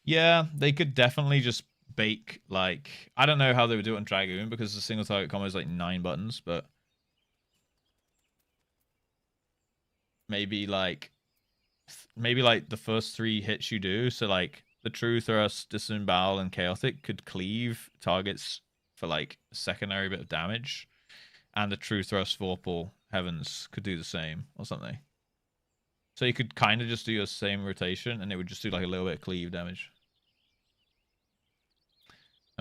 Yeah, they could definitely just bake, like, I don't know how they would do it on Dragoon because the single target combo is like 9 buttons, but maybe like the first 3 hits you do, so like the true thrust, disembowel, and chaotic could cleave targets for like a secondary bit of damage, and the true thrust Vorpal Heavens could do the same or something. So you could kind of just do your same rotation and it would just do like a little bit of cleave damage.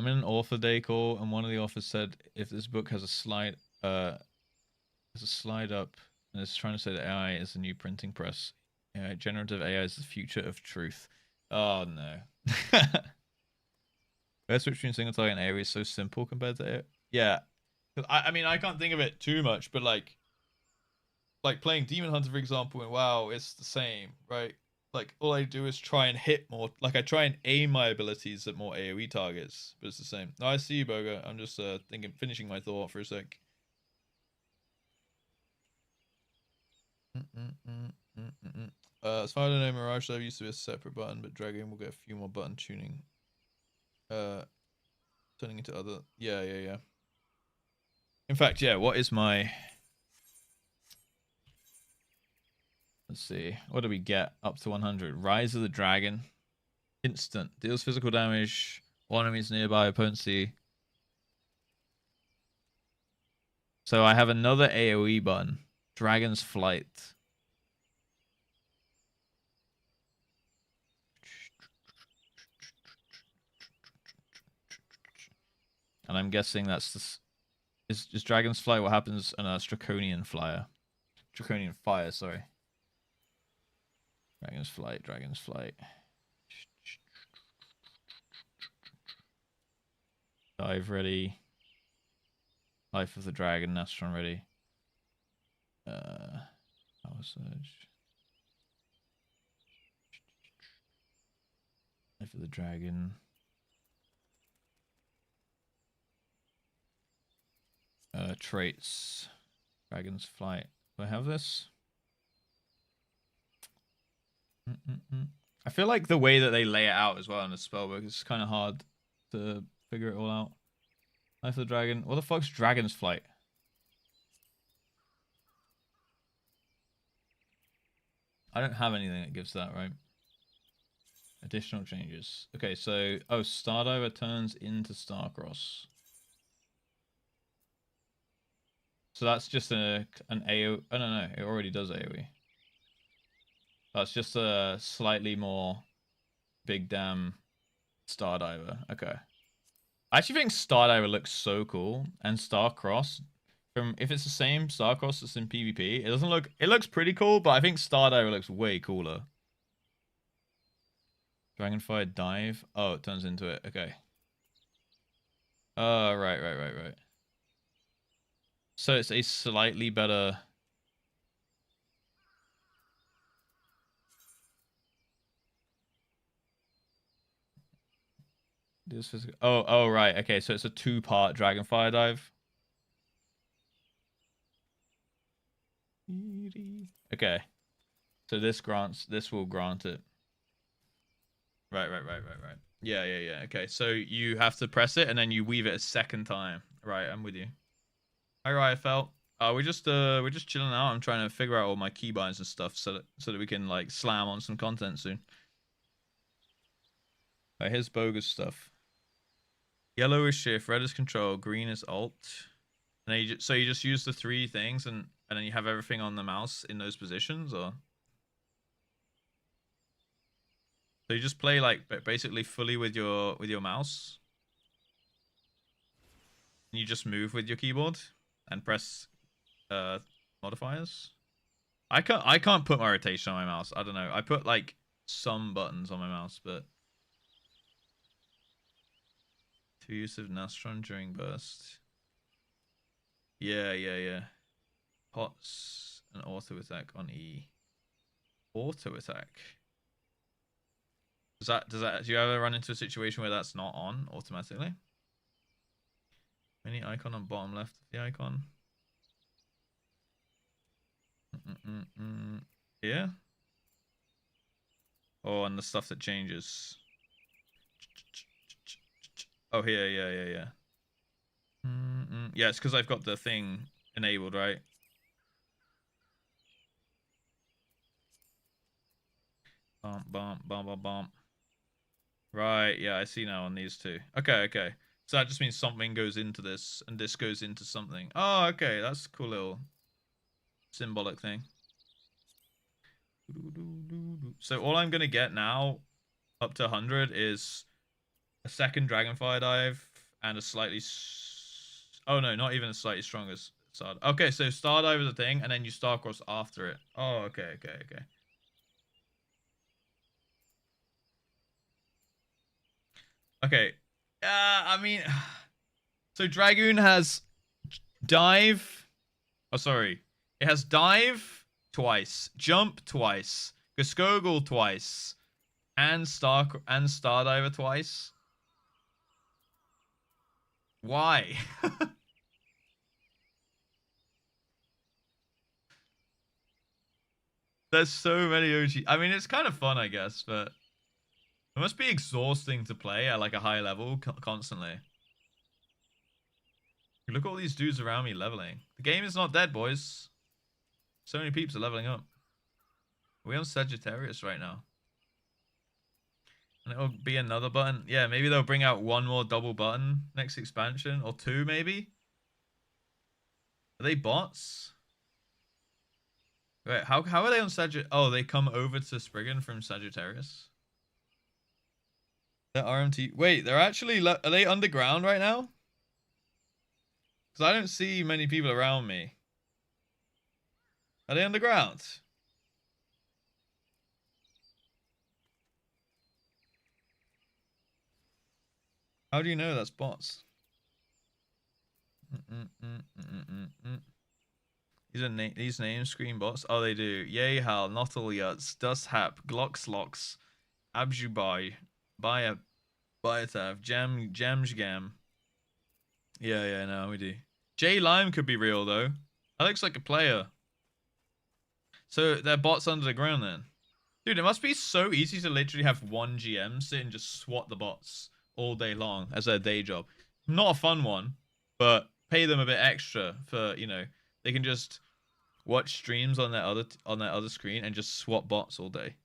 I'm in an author day call, and one of the authors said if this book has a slide up, and it's trying to say that AI is the new printing press. Generative AI is the future of truth. Oh no. Best switch between single target and AoE is so simple compared to AoE. Yeah. I mean, I can't think of it too much, but like playing Demon Hunter, for example, and WoW, it's the same, right? Like, all I do is try and hit more. Like, I try and aim my abilities at more AoE targets, but it's the same. No, I see you, Boga. I'm just finishing my thought for a sec. As far as I know, Mirage Server used to be a separate button, but Dragon will get a few more button tuning. Turning into other. Yeah. In fact, yeah. What is my? Let's see. What do we get up to 100? Rise of the Dragon. Instant. Deals physical damage. All enemies nearby potency. So I have another AoE button. Dragon's Flight. And I'm guessing that's this. Is Dragon's Flight what happens on a Draconian Flyer? Draconian Fire, sorry. Dragon's Flight. Dive ready. Life of the Dragon, Nastron ready. Power Surge. Life of the Dragon. Traits. Dragon's Flight. Do I have this? I feel like the way that they lay it out as well in the spellbook is kind of hard to figure it all out. Life of the Dragon. What the fuck's Dragon's Flight? I don't have anything that gives that, right? Additional changes. Okay, so Stardiver turns into Starcross. So that's just an AoE. Oh no, it already does AoE. That's just a slightly more big damn Stardiver. Okay. I actually think Stardiver looks so cool, and Starcross, if it's the same Starcross that's in PvP, it looks pretty cool, but I think Stardiver looks way cooler. Dragonfire Dive. Oh, it turns into it. Okay. Right. So it's a slightly better. Oh, right. Okay, so it's a 2-part Dragonfire Dive. Okay. So this will grant it. Right. Yeah. Okay, so you have to press it and then you weave it a second time. Right, I'm with you. All right, felt. We're just chilling out. I'm trying to figure out all my keybinds and stuff so that we can like slam on some content soon. Alright, here's bogus stuff. Yellow is shift, red is control, green is alt. And then so you just use the 3 things and then you have everything on the mouse in those positions, or? So you just play like basically fully with your mouse. And you just move with your keyboard and press modifiers. I can't put my rotation on my mouse. I don't know. I put like some buttons on my mouse, but 2 use of Nastron during burst. Yeah. Pots and auto attack on E. Auto attack. Do you ever run into a situation where that's not on automatically? Mini icon on bottom left of the icon. Yeah. Oh, and the stuff that changes. Oh, here, yeah. Yeah, it's because I've got the thing enabled, right? Bump. Right, yeah, I see now on these 2. Okay. So that just means something goes into this, and this goes into something. Oh, okay, that's a cool little symbolic thing. So all I'm going to get now, up to 100, is a second Dragonfire Dive, and a slightly... Oh, no, not even a slightly stronger Star... Okay, so Stardive is a thing, and then you Starcross after it. Oh, okay. Okay. I mean... So Dragoon has Dive... Oh, sorry. It has Dive twice, Jump twice, Geskogel twice, and Stardiver twice. Why? There's so many OG. I mean, it's kind of fun, I guess, but it must be exhausting to play at like a high level constantly. Look at all these dudes around me leveling. The game is not dead, boys. So many peeps are leveling up. We're on Sagittarius right now. And it'll be another button. Yeah, maybe they'll bring out one more double button next expansion. Or two, maybe? Are they bots? Wait, how are they on Sagittarius? Oh, they come over to Spriggan from Sagittarius. They're RMT. Wait, they're actually... Are they underground right now? Because I don't see many people around me. Are they underground? How do you know that's bots? These names screen bots. Oh, they do. Yehal, Notalyuts, Dusthap, Gloxlox, Abjubai, Bayatav, Jamjgam. Yeah, no, we do. J Lime could be real though. That looks like a player. So they're bots under the ground then. Dude, it must be so easy to literally have one GM sit and just swat the bots all day long as their day job. Not a fun one, but pay them a bit extra for, you know, they can just watch streams on their other screen and just swap bots all day.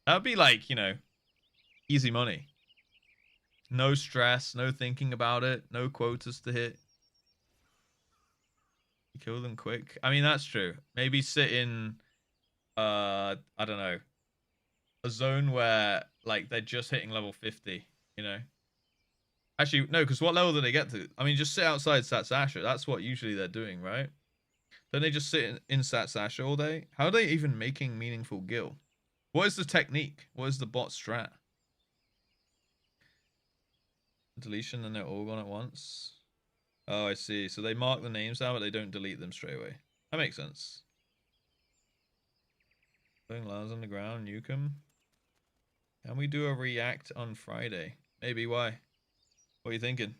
That would be like, you know, easy money. No stress, no thinking about it, no quotas to hit. You kill them quick. I mean, that's true. Maybe sit in, I don't know, a zone where like they're just hitting level 50, you know? Actually, no, because what level do they get to? I mean, just sit outside Sats Asher. That's what usually they're doing, right? Don't they just sit in Sats Asher all day? How are they even making meaningful gil? What is the technique? What is the bot strat? Deletion and they're all gone at once. Oh, I see. So they mark the names down, but they don't delete them straight away. That makes sense. Putting lands on the ground, nuke them. Can we do a react on Friday? Maybe. Why? What are you thinking?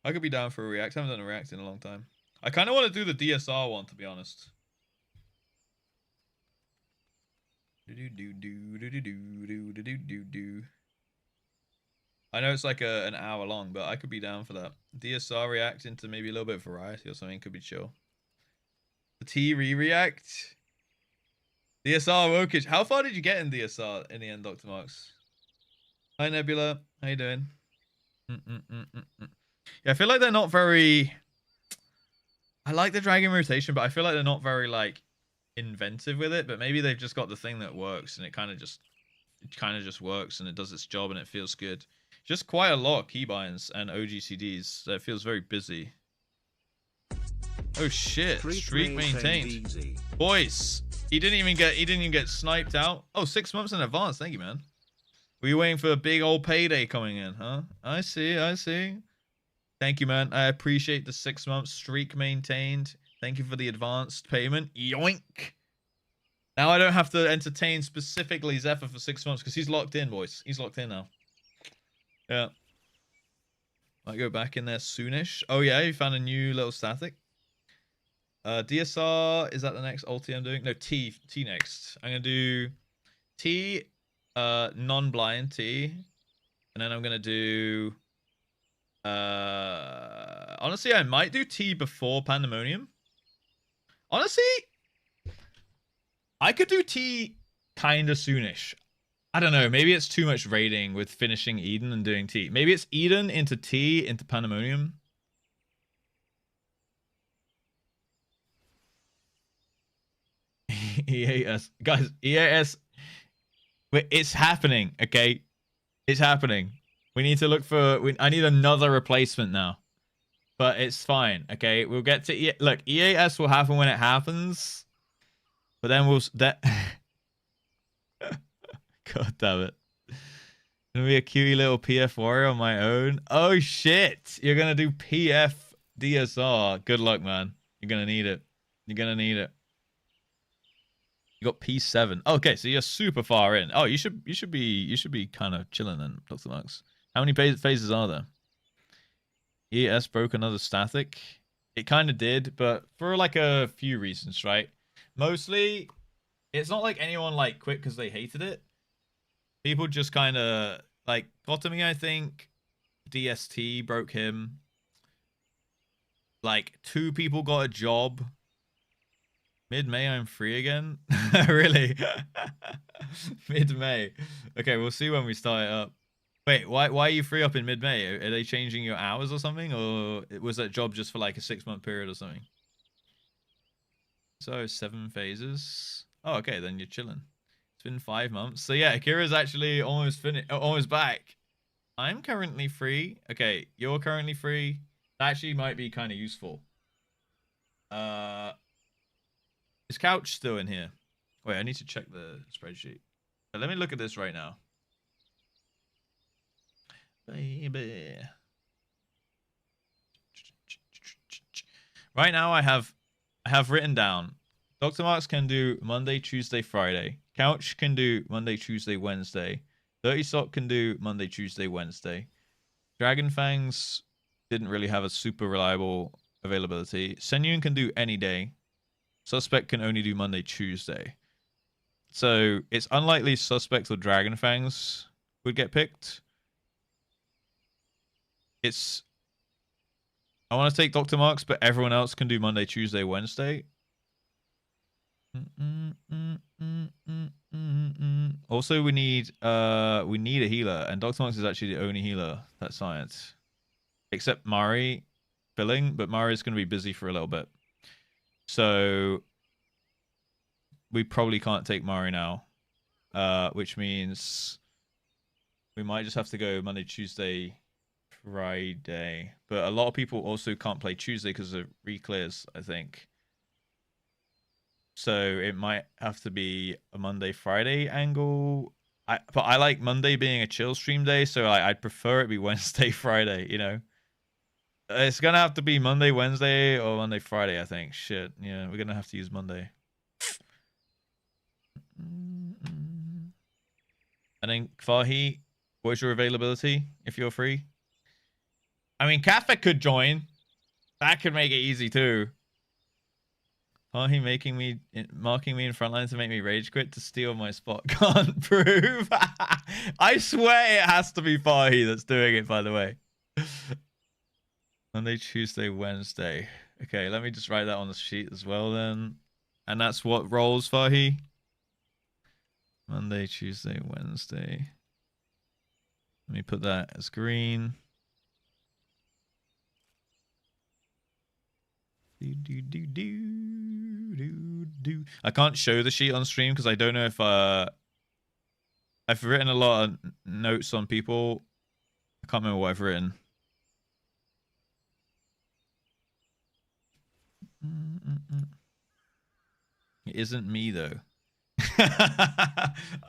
I could be down for a react. I haven't done a react in a long time. I kind of want to do the DSR one, to be honest. I know it's like an hour long, but I could be down for that. DSR react into maybe a little bit of variety or something could be chill. The T re-react. DSR Wokage. How far did you get in DSR in the end, Dr. Marks? Hi, Nebula. How you doing? Yeah, I feel like they're not very... I like the Dragon rotation, but I feel like they're not very, like, inventive with it. But maybe they've just got the thing that works, and it kind of just works, and it does its job, and it feels good. Just quite a lot of keybinds and OGCDs, so it feels very busy. Oh shit! Streak maintained. Easy. Boys, he didn't even get sniped out. Oh, 6 months in advance. Thank you, man. Were you waiting for a big old payday coming in, huh? I see. Thank you, man. I appreciate the 6 month streak maintained. Thank you for the advanced payment. Yoink. Now I don't have to entertain specifically Zephyr for 6 months because he's locked in, boys. He's locked in now. Yeah. Might go back in there soonish. Oh yeah, you found a new little static. DSR, is that the next ulti I'm doing? No, T next. I'm gonna do T, non-blind T, and then I'm gonna do honestly I might do T before Pandemonium. Honestly, I could do T kinda soonish. I don't know, maybe it's too much raiding with finishing Eden and doing T. Maybe it's Eden into T into Pandemonium. EAS. Guys, EAS. Wait, it's happening, okay? It's happening. We need to look for... I need another replacement now. But it's fine, okay? We'll get to... Look, EAS will happen when it happens. But then we'll... God damn it. Gonna be a cutie little PF warrior on my own. Oh, shit. You're gonna do PF DSR. Good luck, man. You're gonna need it. You're gonna need it. You got P7. Okay, so you're super far in. Oh, you should be kind of chilling then, Dr. Marks. How many phases are there? ES broke another static. It kind of did, but for like a few reasons, right? Mostly, it's not like anyone like quit because they hated it. People just kind of like Bottomy, I think. DST broke him. Like 2 people got a job. Mid-May, I'm free again. Really? Mid-May. Okay, we'll see when we start it up. Wait, why are you free up in mid-May? Are they changing your hours or something? Or was that job just for like a 6-month period or something? So 7 phases. Oh, okay, then you're chilling. It's been 5 months. So yeah, Akira's actually almost finished, almost back. I'm currently free. Okay, you're currently free. That actually might be kind of useful. Is Couch still in here? Wait, I need to check the spreadsheet. But let me look at this right now. Baby. Right now I have written down Dr. Marks can do Monday, Tuesday, Friday. Couch can do Monday, Tuesday, Wednesday. Dirty Sock can do Monday, Tuesday, Wednesday. Dragon Fangs didn't really have a super reliable availability. Senyun can do any day. Suspect can only do Monday, Tuesday. So it's unlikely Suspect or Dragon Fangs would get picked. I want to take Dr. Marks, but everyone else can do Monday, Tuesday, Wednesday. Also, we need a healer, and Dr. Marks is actually the only healer that's science. Except Mari filling, but Mari's going to be busy for a little bit. So we probably can't take Mari now, which means we might just have to go Monday, Tuesday, Friday. But a lot of people also can't play Tuesday because of reclears, I think. So it might have to be a Monday, Friday angle. But I like Monday being a chill stream day, so I'd prefer it be Wednesday, Friday, you know? It's gonna have to be Monday, Wednesday, or Monday, Friday, I think. Shit, yeah, we're gonna have to use Monday. And then Fahi, what's your availability if you're free? I mean, Kafek could join. That could make it easy too. Fahi marking me in frontline to make me rage quit to steal my spot. Can't prove. I swear it has to be Fahi that's doing it, by the way. Monday, Tuesday, Wednesday. Okay, let me just write that on the sheet as well then. And that's what rolls, Fahi? Monday, Tuesday, Wednesday. Let me put that as green. I can't show the sheet on stream because I don't know if I've written a lot of notes on people. I can't remember what I've written. It isn't me though.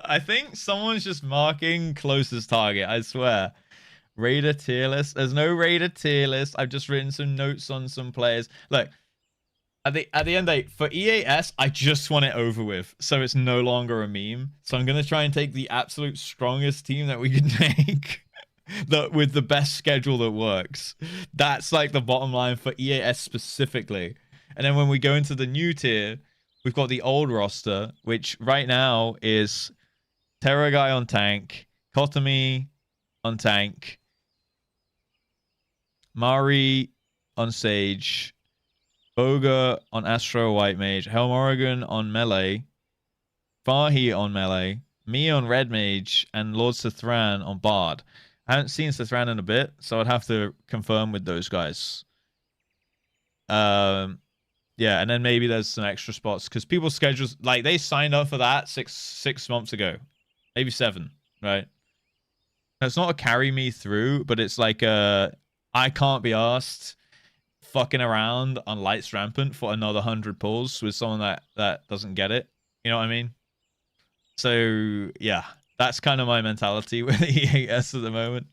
I think someone's just marking closest target, I swear. Raider tier list. There's no Raider tier list. I've just written some notes on some players. Look, at the end of for EAS, I just want it over with. So it's no longer a meme. So I'm going to try and take the absolute strongest team that we can make. With the best schedule that works. That's like the bottom line for EAS specifically. And then when we go into the new tier, we've got the old roster, which right now is Terror Guy on tank, Kotomi on tank, Mari on Sage, Boga on Astro White Mage, Helmorigan on melee, Fahi on melee, me on Red Mage, and Lord Sithran on Bard. I haven't seen Sithran in a bit, so I'd have to confirm with those guys. Yeah, and then maybe there's some extra spots because people's schedules, like they signed up for that six months ago, maybe 7, right? It's not a carry me through, but it's like I can't be asked fucking around on Lights Rampant for another 100 pulls with someone that doesn't get it. You know what I mean? So yeah, that's kind of my mentality with EAS at the moment.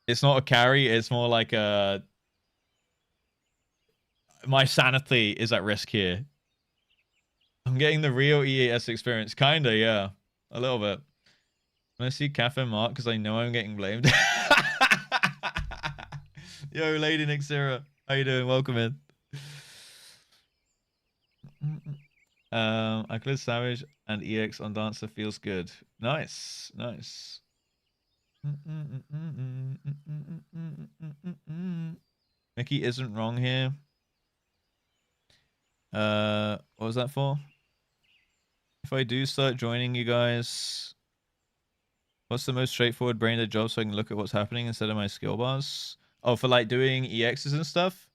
It's not a carry, it's more like my sanity is at risk here. I'm getting the real EAS experience. Kinda, yeah. A little bit. When I see Cafe Mark, because I know I'm getting blamed. Yo, Lady Nixera. How you doing? Welcome in. I cleared Savage and EX on Dancer. Feels good. Nice. Nice. Mickey isn't wrong here. What was that for? If I do start joining you guys, what's the most straightforward brain dead job so I can look at what's happening instead of my skill bars? Oh, for like doing EXs and stuff?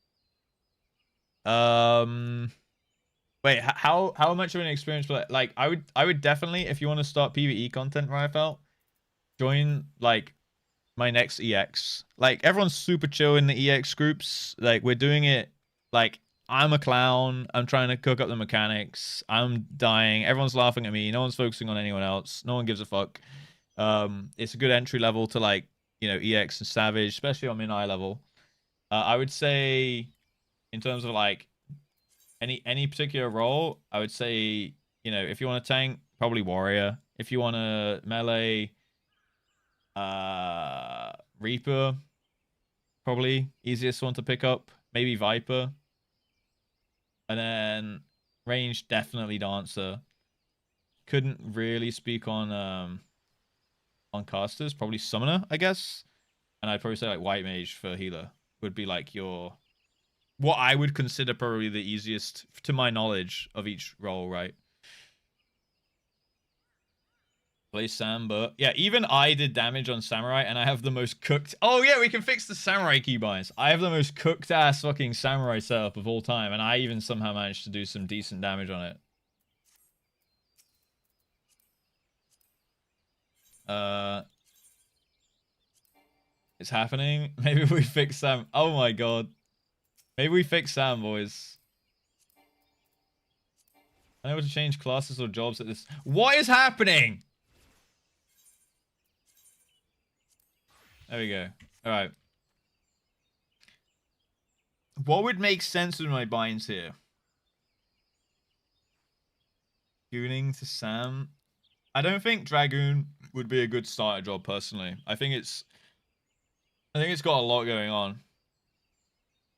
Wait, how much of an experience will like I would definitely, if you want to start PvE content, Ryfel, join like my next EX. Like everyone's super chill in the EX groups. Like we're doing it like I'm a clown. I'm trying to cook up the mechanics. I'm dying. Everyone's laughing at me. No one's focusing on anyone else. No one gives a fuck. It's a good entry level to like, you know, EX and Savage, especially on min-eye level. I would say in terms of like any particular role, I would say, you know, if you want to tank, probably Warrior. If you want to melee, Reaper, probably easiest one to pick up. Maybe Viper. And then range, definitely Dancer. Couldn't really speak on casters. Probably Summoner, I guess. And I'd probably say like White Mage for healer would be like your, what I would consider probably the easiest to my knowledge of each role, right? Play Sam, but yeah, even I did damage on Samurai and I have the most cooked. Oh yeah, we can fix the Samurai keybinds. I have the most cooked ass fucking Samurai setup of all time, and I even somehow managed to do some decent damage on it. It's happening. Maybe we fix Sam. Oh my god. Maybe we fix Sam, boys. Unable to change classes or jobs at this. What is happening? There we go. All right. What would make sense with my binds here? Gooning to Sam. I don't think Dragoon would be a good starter job personally. I think it's got a lot going on.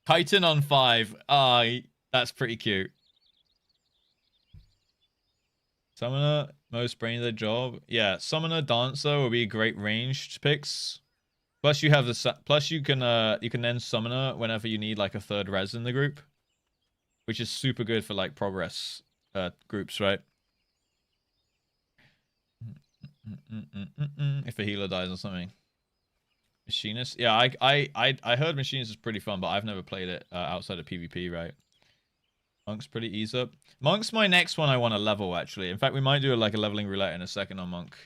Titan on 5. That's pretty cute. Summoner, most brain dead job. Yeah, Summoner, Dancer would be great ranged picks. Plus you have the you can then Summoner whenever you need like a third res in the group, which is super good for like progress groups, right? If a healer dies or something. Machinist, yeah, I heard Machinist is pretty fun, but I've never played it outside of PvP, right? Monk's pretty easy up. Monk's my next one I want to level, actually. In fact, we might do like a leveling roulette in a second on Monk.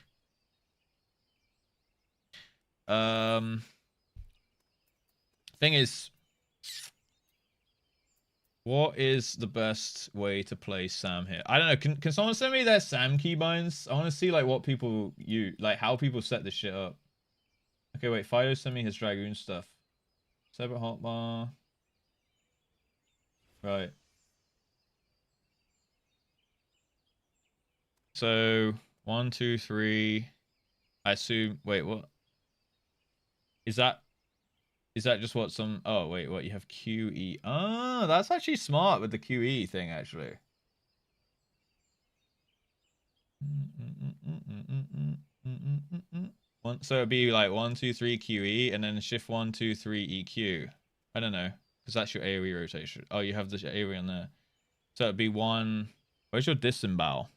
Thing is, what is the best way to play Sam here? I don't know. Can someone send me their Sam keybinds? I want to see like what people like how people set this shit up. Okay, wait. Fido sent me his Dragoon stuff. Separate hotbar. Right. So 1, 2, 3. I assume. Wait, what? Is that just what some? Oh wait, what you have QE? Oh, that's actually smart with the QE thing, actually. So it'd be like 1, 2, 3 QE, and then shift 1, 2, 3 EQ. I don't know, because that's your AoE rotation. Oh, you have the AoE on there. So it'd be 1. Where's your disembowel?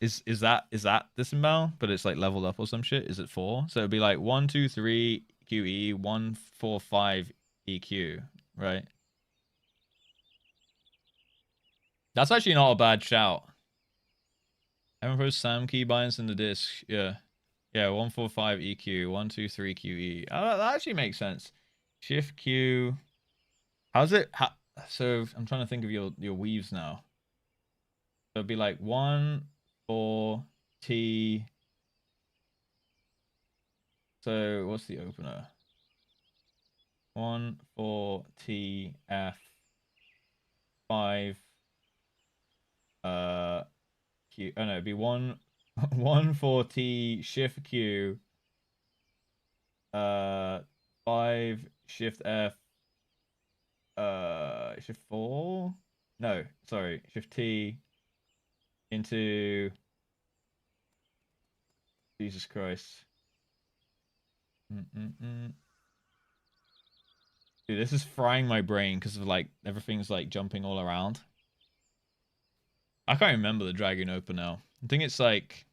Is that disembowel? But it's like leveled up or some shit. Is it 4? So it'd be like 1, 2, 3 QE, 1, 4, 5 EQ, right? That's actually not a bad shout. I haven't put Sam keybinds in the disc. Yeah. Yeah, 145 EQ, 123 QE. Oh, that actually makes sense. Shift Q. How's it? So I'm trying to think of your weaves now. So it'd be like 1 4 T. So what's the opener? 1 4 T F 5 Q. Oh no, it'd be 1 1 4 T shift Q 5 shift F shift 4. No, sorry, shift T into Jesus Christ. Dude, this is frying my brain because of like everything's like jumping all around. I can't remember the Dragoon Open now. I think it's like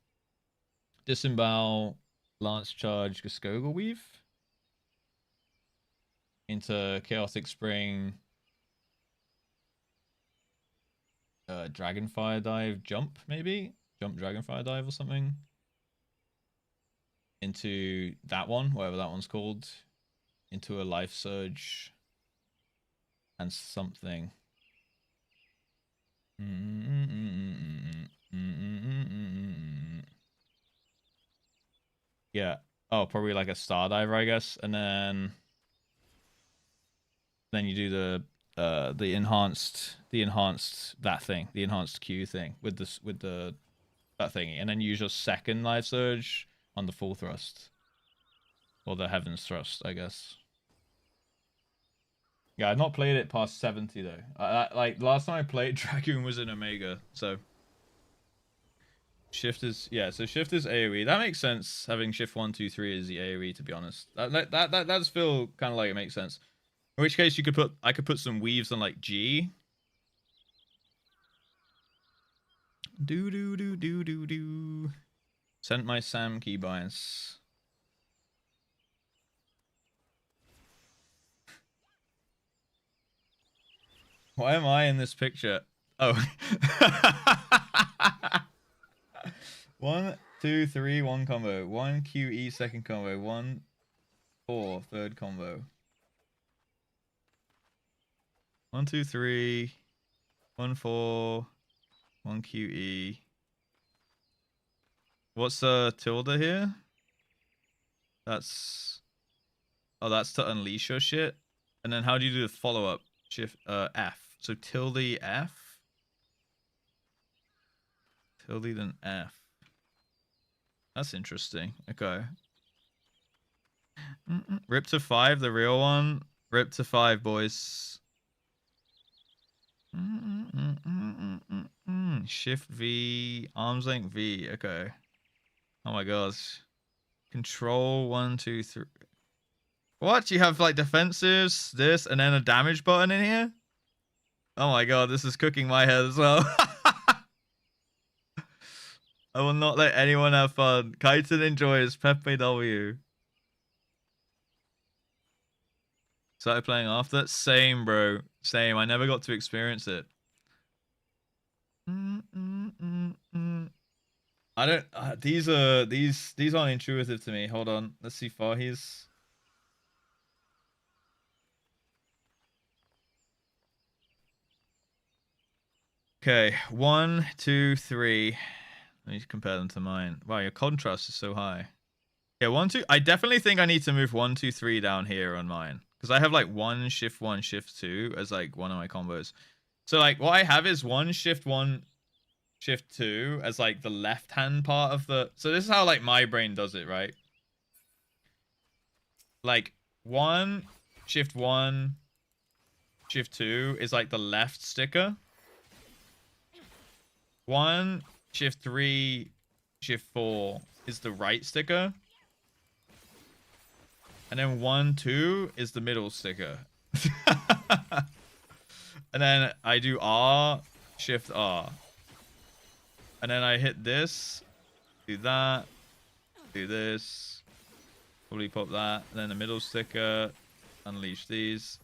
Disembowel, Lance Charge, Geskogel Weave into Chaotic Spring, Dragonfire Dive, Jump maybe? Jump Dragonfire Dive or something. Into that one, whatever that one's called. Into a Life Surge and something. Yeah. Oh, probably like a Star Diver, I guess. And then you do the enhanced that thing, the enhanced Q thing with the that thingy, and then use your second Life Surge on the full thrust. Or the Heaven's Thrust, I guess. Yeah, I've not played it past 70 though. Like last time I played, Dragoon was in Omega, so shift is so shift is AoE. That makes sense. Having shift 1, 2, 3 is the AoE. To be honest, that does feel kind of like it makes sense. In which case, I could put some weaves on like G. Do. Sent my Sam keybinds. Why am I in this picture? Oh. 1, 2, 3, 1 combo. 1 QE second combo. 1 4 third combo. 1, 2, 3. 1 4. 1 QE. What's tilde here? That's to unleash your shit. And then how do you do the follow up? Shift F. So tilde F. Tilde then F. That's interesting. Okay. Rip to 5, the real one. Rip to 5, boys. Shift V. Arms length V. Okay. Oh my gosh. Control 1, 2, 3. What? You have like defensives, this, and then a damage button in here? Oh my god, this is cooking my head as well. I will not let anyone have fun. Kaiten enjoys Pepe W. Started playing after? Same, bro. Same. I never got to experience it. I don't. These aren't intuitive to me. Hold on. Let's see Fahi's. Okay, 1, 2, 3. Let me compare them to mine. Wow, your contrast is so high. Yeah, 1, 2. I definitely think I need to move 1, 2, 3 down here on mine. Because I have like 1, shift 1, shift 2 as like one of my combos. So like what I have is 1, shift 1, shift 2 as like the left hand part of the... So this is how like my brain does it, right? Like 1, shift 1, shift 2 is like the left sticker. 1, shift 3, shift 4 is the right sticker. And then 1, 2 is the middle sticker. And then I do R, shift R. And then I hit this, do that, do this, probably pop that. And then the middle sticker, unleash these.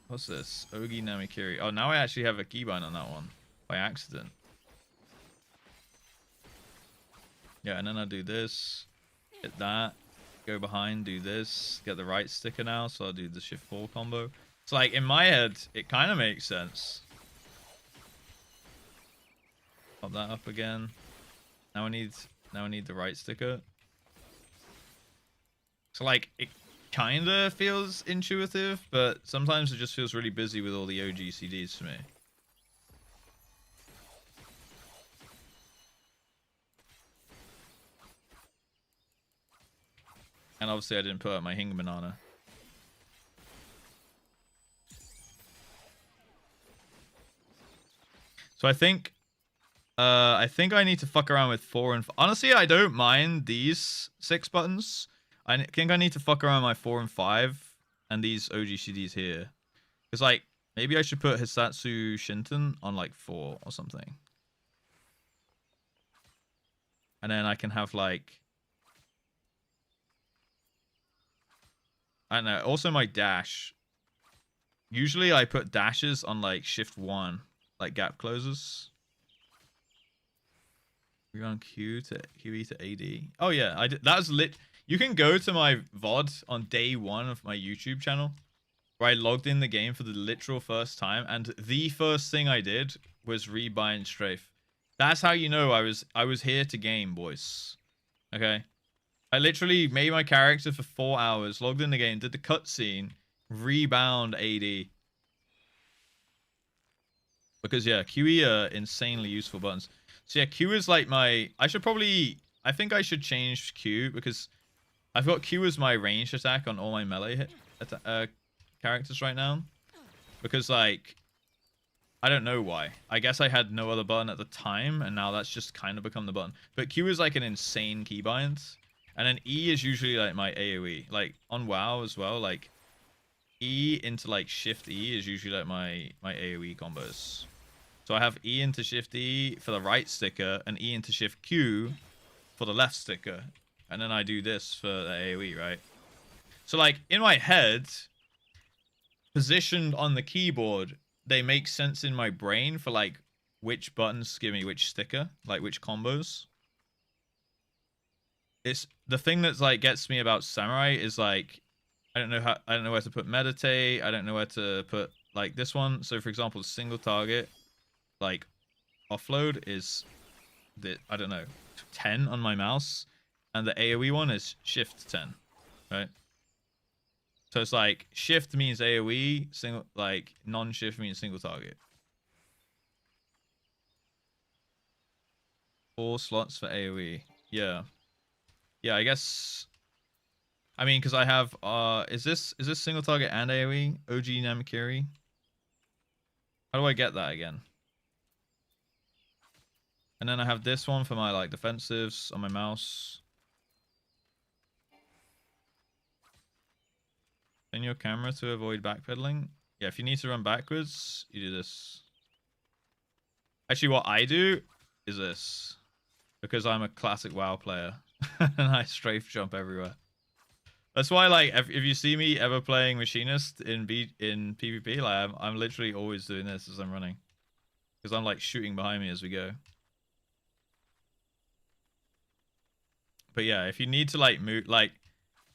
What's this? Ogi Namikiri. Oh, now I actually have a keybind on that one by accident. Yeah, and then I'll do this, hit that, go behind, do this, get the right sticker now, so I'll do the shift 4 combo. It's like, in my head, it kind of makes sense. Pop that up again. Now I need the right sticker. So like, it kind of feels intuitive, but sometimes it just feels really busy with all the OG CDs for me. And obviously I didn't put up my Hing Banana. So I think I need to fuck around with 4 and 5. Honestly, I don't mind these 6 buttons. I think I need to fuck around my 4 and 5 and these OG CDs here. Because, like, maybe I should put Hisatsu Shinton on, like, 4 or something. And then I can have, like... I don't know. Also, my dash. Usually, I put dashes on, like, shift 1. Like, gap closes. We run QE to AD. Oh, yeah. I did. That was lit... You can go to my VOD on day 1 of my YouTube channel, where I logged in the game for the literal first time, and the first thing I did was rebind strafe. That's how you know I was here to game, boys. Okay? I literally made my character for 4 hours, logged in the game, did the cutscene, rebound AD. Because, yeah, QE are insanely useful buttons. So, yeah, Q is like my... I think I should change Q, because... I've got Q as my ranged attack on all my melee characters right now. Because, like, I don't know why. I guess I had no other button at the time, and now that's just kind of become the button. But Q is, like, an insane keybind. And then E is usually, like, my AoE. Like, on WoW as well, like, E into, like, Shift E is usually, like, my AoE combos. So I have E into Shift E for the right sticker, and E into Shift Q for the left sticker. And then I do this for the AoE, right? So, like, in my head, positioned on the keyboard, they make sense in my brain for, like, which buttons give me which sticker, like, which combos. It's the thing that's, like, gets me about Samurai is, like, I don't know where to put meditate. I don't know where to put, like, this one. So, for example, single target, like, offload is, I don't know, 10 on my mouse. And the AoE one is shift 10, right? So it's like shift means AoE, single, like non-shift means single target. 4 slots for AoE. Yeah. Yeah, I guess. I mean, because I have is this single target and AoE? OG Namikiri? How do I get that again? And then I have this one for my, like, defensives on my mouse. In your camera to avoid backpedaling. Yeah, if you need to run backwards, you do this. Actually, what I do is this. Because I'm a classic WoW player. And I strafe jump everywhere. That's why, like, if you see me ever playing Machinist in PvP, like, I'm literally always doing this as I'm running. Because I'm, like, shooting behind me as we go. But yeah, if you need to, like, move, like...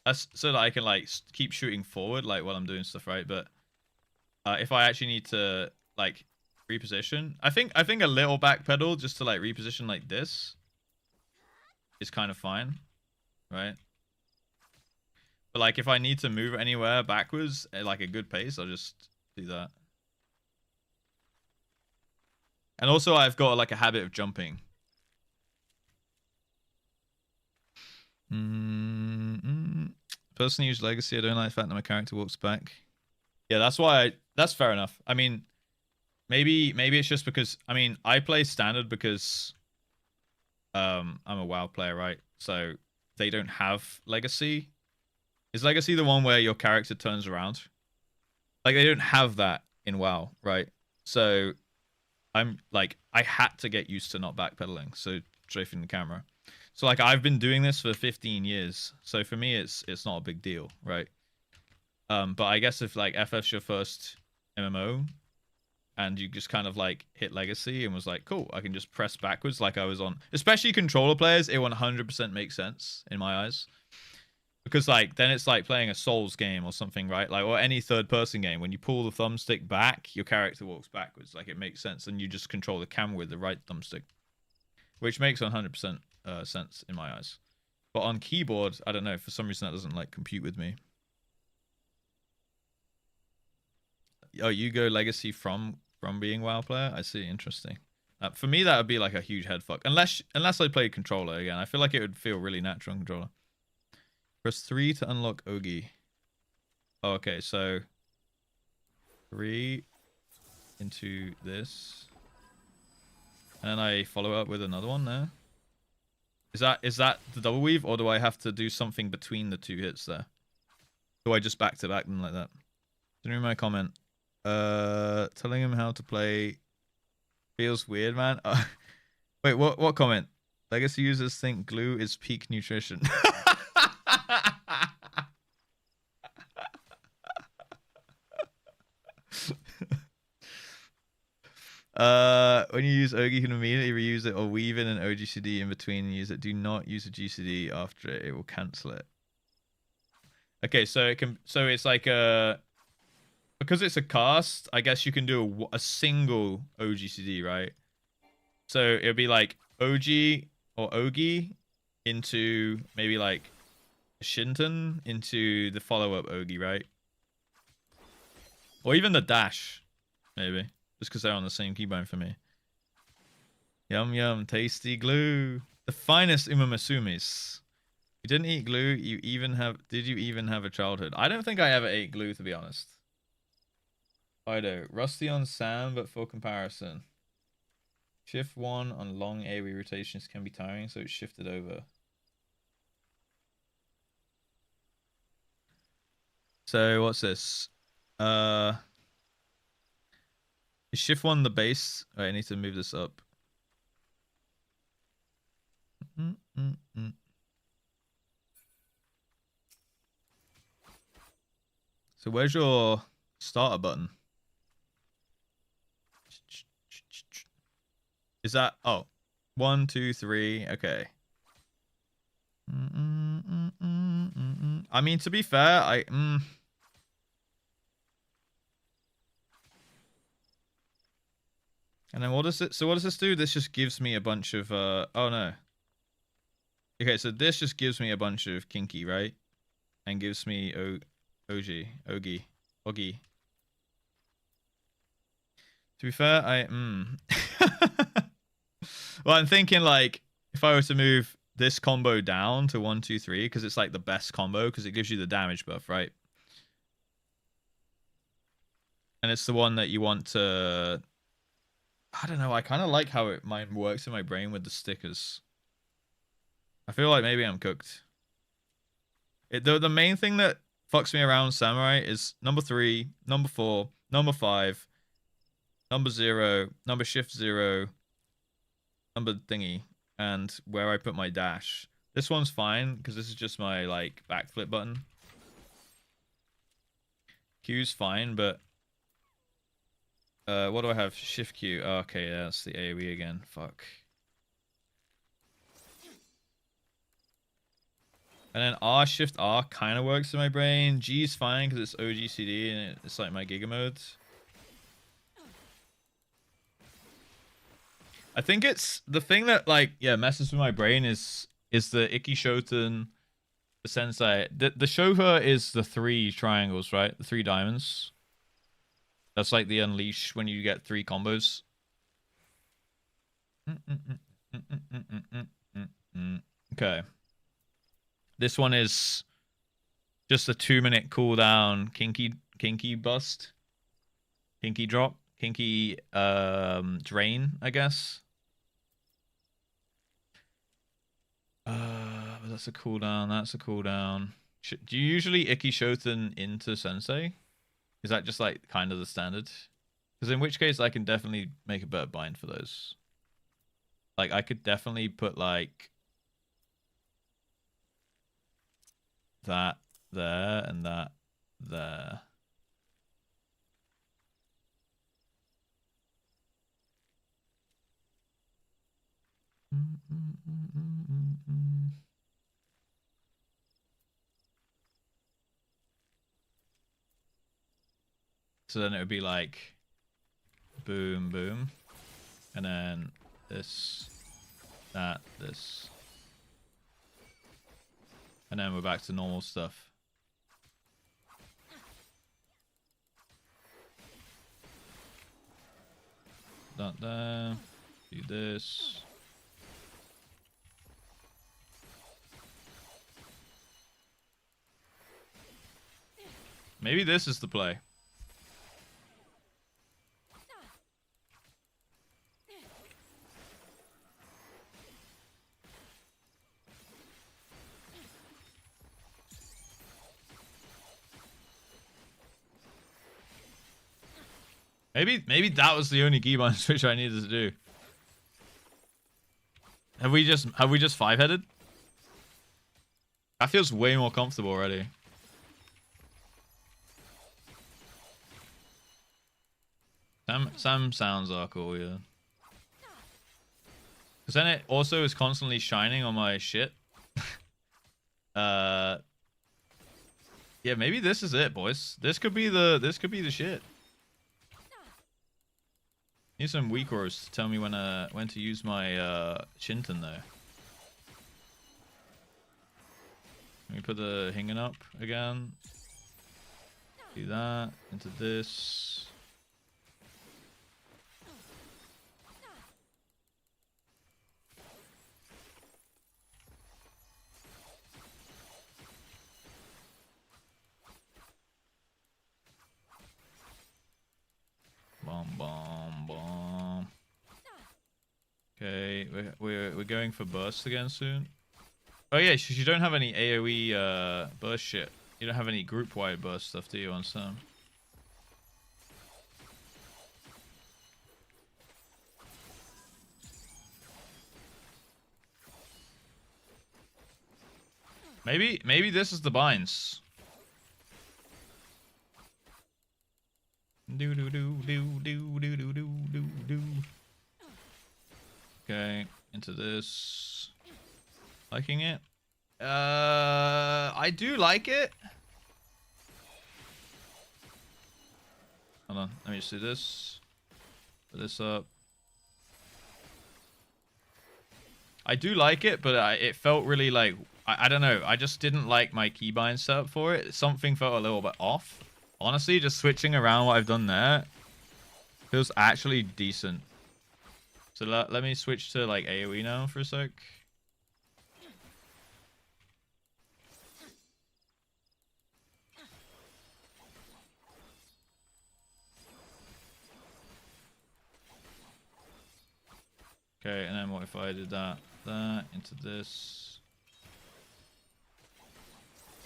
That's so that I can, like, keep shooting forward, like, while I'm doing stuff, right? But if I actually need to, like, reposition, I think a little backpedal just to, like, reposition like this is kind of fine, right? But, like, if I need to move anywhere backwards at, like, a good pace, I'll just do that. And also, I've got, like, a habit of jumping. Personally use Legacy. I don't like the fact that my character walks back. Yeah, that's fair enough. I mean, maybe it's just because, I mean, I play standard because I'm a WoW player, right? So they don't have Legacy. Is Legacy the one where your character turns around? Like, they don't have that in WoW, right? So I'm like, I had to get used to not backpedaling, so strafing the camera. So, like, I've been doing this for 15 years. So for me, it's not a big deal, right? But I guess if like FF's your first MMO and you just kind of like hit legacy and was like, cool, I can just press backwards like I was on, especially controller players, it 100% makes sense in my eyes. Because like then it's like playing a Souls game or something, right? Like, or any third person game. When you pull the thumbstick back, your character walks backwards. Like, it makes sense, and you just control the camera with the right thumbstick, which makes 100% sense in my eyes. But on keyboard, I don't know, for some reason that doesn't like compute with me. Oh, you go legacy from being WoW player? I see. Interesting. For me, that would be like a huge head fuck. Unless I played controller again. I feel like it would feel really natural on controller. Press 3 to unlock Ogi. Oh, okay, so 3 into this. And I follow up with another one there. Is that the double weave, or do I have to do something between the two hits there? Do I just back to back them like that? Didn't read my comment. Telling him how to play feels weird, man. Wait, what comment? Legacy users think glue is peak nutrition. When you use Ogi, you can immediately reuse it or weave in an OGCD in between and use it. Do not use a GCD after it. It will cancel it. Okay, so it can. So it's like a. Because it's a cast, I guess you can do a single OGCD, right? So it'll be like OG or Ogi into maybe like Shinton into the follow-up Ogi, right? Or even the dash, maybe. Just because they're on the same keybind for me. Yum yum, tasty glue. The finest umamasumis. You didn't eat glue, did you even have a childhood? I don't think I ever ate glue, to be honest. Fido, rusty on Sam, but for comparison. Shift 1 on long AoE rotations can be tiring, so it's shifted over. So what's this? Is shift 1 the base? Right, I need to move this up. So where's your starter button? Is that... Oh. 1, 2, 3. Okay. I mean, to be fair, And then what does it... So what does this do? This just gives me a bunch of... Oh, no. Okay, so this just gives me a bunch of kinky, right? And gives me Ogi. To be fair, Well, I'm thinking, like, if I were to move this combo down to 1, 2, 3, because it's like the best combo, because it gives you the damage buff, right? And it's the one that you want to... I don't know, I kind of like how mine works in my brain with the stickers. I feel like maybe I'm cooked. The main thing that fucks me around Samurai is number 3, number 4, number 5, number 0, number shift 0, number thingy, and where I put my dash. This one's fine because this is just my like backflip button. Q's fine, but what do I have? Shift Q. Oh, okay, yeah, that's the AoE again. Fuck. And then R, Shift R kind of works in my brain. G's fine because it's OGCD and it's like my GIGA mode. I think it's the thing that like messes with my brain is the Ikki Shoten, the Sensei. The Shofa is the 3 triangles, right? The 3 diamonds. That's like the unleash when you get 3 combos. Okay. This one is just a 2-minute cooldown kinky bust. Kinky drop. Kinky drain, I guess. But that's a cooldown. That's a cooldown. Do you usually Ikki Shoten into Sensei? Is that just like kind of the standard? Because in which case I can definitely make a better bind for those. Like I could definitely put like that there and that there. So then it would be like boom, boom, and then this, that, this, and then we're back to normal stuff. That there, do this. Maybe this is the play. Maybe that was the only keybind switch I needed to do. Have we just 5-headed? That feels way more comfortable already. Some sounds are cool, yeah. Because then it also is constantly shining on my shit. Yeah, maybe this is it, boys. This could be the shit. Need some weak roast to tell me when to use my Shinton though. Let me put the Hingen up again. Do that into this. Bomb, bomb, bomb. Okay, we're going for burst again soon. Oh yeah, you don't have any AoE burst shit. You don't have any group-wide burst stuff, do you, on Sam? Maybe this is the binds. Do do do do do do do do do do. Okay, into this. Liking it. I do like it. Hold on, let me just do this. Put this up. I do like it, but it felt really like I don't know. I just didn't like my keybind setup for it. Something felt a little bit off. Honestly, just switching around what I've done there feels actually decent. So let me switch to like AoE now for a sec. Okay, and then what if I did that into this?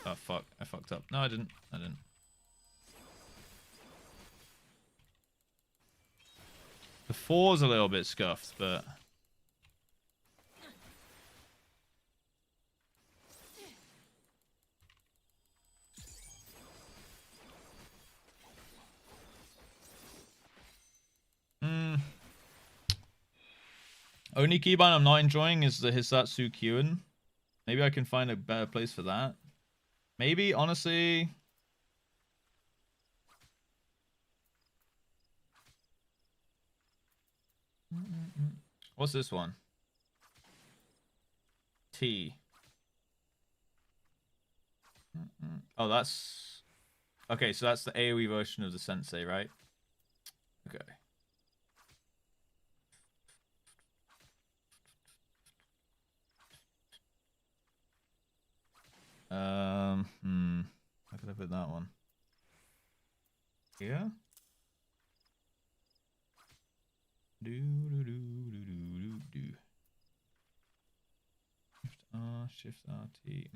Oh fuck, I fucked up. No, I didn't. The 4's a little bit scuffed, but only keybind I'm not enjoying is the Hisatsu Kyuin. Maybe I can find a better place for that. Maybe, honestly. What's this one? T. Oh, that's... Okay, so that's the AoE version of the Sensei, right? Okay. How could I put that one? Here? Do do do do do do do. Shift R, T.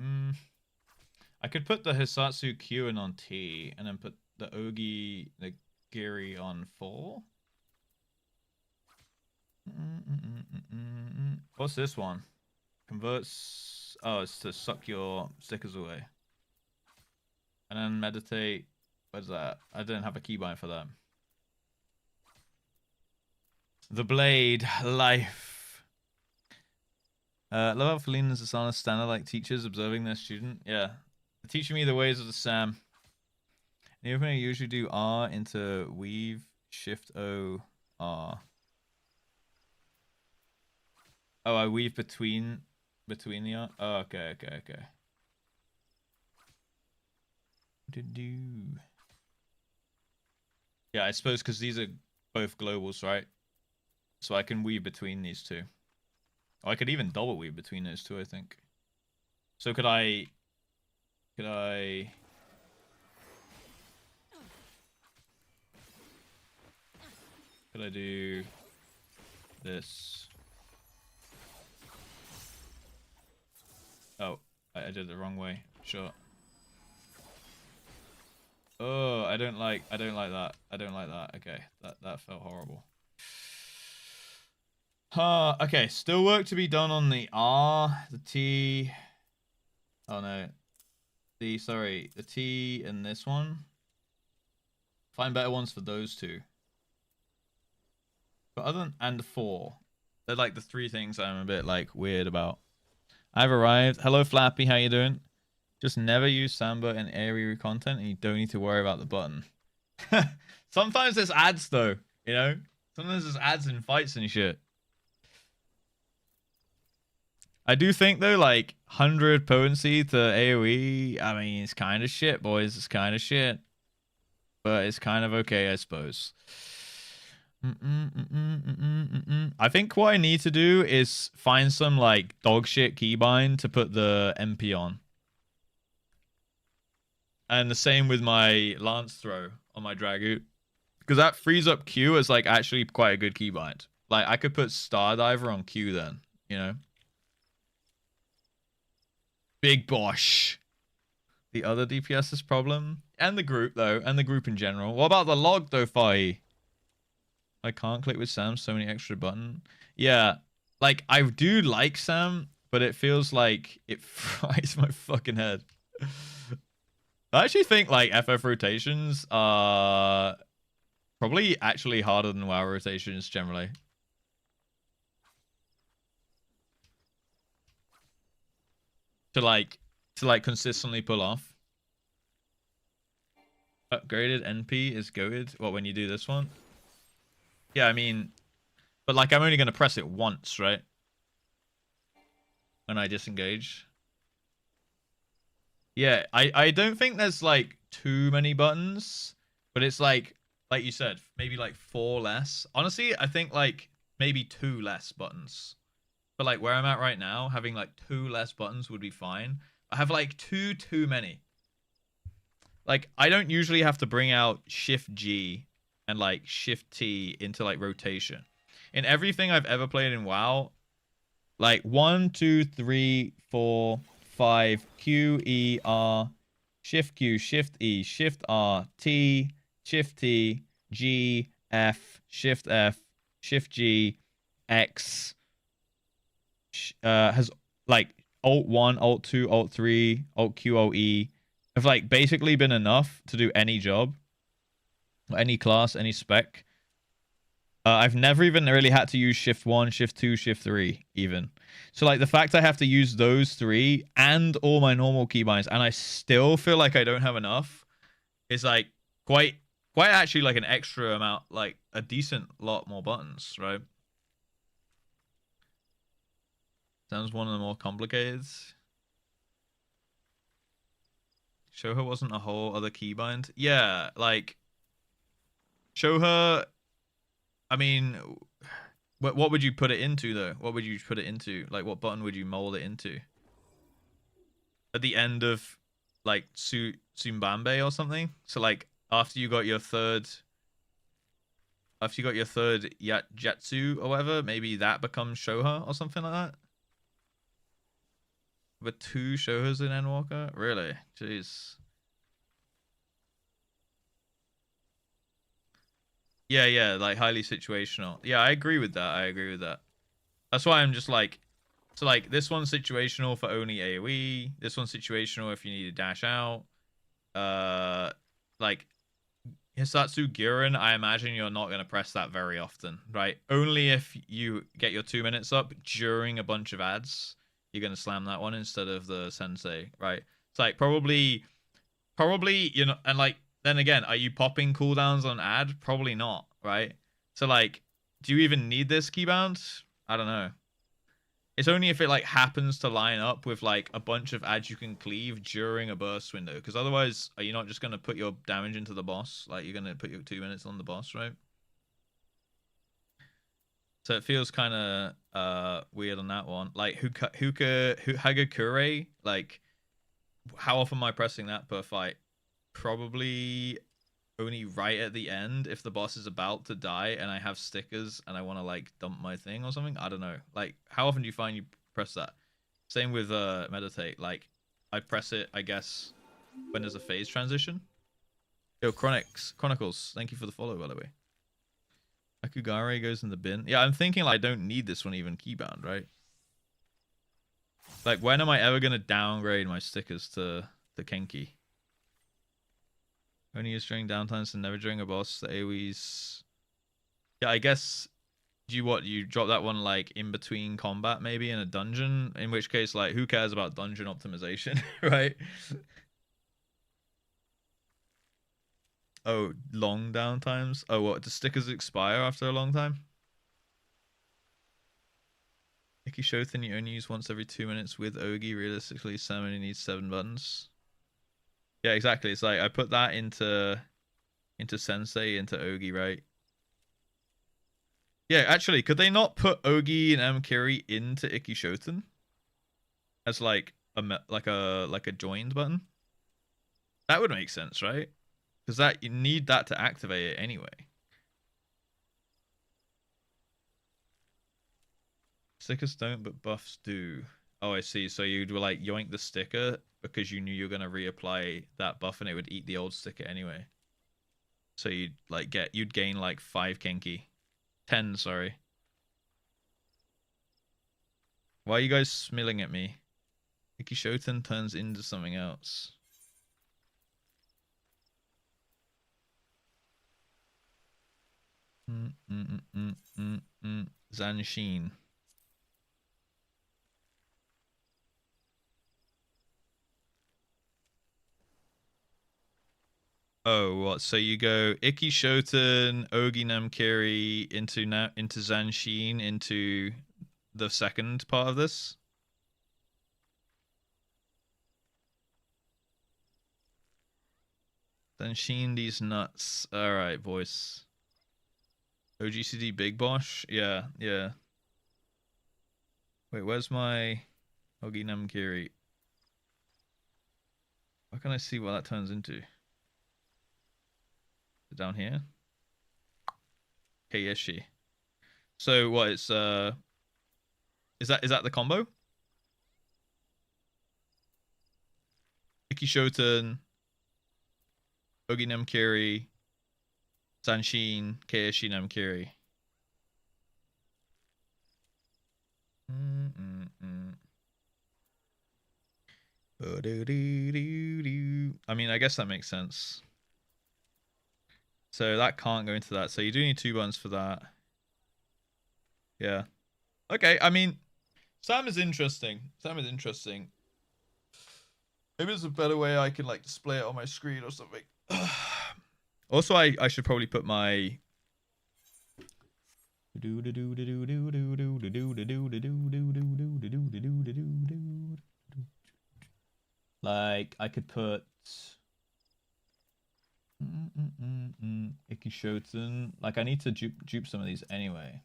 I could put the Hisatsu Kyuin on T and then put the Ogi, the Giri on 4. What's this one? Converts. Oh, it's to suck your stickers away. And then meditate. What's that? I didn't have a keybind for that. The blade. Life. Love how Feline and Asana stand like teachers observing their student. Yeah. Teaching me the ways of the Sam. The opening I usually do R into weave, shift O, R. Oh, I weave between the R. Oh, okay. Yeah, I suppose because these are both globals, right? So I can weave between these two. Oh, I could even double weave between those two, I think. So could I do this? Oh, I did it the wrong way. Sure. Oh, I don't like that. I don't like that. Okay, that felt horrible. Okay, still work to be done on the R, the T. Oh no. The T and this one. Find better ones for those two. But other than, and the 4. They're like the 3 things I'm a bit like weird about. I've arrived. Hello Flappy, how you doing? Just never use Samba in area content and you don't need to worry about the button. Sometimes there's ads though, you know? Sometimes there's ads in fights and shit. I do think though, like 100 potency to AoE, I mean, it's kind of shit, boys. It's kind of shit. But it's kind of okay, I suppose. I think what I need to do is find some like dog shit keybind to put the MP on. And the same with my lance throw on my Dragoot. Because that frees up Q as like actually quite a good keybind. Like I could put Stardiver on Q then, you know? Big Bosh. The other DPS's problem. And the group though. And the group in general. What about the log though, Fai? I can't click with Sam. So many extra buttons. Yeah. Like I do like Sam. But it feels like it fries my fucking head. I actually think like FF rotations are probably actually harder than WoW rotations generally. To like consistently pull off. Upgraded NP is goated. What, when you do this one? Yeah, I mean, but like I'm only gonna press it once, right? When I disengage. Yeah, I don't think there's like too many buttons, but it's like you said, maybe like 4 less. Honestly, I think like maybe 2 less buttons. But like where I'm at right now, having like 2 less buttons would be fine. I have like too many. Like I don't usually have to bring out Shift G and like Shift T into like rotation. In everything I've ever played in WoW, like 1, 2, 3, 4, 5, Q, E, R, Shift Q, Shift E, Shift R, T, Shift T, G, F, Shift G, X, has like Alt 1, Alt 2, Alt 3, Alt Q, Alt E, have like basically been enough to do any job, any class, any spec. I've never even really had to use Shift 1, Shift 2, Shift 3 even. So like the fact I have to use those 3 and all my normal keybinds and I still feel like I don't have enough is like quite actually like an extra amount, like a decent lot more buttons, right? Sounds one of the more complicated. Show her wasn't a whole other keybind. Yeah, like show her. I mean, what would you put it into though? What would you put it into? Like, what button would you mold it into? At the end of like Sumbambe or something. So like after you got your third Jetsu or whatever, maybe that becomes Shoha or something like that. But 2 Shohas in Endwalker? Really? Jeez. Yeah, like highly situational. Yeah, I agree with that. That's why I'm just like, so like this one's situational for only AoE. This one's situational if you need to dash out. like Hisatsu Gurren, I imagine you're not going to press that very often, right? Only if you get your 2 minutes up during a bunch of ads, you're going to slam that one instead of the sensei, right? It's like probably, you know, and like, then again, are you popping cooldowns on ad? Probably not, right? So like, do you even need this keybound? I don't know. It's only if it like happens to line up with like a bunch of ads you can cleave during a burst window. Because otherwise, are you not just going to put your damage into the boss? Like you're going to put your 2 minutes on the boss, right? So it feels kind of weird on that one. Like Hagakure, like how often am I pressing that per fight? Probably only right at the end if the boss is about to die and I have stickers and I want to like dump my thing or something. I don't know. Like how often do you find you press that? Same with meditate. Like I press it, I guess, when there's a phase transition. Yo, Chronicles, thank you for the follow, by the way. Akugare goes in the bin. Yeah, I'm thinking like I don't need this one even keybound, right? Like when am I ever gonna downgrade my stickers to Kenki? Only use during downtimes and never during a boss. The AoEs. Yeah, I guess. You drop that one like in between combat maybe in a dungeon? In which case, like, who cares about dungeon optimization, right? Oh, long downtimes. Oh, what? Do stickers expire after a long time? Iki Shothin you only use once every 2 minutes with Ogi. Realistically, Sam only needs 7 buttons. Yeah, exactly. It's like I put that into Sensei, into Ogi, right? Yeah, actually, could they not put Ogi and Amkiri into Iki Shoten as like a joined button? That would make sense, right? Because that you need that to activate it anyway. Stickers don't, but buffs do. Oh, I see. So you'd like yoink the sticker because you knew you were gonna reapply that buff and it would eat the old sticker anyway. So you'd like you'd gain like 5 Kenki. 10, sorry. Why are you guys smiling at me? Iki Shoten turns into something else. Zanshin. Oh, what? So you go Iki Shoten, Ogi Namkiri into Zanshin into the second part of this? Zanshin these nuts. Alright, boys. OGCD Big Bosh? Yeah, yeah. Wait, where's my Ogi Namkiri? Why can't I see what that turns into? Down here? Okay, yes, she. So what? It's is that the combo? Iki Shoten, Ogi Namkiri, Zanshin, Keishi Namkiri. I mean, I guess that makes sense. So that can't go into that. So you do need 2 buttons for that. Yeah. Okay, I mean, Sam is interesting. Maybe there's a better way I can like display it on my screen or something. Also, I should probably put my like I could put Iki Shoten. Like I need to dupe some of these anyway.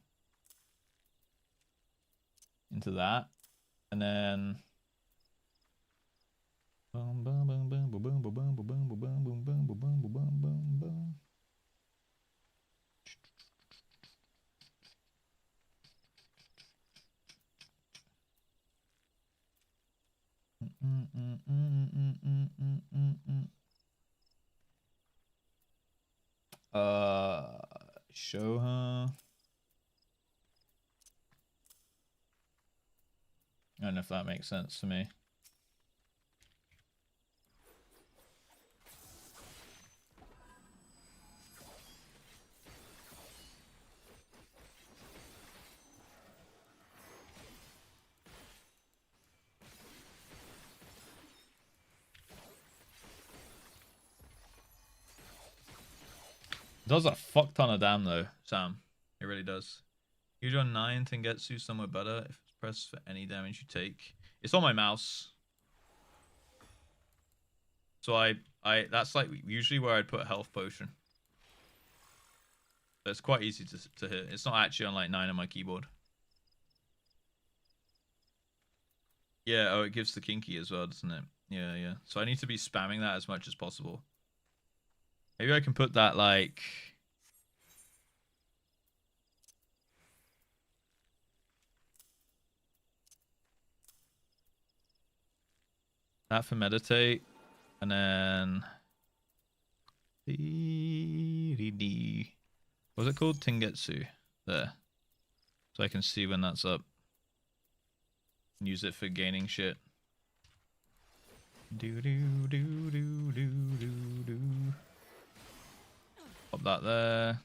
Into that. And then show her. I don't know if that makes sense to me. It does a fuck ton of damn though, Sam. It really does. Usually on 9 Tengetsu somewhere better if it's pressed for any damage you take. It's on my mouse. So I that's like usually where I'd put a health potion. So it's quite easy to hit. It's not actually on like 9 on my keyboard. Yeah, oh, it gives the kinky as well, doesn't it? Yeah, yeah. So I need to be spamming that as much as possible. Maybe I can put that like... that for meditate. And then... what's it called? Tengetsu. There. So I can see when that's up. Use it for gaining shit. Do do do do do do do. Pop that there.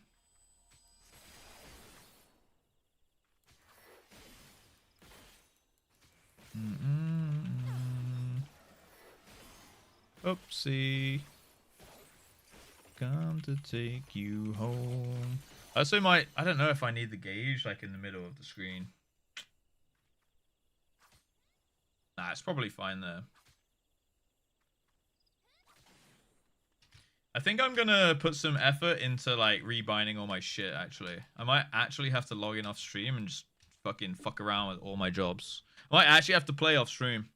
Oopsie. Come to take you home. I also might, I don't know if I need the gauge like in the middle of the screen. Nah, it's probably fine there. I think I'm gonna put some effort into like rebinding all my shit actually. I might actually have to log in off stream and just fucking fuck around with all my jobs. I might actually have to play off stream.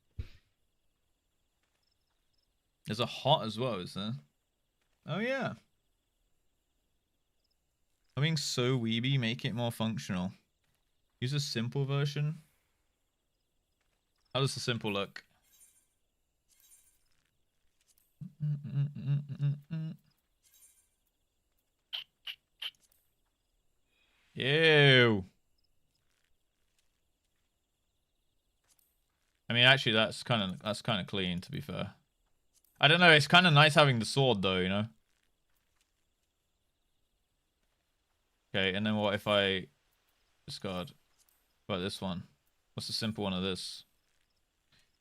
There's a hot as well, is there? Oh yeah. I'm being so weeby, make it more functional. Use a simple version. How does the simple look? Ew. I mean, actually, that's kind of clean, to be fair. I don't know. It's kind of nice having the sword, though, you know. Okay, and then what if I discard? What about this one? What's the simple one of this?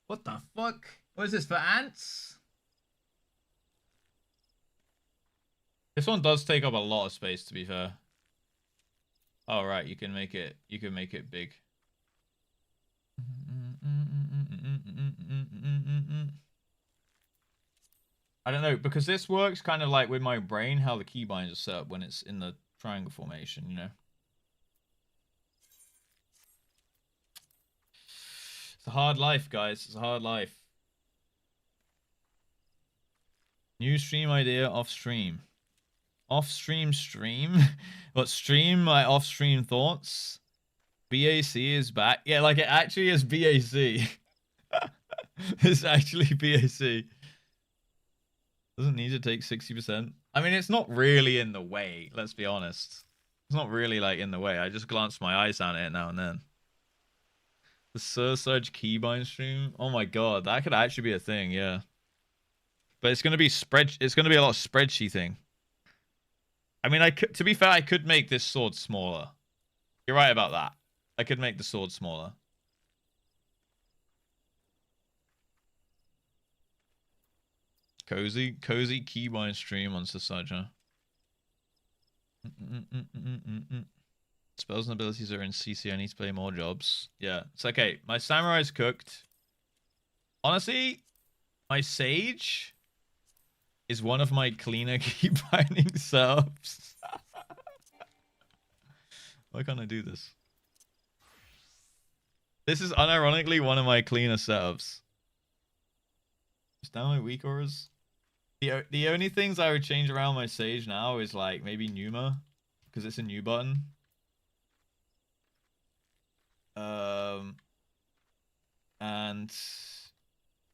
What the fuck? What is this for ants? This one does take up a lot of space, to be fair. Oh right, you can make it big. I don't know, because this works kind of like with my brain how the keybinds are set up when it's in the triangle formation, you know. It's a hard life, guys. It's a hard life. New stream idea off stream. Off stream stream? What, stream my off stream thoughts? BAC is back. Yeah, like it actually is BAC. It's actually BAC. Doesn't need to take 60%. I mean, it's not really in the way, let's be honest. It's not really like in the way. I just glance my eyes down at it now and then. The Sir Surge keybind stream? Oh my god, that could actually be a thing, yeah. But it's gonna be it's gonna be a lot of spreadsheet thing. I mean, to be fair, I could make this sword smaller. You're right about that. I could make the sword smaller. Cozy keybind stream on Surge, huh? Spells and abilities are in CC. I need to play more jobs. Yeah, it's okay. My samurai's cooked. Honestly, my sage is one of my cleaner keybinding subs. Why can't I do this? This is unironically one of my cleaner setups. Just down my weak auras. The only things I would change around my sage now is like maybe Numa, because it's a new button. And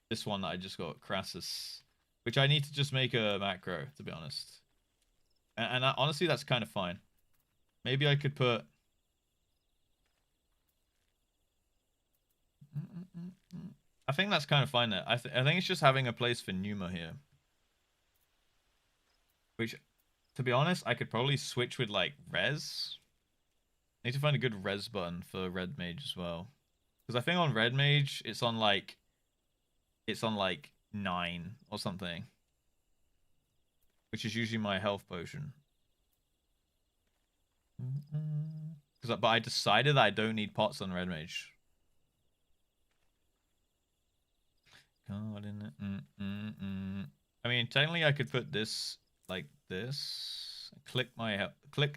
this one that I just got, Crassus, which I need to just make a macro, to be honest. And honestly, that's kind of fine. Maybe I could put... I think that's kind of fine there. I think it's just having a place for Numa here. Which, to be honest, I could probably switch with, like, Res. I need to find a good Res button for Red Mage as well. Because I think on Red Mage, it's on, like, 9 or something. Which is usually my health potion. But I decided that I don't need pots on red mage. God in it. I mean, technically, I could put this like this. Click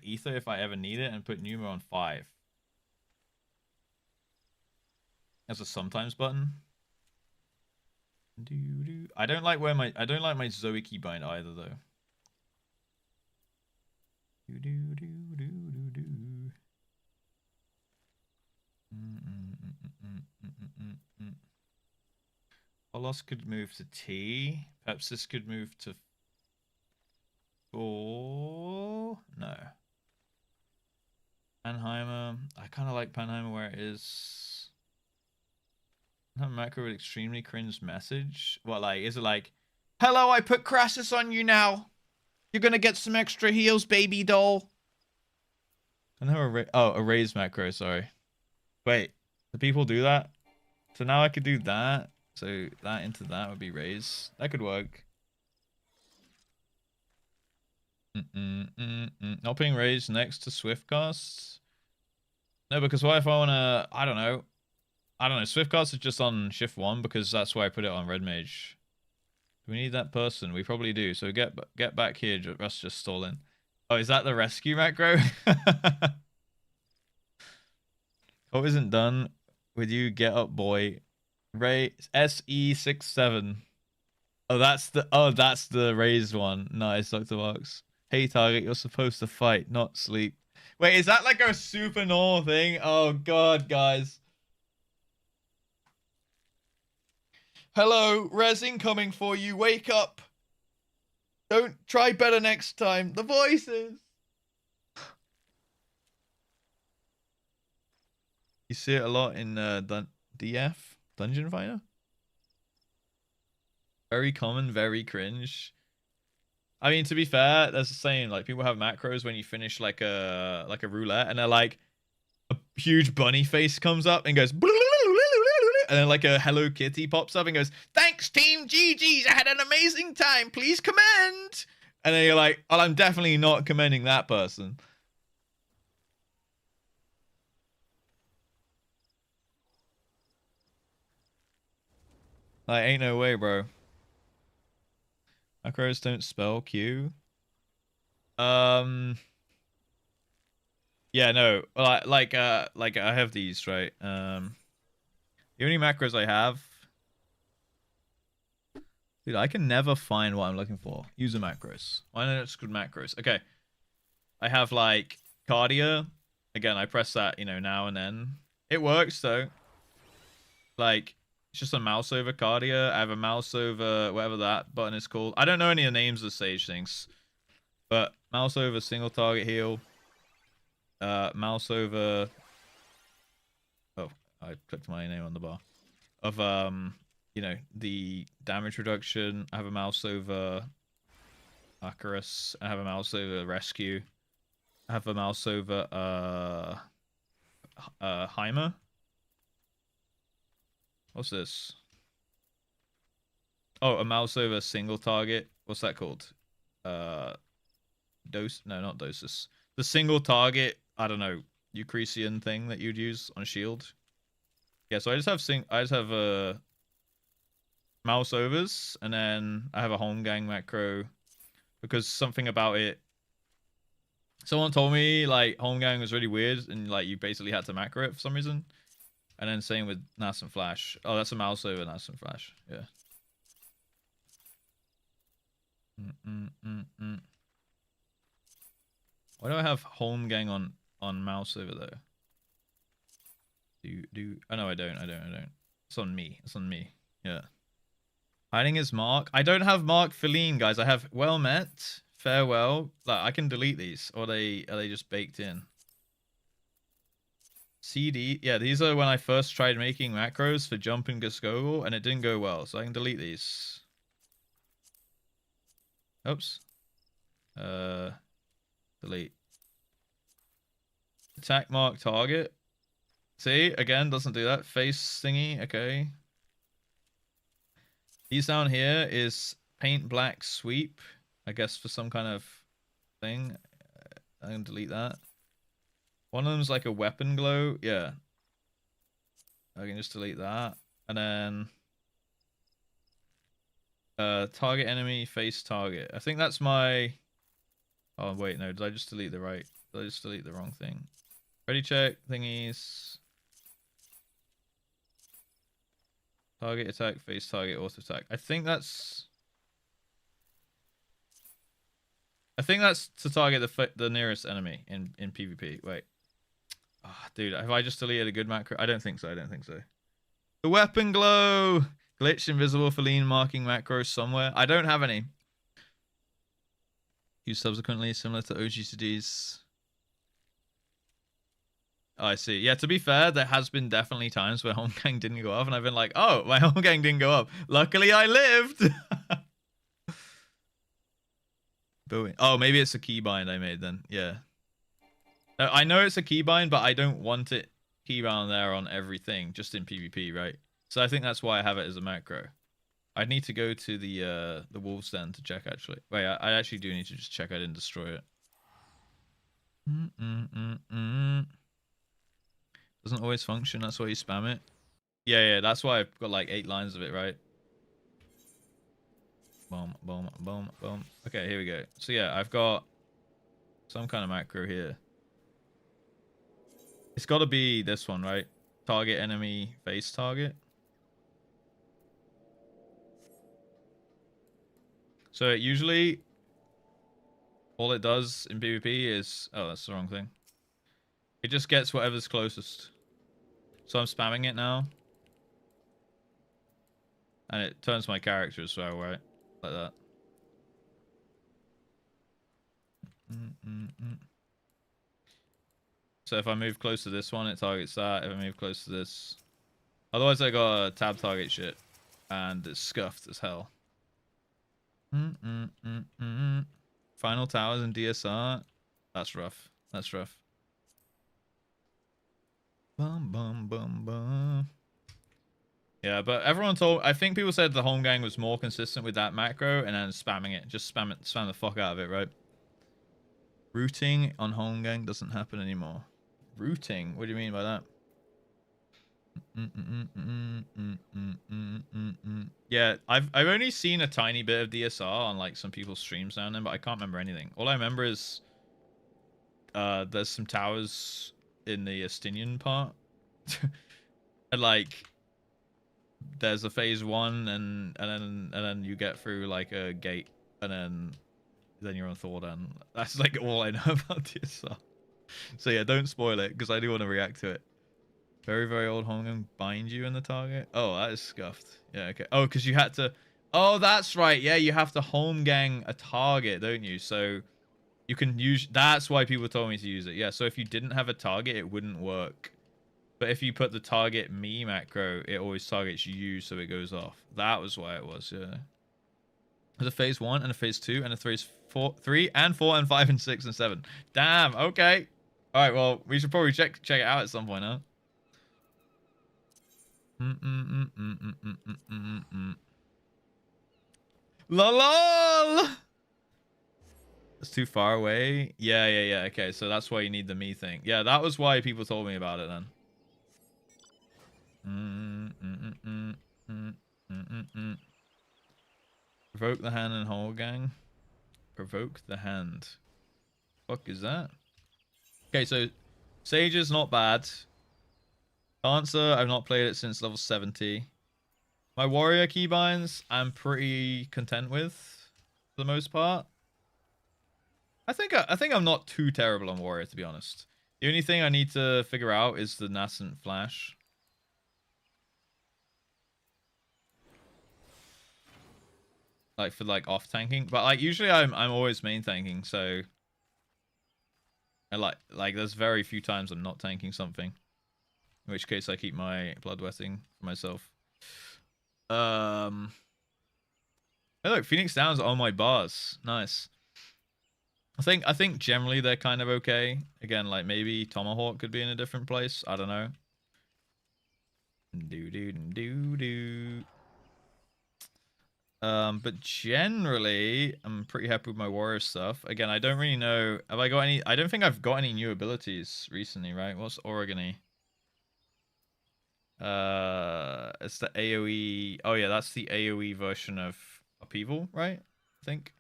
ether if I ever need it, and put Numa on 5 as a sometimes button. I don't like my Zoe keybind either though. Polos could move to T. Perhaps this could move to 4. No. Panheimer. I kind of like Panheimer where it is. That macro with extremely cringe message. What, like, is it like, hello, I put Crassus on you now. You're gonna get some extra heals, baby doll. I know a raise macro, sorry. Wait, do people do that? So now I could do that. So that into that would be raise. That could work. Not being raised next to Swiftcast. No, because what if I wanna? I don't know. Swiftcast is just on shift 1 because that's why I put it on red mage. Do we need that person? We probably do. So get back here. Russ just stalling. Oh, is that the rescue macro? What isn't done with you? Get up, boy. Ray SE67. Oh, that's the raised one. Nice, Dr. Marks. Hey, target, you're supposed to fight, not sleep. Wait, is that like a super normal thing? Oh god, guys. Hello, res incoming for you. Wake up. Don't try better next time. The voices. You see it a lot in DF, Dungeon Finder. Very common, very cringe. I mean, to be fair, that's the same. Like, people have macros when you finish like a roulette, and they're like, a huge bunny face comes up and goes, and then like a Hello Kitty pops up and goes, thanks team GG's, I had an amazing time, please commend. And then you're like, well, I'm definitely not commending that person. Like, ain't no way, bro. Macros don't spell Q. Yeah, no. Like I have these, right? The only macros I have, dude, I can never find what I'm looking for. User macros. Why not just good macros? Okay. I have like cardia. Again, I press that, now and then. It works though. Like, it's just a mouse over cardia. I have a mouse over whatever that button is called. I don't know any of the names of Sage things. But mouse over single target heal. Mouse over. Oh, I clicked my name on the bar. Of the damage reduction. I have a mouse over Icarus. I have a mouse over rescue. I have a mouse over Heimer. What's this? Oh, a mouse over single target. What's that called? Dose? No, not Dosis. The single target, I don't know, Eucresian thing that you'd use on a shield. Yeah, so I just have mouse overs, and then I have a home gang macro because something about it. Someone told me like home gang was really weird, and like you basically had to macro it for some reason. And then same with Nascent Flash. Oh, that's a mouse over Nascent Flash. Yeah. Why do I have home gang on mouse over there? Oh no, I don't. It's on me. Yeah. Hiding is Mark. I don't have Mark Feline, guys. I have well met, farewell. Like, I can delete these, or are they just baked in? CD. Yeah, these are when I first tried making macros for Jump and Geskogel, and it didn't go well, so I can delete these. Oops. Delete. Attack mark target. See, again, doesn't do that. Face thingy, okay. These down here is paint black sweep, I guess for some kind of thing. I'm gonna delete that. One of them's like a weapon glow. Yeah. I can just delete that. And then target enemy, face target. I think that's my... Oh, wait, no. Did I just delete the right? Did I just delete the wrong thing? Ready check, thingies. Target attack, face target, auto attack. I think that's to target the nearest enemy in PvP. Wait. Oh, dude, have I just deleted a good macro? I don't think so. I don't think so. The weapon glow! Glitch invisible for lean marking macros somewhere. I don't have any. Used subsequently, similar to OGCDs. Oh, I see. Yeah, to be fair, there has been definitely times where home gang didn't go up, and I've been like, oh, my home gang didn't go up. Luckily, I lived! Booing. Oh, maybe it's a keybind I made then. Yeah. I know it's a keybind, but I don't want it keybound there on everything, just in PvP, right? So I think that's why I have it as a macro. I'd need to go to the wolves den to check, actually. Wait, I actually do need to just check I didn't destroy it. Doesn't always function, that's why you spam it. Yeah, that's why I've got like 8 lines of it, right? Boom, boom, boom, boom. Okay, here we go. So yeah, I've got some kind of macro here. It's got to be this one, right? Target enemy, face target. So it usually, all it does in PvP is... Oh, that's the wrong thing. It just gets whatever's closest. So I'm spamming it now. And it turns my character as well, right? Like that. So if I move close to this one, it targets that. If I move close to this... Otherwise I got a tab target shit. And it's scuffed as hell. Final towers and DSR. That's rough. That's rough. Bum bum bum bum. Yeah, but everyone told... I think people said the home gang was more consistent with that macro and then spamming it. Just spam the fuck out of it, right? Routing on home gang doesn't happen anymore. Routing? What do you mean by that? Yeah, I've only seen a tiny bit of DSR on like some people's streams now and then, but I can't remember anything. All I remember is there's some towers in the Estinian part. And like there's a phase 1 and then you get through like a gate and then you're on Thordan. That's like all I know about DSR. So yeah, don't spoil it because I do want to react to it. Very, very old home gang bind you in the target. Oh, that is scuffed. Yeah, okay. Oh, because you had to... Oh, that's right. Yeah, you have to home gang a target, don't you? So you can use... That's why people told me to use it. Yeah, so if you didn't have a target, it wouldn't work. But if you put the target me macro, it always targets you, so it goes off. That was why it was, yeah. There's a phase 1 and a phase 2 and a phase 3 and 4 and 5 and 6 and 7. Damn, okay. All right, well, we should probably check it out at some point, huh? LOL! It's too far away. Yeah. Okay, so that's why you need the me thing. Yeah, that was why people told me about it then. Provoke the hand and whole gang. Provoke the hand. Fuck is that? Okay, so Sage is not bad. Dancer, I've not played it since level 70. My warrior keybinds, I'm pretty content with, for the most part. I think I'm not too terrible on warrior, to be honest. The only thing I need to figure out is the nascent flash. Like for like off tanking, but like usually I'm always main tanking, so I like there's very few times I'm not tanking something. In which case I keep my bloodwetting for myself. Hey look, Phoenix Downs on my bars. Nice. I think generally they're kind of okay. Again, like maybe Tomahawk could be in a different place. I don't know. But generally, I'm pretty happy with my warrior stuff. Again, I don't really know. Have I got any? I don't think I've got any new abilities recently, right? What's Oregony? It's the AoE. Oh yeah, that's the AoE version of Upheaval, right? I think.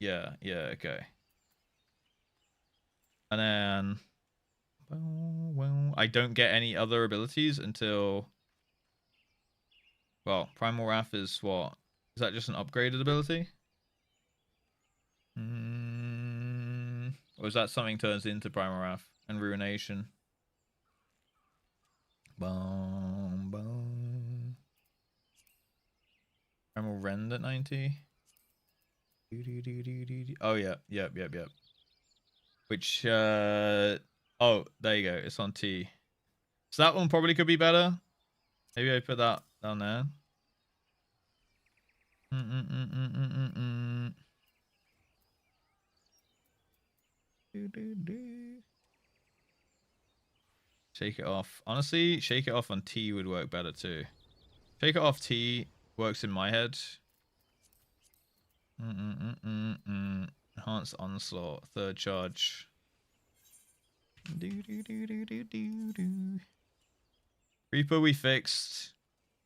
Yeah, okay. And then, well, I don't get any other abilities until. Well, Primal Wrath is what? Is that just an upgraded ability? Or is that something turns into Primal Wrath and Ruination? Boom, boom. Primal Rend at 90. Oh, yeah. Yep. Which, oh, there you go. It's on T. So that one probably could be better. Maybe I put that down there. Shake it off. Honestly, shake it off on T would work better too. Shake it off T works in my head. Enhanced onslaught. Third charge. Reaper we fixed.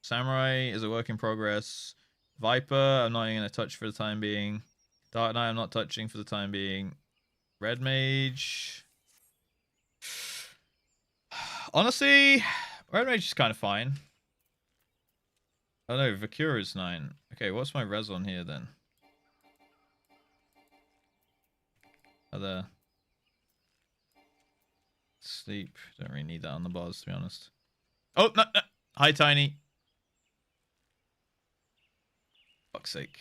Samurai is a work in progress. Viper, I'm not even going to touch for the time being. Dark Knight, I'm not touching for the time being. Red Mage. Honestly, Red Mage is kind of fine. Oh no, Vakura is 9. Okay, what's my res on here then? Other sleep. Don't really need that on the bars, to be honest. Oh, no. Hi, Tiny. Fuck's sake.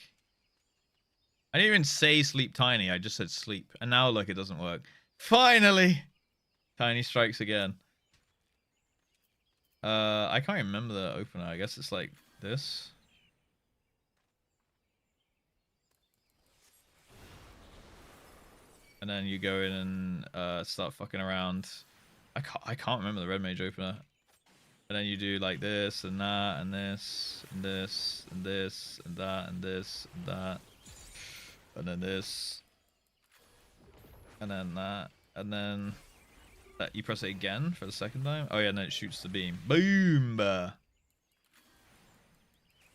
I didn't even say sleep Tiny. I just said sleep. And now, look, it doesn't work. Finally! Tiny strikes again. I can't remember the opener. I guess it's like this. And then you go in and start fucking around. I can't remember the Red Mage opener. And then you do like this and that and this and this and this and that and this and that. And then this. And then that. And then that you press it again for the second time. Oh yeah, and then it shoots the beam. Boom! Oh,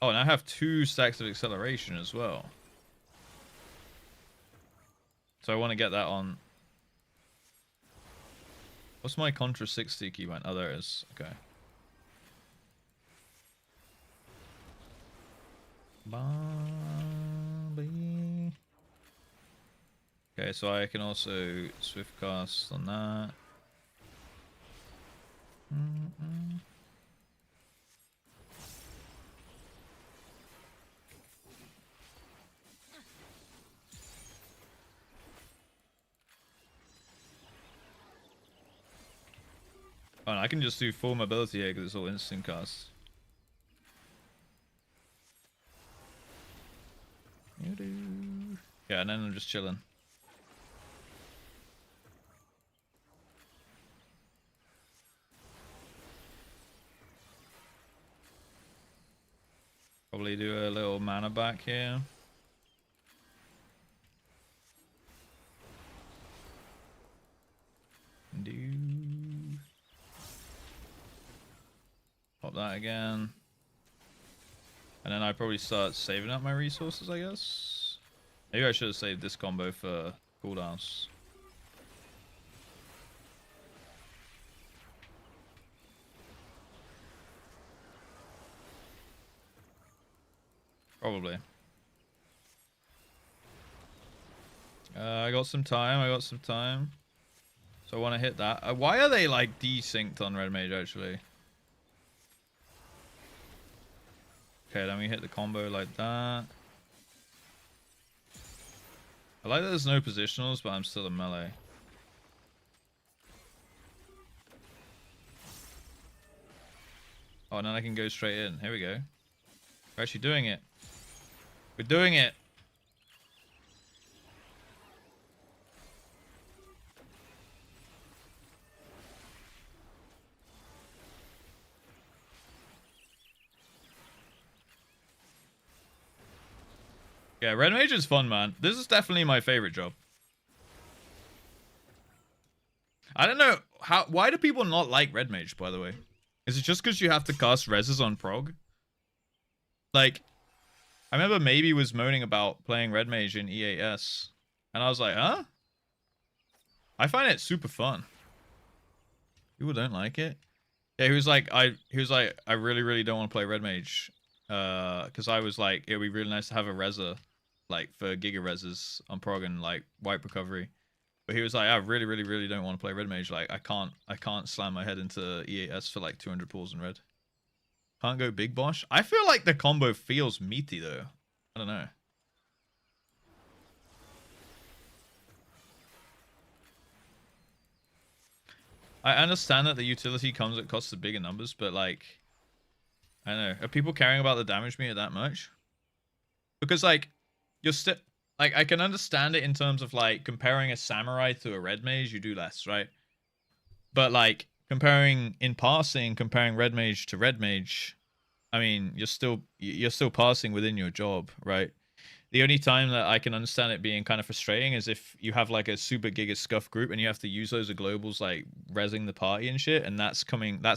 and I have 2 stacks of acceleration as well. So I want to get that on. What's my Contra 60 keybind? Oh, there it is. Okay. Bobby. Okay, so I can also swift cast on that. Oh, and I can just do full mobility here because it's all instant cast. Yeah, and then I'm just chilling. Probably do a little mana back here. Pop that again. And then I probably start saving up my resources, I guess. Maybe I should have saved this combo for cooldowns. Probably. I got some time. So I want to hit that. Why are they like desynced on Red Mage actually? Okay, then we hit the combo like that. I like that there's no positionals, but I'm still a melee. Oh, and then I can go straight in. Here we go. We're actually doing it. We're doing it. Yeah, red mage is fun, man. This is definitely my favorite job. I don't know why do people not like red mage, by the way? Is it just because you have to cast reses on prog? Like, I remember Maybe was moaning about playing red mage in EAS, and I was like, huh? I find it super fun. People don't like it. Yeah, he was like, I really don't want to play red mage, because I was like, it'd be really nice to have a reser, like for Giga reses on prog and like wipe recovery. But he was like, I really don't want to play red mage. Like, I can't slam my head into EAS for like 200 pulls in red. Can't go big bosh. I feel like the combo feels meaty though. I don't know. I understand that the utility comes at cost of bigger numbers, but like, I don't know. Are people caring about the damage meter that much? Because like, you're still like, I can understand it in terms of like comparing a samurai to a red mage, you do less, right? But like comparing red mage to red mage, I mean, you're still passing within your job, right? The only time that I can understand it being kind of frustrating is if you have like a super giga scuff group and you have to use those globals like rezzing the party and shit, and that's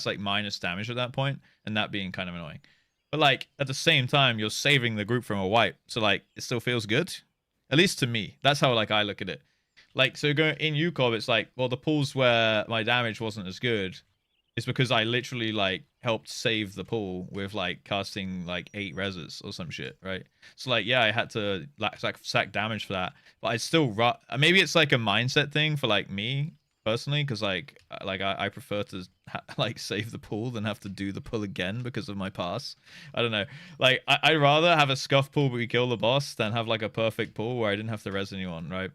like minus damage at that point, and that being kind of annoying. But like at the same time, you're saving the group from a wipe, so like it still feels good, at least to me. That's how like I look at it. Like, so going in UCOB, it's like, well, the pulls where my damage wasn't as good is because I literally like helped save the pool with like casting like 8 reses or some shit, right? So like, yeah, I had to like sack damage for that, but I still maybe it's like a mindset thing for like me personally, because like I prefer to like save the pool than have to do the pull again because of my pass. I don't know. Like I'd rather have a scuff pull but we kill the boss than have like a perfect pull where I didn't have to res anyone, right?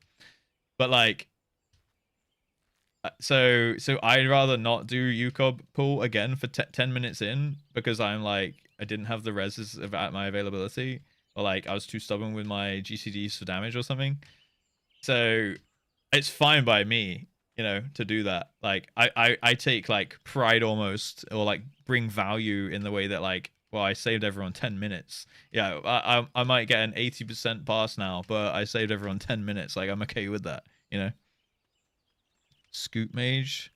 But like, so I'd rather not do UCOB pull again for 10 minutes in because I'm like, I didn't have the reses at my availability, or like I was too stubborn with my GCDs for damage or something. So it's fine by me, you know, to do that. Like I take like pride almost, or like bring value in the way that like, well, I saved everyone 10 minutes. Yeah, I might get an 80% pass now, but I saved everyone 10 minutes. Like, I'm okay with that, you know? Scoot Mage.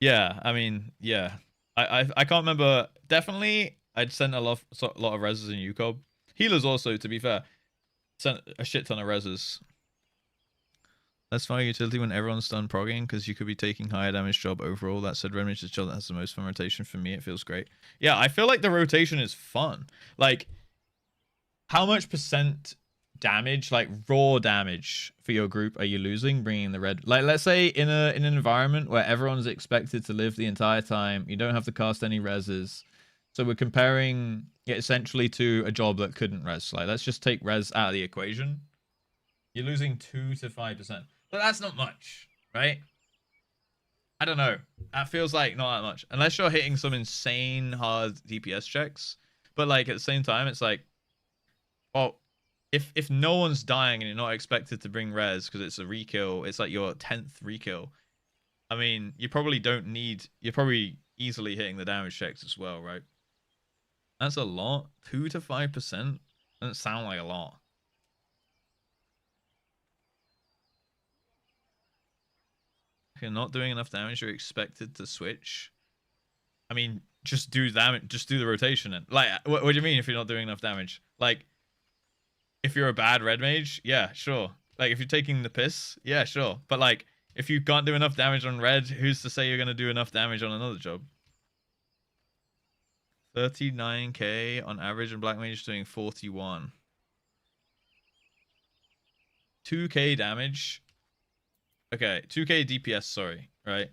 Yeah, I mean, yeah. I can't remember. Definitely, I'd sent a lot of reses in UCOB. Healers also, to be fair. Sent a shit ton of reses. That's fire utility when everyone's done progging, because you could be taking higher damage job overall. That said, red mage is the job that has the most fun rotation for me. It feels great. Yeah, I feel like the rotation is fun. Like, how much percent damage, like raw damage for your group, are you losing bringing the red? Like, let's say in an environment where everyone's expected to live the entire time, you don't have to cast any reses. So we're comparing it essentially to a job that couldn't res. Like, let's just take res out of the equation. You're losing 2 to 5%. But that's not much, right? I don't know. That feels like not that much. Unless you're hitting some insane hard DPS checks. But like at the same time, it's like, well, if no one's dying and you're not expected to bring res because it's a rekill, it's like your 10th rekill. I mean, you probably don't need, you're probably easily hitting the damage checks as well, right? That's a lot. 2 to 5% doesn't sound like a lot. If you're not doing enough damage, you're expected to switch. I mean, just do damage, just do the rotation. And like, what do you mean if you're not doing enough damage? Like, if you're a bad red mage, yeah, sure. Like, if you're taking the piss, yeah, sure. But like, if you can't do enough damage on red, who's to say you're gonna do enough damage on another job? 39k on average, and black mage doing 41. 2k damage. Okay, 2k DPS, sorry, right?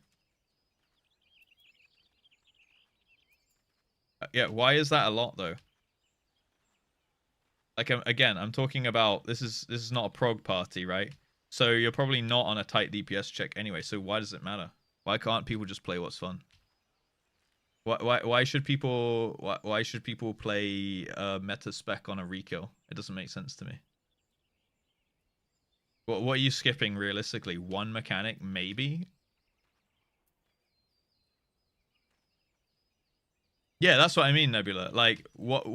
Yeah, why is that a lot though? Like, again, I'm talking about this is not a prog party, right? So you're probably not on a tight DPS check anyway. So why does it matter? Why can't people just play what's fun? Why should people play meta spec on a rekill? It doesn't make sense to me. What are you skipping realistically? One mechanic, maybe? Yeah, that's what I mean, Nebula. Like, what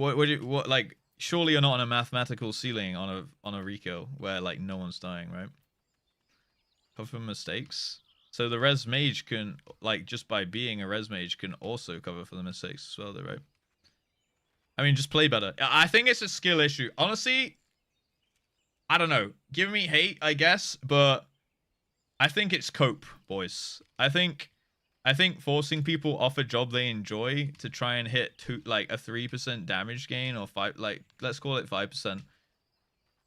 like, surely you're not on a mathematical ceiling on a rekill where like no one's dying, right? Cover for mistakes. So the res mage can, like, just by being a res mage can also cover for the mistakes as well, though, right? I mean, just play better. I think it's a skill issue. Honestly, I don't know. Give me hate, I guess, but I think it's cope, boys. I think forcing people off a job they enjoy to try and hit like a 3% damage gain or 5, like, let's call it 5%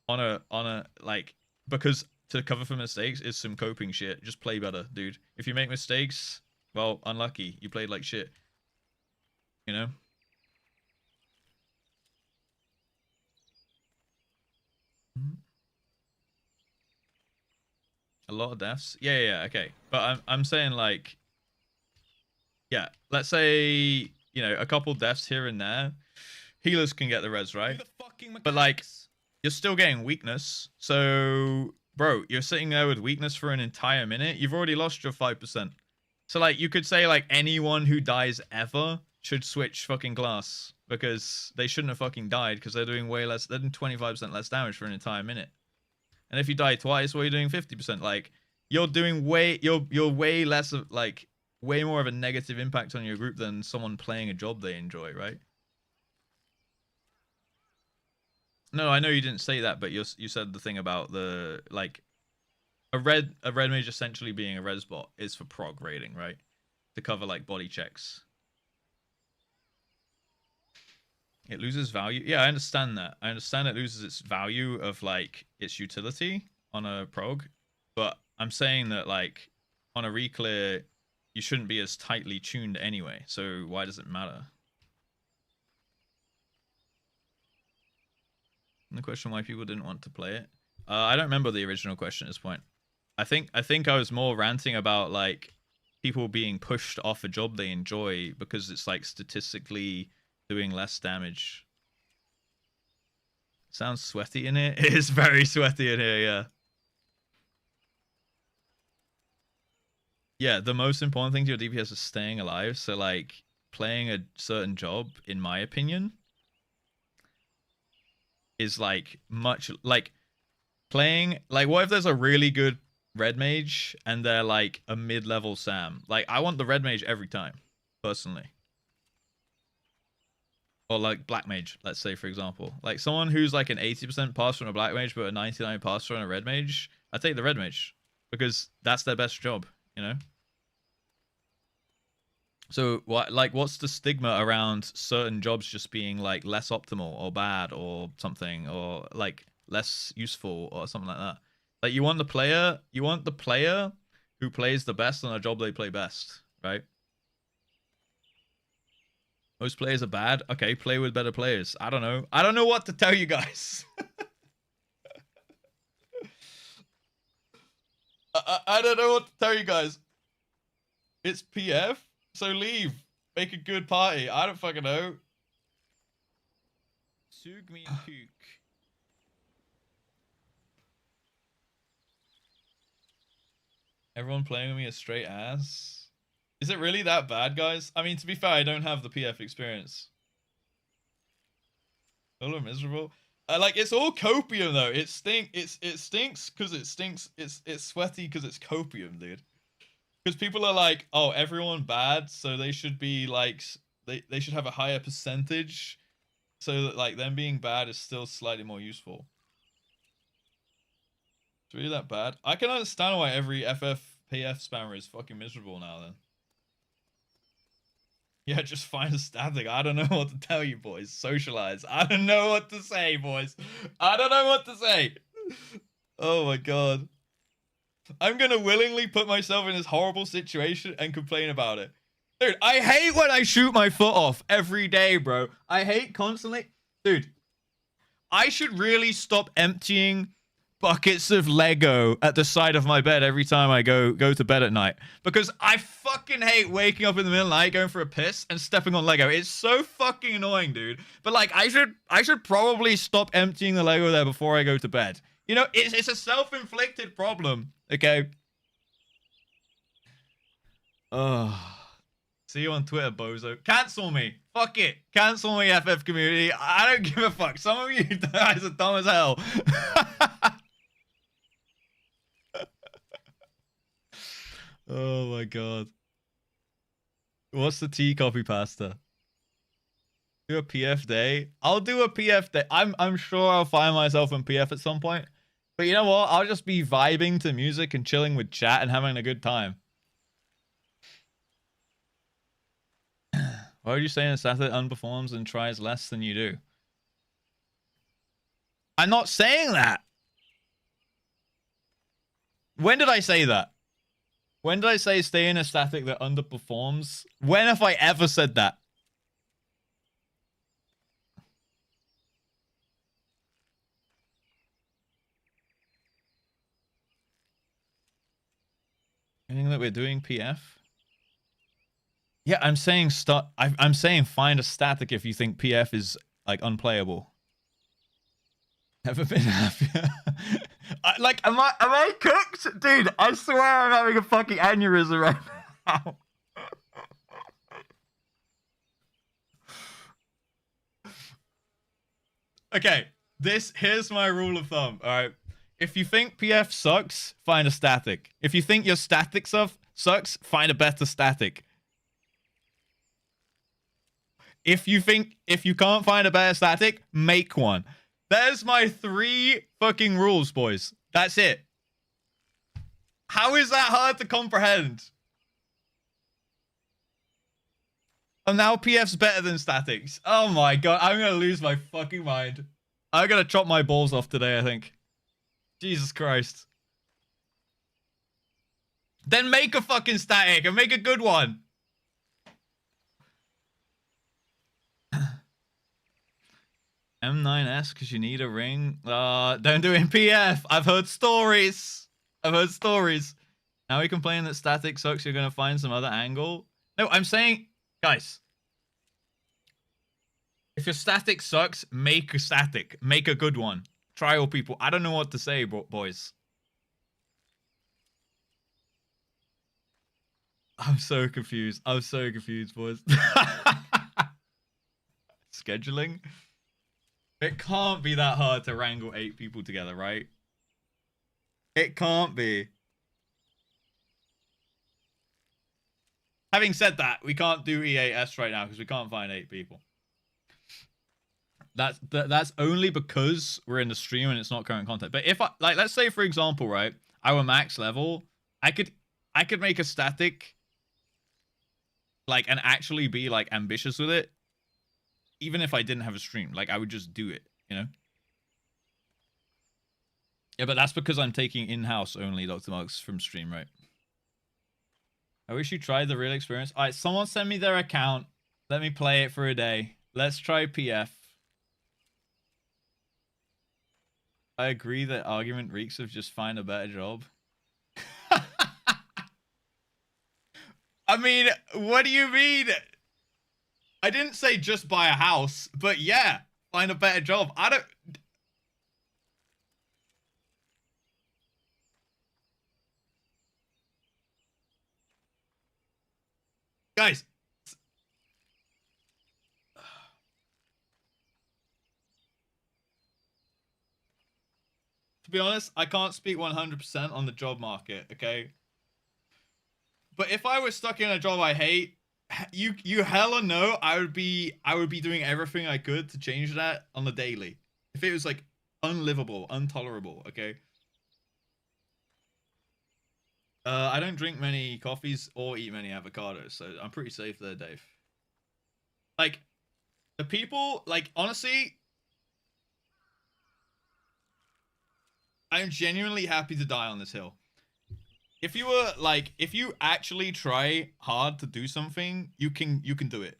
on a like, because to cover for mistakes is some coping shit. Just play better, dude. If you make mistakes, well, unlucky. You played like shit. You know? A lot of deaths? Yeah, okay. But I'm saying, like, yeah, let's say, you know, a couple deaths here and there. Healers can get the res, right? But, like, you're still getting weakness. So, bro, you're sitting there with weakness for an entire minute. You've already lost your 5%. So, like, you could say, like, anyone who dies ever should switch fucking class. Because they shouldn't have fucking died because they're doing way less. They're doing 25% less damage for an entire minute. And if you die twice, well, you're doing 50%. Like, you're doing you're way less of, like, way more of a negative impact on your group than someone playing a job they enjoy, right? No, I know you didn't say that, but you said the thing about the, like, a red mage essentially being a res bot is for prog rating, right? To cover, like, body checks. It loses value. Yeah, I understand that. I understand it loses its value of, like, its utility on a prog. But I'm saying that, like, on a reclear, you shouldn't be as tightly tuned anyway. So why does it matter? And the question why people didn't want to play it. I don't remember the original question at this point. I think I was more ranting about, like, people being pushed off a job they enjoy because it's, like, statistically doing less damage. Sounds sweaty in here. It is very sweaty in here, yeah. Yeah, the most important thing to your DPS is staying alive. So, like, playing a certain job, in my opinion, is, like, much, like, playing, like, what if there's a really good red mage and they're, like, a mid-level Sam? Like, I want the red mage every time, personally. Or, like, black mage, let's say, for example. Like, someone who's, like, an 80% passer on a black mage but a 99 passer on a red mage, I take the red mage. Because that's their best job, you know? So, what's the stigma around certain jobs just being, like, less optimal or bad or something, or, like, less useful or something like that? Like, you want the player who plays the best on a job they play best, right? Most players are bad. Okay, play with better players. I don't know. I don't know what to tell you guys. I don't know what to tell you guys. It's PF, so leave. Make a good party. I don't fucking know. Sug me and kook. Everyone playing with me is straight ass. Is it really that bad, guys? I mean, to be fair, I don't have the PF experience. All are miserable. Like, it's all copium though. It stinks because it stinks. It's sweaty because it's copium, dude. Because people are like, oh, everyone bad, so they should be like, they should have a higher percentage, so that, like, them being bad is still slightly more useful. It's really that bad. I can understand why every FFPF spammer is fucking miserable now then. Yeah, just find a static. I don't know what to tell you, boys. Socialize. I don't know what to say, boys. I don't know what to say. Oh my god. I'm gonna willingly put myself in this horrible situation and complain about it. Dude, I hate when I shoot my foot off every day, bro. I hate constantly. Dude, I should really stop emptying buckets of Lego at the side of my bed every time I go to bed at night, because I fucking hate waking up in the middle of the night, going for a piss and stepping on Lego. It's so fucking annoying, dude. But, like, I should probably stop emptying the Lego there before I go to bed. You know, it's a self-inflicted problem. Okay. See you on Twitter, bozo. Cancel me. Fuck it. Cancel me, FF community. I don't give a fuck. Some of you guys are dumb as hell. Oh my god. What's the tea copy pasta? Do a PF day? I'll do a PF day. I'm sure I'll find myself in PF at some point. But you know what? I'll just be vibing to music and chilling with chat and having a good time. Why would you say an Static unperforms and tries less than you do? I'm not saying that. When did I say that? When did I say stay in a static that underperforms? When have I ever said that? Anything that we're doing PF? Yeah, I'm saying start. I'm saying find a static if you think PF is like unplayable. Never been happier. Like, am I cooked, dude? I swear I'm having a fucking aneurysm right now. Okay, here's my rule of thumb. All right, if you think PF sucks, find a static. If you think your static stuff sucks, find a better static. If you can't find a better static, make one. There's my 3 fucking rules, boys. That's it. How is that hard to comprehend? And now PF's better than statics. Oh my god, I'm gonna lose my fucking mind. I'm gonna chop my balls off today, I think. Jesus Christ. Then make a fucking static and make a good one. M9S because you need a ring. Don't do it in PF. I've heard stories. Now we complain that static sucks. You're going to find some other angle. No, I'm saying, guys, if your static sucks, make a static. Make a good one. Trial people. I don't know what to say, boys. I'm so confused. Boys. Scheduling? It can't be that hard to wrangle 8 people together, right? It can't be. Having said that, we can't do EAS right now because we can't find 8 people. That's only because we're in the stream and it's not current content. But if let's say for example, right, our max level, I could make a static like and actually be like ambitious with it. Even if I didn't have a stream, like I would just do it, you know? Yeah, but that's because I'm taking in-house only Dr. Marks from stream, right? I wish you tried the real experience. All right, someone send me their account. Let me play it for a day. Let's try PF. I agree that argument reeks of just find a better job. I mean, what do you mean? I didn't say just buy a house, but yeah, find a better job. I don't... Guys. To be honest, I can't speak 100% on the job market, okay? But if I was stuck in a job I hate, you hella know I would be doing everything I could to change that on the daily. If it was like unlivable, intolerable, okay? I don't drink many coffees or eat many avocados, so I'm pretty safe there, Dave. Like, the people, like, honestly, I'm genuinely happy to die on this hill. If you were like, if you actually try hard to do something, you can do it.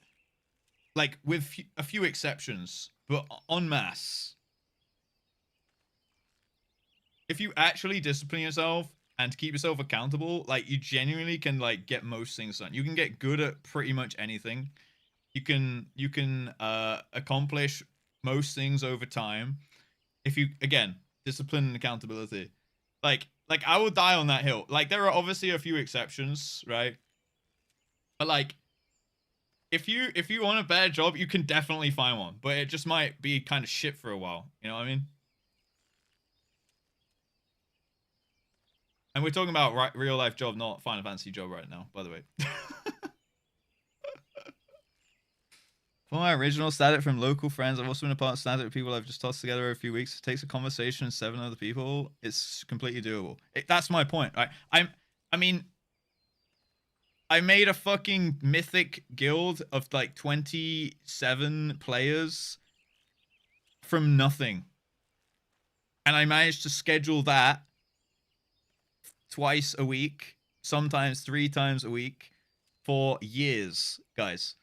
Like with a few exceptions, but en masse. If you actually discipline yourself and keep yourself accountable, like you genuinely can like get most things done. You can get good at pretty much anything. You can accomplish most things over time. If you, again, discipline and accountability. Like I will die on that hill. Like there are obviously a few exceptions, right? But like if you want a better job, you can definitely find one, but it just might be kind of shit for a while. You know what I mean? And we're talking about real life job, not Final Fantasy job right now, by the way. For my original static from local friends, I've also been a part of static with people I've just tossed together a few weeks. It takes a conversation and 7 other people. It's completely doable. That's my point, right? I mean, I made a fucking mythic guild of like 27 players from nothing. And I managed to schedule that twice a week, sometimes 3 times a week for years, guys.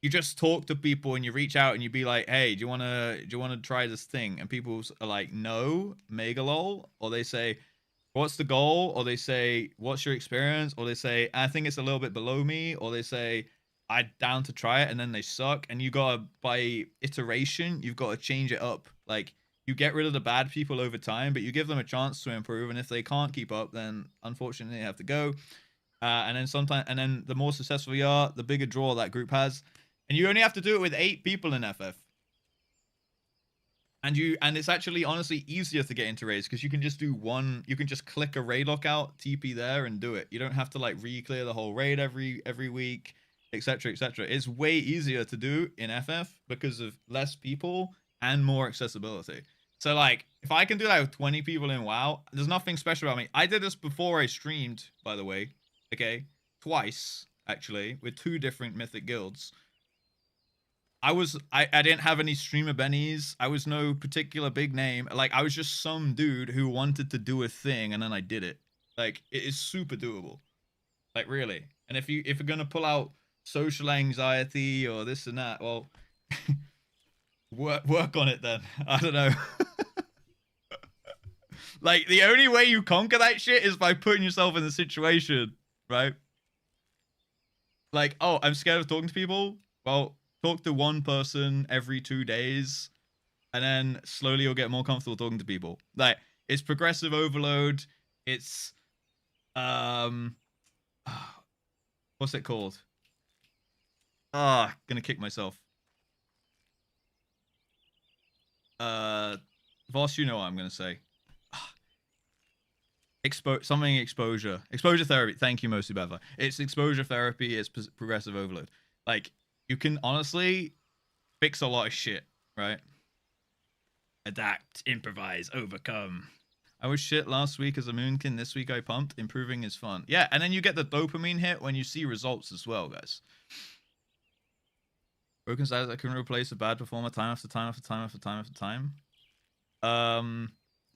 You just talk to people and you reach out and you be like, hey, do you want to try this thing? And people are like, no, mega lol. Or they say, what's the goal? Or they say, what's your experience? Or they say, I think it's a little bit below me. Or they say, I'm down to try it. And then they suck. And you gotta, by iteration, you've got to change it up. Like, you get rid of the bad people over time, but you give them a chance to improve. And if they can't keep up, then unfortunately they have to go. And then the more successful you are, the bigger draw that group has. And you only have to do it with 8 people in FF. And it's actually honestly easier to get into raids because you can just do one. You can just click a raid lockout, TP there, and do it. You don't have to like re-clear the whole raid every week, etc., etc. It's way easier to do in FF because of less people and more accessibility. So like, if I can do that with 20 people in WoW, there's nothing special about me. I did this before I streamed, by the way. Okay, twice actually with 2 different mythic guilds. I didn't have any streamer bennies. I was no particular big name. Like, I was just some dude who wanted to do a thing, and then I did it. Like, it is super doable. Like, really. And if you're gonna pull out social anxiety or this and that, well, work on it then. I don't know. Like, the only way you conquer that shit is by putting yourself in the situation, right? Like, oh, I'm scared of talking to people. Well, talk to one person every 2 days, and then slowly you'll get more comfortable talking to people. Like, it's progressive overload. It's what's it called? Gonna kick myself. Voss, you know what I'm gonna say. Exposure therapy. Thank you, mostly Beva. It's exposure therapy. It's progressive overload. Like, you can honestly fix a lot of shit, right? Adapt, improvise, overcome. I was shit last week as a moonkin. This week I pumped. Improving is fun. Yeah, and then you get the dopamine hit when you see results as well, guys. Broken status that can replace a bad performer time after time after time after time after time.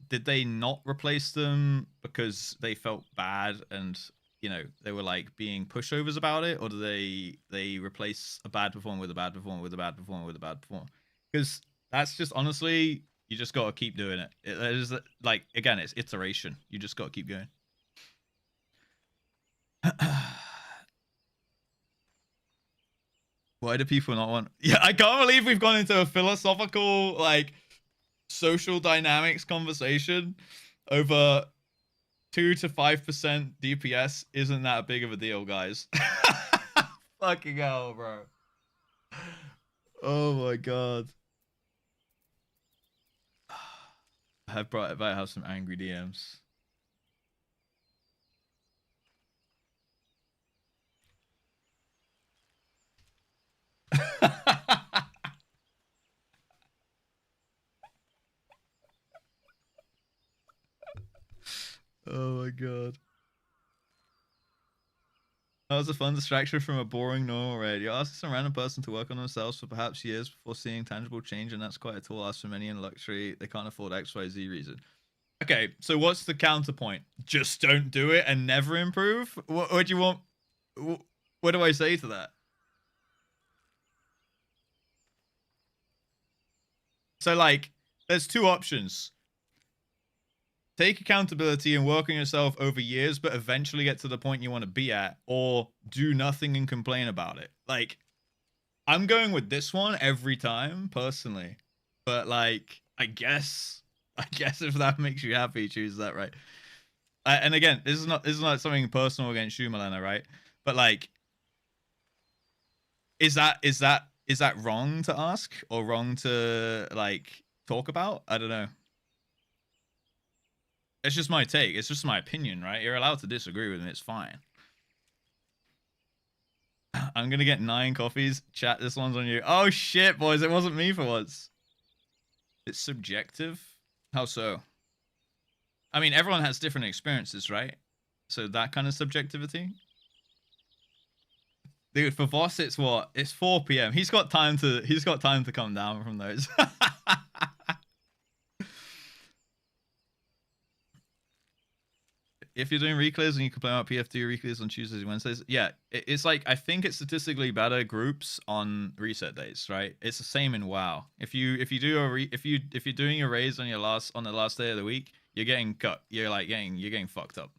Did they not replace them because they felt bad and, you know, they were like being pushovers about it, or do they replace a bad performer with a bad performer with a bad performer with a bad performer? Because that's just, honestly, you just got to keep doing it. It is like, again, it's iteration. You just got to keep going. Why do people not want? Yeah, I can't believe we've gone into a philosophical, like, social dynamics conversation over 2 to 5% DPS isn't that big of a deal, guys. Fucking hell, bro. Oh my god. I might have some angry DMs. Oh my god. That was a fun distraction from a boring normal raid. You're asking some random person to work on themselves for perhaps years before seeing tangible change, and that's quite a tall ask for many in luxury. They can't afford XYZ reason. Okay, so what's the counterpoint? Just don't do it and never improve? What do you want? What do I say to that? So, like, there's 2 options. Take accountability and work on yourself over years, but eventually get to the point you want to be at, or do nothing and complain about it. Like, I'm going with this one every time, personally. But, like, I guess if that makes you happy, choose that, right? And again, this is not something personal against you, Milena, right? But, like, is that wrong to ask or wrong to like talk about? I don't know. It's just my take. It's just my opinion, right? You're allowed to disagree with me. It's fine. I'm gonna get 9 coffees. Chat, this one's on you. Oh shit, boys! It wasn't me for once. It's subjective. How so? I mean, everyone has different experiences, right? So that kind of subjectivity. Dude, for Voss, it's what? It's 4 p.m. He's got time to come down from those. If you're doing reclays and you can play out PF2 reclays on Tuesdays and Wednesdays, yeah, it's like I think it's statistically better groups on reset days, right? It's the same in WoW. If you're doing a raise on the last day of the week, you're getting cut. You're getting fucked up.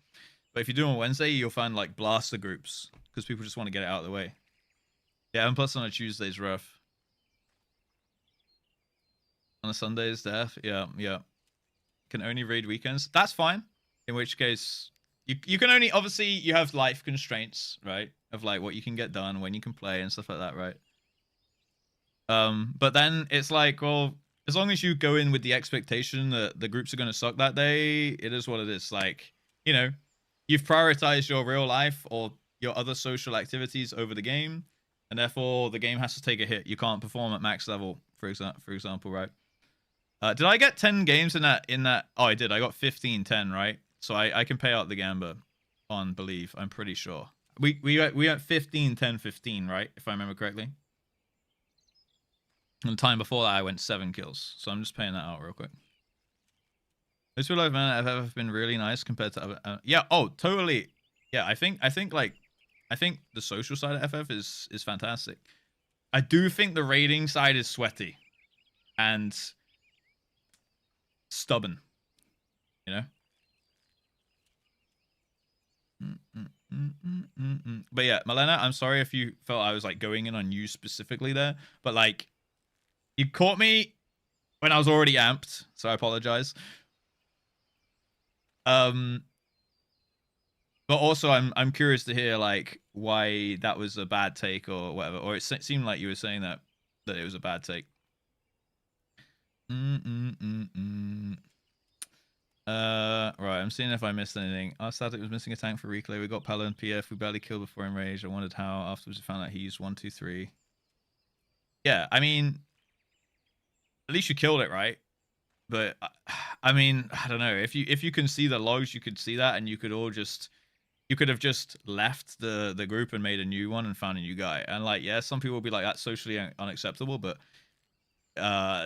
But if you do on Wednesday, you'll find like blaster groups because people just want to get it out of the way. Yeah, and plus on a Tuesday is rough. On a Sunday is death. Yeah. Can only raid weekends. That's fine. In which case, you can only, obviously, you have life constraints, right? Of like what you can get done, when you can play and stuff like that, right? But then it's like, well, as long as you go in with the expectation that the groups are going to suck that day, it is what it is. Like, you know, you've prioritized your real life or your other social activities over the game, and therefore the game has to take a hit. You can't perform at max level, for example, right? Did I get 10 games in that? Oh, I did. I got 15-10, right? So I can pay out the Gamba on Believe. I'm pretty sure. We went 15-10-15, right? If I remember correctly. And the time before that, I went 7 kills. So I'm just paying that out real quick. This real life man have been really nice compared to other. Yeah. Oh, totally. Yeah. I think the social side of FF is fantastic. I do think the raiding side is sweaty and stubborn. You know. But yeah, Malena, I'm sorry if you felt I was like going in on you specifically there, but like you caught me when I was already amped, so I apologize. But also I'm curious to hear like why that was a bad take or whatever, or it seemed like you were saying that it was a bad take. Right, I'm seeing if I missed anything. Our static was missing a tank for reclay. We got Palo and PF. We barely killed before Enraged. I wondered how. Afterwards, we found out he used 1, 2, 3. Yeah, I mean, at least you killed it, right? But I mean, I don't know. If you can see the logs, you could see that, and you could have just left the group and made a new one and found a new guy. And like, yeah, some people will be like, that's socially unacceptable, but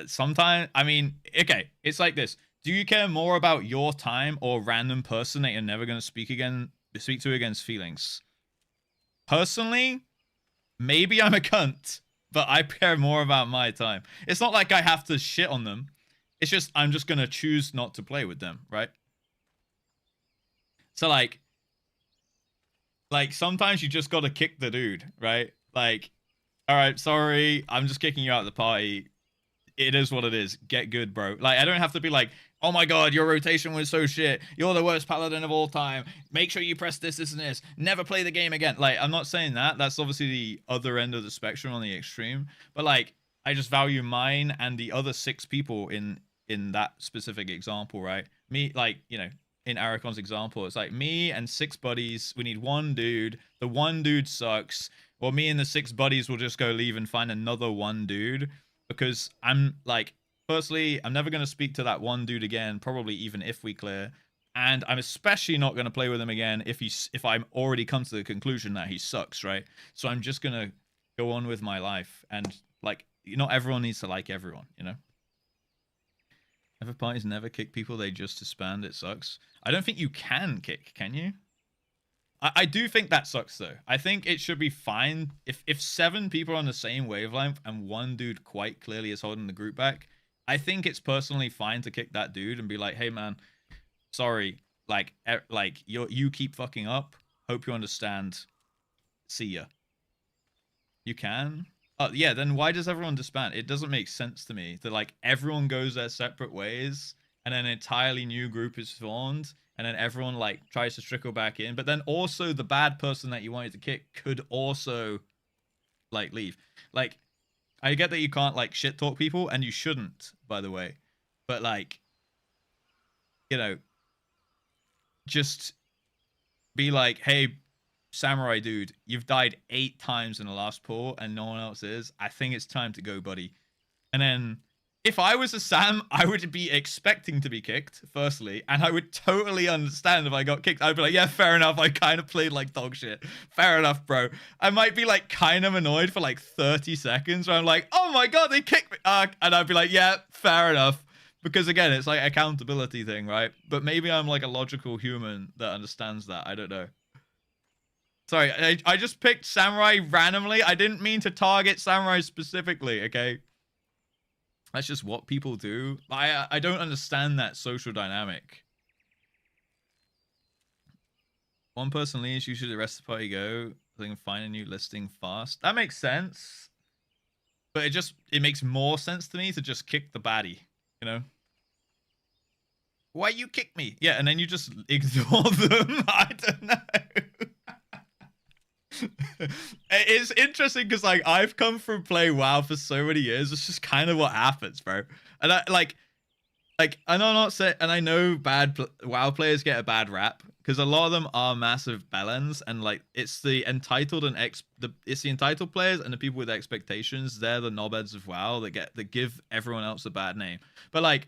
sometimes, I mean, okay, it's like this. Do you care more about your time or random person that you're never going to speak to against feelings? Personally, maybe I'm a cunt, but I care more about my time. It's not like I have to shit on them. It's just I'm just going to choose not to play with them, right? So like sometimes you just got to kick the dude, right? Like, all right, sorry, I'm just kicking you out of the party. It is what it is. Get good, bro. Like, I don't have to be like, oh my god, your rotation was so shit. You're the worst paladin of all time. Make sure you press this, this, and this. Never play the game again. Like, I'm not saying that. That's obviously the other end of the spectrum on the extreme. But, like, I just value mine and the other 6 people in that specific example, right? Me, like, you know, in Arakon's example, it's like me and 6 buddies. We need 1 dude. The 1 dude sucks. Well, me and the 6 buddies will just go leave and find another 1 dude. Because I'm like, firstly, I'm never going to speak to that 1 dude again, probably even if we clear. And I'm especially not going to play with him again if I'm already come to the conclusion that he sucks, right? So I'm just going to go on with my life. And like, not everyone needs to like everyone, you know? FF parties never kick people, they just disband. It sucks. I don't think you can kick, can you? I do think that sucks though. I think it should be fine if 7 people are on the same wavelength and 1 dude quite clearly is holding the group back. I think it's personally fine to kick that dude and be like, "Hey man, sorry. Like you keep fucking up. Hope you understand. See ya." You can. Yeah. Then why does everyone disband? It doesn't make sense to me that like everyone goes their separate ways and an entirely new group is formed. And then everyone like tries to trickle back in, but then also the bad person that you wanted to kick could also like leave. Like, I get that you can't like shit talk people, and you shouldn't, by the way. But like, you know, just be like, hey, samurai dude, you've died 8 times in the last pool, and no one else is. I think it's time to go, buddy. And then, if I was a Sam, I would be expecting to be kicked, firstly, and I would totally understand if I got kicked. I'd be like, yeah, fair enough, I kind of played like dog shit. Fair enough, bro. I might be like kind of annoyed for like 30 seconds where I'm like, oh my god, they kicked me. And I'd be like, yeah, fair enough. Because again, it's like accountability thing, right? But maybe I'm like a logical human that understands that. I don't know. Sorry, I just picked samurai randomly. I didn't mean to target samurai specifically, okay? That's just what people do. I don't understand that social dynamic. One person leaves, usually the rest of the party go. So they can find a new listing fast. That makes sense. But it makes more sense to me to just kick the baddie, you know? Why you kick me? Yeah, and then you just ignore them. I don't know. It's interesting because like I've come from playing WoW for so many years. It's just kind of what happens, bro. And I like and I'm not saying, and I know WoW players get a bad rap because a lot of them are massive bellends, and like it's the entitled and it's the entitled players and the people with expectations. They're the knobheads of WoW that give everyone else a bad name. But like,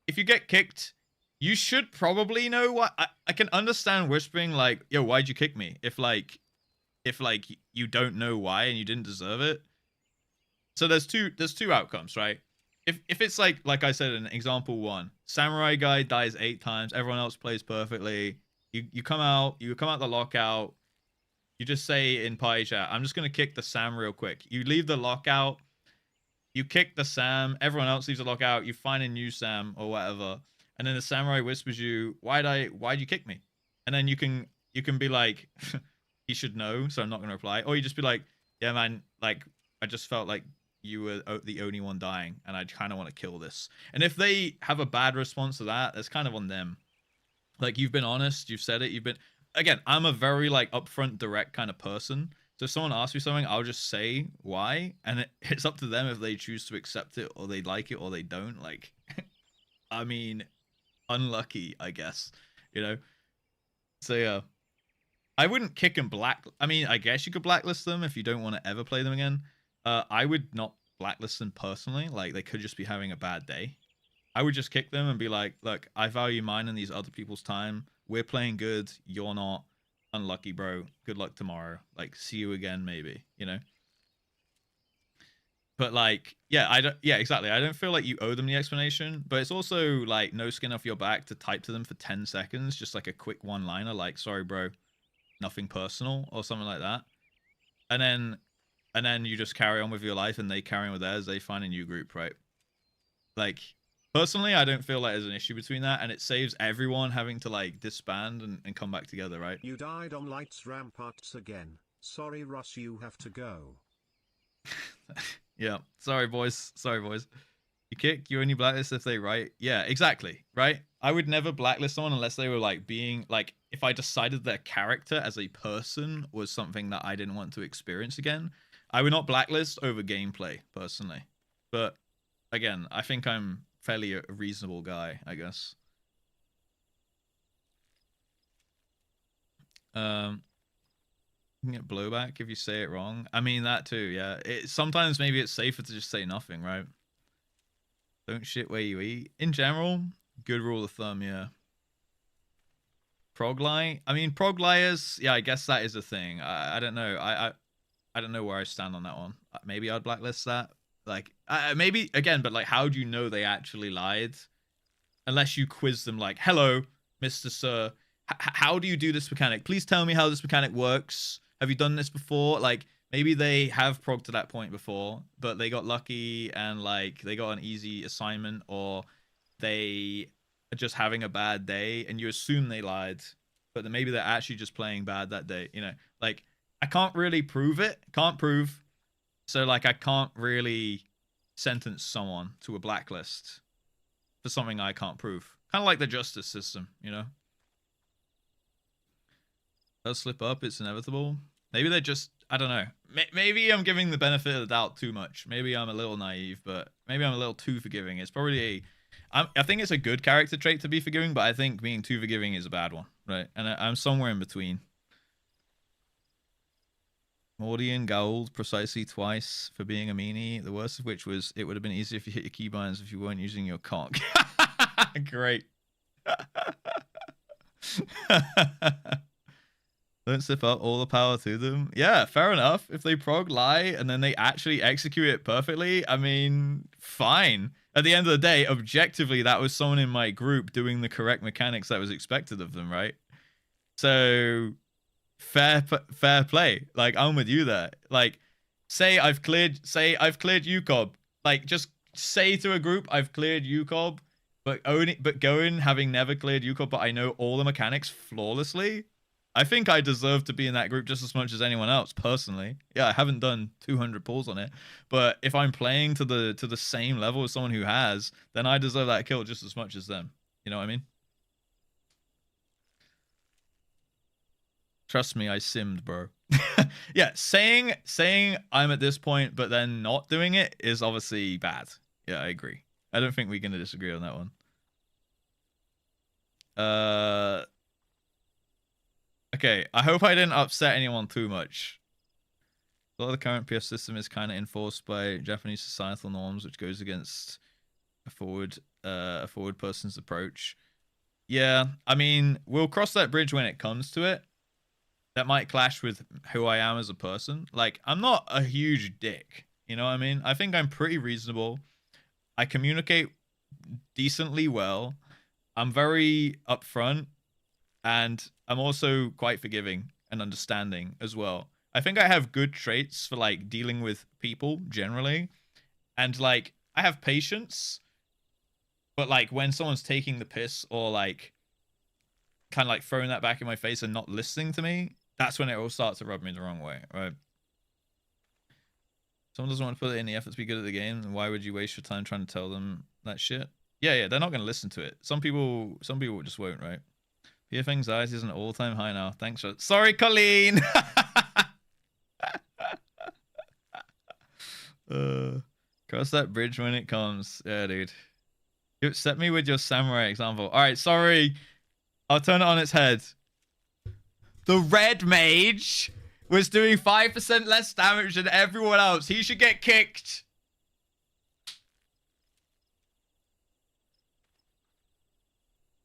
if you get kicked, you should probably know what. I can understand whispering like, "Yo, why'd you kick me?" If you don't know why and you didn't deserve it. So there's two outcomes, right? If it's like I said in example 1, samurai guy dies 8 times, everyone else plays perfectly. You come out the lockout, you just say in party chat, I'm just gonna kick the Sam real quick. You leave the lockout, you kick the Sam, everyone else leaves the lockout, you find a new Sam or whatever, and then the samurai whispers you, why'd you kick me? And then you can be like, he should know, so I'm not gonna reply. Or you just be like, yeah, man, like I just felt like you were the only one dying, and I kind of want to kill this. And if they have a bad response to that, that's kind of on them. Like, you've been honest, you've said it, again, I'm a very like upfront, direct kind of person. So if someone asks me something, I'll just say why, and it's up to them if they choose to accept it or they like it or they don't. Like, I mean, unlucky, I guess, you know. So yeah. I wouldn't kick and I mean, I guess you could blacklist them if you don't want to ever play them again. I would not blacklist them personally. Like, they could just be having a bad day. I would just kick them and be like, look, I value mine and these other people's time. We're playing good. You're not. Unlucky, bro. Good luck tomorrow. Like, see you again, maybe, you know? But like, yeah, exactly. I don't feel like you owe them the explanation, but it's also like no skin off your back to type to them for 10 seconds, just like a quick one-liner, like, sorry, bro, nothing personal, or something like that. And then you just carry on with your life, and they carry on with theirs. They find a new group, right? Like, personally, I don't feel like there's an issue between that, and it saves everyone having to like disband and come back together, right? You died on Lights Ramparts again. Sorry, Russ, you have to go. Yeah, sorry boys. You kick, you only blacklist if they write. Yeah, exactly, right? I would never blacklist someone unless they were like being like, if I decided their character as a person was something that I didn't want to experience again. I would not blacklist over gameplay personally. But again, I think I'm fairly a reasonable guy, I guess. You can get blowback if you say it wrong. I mean, that too, yeah. Sometimes maybe it's safer to just say nothing, right? Don't shit where you eat. In general, good rule of thumb, yeah. Progly? I mean, progliers, yeah, I guess that is a thing. I don't know. I don't know where I stand on that one. Maybe I'd blacklist that. Like, maybe, again, but like, how do you know they actually lied? Unless you quiz them like, hello, Mr. Sir, how do you do this mechanic? Please tell me how this mechanic works. Have you done this before? Like, maybe they have progged to that point before, but they got lucky and like they got an easy assignment, or they are just having a bad day and you assume they lied, but then maybe they're actually just playing bad that day, you know? Like, I can't really prove it. Can't prove. So like, I can't really sentence someone to a blacklist for something I can't prove. Kind of like the justice system, you know? They'll slip up, it's inevitable. Maybe they're just, I don't know. maybe I'm giving the benefit of the doubt too much. Maybe I'm a little naive, but maybe I'm a little too forgiving. It's probably I think it's a good character trait to be forgiving, but I think being too forgiving is a bad one, right? And I'm somewhere in between. Mordian Gold precisely twice for being a meanie. The worst of which was it would have been easier if you hit your keybinds if you weren't using your cock. Great. Don't slip up, all the power to them. Yeah, fair enough. If they prog lie and then they actually execute it perfectly, I mean, fine. At the end of the day, objectively, that was someone in my group doing the correct mechanics that was expected of them, right? So, fair play. Like, I'm with you there. Like, say I've cleared UCOB. Like, just say to a group, I've cleared UCOB, but going having never cleared UCOB, but I know all the mechanics flawlessly. I think I deserve to be in that group just as much as anyone else, personally. Yeah, I haven't done 200 pulls on it, but if I'm playing to the same level as someone who has, then I deserve that kill just as much as them. You know what I mean? Trust me, I simmed, bro. Yeah, saying I'm at this point, but then not doing it is obviously bad. Yeah, I agree. I don't think we're gonna disagree on that one. Okay, I hope I didn't upset anyone too much. A lot of the current PS system is kind of enforced by Japanese societal norms, which goes against a forward person's approach. Yeah, I mean, we'll cross that bridge when it comes to it. That might clash with who I am as a person. Like, I'm not a huge dick. You know what I mean? I think I'm pretty reasonable. I communicate decently well. I'm very upfront. And I'm also quite forgiving and understanding as well. I think I have good traits for, like, dealing with people generally. And, like, I have patience. But, like, when someone's taking the piss or, like, kind of, like, throwing that back in my face and not listening to me, that's when it will start to rub me the wrong way, right? Someone doesn't want to put in the effort to be good at the game, then why would you waste your time trying to tell them that shit? Yeah, they're not going to listen to it. Some people just won't, right? PF anxiety is an all-time high now. Thanks for... Sorry, Colleen! Cross that bridge when it comes. Yeah, dude. Set me with your samurai example. Alright, sorry. I'll turn it on its head. The red mage was doing 5% less damage than everyone else. He should get kicked.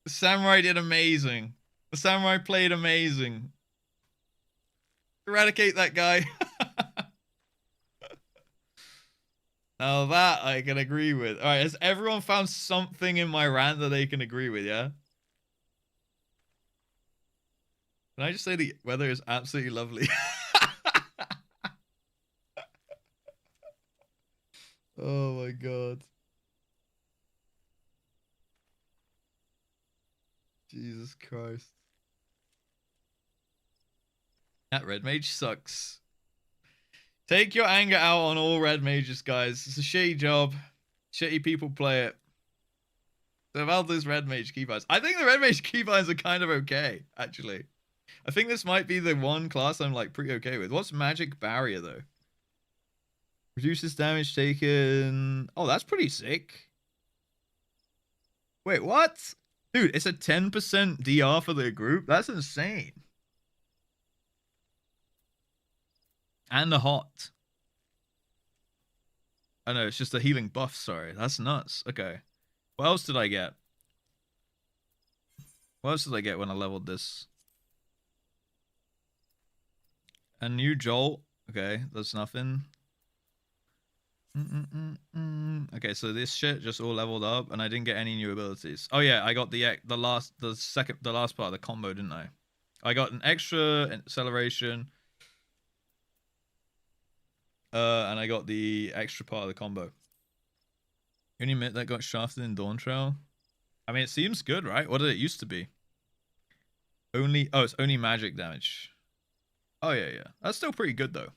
The samurai did amazing. The samurai played amazing. Eradicate that guy. Now that I can agree with. Alright, has everyone found something in my rant that they can agree with, yeah? Can I just say the weather is absolutely lovely? Oh my god. Jesus Christ. That red mage sucks. Take your anger out on all red mages, guys. It's a shitty job. Shitty people play it. So about this red mage keybinds. I think the red mage keybinds are kind of okay, actually. I think this might be the one class I'm, like, pretty okay with. What's magic barrier, though? Reduces damage taken. Oh, that's pretty sick. Wait, what? Dude, it's a 10% DR for the group? That's insane. And the hot. Oh no, it's just a healing buff, sorry. That's nuts. Okay. What else did I get? What else did I get when I leveled this? A new jolt. Okay, that's nothing. Okay, so this shit just all leveled up, and I didn't get any new abilities. Oh yeah, I got the last part of the combo, didn't I? I got an extra acceleration, and I got the extra part of the combo. Only mid that got shafted in Dawn Trail. I mean, it seems good, right? What did it used to be? It's only magic damage. Oh yeah, that's still pretty good though.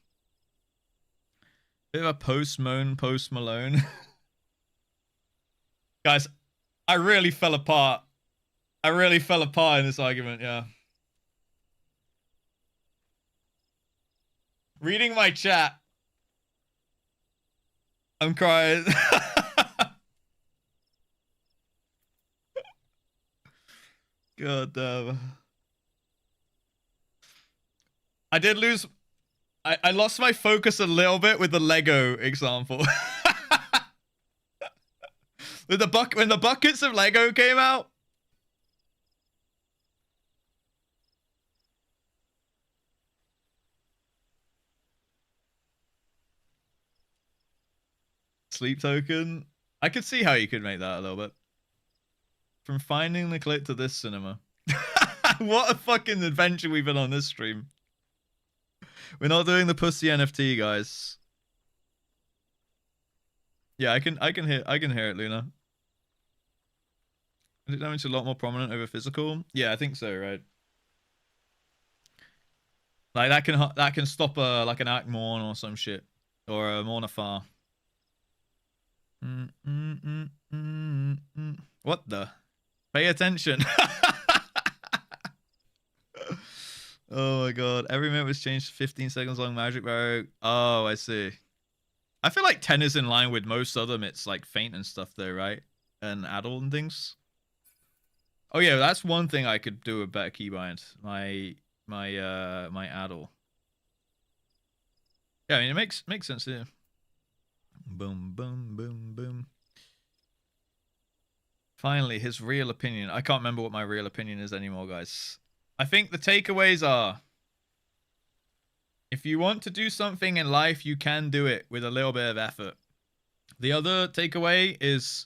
Bit of a post Malone. Guys, I really fell apart. I really fell apart in this argument, yeah. Reading my chat. I'm crying. God damn. I did lose... I lost my focus a little bit with the Lego example. With the when the buckets of Lego came out. Sleep token. I could see how you could make that a little bit. From finding the clip to this cinema. What a fucking adventure we've been on this stream. We're not doing the pussy NFT, guys. Yeah, I can hear it, Luna. Is it damage a lot more prominent over physical? Yeah, I think so, right? Like that can stop like an Act Morn or some shit. Or a Mornifar. What the? Pay attention. Oh my god. Every minute was changed to 15 seconds long magic barrow. Oh, I see. I feel like 10 is in line with most other myths, like Faint and stuff though, right? And Addle and things. Oh yeah, that's one thing I could do a better keybind. My Addle. Yeah, I mean it makes sense here. Boom, boom, boom, boom. Finally, his real opinion. I can't remember what my real opinion is anymore, guys. I think the takeaways are, if you want to do something in life, you can do it with a little bit of effort. The other takeaway is,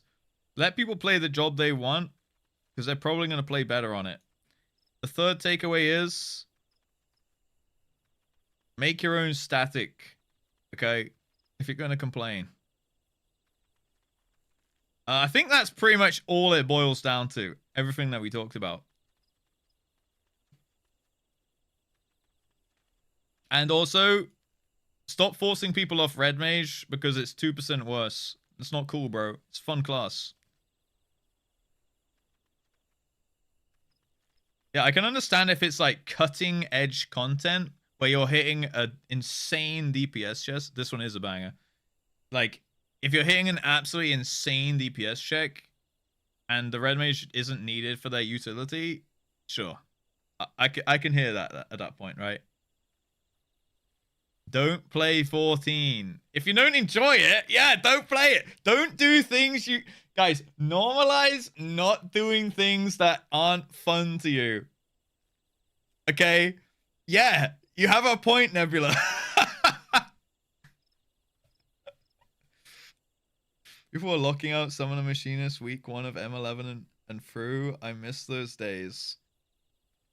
let people play the job they want, because they're probably going to play better on it. The third takeaway is, make your own static, okay, if you're going to complain. I think that's pretty much all it boils down to. Everything that we talked about. And also, stop forcing people off Red Mage because it's 2% worse. It's not cool, bro. It's fun class. Yeah, I can understand if it's like cutting edge content where you're hitting an insane DPS chest. This one is a banger. Like, if you're hitting an absolutely insane DPS check and the Red Mage isn't needed for their utility, sure. I can hear that at that point, right? Don't play 14. If you don't enjoy it, yeah, don't play it. Don't do things you... Guys, normalize not doing things that aren't fun to you. Okay? Yeah, you have a point, Nebula. People are locking out Summoner Machinist week 1 of M11 and through. I miss those days.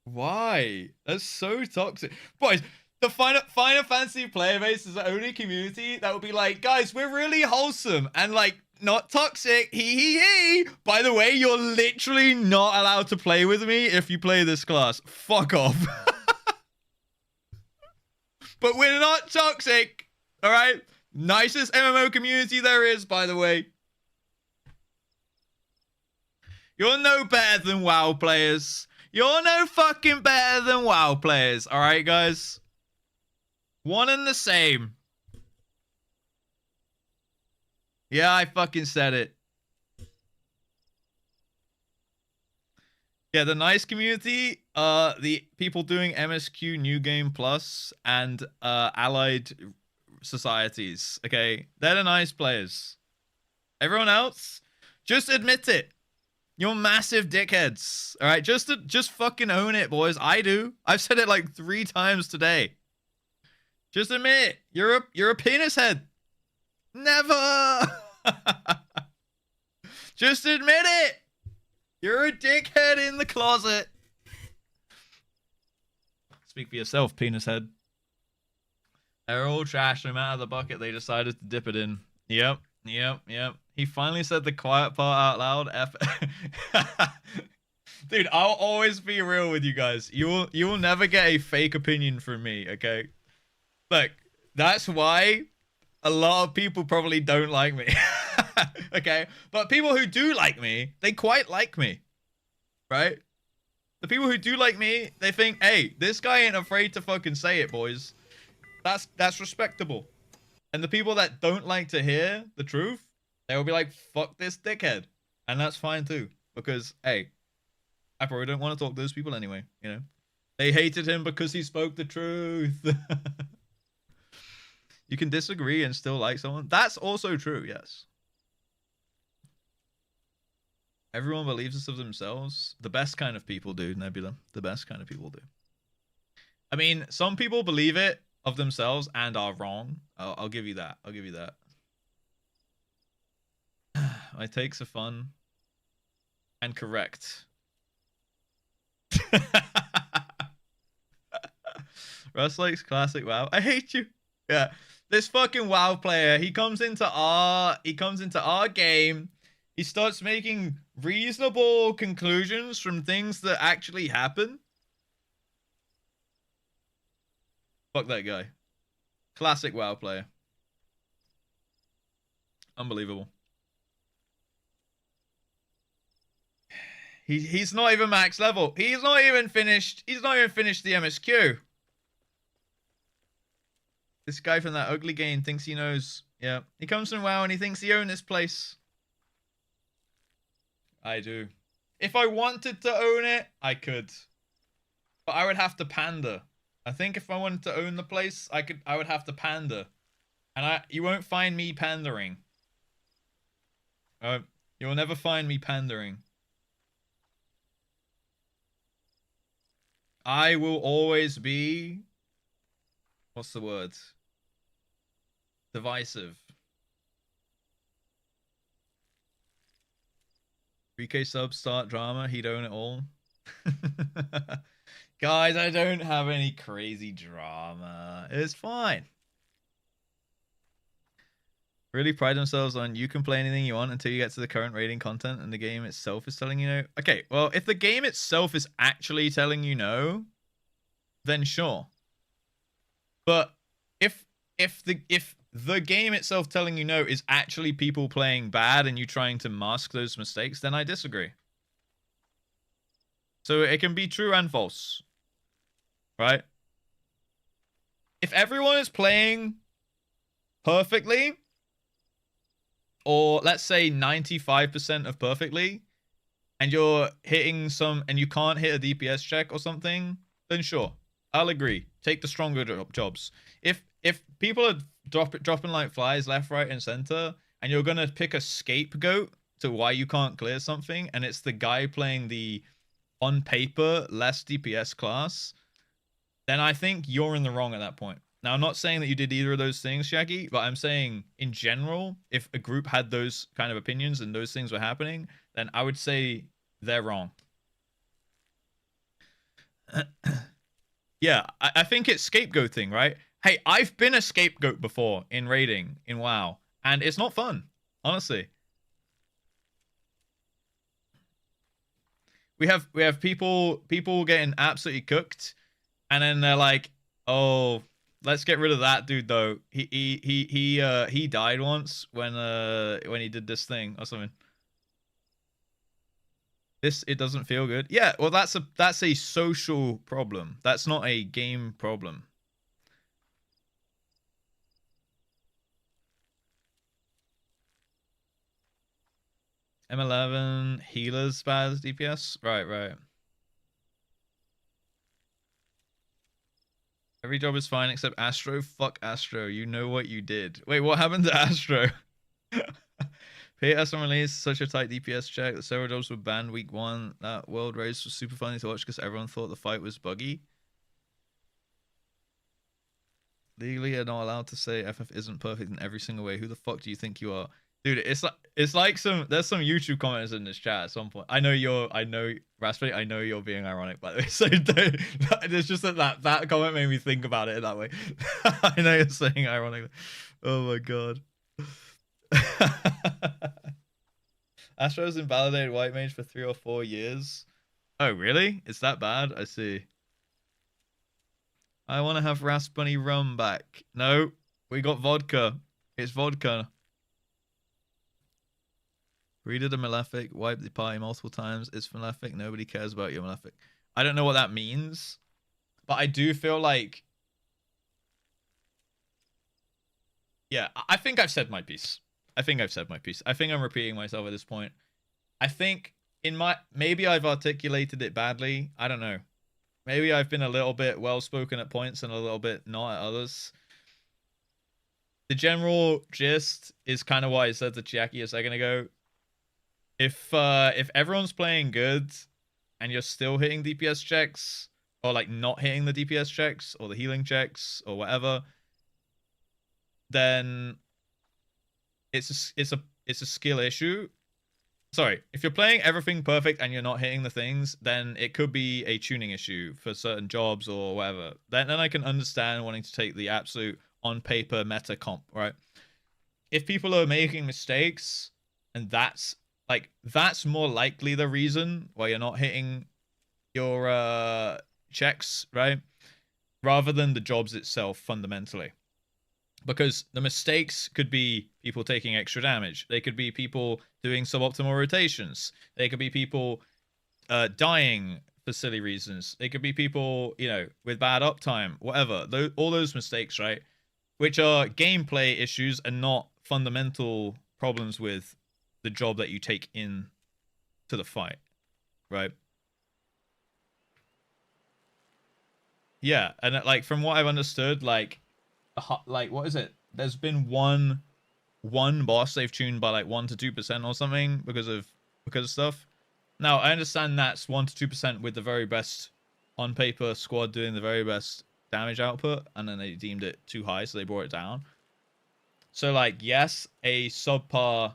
Why? That's so toxic. Boys, the Final Fantasy player base is the only community that would be like, guys, we're really wholesome and like not toxic. Hee. By the way, you're literally not allowed to play with me if you play this class. Fuck off. But we're not toxic. All right. Nicest MMO community there is, by the way. You're no better than WoW players. You're no fucking better than WoW players. All right, guys. One and the same. Yeah, I fucking said it. Yeah, the nice community, the people doing MSQ New Game Plus and allied societies, okay? They're the nice players. Everyone else, just admit it. You're massive dickheads, all right? Just fucking own it, boys. I do. I've said it like 3 times today. Just admit it. You're a penis head. Never. Just admit it. You're a dickhead in the closet. Speak for yourself, penis head. They're all trash no matter the bucket they decided to dip it in. Yep. He finally said the quiet part out loud. Dude, I'll always be real with you guys. You will never get a fake opinion from me, okay? Look, that's why a lot of people probably don't like me. Okay? But people who do like me, they quite like me. Right? The people who do like me, they think, hey, this guy ain't afraid to fucking say it, boys. That's respectable. And the people that don't like to hear the truth, they will be like, fuck this dickhead. And that's fine too. Because, hey, I probably don't want to talk to those people anyway, you know? They hated him because he spoke the truth. You can disagree and still like someone. That's also true, yes. Everyone believes this of themselves. The best kind of people do, Nebula. The best kind of people do. I mean, some people believe it of themselves and are wrong. I'll give you that. I'll give you that. My takes are fun and correct. Russ likes classic WoW. I hate you. Yeah. This fucking WoW player, he comes into our game. He starts making reasonable conclusions from things that actually happen. Fuck that guy. Classic WoW player. Unbelievable. He's not even max level. He's not even finished the MSQ. This guy from that ugly game thinks he knows. Yeah. He comes from WoW and he thinks he owns this place. I do. If I wanted to own it, I could. But I would have to pander. I think if I wanted to own the place, I would have to pander. And you won't find me pandering. You will never find me pandering. I will always be, what's the word? Divisive. 3K subs, start drama, he'd own it all. Guys, I don't have any crazy drama. It's fine. Really pride themselves on you can play anything you want until you get to the current rating content and the game itself is telling you no. Okay, well, if the game itself is actually telling you no, then sure. But if the game itself telling you no is actually people playing bad and you trying to mask those mistakes, then I disagree. So it can be true and false. Right? If everyone is playing perfectly, or let's say 95% of perfectly, and you're hitting some, and you can't hit a DPS check or something, then sure, I'll agree. Take the stronger jobs. If people are dropping like flies left, right, and center, and you're gonna pick a scapegoat to why you can't clear something, and it's the guy playing the on paper less DPS class, then I think you're in the wrong at that point. Now, I'm not saying that you did either of those things, Shaggy, but I'm saying in general, if a group had those kind of opinions and those things were happening, then I would say they're wrong. Yeah, I think it's scapegoating, right? Hey, I've been a scapegoat before in raiding in WoW, and it's not fun, honestly. We have people getting absolutely cooked, and then they're like, "Oh, let's get rid of that dude though. He died once when he did this thing or something. It doesn't feel good." Yeah, well that's a social problem. That's not a game problem. M11 healers bad DPS? Right. Every job is fine except Astro. Fuck Astro. You know what you did. Wait, what happened to Astro? PS on release, such a tight DPS check. The server jobs were banned week 1. That world race was super funny to watch because everyone thought the fight was buggy. Legally, you're not allowed to say FF isn't perfect in every single way. Who the fuck do you think you are? Dude, it's like there's some YouTube comments in this chat at some point. I know Raspberry, I know you're being ironic by the way. So it's just that comment made me think about it in that way. I know you're saying ironically. Oh my god. Astro's invalidated white mage for 3 or 4 years. Oh really? It's that bad? I see. I want to have Raspberry rum back. No, we got vodka. It's vodka. Redid a Malefic, wiped the party multiple times. It's Malefic. Nobody cares about your Malefic. I don't know what that means, but I do feel like Yeah, I think I've said my piece. I think I'm repeating myself at this point. I think maybe I've articulated it badly. I don't know. Maybe I've been a little bit well-spoken at points and a little bit not at others. The general gist is kind of what I said to Chiaki a second ago. If everyone's playing good and you're still hitting DPS checks, or like not hitting the DPS checks or the healing checks or whatever, then it's a skill issue. Sorry, if you're playing everything perfect and you're not hitting the things, then it could be a tuning issue for certain jobs or whatever. Then I can understand wanting to take the absolute on paper meta comp, right? If people are making mistakes and that's more likely the reason why you're not hitting your checks, right? Rather than the jobs itself fundamentally. Because the mistakes could be people taking extra damage. They could be people doing suboptimal rotations. They could be people dying for silly reasons. They could be people, you know, with bad uptime, whatever. All those mistakes, right? Which are gameplay issues and not fundamental problems with the job that you take in to the fight, right? Yeah, and like from what I've understood, like what is it? There's been one boss they've tuned by like 1 to 2% or something because of stuff. Now I understand that's 1 to 2% with the very best on paper squad doing the very best damage output, and then they deemed it too high, so they brought it down. So like, yes, a subpar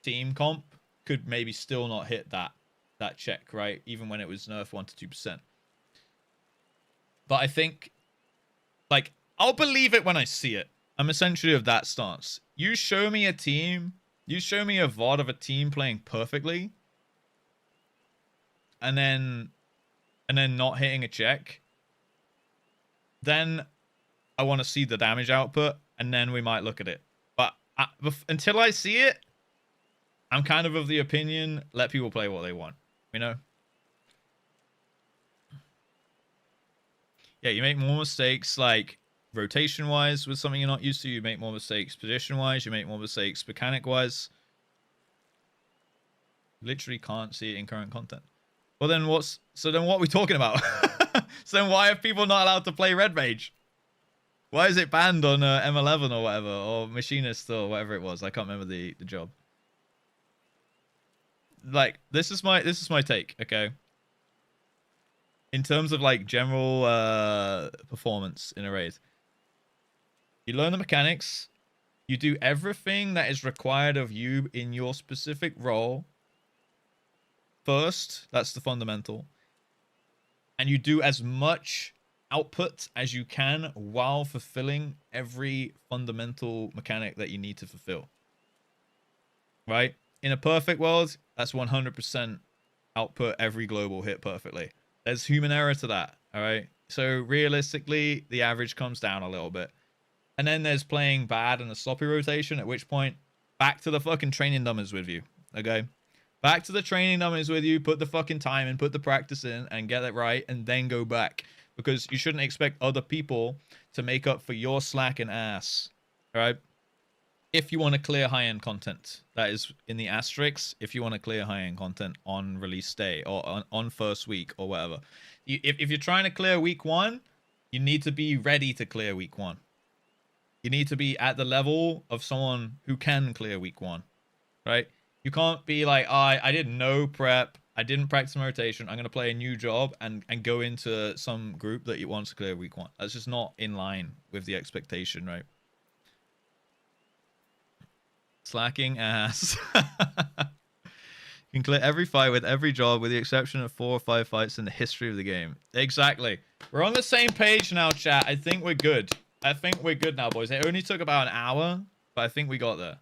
team comp could maybe still not hit that check, right? Even when it was nerfed 1 to 2%. But I think, like, I'll believe it when I see it. I'm essentially of that stance. You show me a team, you show me a VOD of a team playing perfectly, and then not hitting a check, then I want to see the damage output, and then we might look at it. But until I see it, I'm kind of the opinion, let people play what they want, you know? Yeah, you make more mistakes, like, rotation-wise with something you're not used to. You make more mistakes position-wise. You make more mistakes mechanic-wise. Literally can't see it in current content. Well, then what are we talking about? So then why are people not allowed to play Red Mage? Why is it banned on M11 or whatever, or Machinist or whatever it was? I can't remember the job. Like, this is my take, okay? In terms of like general performance in a raid, you learn the mechanics, you do everything that is required of you in your specific role first. That's the fundamental. And you do as much output as you can while fulfilling every fundamental mechanic that you need to fulfill. Right? In a perfect world, that's 100% output every global hit perfectly. There's human error to that, all right? So realistically, the average comes down a little bit. And then there's playing bad and a sloppy rotation, at which point, back to the fucking training dummies with you, okay? Back to the training dummies with you, put the fucking time in, put the practice in, and get it right, and then go back. Because you shouldn't expect other people to make up for your slack and ass, all right? If you want to clear high-end content, that is in the asterisks, if you want to clear high-end content on release day or on first week or whatever. If you're trying to clear week 1, you need to be ready to clear week 1. You need to be at the level of someone who can clear week 1, right? You can't be like, I did no prep, I didn't practice my rotation, I'm going to play a new job and go into some group that you want to clear week 1. That's just not in line with the expectation, right? Slacking ass. You can clear every fight with every job with the exception of 4 or 5 fights in the history of the game. Exactly. We're on the same page now, chat. I think we're good. I think we're good now, boys. It only took about an hour, but I think we got there.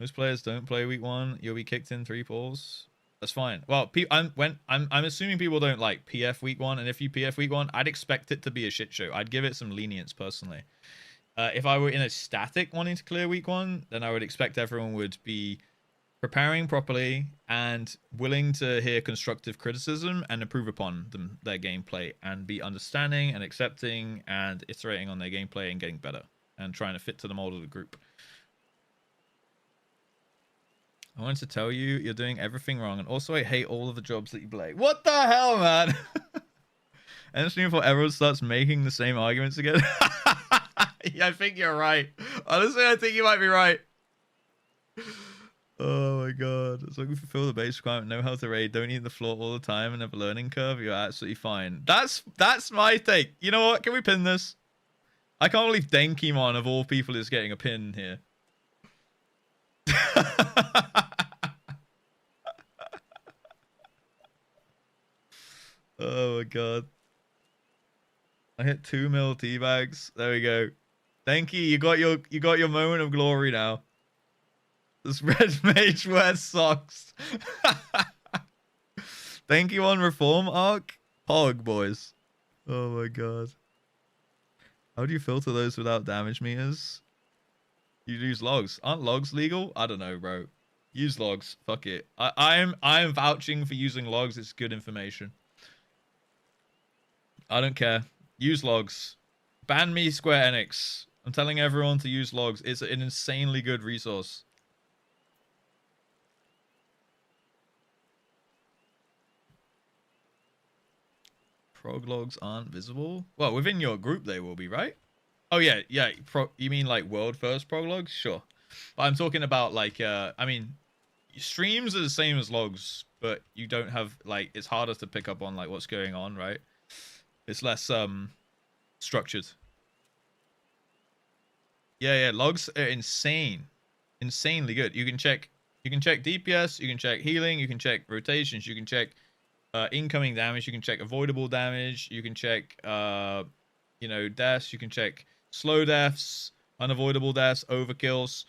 Most players don't play week 1. You'll be kicked in 3 pulls. That's fine. Well, I'm assuming people don't like PF week 1, and if you PF week 1, I'd expect it to be a shit show. I'd give it some lenience personally. If I were in a static wanting to clear week 1, then I would expect everyone would be preparing properly and willing to hear constructive criticism and improve upon their gameplay and be understanding and accepting and iterating on their gameplay and getting better. and trying to fit to the mold of the group. I wanted to tell you you're doing everything wrong, and also I hate all of the jobs that you play. What the hell, man? And it's before everyone starts making the same arguments again. Yeah, I think you're right. Honestly, I think you might be right. Oh my god. As long as you fulfill the base requirement, know how to raid, don't eat the floor all the time and have a learning curve, you're absolutely fine. That's my take. You know what? Can we pin this? I can't believe Denkimon of all people is getting a pin here. Oh my god. I hit 2 mil teabags. There we go. Thank you. You got your moment of glory now. This red mage wears socks. Thank you on reform arc. Pog, boys. Oh my god. How do you filter those without damage meters? You use logs. Aren't logs legal? I don't know, bro. Use logs. Fuck it. I am vouching for using logs. It's good information. I don't care. Use logs. Ban me, Square Enix. I'm telling everyone to use logs. It's an insanely good resource. Prog logs aren't visible? Well, within your group they will be, right? Oh yeah, yeah. You mean like world first prog logs? Sure. But I'm talking about like, I mean, streams are the same as logs, but you don't have like, it's harder to pick up on like what's going on, right? It's less structured. Yeah, logs are insane, insanely good. You can check DPS, you can check healing, you can check rotations, you can check incoming damage, you can check avoidable damage, you can check you know, deaths, you can check slow deaths, unavoidable deaths, overkills,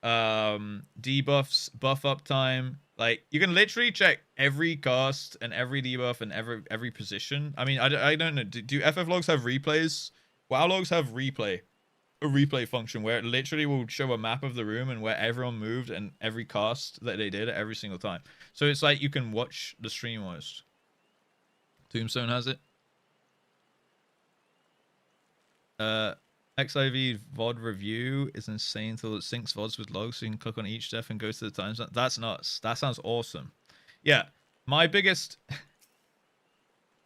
debuffs, buff uptime. Like, you can literally check every cast and every debuff and every position. I mean, I don't know. Do FF logs have replays? WoW logs have a replay function where it literally will show a map of the room and where everyone moved and every cast that they did every single time. So it's like you can watch the stream almost. Tombstone has it. FFXIV VOD review is insane until it syncs VODs with logs, so you can click on each death and go to the times. That's nuts. That sounds awesome. Yeah, my biggest...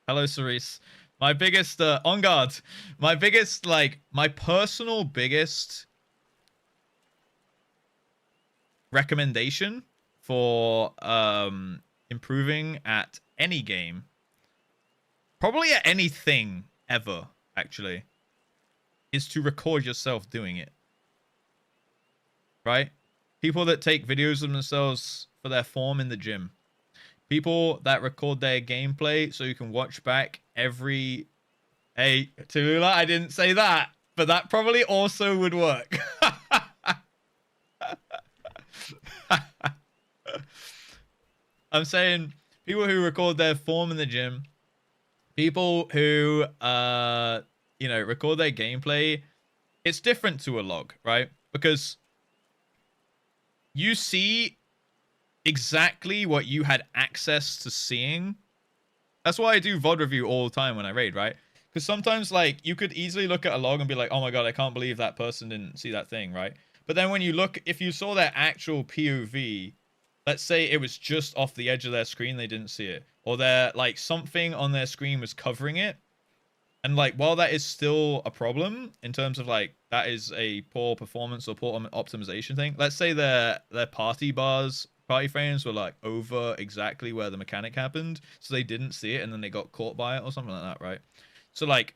Hello, Cerise. My biggest... on guard. My biggest, like... My personal biggest... recommendation for improving at any game... Probably at anything ever, actually... is to record yourself doing it. Right? People that take videos of themselves for their form in the gym. People that record their gameplay so you can watch back every... Hey, Tulula, I didn't say that, but that probably also would work. I'm saying people who record their form in the gym. People who... you know, record their gameplay. It's different to a log, right? Because you see exactly what you had access to seeing. That's why I do VOD review all the time when I raid, right? Because sometimes, like, you could easily look at a log and be like, oh my god, I can't believe that person didn't see that thing, right? But then when you look, if you saw their actual POV, let's say it was just off the edge of their screen, they didn't see it. Or they're, like, something on their screen was covering it. And, like, while that is still a problem in terms of, like, that is a poor performance or poor optimization thing. Let's say their party frames were, like, over exactly where the mechanic happened. So they didn't see it and then they got caught by it or something like that, right? So, like,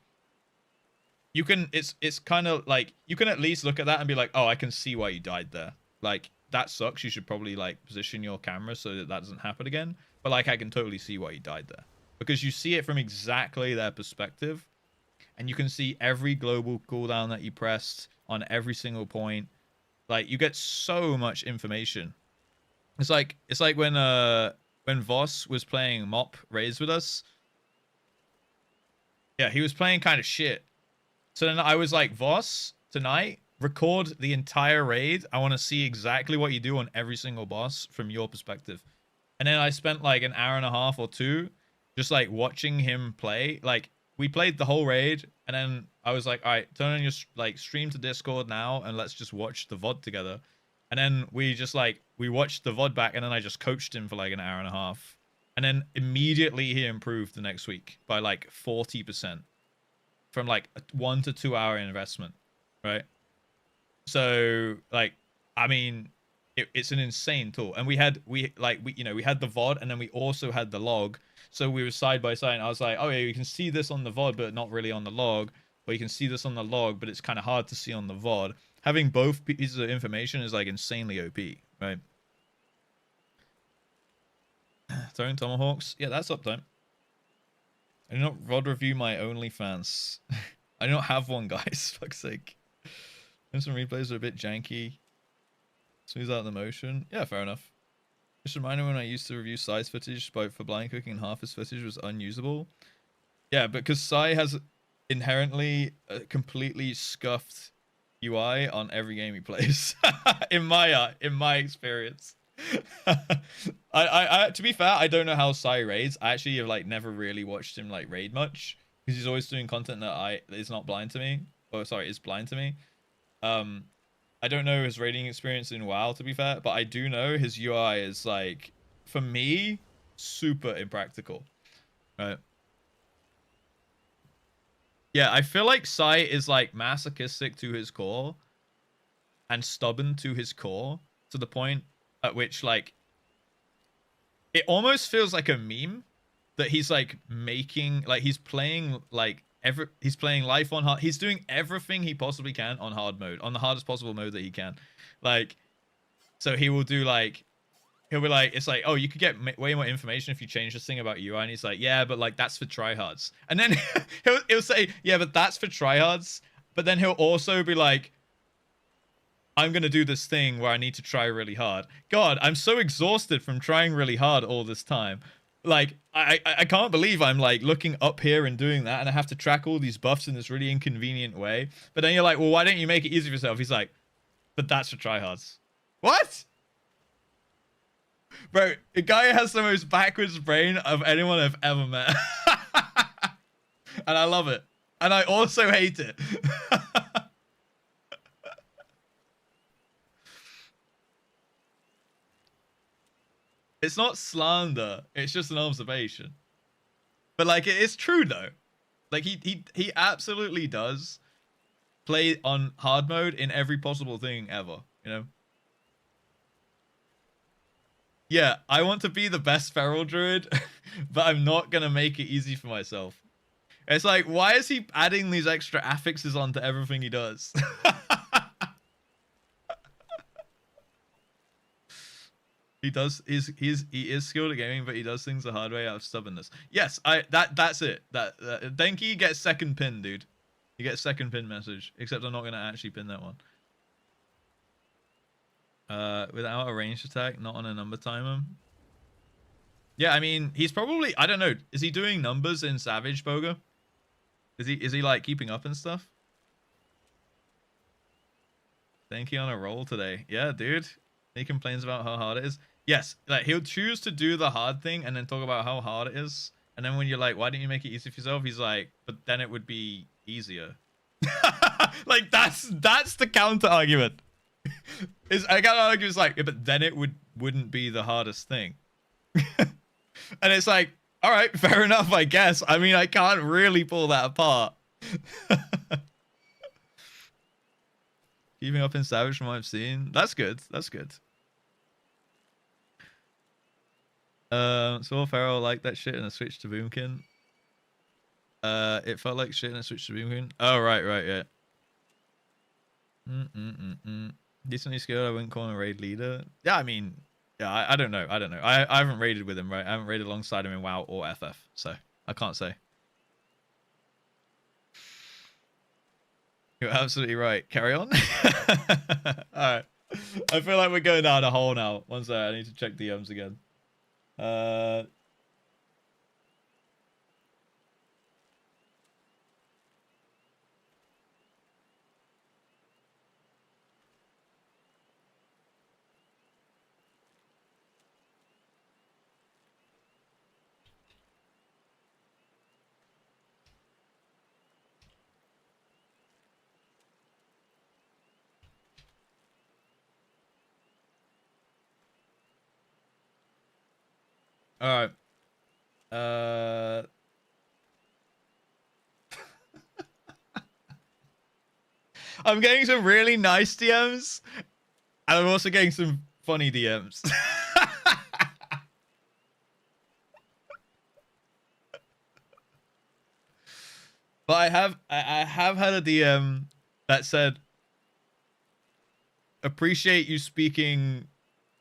you can... It's kind of, like... You can at least look at that and be like, oh, I can see why you died there. Like, that sucks. You should probably, like, position your camera so that that doesn't happen again. But, like, I can totally see why you died there. Because you see it from exactly their perspective. And you can see every global cooldown that you pressed on every single point. Like, you get so much information. It's like when Voss was playing Mop raids with us. Yeah, he was playing kind of shit. So then I was like, Voss, tonight, record the entire raid. I want to see exactly what you do on every single boss from your perspective. And then I spent like an hour and a half or two just like watching him play. Like, we played the whole raid, and then I was like, all right, turn on your like stream to Discord now, and let's just watch the VOD together. And then we just like we watched the VOD back, and then I just coached him for like an hour and a half, and then immediately he improved the next week by like 40% from like a 1 to 2 hour investment, right? So like, I mean, it's an insane tool, and we had the VOD, and then we also had the log. So we were side by side, and I was like, oh yeah, you can see this on the VOD, but not really on the log. Or you can see this on the log, but it's kind of hard to see on the VOD. Having both pieces of information is like insanely OP, right? Throwing tomahawks, yeah, that's uptime. I do not VOD review my OnlyFans. I do not have one, guys. Fuck's sake. Some replays are a bit janky. Smooth out the motion. Yeah, fair enough. Just remind me when I used to review Psy's footage for blind cooking and half his footage was unusable. Yeah, because Psy has inherently a completely scuffed UI on every game he plays. in my experience. I to be fair, I don't know how Psy raids. I actually have like never really watched him like raid much because he's always doing content that is not blind to me. Oh, sorry, is blind to me. I don't know his raiding experience in WoW, to be fair, but I do know his UI is, like, for me, super impractical. Right? Yeah, I feel like Psy is, like, masochistic to his core and stubborn to his core to the point at which, like, it almost feels like a meme that he's, like, making, like, he's playing, like, he's playing life on hard. He's doing everything he possibly can on hard mode, on the hardest possible mode that he can. Like, so he will do like, he'll be like, it's like, oh, you could get way more information if you change this thing about UI. And he's like, yeah, but like that's for tryhards. And then he'll say, yeah, but that's for tryhards. But then he'll also be like, I'm gonna do this thing where I need to try really hard. God, I'm so exhausted from trying really hard all this time. Like, I can't believe I'm, like, looking up here and doing that, and I have to track all these buffs in this really inconvenient way. But then you're like, well, why don't you make it easy for yourself? He's like, but that's for tryhards. What? Bro, the guy has the most backwards brain of anyone I've ever met. And I love it. And I also hate it. It's not slander. It's just an observation. But like, it is true though. Like he absolutely does play on hard mode in every possible thing ever. You know. Yeah, I want to be the best feral druid, but I'm not gonna make it easy for myself. It's like, why is he adding these extra affixes onto everything he does? He is skilled at gaming, but he does things the hard way out of stubbornness. Yes, that's it. That Denki gets second pin, dude. You get second pin message. Except I'm not gonna actually pin that one. Without a ranged attack, not on a number timer. Yeah, I mean, he's probably, I don't know. Is he doing numbers in Savage Boga? Is he like keeping up and stuff? Denki on a roll today. Yeah, dude. He complains about how hard it is. Yes, like he'll choose to do the hard thing and then talk about how hard it is. And then when you're like, why didn't you make it easy for yourself? He's like, but then it would be easier. Like that's the counter argument. I gotta argue, it's like, yeah, but then it wouldn't be the hardest thing. And it's like, all right, fair enough, I guess. I mean, I can't really pull that apart. Keeping up in Savage from what I've seen. That's good. That's good. Saw Pharaoh like that shit and a switch to Boomkin. It felt like shit and a switch to Boomkin. Oh, right, yeah. Decently skilled, I wouldn't call him a raid leader. Yeah, I mean, yeah, I don't know. I haven't raided with him, right? I haven't raided alongside him in WoW or FF, so I can't say. You're absolutely right. Carry on. Alright. I feel like we're going down a hole now. One second, I need to check DMs again. All right. I'm getting some really nice DMs, and I'm also getting some funny DMs. But I have had a DM that said, appreciate you speaking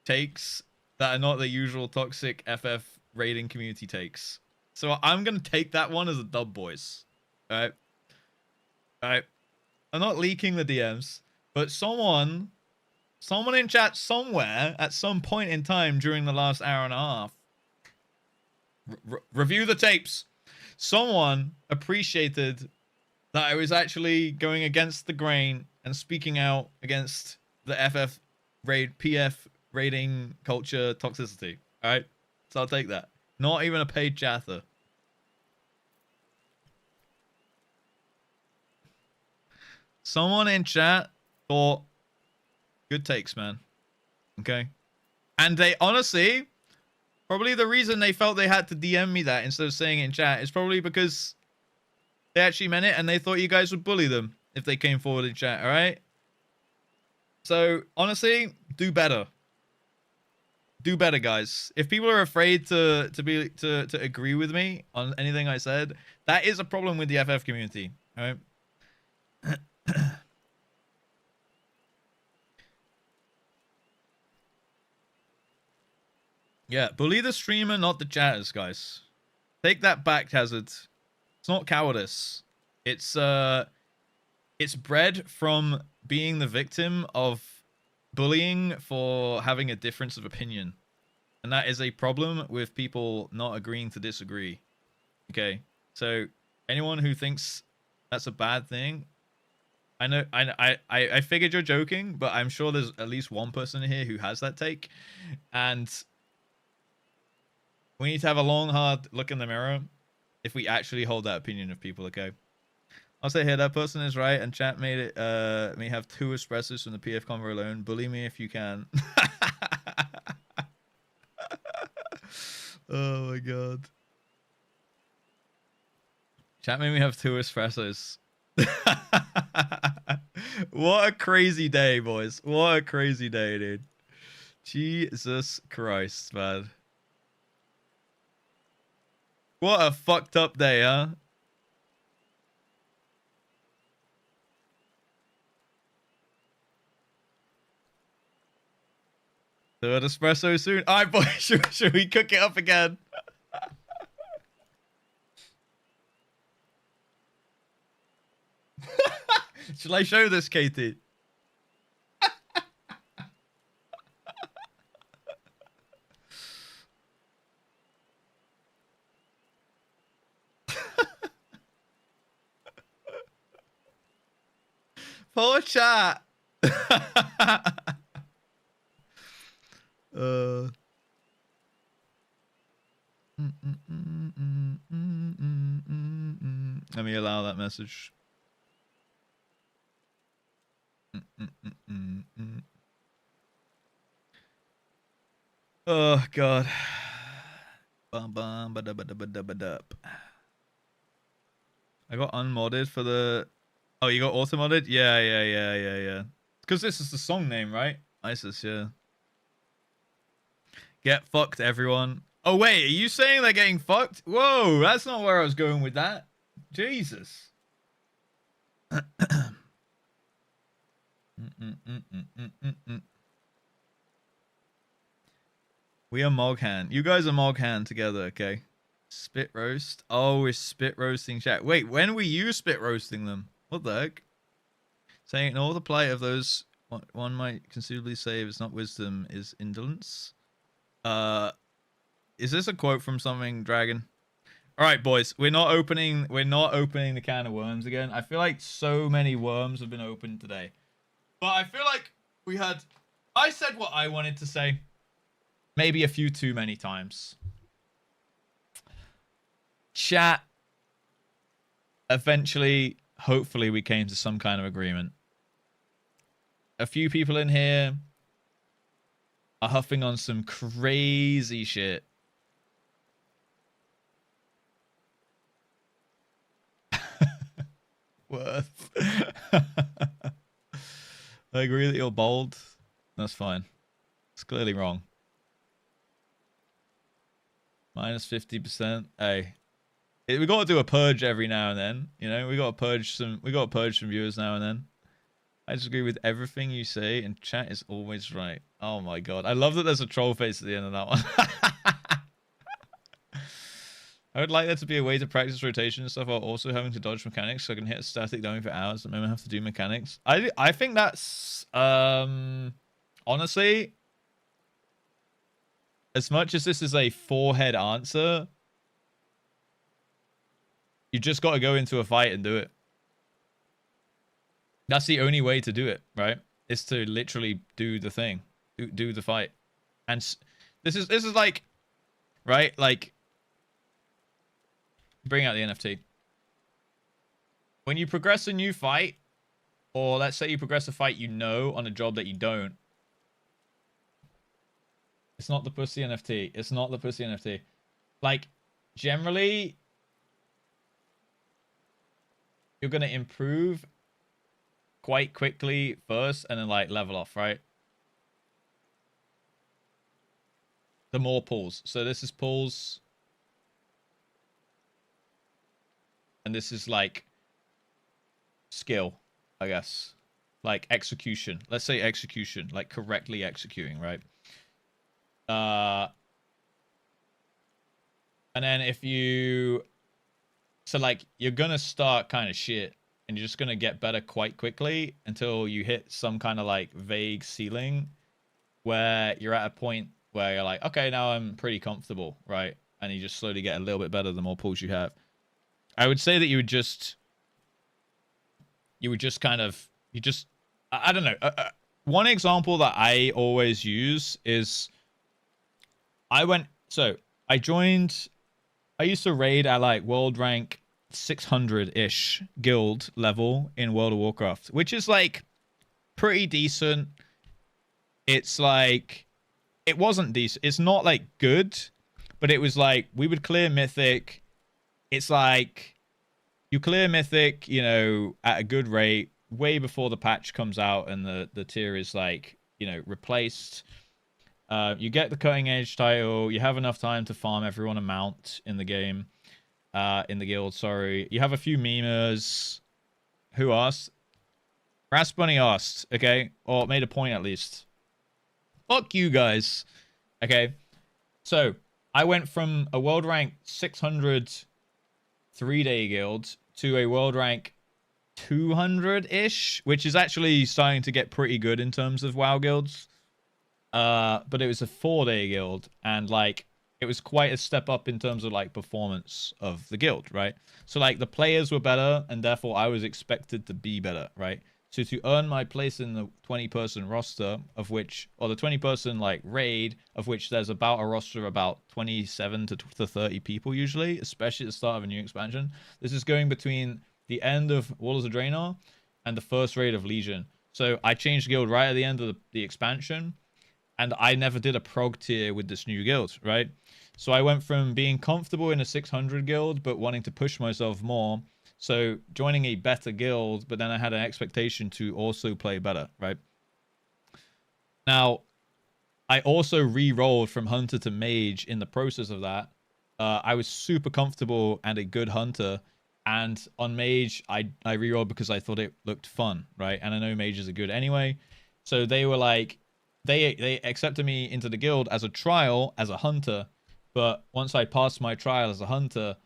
takes that are not the usual toxic FF rating community takes. So I'm gonna take that one as a dub, boys. Alright. Alright. I'm not leaking the DMs, but someone in chat somewhere at some point in time during the last hour and a half, review the tapes. Someone appreciated that I was actually going against the grain and speaking out against the PF rating culture toxicity. All right, so I'll take that. Not even a paid chatter. Someone in chat thought, good takes, man. Okay, and they honestly, probably the reason they felt they had to DM me that instead of saying it in chat is probably because they actually meant it and they thought you guys would bully them if they came forward in chat. All right. So honestly, do better. Do better, guys. If people are afraid to agree with me on anything I said, that is a problem with the FF community. All right. Yeah, bully the streamer, not the chatters, guys. Take that back, Hazard. It's not cowardice. It's bred from being the victim of bullying for having a difference of opinion. And that is a problem with people not agreeing to disagree. Okay. So anyone who thinks that's a bad thing, I figured you're joking, but I'm sure there's at least one person here who has that take. And we need to have a long, hard look in the mirror if we actually hold that opinion of people, okay? I'll say here, that person is right, and chat made it may have 2 espressos from the PF convo alone. Bully me if you can. Oh my god. Chat made me have 2 espressos. What a crazy day, boys. What a crazy day, dude. Jesus Christ, man. What a fucked up day, huh? Third espresso soon. All right, boys. Should we cook it up again? Shall I show this, Katie? Poor chat. Let me allow that message. Oh god. Bum bum ba da ba da ba da ba da. I got unmodded for the. Oh, you got auto modded? Yeah. Because this is the song name, right? ISIS, yeah. Get fucked, everyone. Oh wait, are you saying they're getting fucked? Whoa, that's not where I was going with that. Jesus. We are Moghan. You guys are Moghan together, okay? Spit roast. Oh, we're spit roasting chat. Wait, when were you spit roasting them? What the heck? Saying in all the plight of those one might conceivably say if it's not wisdom is indolence. Is this a quote from something, Dragon? All right, boys, we're not opening the can of worms again. I feel like so many worms have been opened today. But I feel like I said what I wanted to say. Maybe a few too many times. Chat. Eventually, hopefully, we came to some kind of agreement. A few people in here are huffing on some crazy shit. worth. I agree that you're bold. That's fine. It's clearly wrong. Minus 50%. Hey, we got to do a purge every now and then. You know, we got to purge some viewers now and then. I disagree with everything you say, and chat is always right. Oh my god, I love that there's a troll face at the end of that one. I would like there to be a way to practice rotation and stuff while also having to dodge mechanics, so I can hit a static dummy for hours and then have to do mechanics. I think that's honestly, as much as this is a forehead answer, you just got to go into a fight and do it. That's the only way to do it, right? Is to literally do the thing, do the fight. And this is like, right? Like, bring out the NFT. When you progress a new fight, or let's say you progress a fight you know on a job that you don't, it's not the pussy NFT. It's not the pussy NFT. Like, generally, you're going to improve quite quickly first and then like level off, right? The more pulls. So this is pulls. And this is like skill, I guess. Like execution. Let's say execution, like correctly executing, right? And then if you, so like you're gonna start kind of shit and you're just gonna get better quite quickly until you hit some kind of like vague ceiling where you're at a point where you're like, okay, now I'm pretty comfortable, right? And you just slowly get a little bit better the more pulls you have. I would say that you would just kind of, I don't know. One example that I always use is I used to raid at like world rank 600-ish guild level in World of Warcraft, which is like pretty decent. It's like, it wasn't decent. It's not like good, but it was like, we would clear Mythic. It's like, you clear Mythic, you know, at a good rate, way before the patch comes out and the tier is like, you know, replaced. You get the cutting edge title. You have enough time to farm everyone a mount in the game, in the guild. Sorry, you have a few memers. Who asked? Raspbunny asked. Okay, or made a point at least. Fuck you guys. Okay, so I went from a world rank 600 3-day guild to a world rank 200-ish, which is actually starting to get pretty good in terms of WoW guilds. But it was a 4-day guild, and like it was quite a step up in terms of like performance of the guild, right? So like the players were better, and therefore I was expected to be better, right? So to earn my place in the 20-person roster, of which, or the 20-person like raid, of which there's about a roster of about 27 to 30 people usually, especially at the start of a new expansion. This is going between the end of Waters of Draenor and the first raid of Legion. So I changed guild right at the end of the expansion, and I never did a prog tier with this new guild, right? So I went from being comfortable in a 600 guild, but wanting to push myself more. So joining a better guild, but then I had an expectation to also play better, right? Now, I also re-rolled from Hunter to Mage in the process of that. I was super comfortable and a good Hunter. And on Mage, I re-rolled because I thought it looked fun, right? And I know Mages are good anyway. So they were like, they accepted me into the guild as a trial, as a Hunter. But once I passed my trial as a Hunter,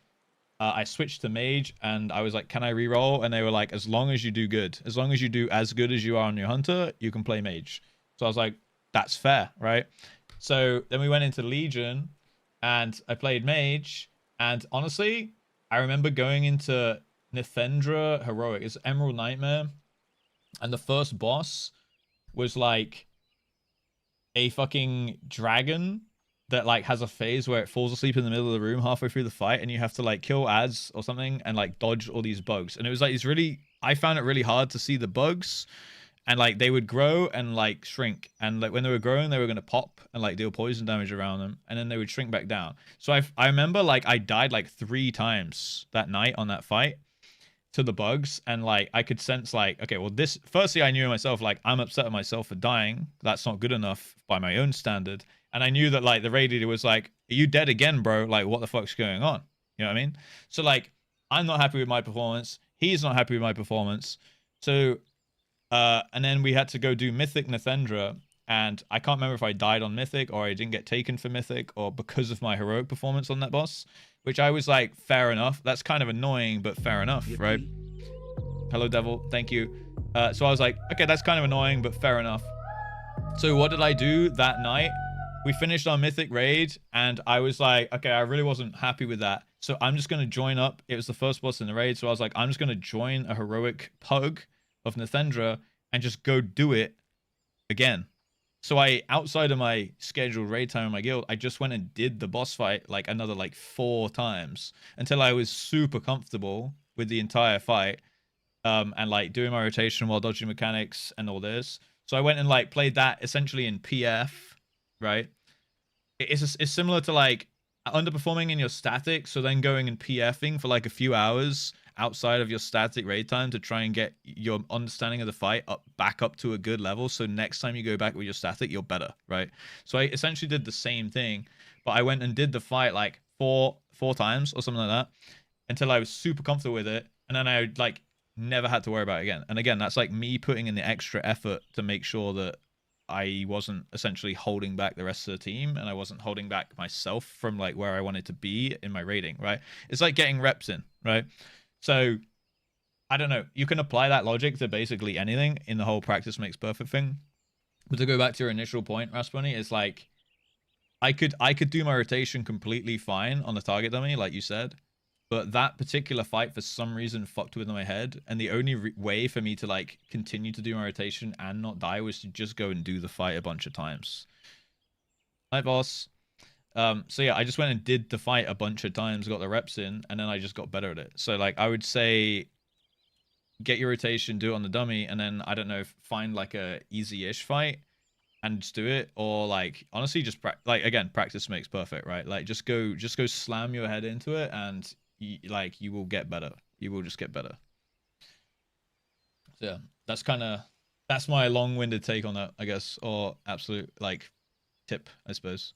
I switched to Mage, and I was like, can I reroll? And they were like, as long as you do good. As long as you do as good as you are on your Hunter, you can play Mage. So I was like, that's fair, right? So then we went into Legion, and I played Mage, and honestly, I remember going into Nithendra Heroic. It's Emerald Nightmare, and the first boss was like a fucking dragon that like has a phase where it falls asleep in the middle of the room halfway through the fight, and you have to like kill ads or something and like dodge all these bugs. And it was like, it's really, I found it really hard to see the bugs, and like they would grow and like shrink, and like when they were growing they were going to pop and like deal poison damage around them, and then they would shrink back down. So I remember like I died like 3 times that night on that fight, to the bugs, and like I could sense like, okay, well, this, firstly I knew myself, like I'm upset at myself for dying. That's not good enough by my own standard. And I knew that like the raid leader was like, are you dead again, bro? Like what the fuck's going on? You know what I mean? So like I'm not happy with my performance, he's not happy with my performance. So and then we had to go do Mythic Nathendra, and I can't remember if I died on Mythic or I didn't get taken for Mythic or because of my heroic performance on that boss, which I was like, fair enough. That's kind of annoying, but fair enough, right? Hello, Devil. Thank you. So I was like, okay, that's kind of annoying, but fair enough. So what did I do that night? We finished our Mythic raid, and I was like, okay, I really wasn't happy with that. So I'm just going to join up. It was the first boss in the raid, so I was like, I'm just going to join a heroic pug of Nathendra and just go do it again. So I, outside of my scheduled raid time in my guild, I just went and did the boss fight like another like 4 times until I was super comfortable with the entire fight, and like doing my rotation while dodging mechanics and all this. So I went and like played that essentially in PF, right? It's similar to like underperforming in your static, so then going and PFing for like a few hours outside of your static raid time to try and get your understanding of the fight back up to a good level, so next time you go back with your static you're better, right? So I essentially did the same thing, but I went and did the fight like four times or something like that until I was super comfortable with it, and then I like never had to worry about it again. And again, that's like me putting in the extra effort to make sure that I wasn't essentially holding back the rest of the team, and I wasn't holding back myself from like where I wanted to be in my rating, right? It's like getting reps in, right? So I don't know. You can apply that logic to basically anything in the whole practice makes perfect thing. But to go back to your initial point, Raspberry, it's like I could do my rotation completely fine on the target dummy, like you said, but that particular fight for some reason fucked with my head, and the only way for me to like continue to do my rotation and not die was to just go and do the fight a bunch of times. Hi, boss. So yeah, I just went and did the fight a bunch of times, got the reps in, and then I just got better at it. So like I would say get your rotation, do it on the dummy, and then I don't know, find like a easy-ish fight and just do it, or like honestly just like again, practice makes perfect, right? Like just go slam your head into it, and you will get better. You will just get better. So yeah, that's my long-winded take on that, I guess, or absolute like tip, I suppose.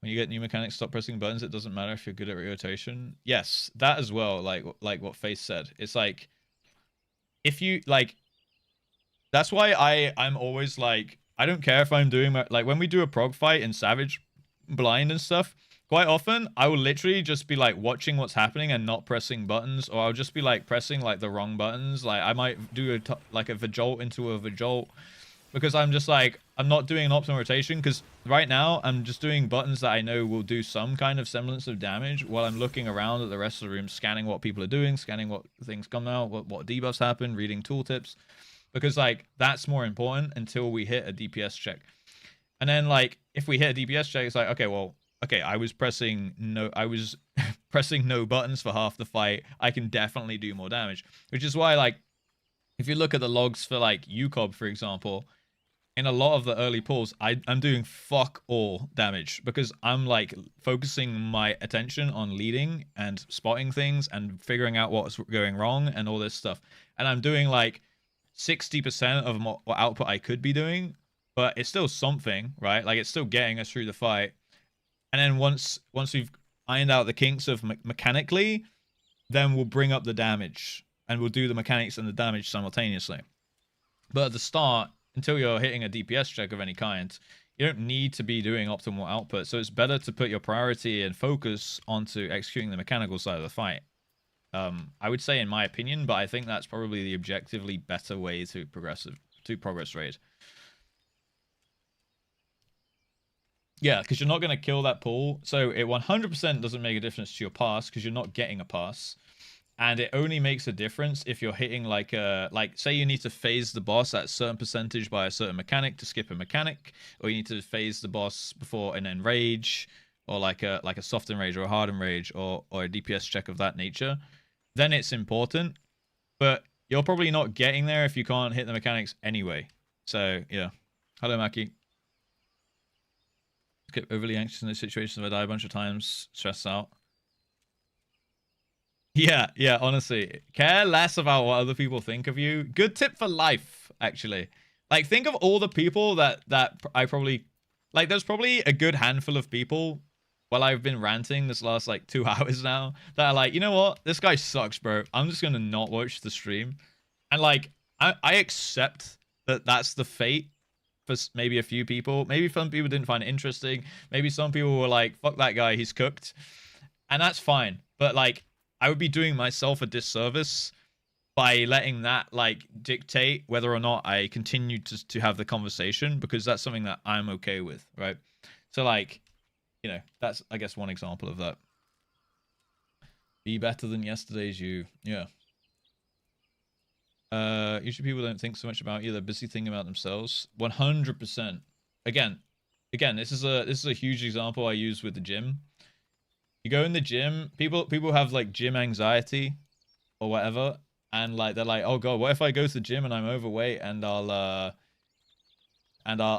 When you get new mechanics, stop pressing buttons. It doesn't matter if you're good at rotation. Yes, that as well. Like what Face said. It's like if you like. That's why I'm always like, I don't care if I'm doing like when we do a prog fight in Savage Blind and stuff. Quite often, I will literally just be like watching what's happening and not pressing buttons, or I'll just be like pressing like the wrong buttons. Like I might do like a Vajolt into a Vajolt, because I'm just like, I'm not doing an optimal rotation, because right now I'm just doing buttons that I know will do some kind of semblance of damage while I'm looking around at the rest of the room, scanning what people are doing, scanning what things come out, what debuffs happen, reading tooltips, because like that's more important until we hit a DPS check. And then like if we hit a DPS check, it's like, okay, well, okay, I was pressing no buttons for half the fight. I can definitely do more damage, which is why like if you look at the logs for like UCOB, for example, in a lot of the early pulls, I'm doing fuck all damage because I'm like focusing my attention on leading and spotting things and figuring out what's going wrong and all this stuff. And I'm doing like 60% of what output I could be doing, but it's still something, right? Like it's still getting us through the fight. And then once we've ironed out the kinks of mechanically, then we'll bring up the damage and we'll do the mechanics and the damage simultaneously. But at the start, until you're hitting a DPS check of any kind, you don't need to be doing optimal output. So it's better to put your priority and focus onto executing the mechanical side of the fight. I would say in my opinion, but I think that's probably the objectively better way to progress raid. Yeah, because you're not going to kill that pool. So it 100% doesn't make a difference to your pass because you're not getting a pass. And it only makes a difference if you're hitting like say you need to phase the boss at a certain percentage by a certain mechanic to skip a mechanic, or you need to phase the boss before an enrage, or like a soft enrage or a hard enrage, or a DPS check of that nature. Then it's important, but you're probably not getting there if you can't hit the mechanics anyway. So yeah. Hello, Maki. Get overly anxious in those situations if I die a bunch of times, stressed out. Yeah, yeah, honestly. Care less about what other people think of you. Good tip for life, actually. Like, think of all the people that I probably... Like, there's probably a good handful of people while I've been ranting this last, like, 2 hours now that are like, you know what? This guy sucks, bro. I'm just gonna not watch the stream. And, like, I accept that that's the fate for maybe a few people. Maybe some people didn't find it interesting. Maybe some people were like, fuck that guy, he's cooked. And that's fine. But, like, I would be doing myself a disservice by letting that like dictate whether or not I continue to have the conversation, because that's something that I'm okay with, right? So like, you know, that's I guess one example of that. Be better than yesterday's you. Yeah. Usually people don't think so much about you, they're busy thinking about themselves. 100%. Again, this is a huge example I use with the gym. You go in the gym, people have like gym anxiety or whatever, and like they're like, oh god, what if I go to the gym and I'm overweight and I'll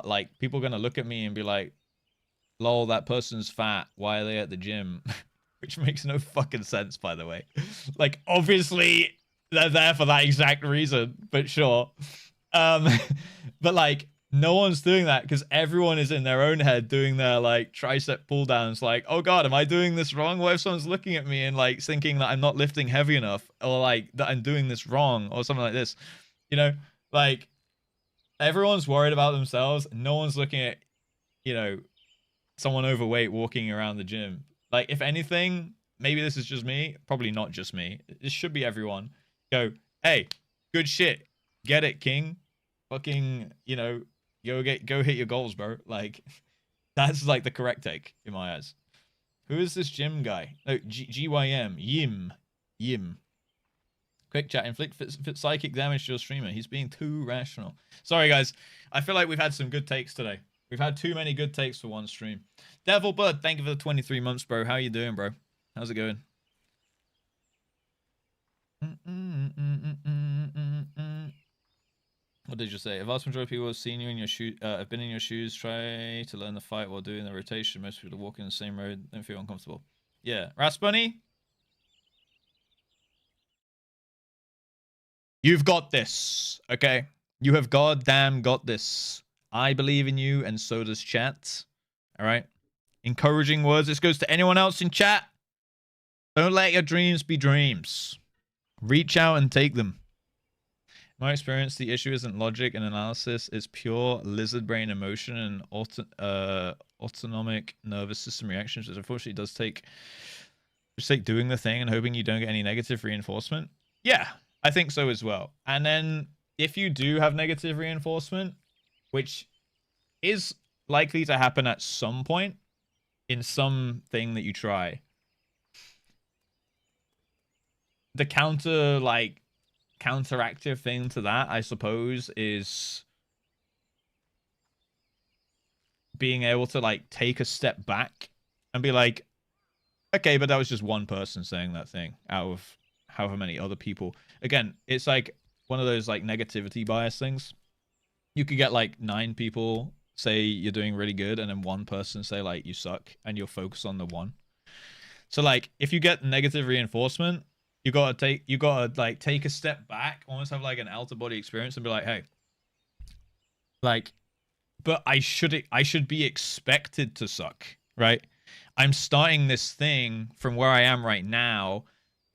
like people are gonna look at me and be like, lol, that person's fat, why are they at the gym? Which makes no fucking sense, by the way. Like, obviously they're there for that exact reason, but sure. But like, no one's doing that because everyone is in their own head doing their like tricep pull downs. Like, oh god, am I doing this wrong? What if someone's looking at me and like thinking that I'm not lifting heavy enough, or like that I'm doing this wrong, or something like this? You know, like everyone's worried about themselves. No one's looking at, you know, someone overweight walking around the gym. Like, if anything, maybe this is just me. Probably not just me. This should be everyone. Go, hey, good shit. Get it, king. Fucking, you know, go hit your goals, bro. Like, that's like the correct take in my eyes. Who is this gym guy? No, GYM. Yim. Quick chat. Inflict psychic damage to your streamer. He's being too rational. Sorry, guys. I feel like we've had some good takes today. We've had too many good takes for one stream. Devil Bud, thank you for the 23 months, bro. How you doing, bro? How's it going? What did you say? A vast majority of people have seen you in your shoes, have been in your shoes, try to learn the fight while doing the rotation. Most people walk in the same road, don't feel uncomfortable. Yeah. Raspbunny? You've got this, okay? You have goddamn got this. I believe in you, and so does chat. All right? Encouraging words. This goes to anyone else in chat. Don't let your dreams be dreams. Reach out and take them. In my experience, the issue isn't logic and analysis. It's pure lizard brain emotion and autonomic nervous system reactions, which unfortunately does take doing the thing and hoping you don't get any negative reinforcement. Yeah, I think so as well. And then if you do have negative reinforcement, which is likely to happen at some point in something that you try, the counteractive thing to that, I suppose, is being able to like take a step back and be like, okay, but that was just one person saying that thing out of however many other people. Again, it's like one of those like negativity bias things. You could get like 9 people say you're doing really good, and then one person say like you suck, and you'll focus on the one. So like if you get negative reinforcement, you gotta like take a step back, almost have like an outer body experience, and be like, hey, like, but I should be expected to suck, right? I'm starting this thing from where I am right now.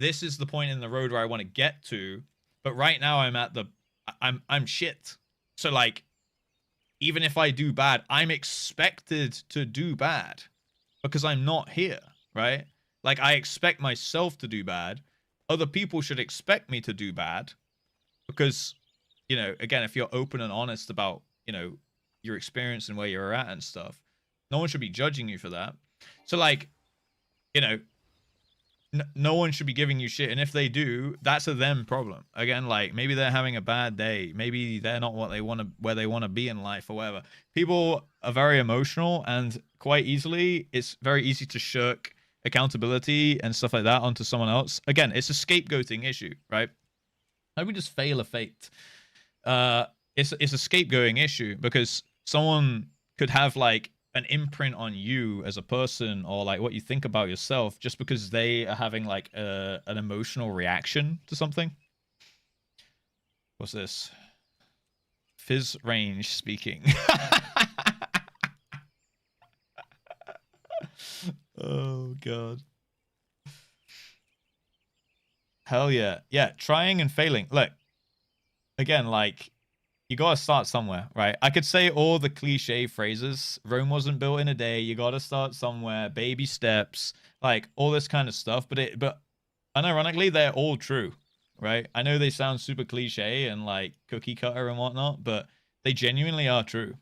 This is the point in the road where I want to get to, but right now I'm shit. So like, even if I do bad, I'm expected to do bad because I'm not here, right? Like, I expect myself to do bad. Other people should expect me to do bad because, you know, again, if you're open and honest about, you know, your experience and where you're at and stuff, no one should be judging you for that. So like, you know, no one should be giving you shit, and if they do, that's a them problem. Again, like, maybe they're having a bad day, maybe they're not what they want to, where they want to be in life or whatever. People are very emotional, and quite easily it's very easy to shirk accountability and stuff like that onto someone else. Again, it's a scapegoating issue, right? How do we just fail a fate? It's a scapegoating issue because someone could have like an imprint on you as a person, or like what you think about yourself, just because they are having like an emotional reaction to something. What's this? Fizz range speaking. Oh god. Hell yeah. Yeah, trying and failing. Look, again, like, you gotta start somewhere, right? I could say all the cliche phrases. Rome wasn't built in a day. You gotta start somewhere. Baby steps, like all this kind of stuff. But unironically, they're all true, right? I know they sound super cliche and like cookie cutter and whatnot, but they genuinely are true.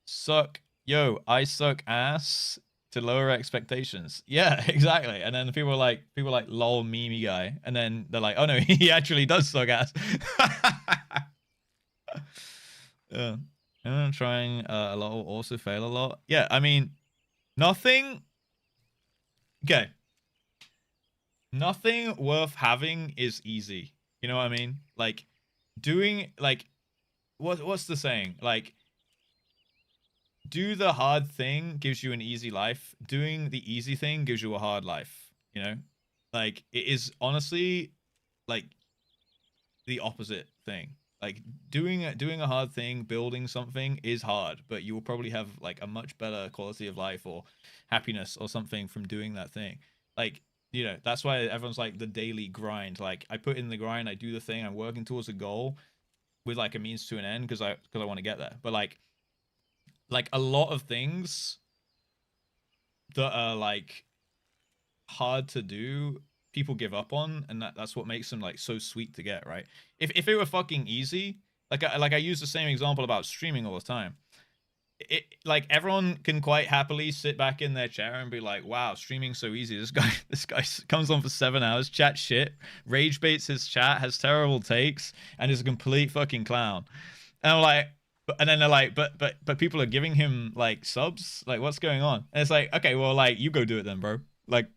Suck, yo, I suck ass to lower expectations. Yeah, exactly. And then people are like lol meme guy, and then they're like, oh no, he actually does suck ass. Yeah. And I'm trying a lot will also fail a lot. Yeah, I mean, nothing. Okay. Nothing worth having is easy. You know what I mean? Like doing like what's the saying? Like, do the hard thing gives you an easy life. Doing the easy thing gives you a hard life. You know, like it is honestly like the opposite thing. Like doing a hard thing, building something is hard, but you will probably have like a much better quality of life or happiness or something from doing that thing. Like, you know, that's why everyone's like the daily grind. Like I put in the grind, I do the thing, I'm working towards a goal with like a means to an end because I want to get there. But like a lot of things that are like hard to do, people give up on, and that's what makes them like so sweet to get, right? If it were fucking easy, like I use the same example about streaming all the time. It like everyone can quite happily sit back in their chair and be like, wow, streaming's so easy. This guy comes on for 7 hours, chat shit, rage baits his chat, has terrible takes, and is a complete fucking clown. And I'm like, and then they're like, but people are giving him like subs, like what's going on? And it's like, okay, well, like you go do it then, bro. Like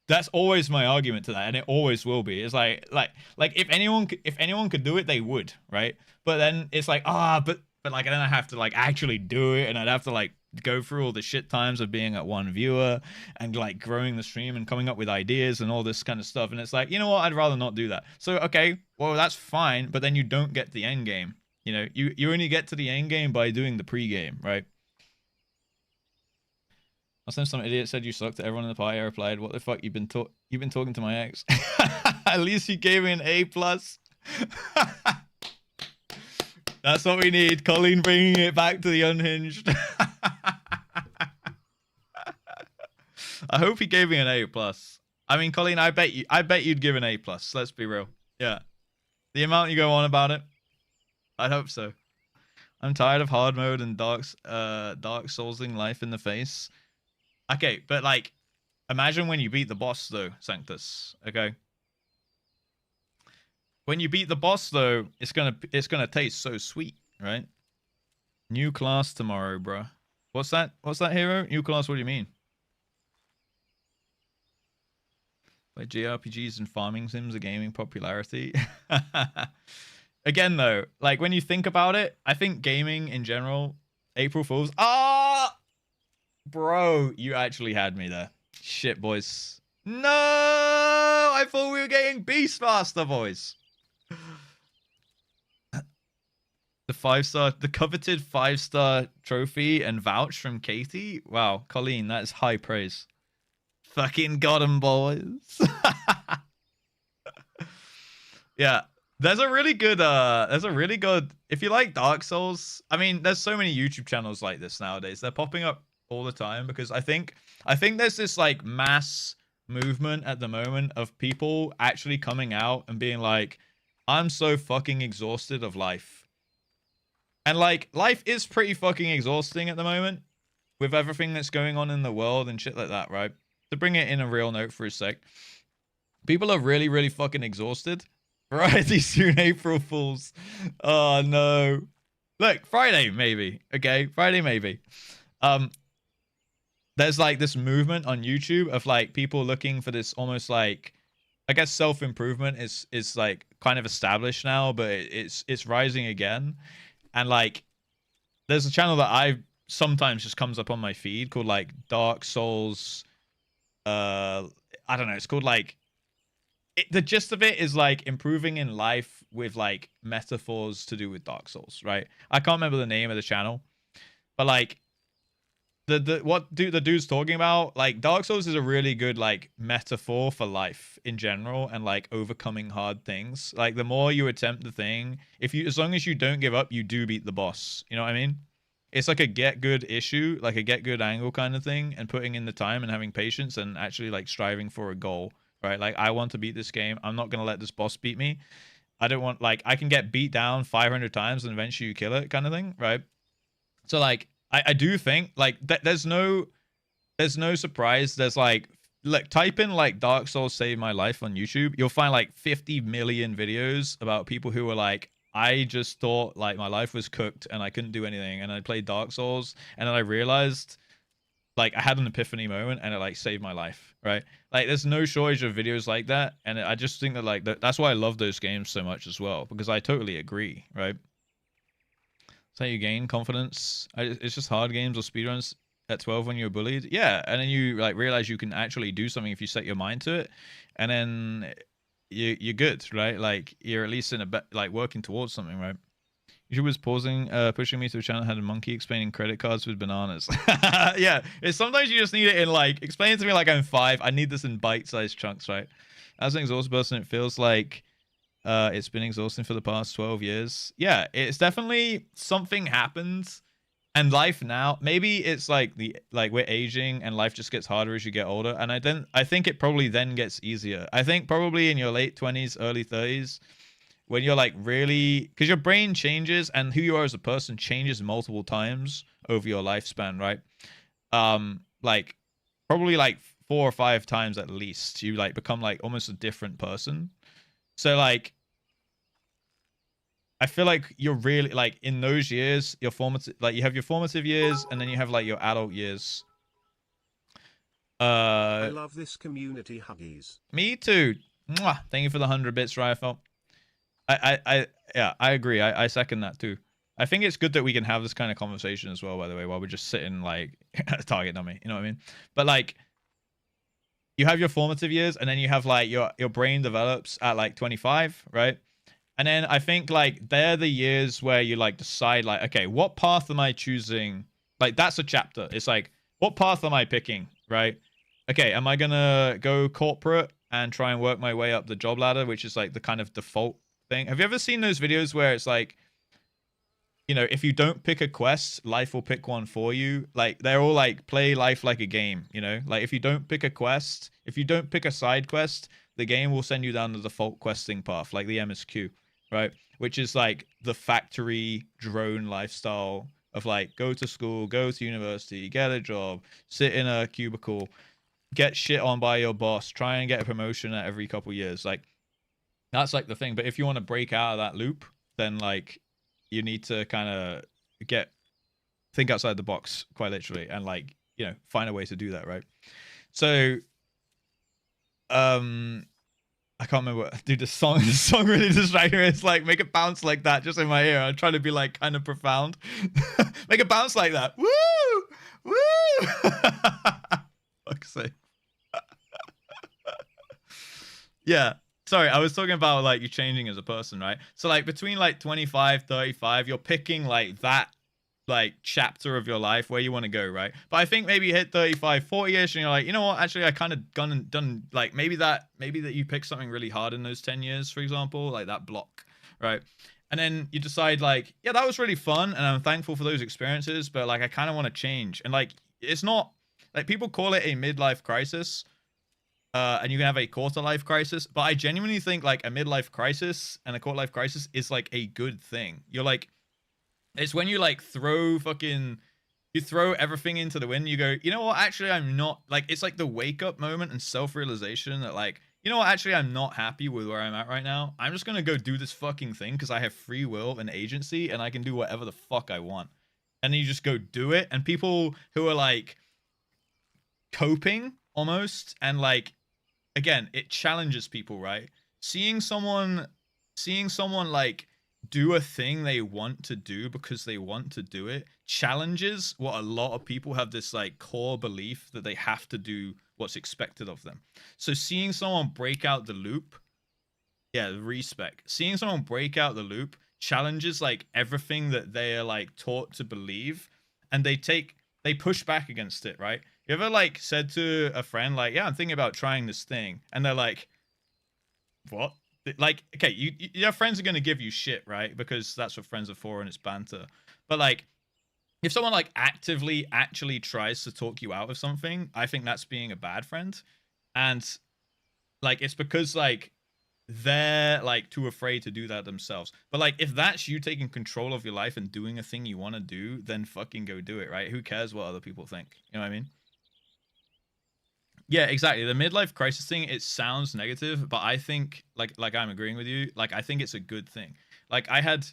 that's always my argument to that, and it always will be. It's like if anyone could do it, they would, right? But then it's like, but like then I have to like actually do it, and I'd have to like go through all the shit times of being at one viewer and like growing the stream and coming up with ideas and all this kind of stuff. And it's like, you know what? I'd rather not do that. So okay, well that's fine, but then you don't get the end game. You know, you only get to the end game by doing the pre-game, right? Last time some idiot said you sucked to everyone in the party, I replied, what the fuck, you've been talking to my ex. At least you gave me an A+. That's what we need. Colleen bringing it back to the unhinged. I hope he gave me an A+. I mean, Colleen, I bet you'd give an A+. Let's be real. Yeah. The amount you go on about it, I'd hope so. I'm tired of hard mode and dark soulsing life in the face. Okay, but like, imagine when you beat the boss though, Sanctus. Okay. When you beat the boss though, it's gonna taste so sweet, right? New class tomorrow, bruh. What's that? What's that, hero? New class? What do you mean? Like JRPGs and farming sims are gaining popularity. Again, though, like when you think about it, I think gaming in general, April Fools. Bro, you actually had me there. Shit, boys. No, I thought we were getting Beastmaster, boys. The coveted 5-star trophy and vouch from Katie. Wow, Colleen, that is high praise. Fucking got 'em, boys. Yeah, there's a really good. If you like Dark Souls, I mean, there's so many YouTube channels like this nowadays. They're popping up all the time because I think there's this like mass movement at the moment of people actually coming out and being like, I'm so fucking exhausted of life. And like life is pretty fucking exhausting at the moment with everything that's going on in the world and shit like that, right? To bring it in a real note for a sec, people are really, really fucking exhausted. Variety soon, April Fools. Oh no. Look, Friday maybe. Okay, Friday maybe. There's like this movement on YouTube of like people looking for this almost like, I guess self-improvement is like kind of established now, but it's rising again. And like there's a channel that I sometimes just comes up on my feed called like Dark Souls. I don't know. It's called like the gist of it is like improving in life with like metaphors to do with Dark Souls, right? I can't remember the name of the channel, but like the dude's talking about, like Dark Souls is a really good like metaphor for life in general and like overcoming hard things. Like the more you attempt the thing, if you, as long as you don't give up, you do beat the boss. You know what I mean? It's like a get good issue, like a get good angle kind of thing, and putting in the time and having patience and actually like striving for a goal, right? Like I want to beat this game. I'm not gonna let this boss beat me. I don't want, like, I can get beat down 500 times and eventually you kill it kind of thing, right? So like I do think like there's no surprise. There's like, look, type in like Dark Souls saved my life on YouTube. You'll find like 50 million videos about people who were like, I just thought like my life was cooked and I couldn't do anything, and I played Dark Souls and then I realized like I had an epiphany moment and it like saved my life, right? Like there's no shortage of videos like that, and I just think that like that's why I love those games so much as well, because I totally agree, right? That's how you gain confidence. It's just hard games or speedruns at 12 when you're bullied. Yeah, and then you like realize you can actually do something if you set your mind to it, and then you're good, right? Like you're at least in a like working towards something, right? You was pausing, pushing me to a channel that had a monkey explaining credit cards with bananas. Yeah, it's sometimes you just need it in like, explain it to me like I'm 5. I need this in bite-sized chunks, right? As an exhausted person, it feels like it's been exhausting for the past 12 years. Yeah, it's definitely something happens, and life now, maybe it's like we're aging and life just gets harder as you get older, and I think it probably then gets easier. I think probably in your late 20s, early 30s, when you're like really, because your brain changes and who you are as a person changes multiple times over your lifespan, right? Like probably like 4 or 5 times at least, you like become like almost a different person. So like I feel like you're really like in those years, your formative, like you have your formative years and then you have like your adult years. I love this community, huggies. Me too. Mwah. Thank you for the 100 bits, Rifle. Yeah, I agree. I second that too. I think it's good that we can have this kind of conversation as well, by the way, while we're just sitting like target dummy. You know what I mean? But like, you have your formative years, and then you have like your brain develops at like 25, right? And then I think like they're the years where you like decide like, okay, what path am I choosing? Like that's a chapter. It's like, what path am I picking, right? Okay, am I gonna go corporate and try and work my way up the job ladder, which is like the kind of default thing? Have you ever seen those videos where it's like, you know, if you don't pick a quest, life will pick one for you? Like they're all like, play life like a game, you know? Like if you don't pick a quest, if you don't pick a side quest, the game will send you down the default questing path, like the MSQ, right? Which is like the factory drone lifestyle of like, go to school, go to university, get a job, sit in a cubicle, get shit on by your boss, try and get a promotion at every couple years. Like that's like the thing. But if you want to break out of that loop, then like you need to kind of think outside the box, quite literally, and like, you know, find a way to do that, right? So I can't remember. Dude, the song really distracted me. It's like, make it bounce like that, just in my ear. I'm trying to be like kind of profound. Make it bounce like that. Woo! Woo! Fuck's sake. Yeah. Sorry, I was talking about like you changing as a person, right? So like between like 25, 35, you're picking like that like chapter of your life where you want to go, right? But I think maybe you hit 35, 40ish and you're like, you know what, actually I kind of done like maybe that you pick something really hard in those 10 years, for example, like that block, right? And then you decide like, yeah, that was really fun and I'm thankful for those experiences, but like I kind of want to change. And like it's not like, people call it a midlife crisis. And you can have a quarter life crisis, but I genuinely think like a midlife crisis and a quarter life crisis is like a good thing. You're like, it's when you like throw everything into the wind. You go, you know what? Actually, I'm not, like, it's like the wake up moment and self-realization that like, you know what? Actually, I'm not happy with where I'm at right now. I'm just going to go do this fucking thing because I have free will and agency and I can do whatever the fuck I want. And then you just go do it. And people who are like coping almost, and like, again, it challenges people, right? Seeing someone like do a thing they want to do because they want to do it challenges what a lot of people have this like core belief that they have to do what's expected of them. So seeing someone break out the loop, yeah, respec. Seeing someone break out the loop challenges like everything that they are like taught to believe, and they push back against it, right? You ever like said to a friend like, yeah, I'm thinking about trying this thing, and they're like, what? Like, okay, your friends are going to give you shit, right? Because that's what friends are for, and it's banter. But like, if someone like actively actually tries to talk you out of something, I think that's being a bad friend. And like, it's because like they're like too afraid to do that themselves. But like, if that's you taking control of your life and doing a thing you want to do, then fucking go do it, right? Who cares what other people think? You know what I mean? Yeah, exactly. The midlife crisis thing, it sounds negative, but I think like I'm agreeing with you. Like I think it's a good thing. Like I had,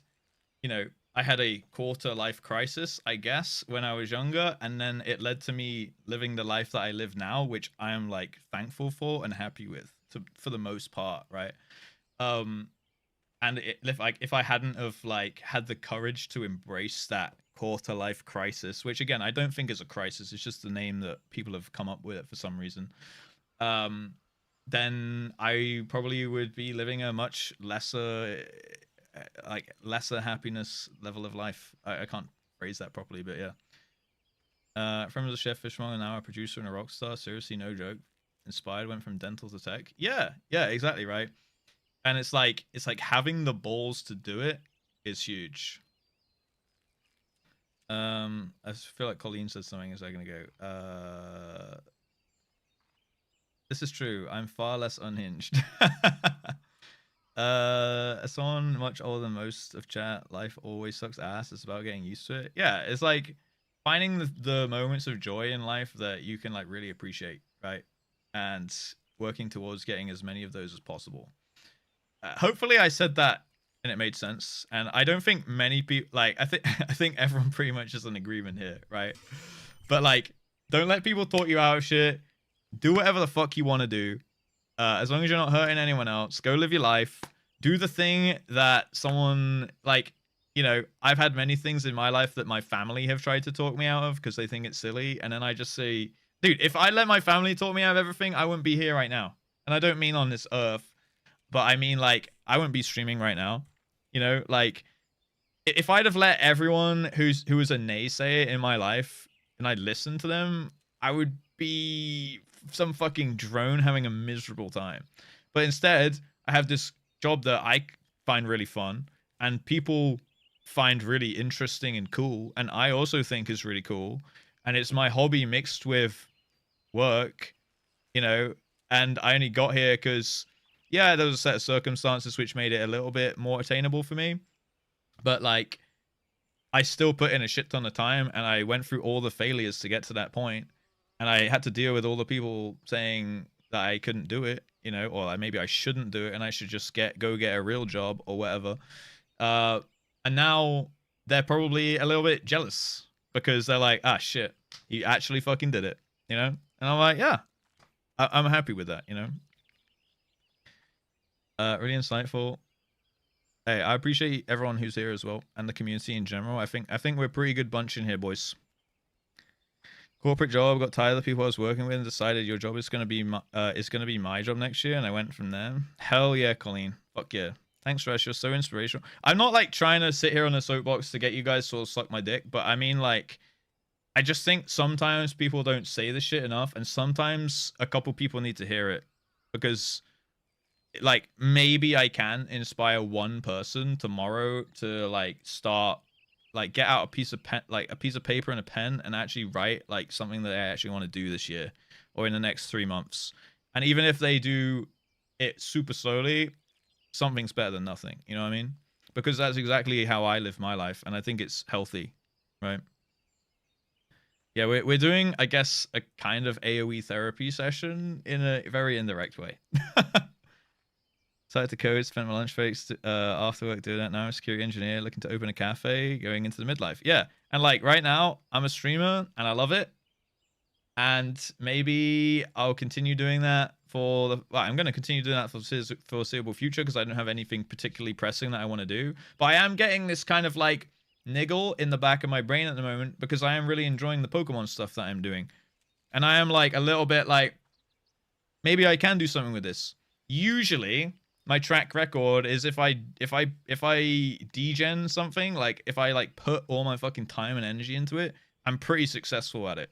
you know, I had a quarter life crisis, I guess, when I was younger, and then it led to me living the life that I live now, which I am like thankful for and happy with for the most part, right? And if I hadn't have like had the courage to embrace that quarter life crisis, which again I don't think is a crisis, it's just the name that people have come up with for some reason, then I probably would be living a much lesser happiness level of life. I can't phrase that properly, but yeah. From as a chef, fishmonger, now a producer and a rock star. Seriously, no joke. Inspired, went from dental to tech. Yeah, exactly, right. And it's like having the balls to do it is huge. I feel like Colleen said something a second ago. This is true. I'm far less unhinged. As someone much older than most of chat, life always sucks ass. It's about getting used to it. Yeah, it's like finding the moments of joy in life that you can like really appreciate, right? And working towards getting as many of those as possible. Hopefully I said that and it made sense. And I don't think many people like I think everyone pretty much is in agreement here, right? But like, don't let people talk you out of shit. Do whatever the fuck you want to do. As long as you're not hurting anyone else, go live your life. Do the thing that someone like, you know, I've had many things in my life that my family have tried to talk me out of because they think it's silly. And then I just say, dude, if I let my family talk me out of everything, I wouldn't be here right now. And I don't mean on this earth, but I mean like I wouldn't be streaming right now. You know, like if I'd have let everyone who was a naysayer in my life and I'd listened to them, I would be some fucking drone having a miserable time. But instead, I have this job that I find really fun and people find really interesting and cool, and I also think is really cool, and it's my hobby mixed with work, you know. And I only got here because yeah, there was a set of circumstances which made it a little bit more attainable for me, but like I still put in a shit ton of time and I went through all the failures to get to that point. And I had to deal with all the people saying that I couldn't do it, you know, or maybe I shouldn't do it and I should just go get a real job or whatever. And now they're probably a little bit jealous because they're like, ah, shit, you actually fucking did it, you know? And I'm like, yeah, I'm happy with that, you know? Really insightful. Hey, I appreciate everyone who's here as well and the community in general. I think we're a pretty good bunch in here, boys. Corporate job, got tired of the people I was working with and decided your job is gonna be my job next year, and I went from there. Hell yeah, Colleen. Fuck yeah. Thanks, Rush. You're so inspirational. I'm not like trying to sit here on a soapbox to get you guys to suck my dick, but I mean like I just think sometimes people don't say this shit enough, and sometimes a couple people need to hear it. Because like maybe I can inspire one person tomorrow to like start like get out a piece of paper and a pen and actually write like something that I actually want to do this year or in the next 3 months. And even if they do it super slowly, something's better than nothing, you know what I mean? Because that's exactly how I live my life, and I think it's healthy, right? Yeah, we're doing, I guess, a kind of AoE therapy session in a very indirect way. Started to code, spent my lunch breaks after work doing that. Now I'm a security engineer looking to open a cafe, going into the midlife. Yeah, and like right now, I'm a streamer and I love it. And maybe I'll continue doing that for the. Well, I'm going to continue doing that for the foreseeable future because I don't have anything particularly pressing that I want to do. But I am getting this kind of like niggle in the back of my brain at the moment because I am really enjoying the Pokemon stuff that I'm doing, and I am like a little bit like, maybe I can do something with this. Usually, my track record is if I degen something, like if I like put all my fucking time and energy into it, I'm pretty successful at it,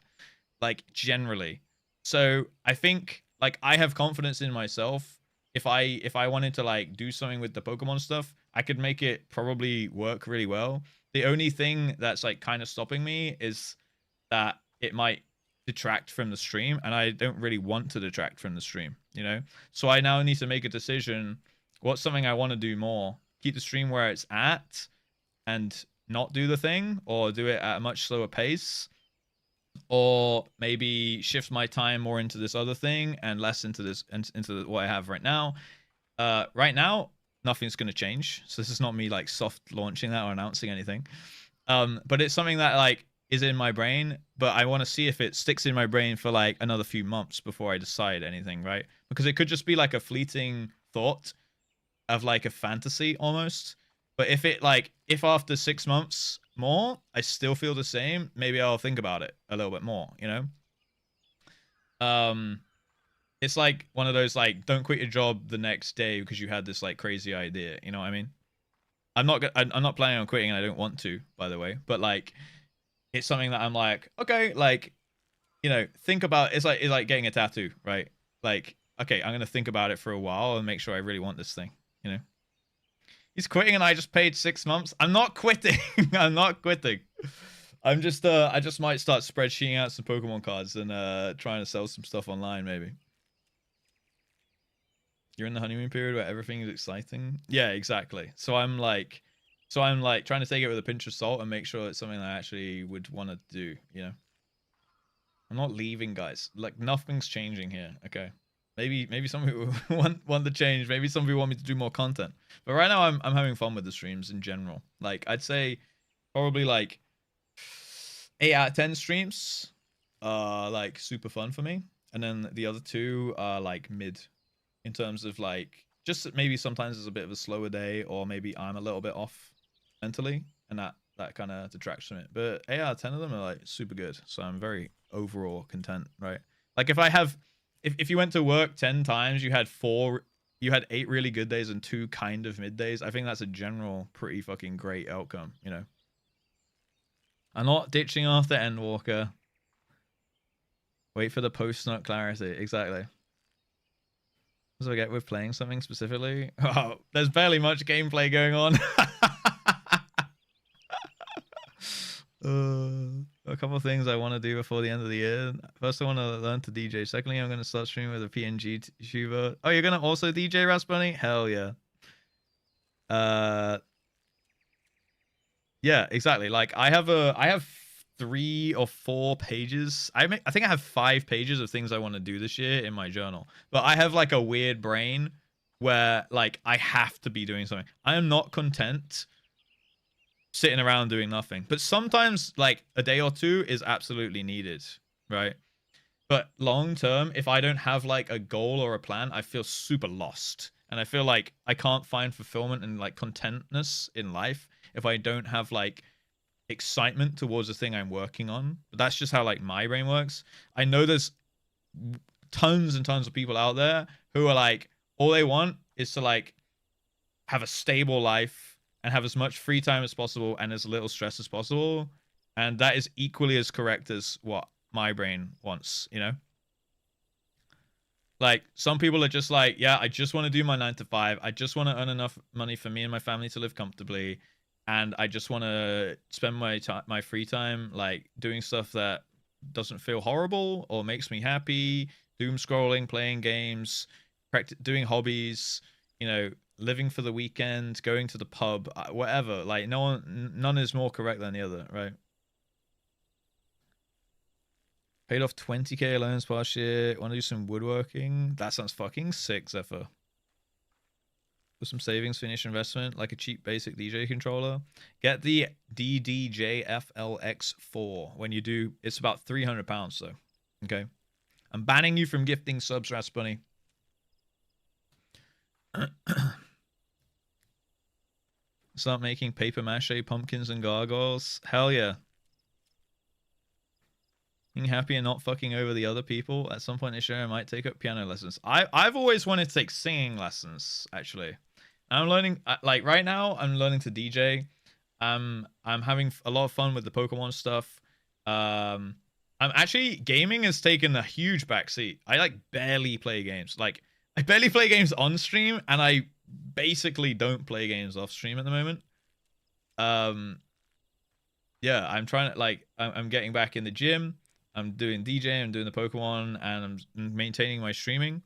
like generally. So I think like I have confidence in myself. If I wanted to like do something with the Pokemon stuff, I could make it probably work really well. The only thing that's like kind of stopping me is that it might detract from the stream, and I don't really want to detract from the stream, you know? So I now need to make a decision. What's something I want to do more? Keep the stream where it's at and not do the thing, or do it at a much slower pace, or maybe shift my time more into this other thing and less into this, into what I have right now. Right now, nothing's going to change. So this is not me like soft launching that or announcing anything. But it's something that like is in my brain, but I want to see if it sticks in my brain for like another few months before I decide anything, right? Because it could just be like a fleeting thought of like a fantasy almost. But if after 6 months more, I still feel the same, maybe I'll think about it a little bit more, you know? It's like one of those like, don't quit your job the next day because you had this like crazy idea, you know what I mean? I'm not planning on quitting, and I don't want to, by the way, but like, it's something that I'm like, okay, like, you know, think about, it's like getting a tattoo, right? Like, okay, I'm going to think about it for a while and make sure I really want this thing, you know? He's quitting and I just paid 6 months. I'm not quitting. I'm not quitting. I'm just, I just might start spreadsheeting out some Pokemon cards and trying to sell some stuff online, maybe. You're in the honeymoon period where everything is exciting. Yeah, exactly. So I'm like trying to take it with a pinch of salt and make sure it's something I actually would want to do, you know? I'm not leaving, guys. Like, nothing's changing here, okay? Maybe some people want to change. Maybe some people want me to do more content. But right now, I'm having fun with the streams in general. Like, I'd say probably like 8 out of 10 streams are like super fun for me. And then the other 2 are like mid in terms of like, just maybe sometimes there's a bit of a slower day, or maybe I'm a little bit off mentally, and that kind of detracts from it. But 8 out of 10 of them are like super good. So I'm very overall content, right? Like if you went to work 10 times, you had 8 really good days and 2 kind of mid days. I think that's a general pretty fucking great outcome, you know? I'm not ditching after Endwalker. Wait for the post-nut clarity. Exactly. What do I get with playing something specifically? Oh, there's barely much gameplay going on. A couple of things I want to do before the end of the year. First, I want to learn to DJ. Secondly, I'm going to start streaming with a PNG tuber. Oh, you're going to also DJ, Raspberry? Hell yeah. Yeah, exactly. Like I have 3 or 4 pages. I think I have 5 pages of things I want to do this year in my journal. But I have like a weird brain where like I have to be doing something. I am not content sitting around doing nothing. But sometimes like a day or 2 is absolutely needed, right? But long term, if I don't have like a goal or a plan, I feel super lost. And I feel like I can't find fulfillment and like contentness in life if I don't have like excitement towards the thing I'm working on. But that's just how like my brain works. I know there's tons and tons of people out there who are like, all they want is to like have a stable life and have as much free time as possible and as little stress as possible. And that is equally as correct as what my brain wants, you know? Like, some people are just like, yeah, I just want to do my 9 to 5. I just want to earn enough money for me and my family to live comfortably. And I just want to spend my free time, like, doing stuff that doesn't feel horrible or makes me happy, doom scrolling, playing games, doing hobbies, you know, living for the weekend, going to the pub, whatever. Like, none is more correct than the other, right? Paid off 20k loans last year. Want to do some woodworking? That sounds fucking sick, Zephyr. With some savings, finish investment, like a cheap basic DJ controller. Get the DDJ FLX4. When you do, it's about £300 though. Okay. I'm banning you from gifting subs, Raspbunny. Start making paper mache pumpkins and gargoyles. Hell yeah. Being happy and not fucking over the other people. At some point in the show, I might take up piano lessons. I've always wanted to take singing lessons, actually. I'm learning, like right now, I'm learning to DJ. I'm having a lot of fun with the Pokemon stuff. I'm actually, gaming has taken a huge backseat. I like barely play games. Like, I barely play games on stream, and I basically don't play games off stream at the moment. Yeah, I'm trying to, like, I'm getting back in the gym. I'm doing DJ, I'm doing the Pokemon, and I'm maintaining my streaming.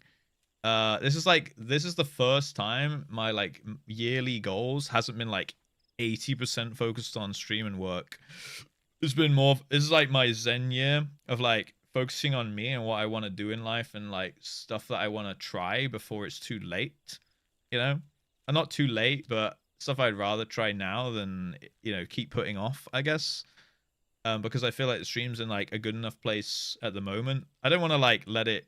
This is the first time my like yearly goals hasn't been like 80% focused on stream and work. It's been more, this is like my Zen year of like focusing on me and what I want to do in life and like stuff that I want to try before it's too late, you know? And not too late, but stuff I'd rather try now than, you know, keep putting off, I guess. Because I feel like the stream's in like a good enough place at the moment. I don't want to like let it,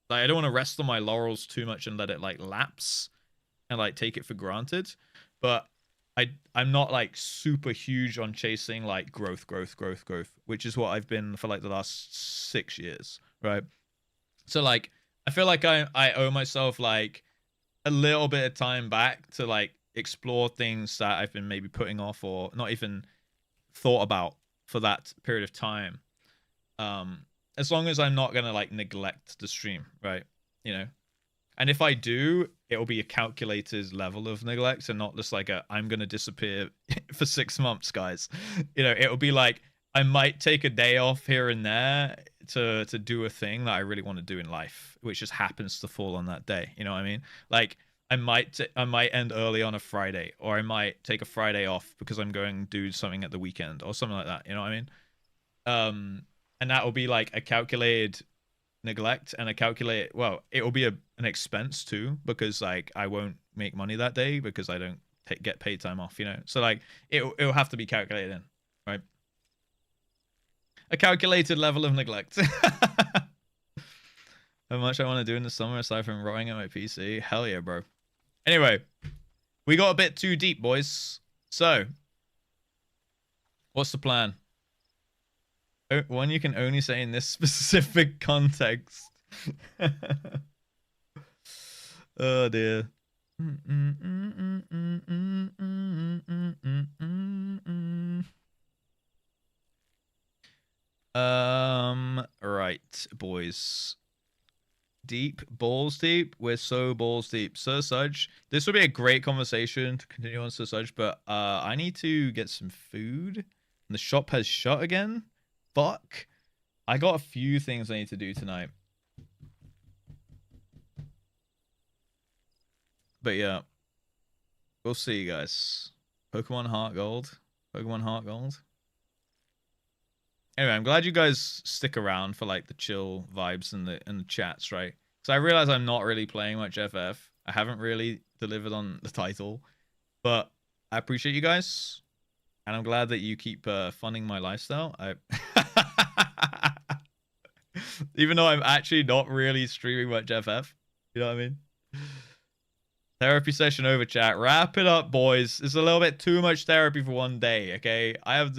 like, I don't want to rest on my laurels too much and let it like lapse and like take it for granted. But I'm not like super huge on chasing like growth, which is what I've been for like the last 6 years, right? So like I feel like I owe myself like a little bit of time back to like explore things that I've been maybe putting off or not even thought about for that period of time. As long as I'm not gonna like neglect the stream, right? You know, and if I do, it'll be a calculated level of neglect and not just like a I'm gonna disappear for 6 months, guys. You know, it'll be like I might take a day off here and there to do a thing that I really want to do in life, which just happens to fall on that day. You know what I mean? Like I might end early on a Friday, or I might take a Friday off because I'm going to do something at the weekend or something like that. You know what I mean? And that will be like a calculated neglect and a calculated, well, it will be an expense too, because like I won't make money that day because I don't get paid time off, you know? So like it'll have to be calculated in, right? A calculated level of neglect. How much I want to do in the summer aside from rotting at my PC? Hell yeah, bro. Anyway, we got a bit too deep, boys. So, what's the plan? One you can only say in this specific context. Oh dear. Right, boys. Deep, balls deep. We're so balls deep. Sir Sudge, this would be a great conversation to continue on, Sir Sudge, but I need to get some food. And the shop has shut again. Fuck. I got a few things I need to do tonight. But yeah. We'll see, you guys. Pokemon Heart Gold. Pokemon Heart Gold. Anyway, I'm glad you guys stick around for like the chill vibes and the chats, right? So I realize I'm not really playing much FF. I haven't really delivered on the title, but I appreciate you guys, and I'm glad that you keep funding my lifestyle. Even though I'm actually not really streaming much FF, you know what I mean? Therapy session over, chat. Wrap it up, boys. It's a little bit too much therapy for one day. Okay, I have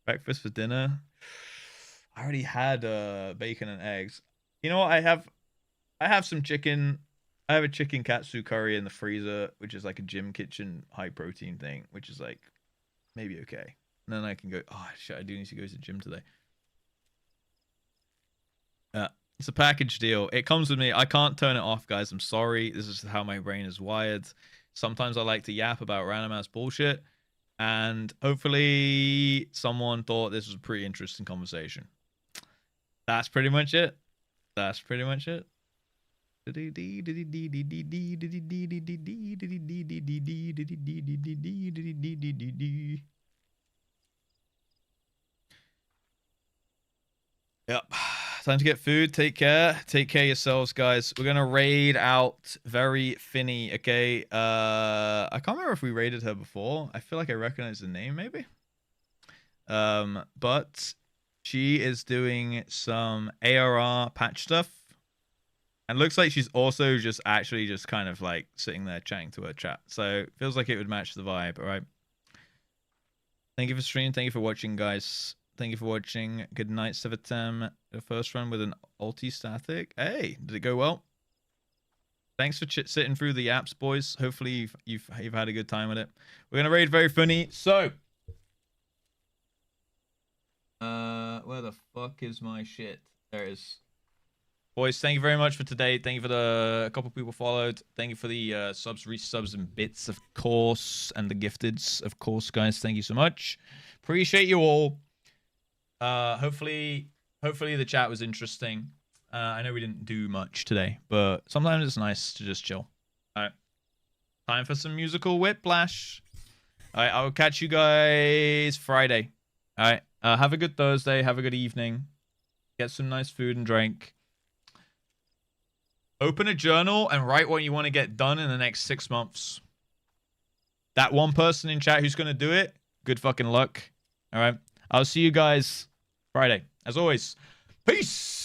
breakfast for dinner. I already had bacon and eggs. You know what? I have some chicken. I have a chicken katsu curry in the freezer, which is like a gym kitchen high protein thing, which is like maybe okay. And then I can go. Oh shit! I do need to go to the gym today. It's a package deal. It comes with me. I can't turn it off, guys. I'm sorry. This is how my brain is wired. Sometimes I like to yap about random ass bullshit. And hopefully someone thought this was a pretty interesting conversation. That's pretty much it. That's pretty much it. Yep. Time to get food. Take care. Take care of yourselves, guys. We're gonna raid out very Finny, okay? I can't remember if we raided her before. I feel like I recognize the name, maybe. But she is doing some ARR patch stuff. And looks like she's also just actually just kind of like sitting there chatting to her chat. So feels like it would match the vibe, all right? Thank you for streaming. Thank you for watching, guys. Thank you for watching. Good night, Sevatem. The first run with an ulti static. Hey, did it go well? Thanks for sitting through the apps, boys. Hopefully you've had a good time with it. We're gonna raid very funny. So, where the fuck is my shit? There it is. Boys, thank you very much for today. Thank you for a couple people followed. Thank you for the subs, resubs, and bits, of course, and the gifteds, of course, guys. Thank you so much. Appreciate you all. Hopefully the chat was interesting. I know we didn't do much today, but sometimes it's nice to just chill. All right, time for some musical whiplash. All right, I'll catch you guys Friday. All right, have a good Thursday. Have a good evening. Get some nice food and drink. Open a journal and write what you want to get done in the next 6 months. That one person in chat who's going to do it, good fucking luck. All right. I'll see you guys Friday. As always, peace.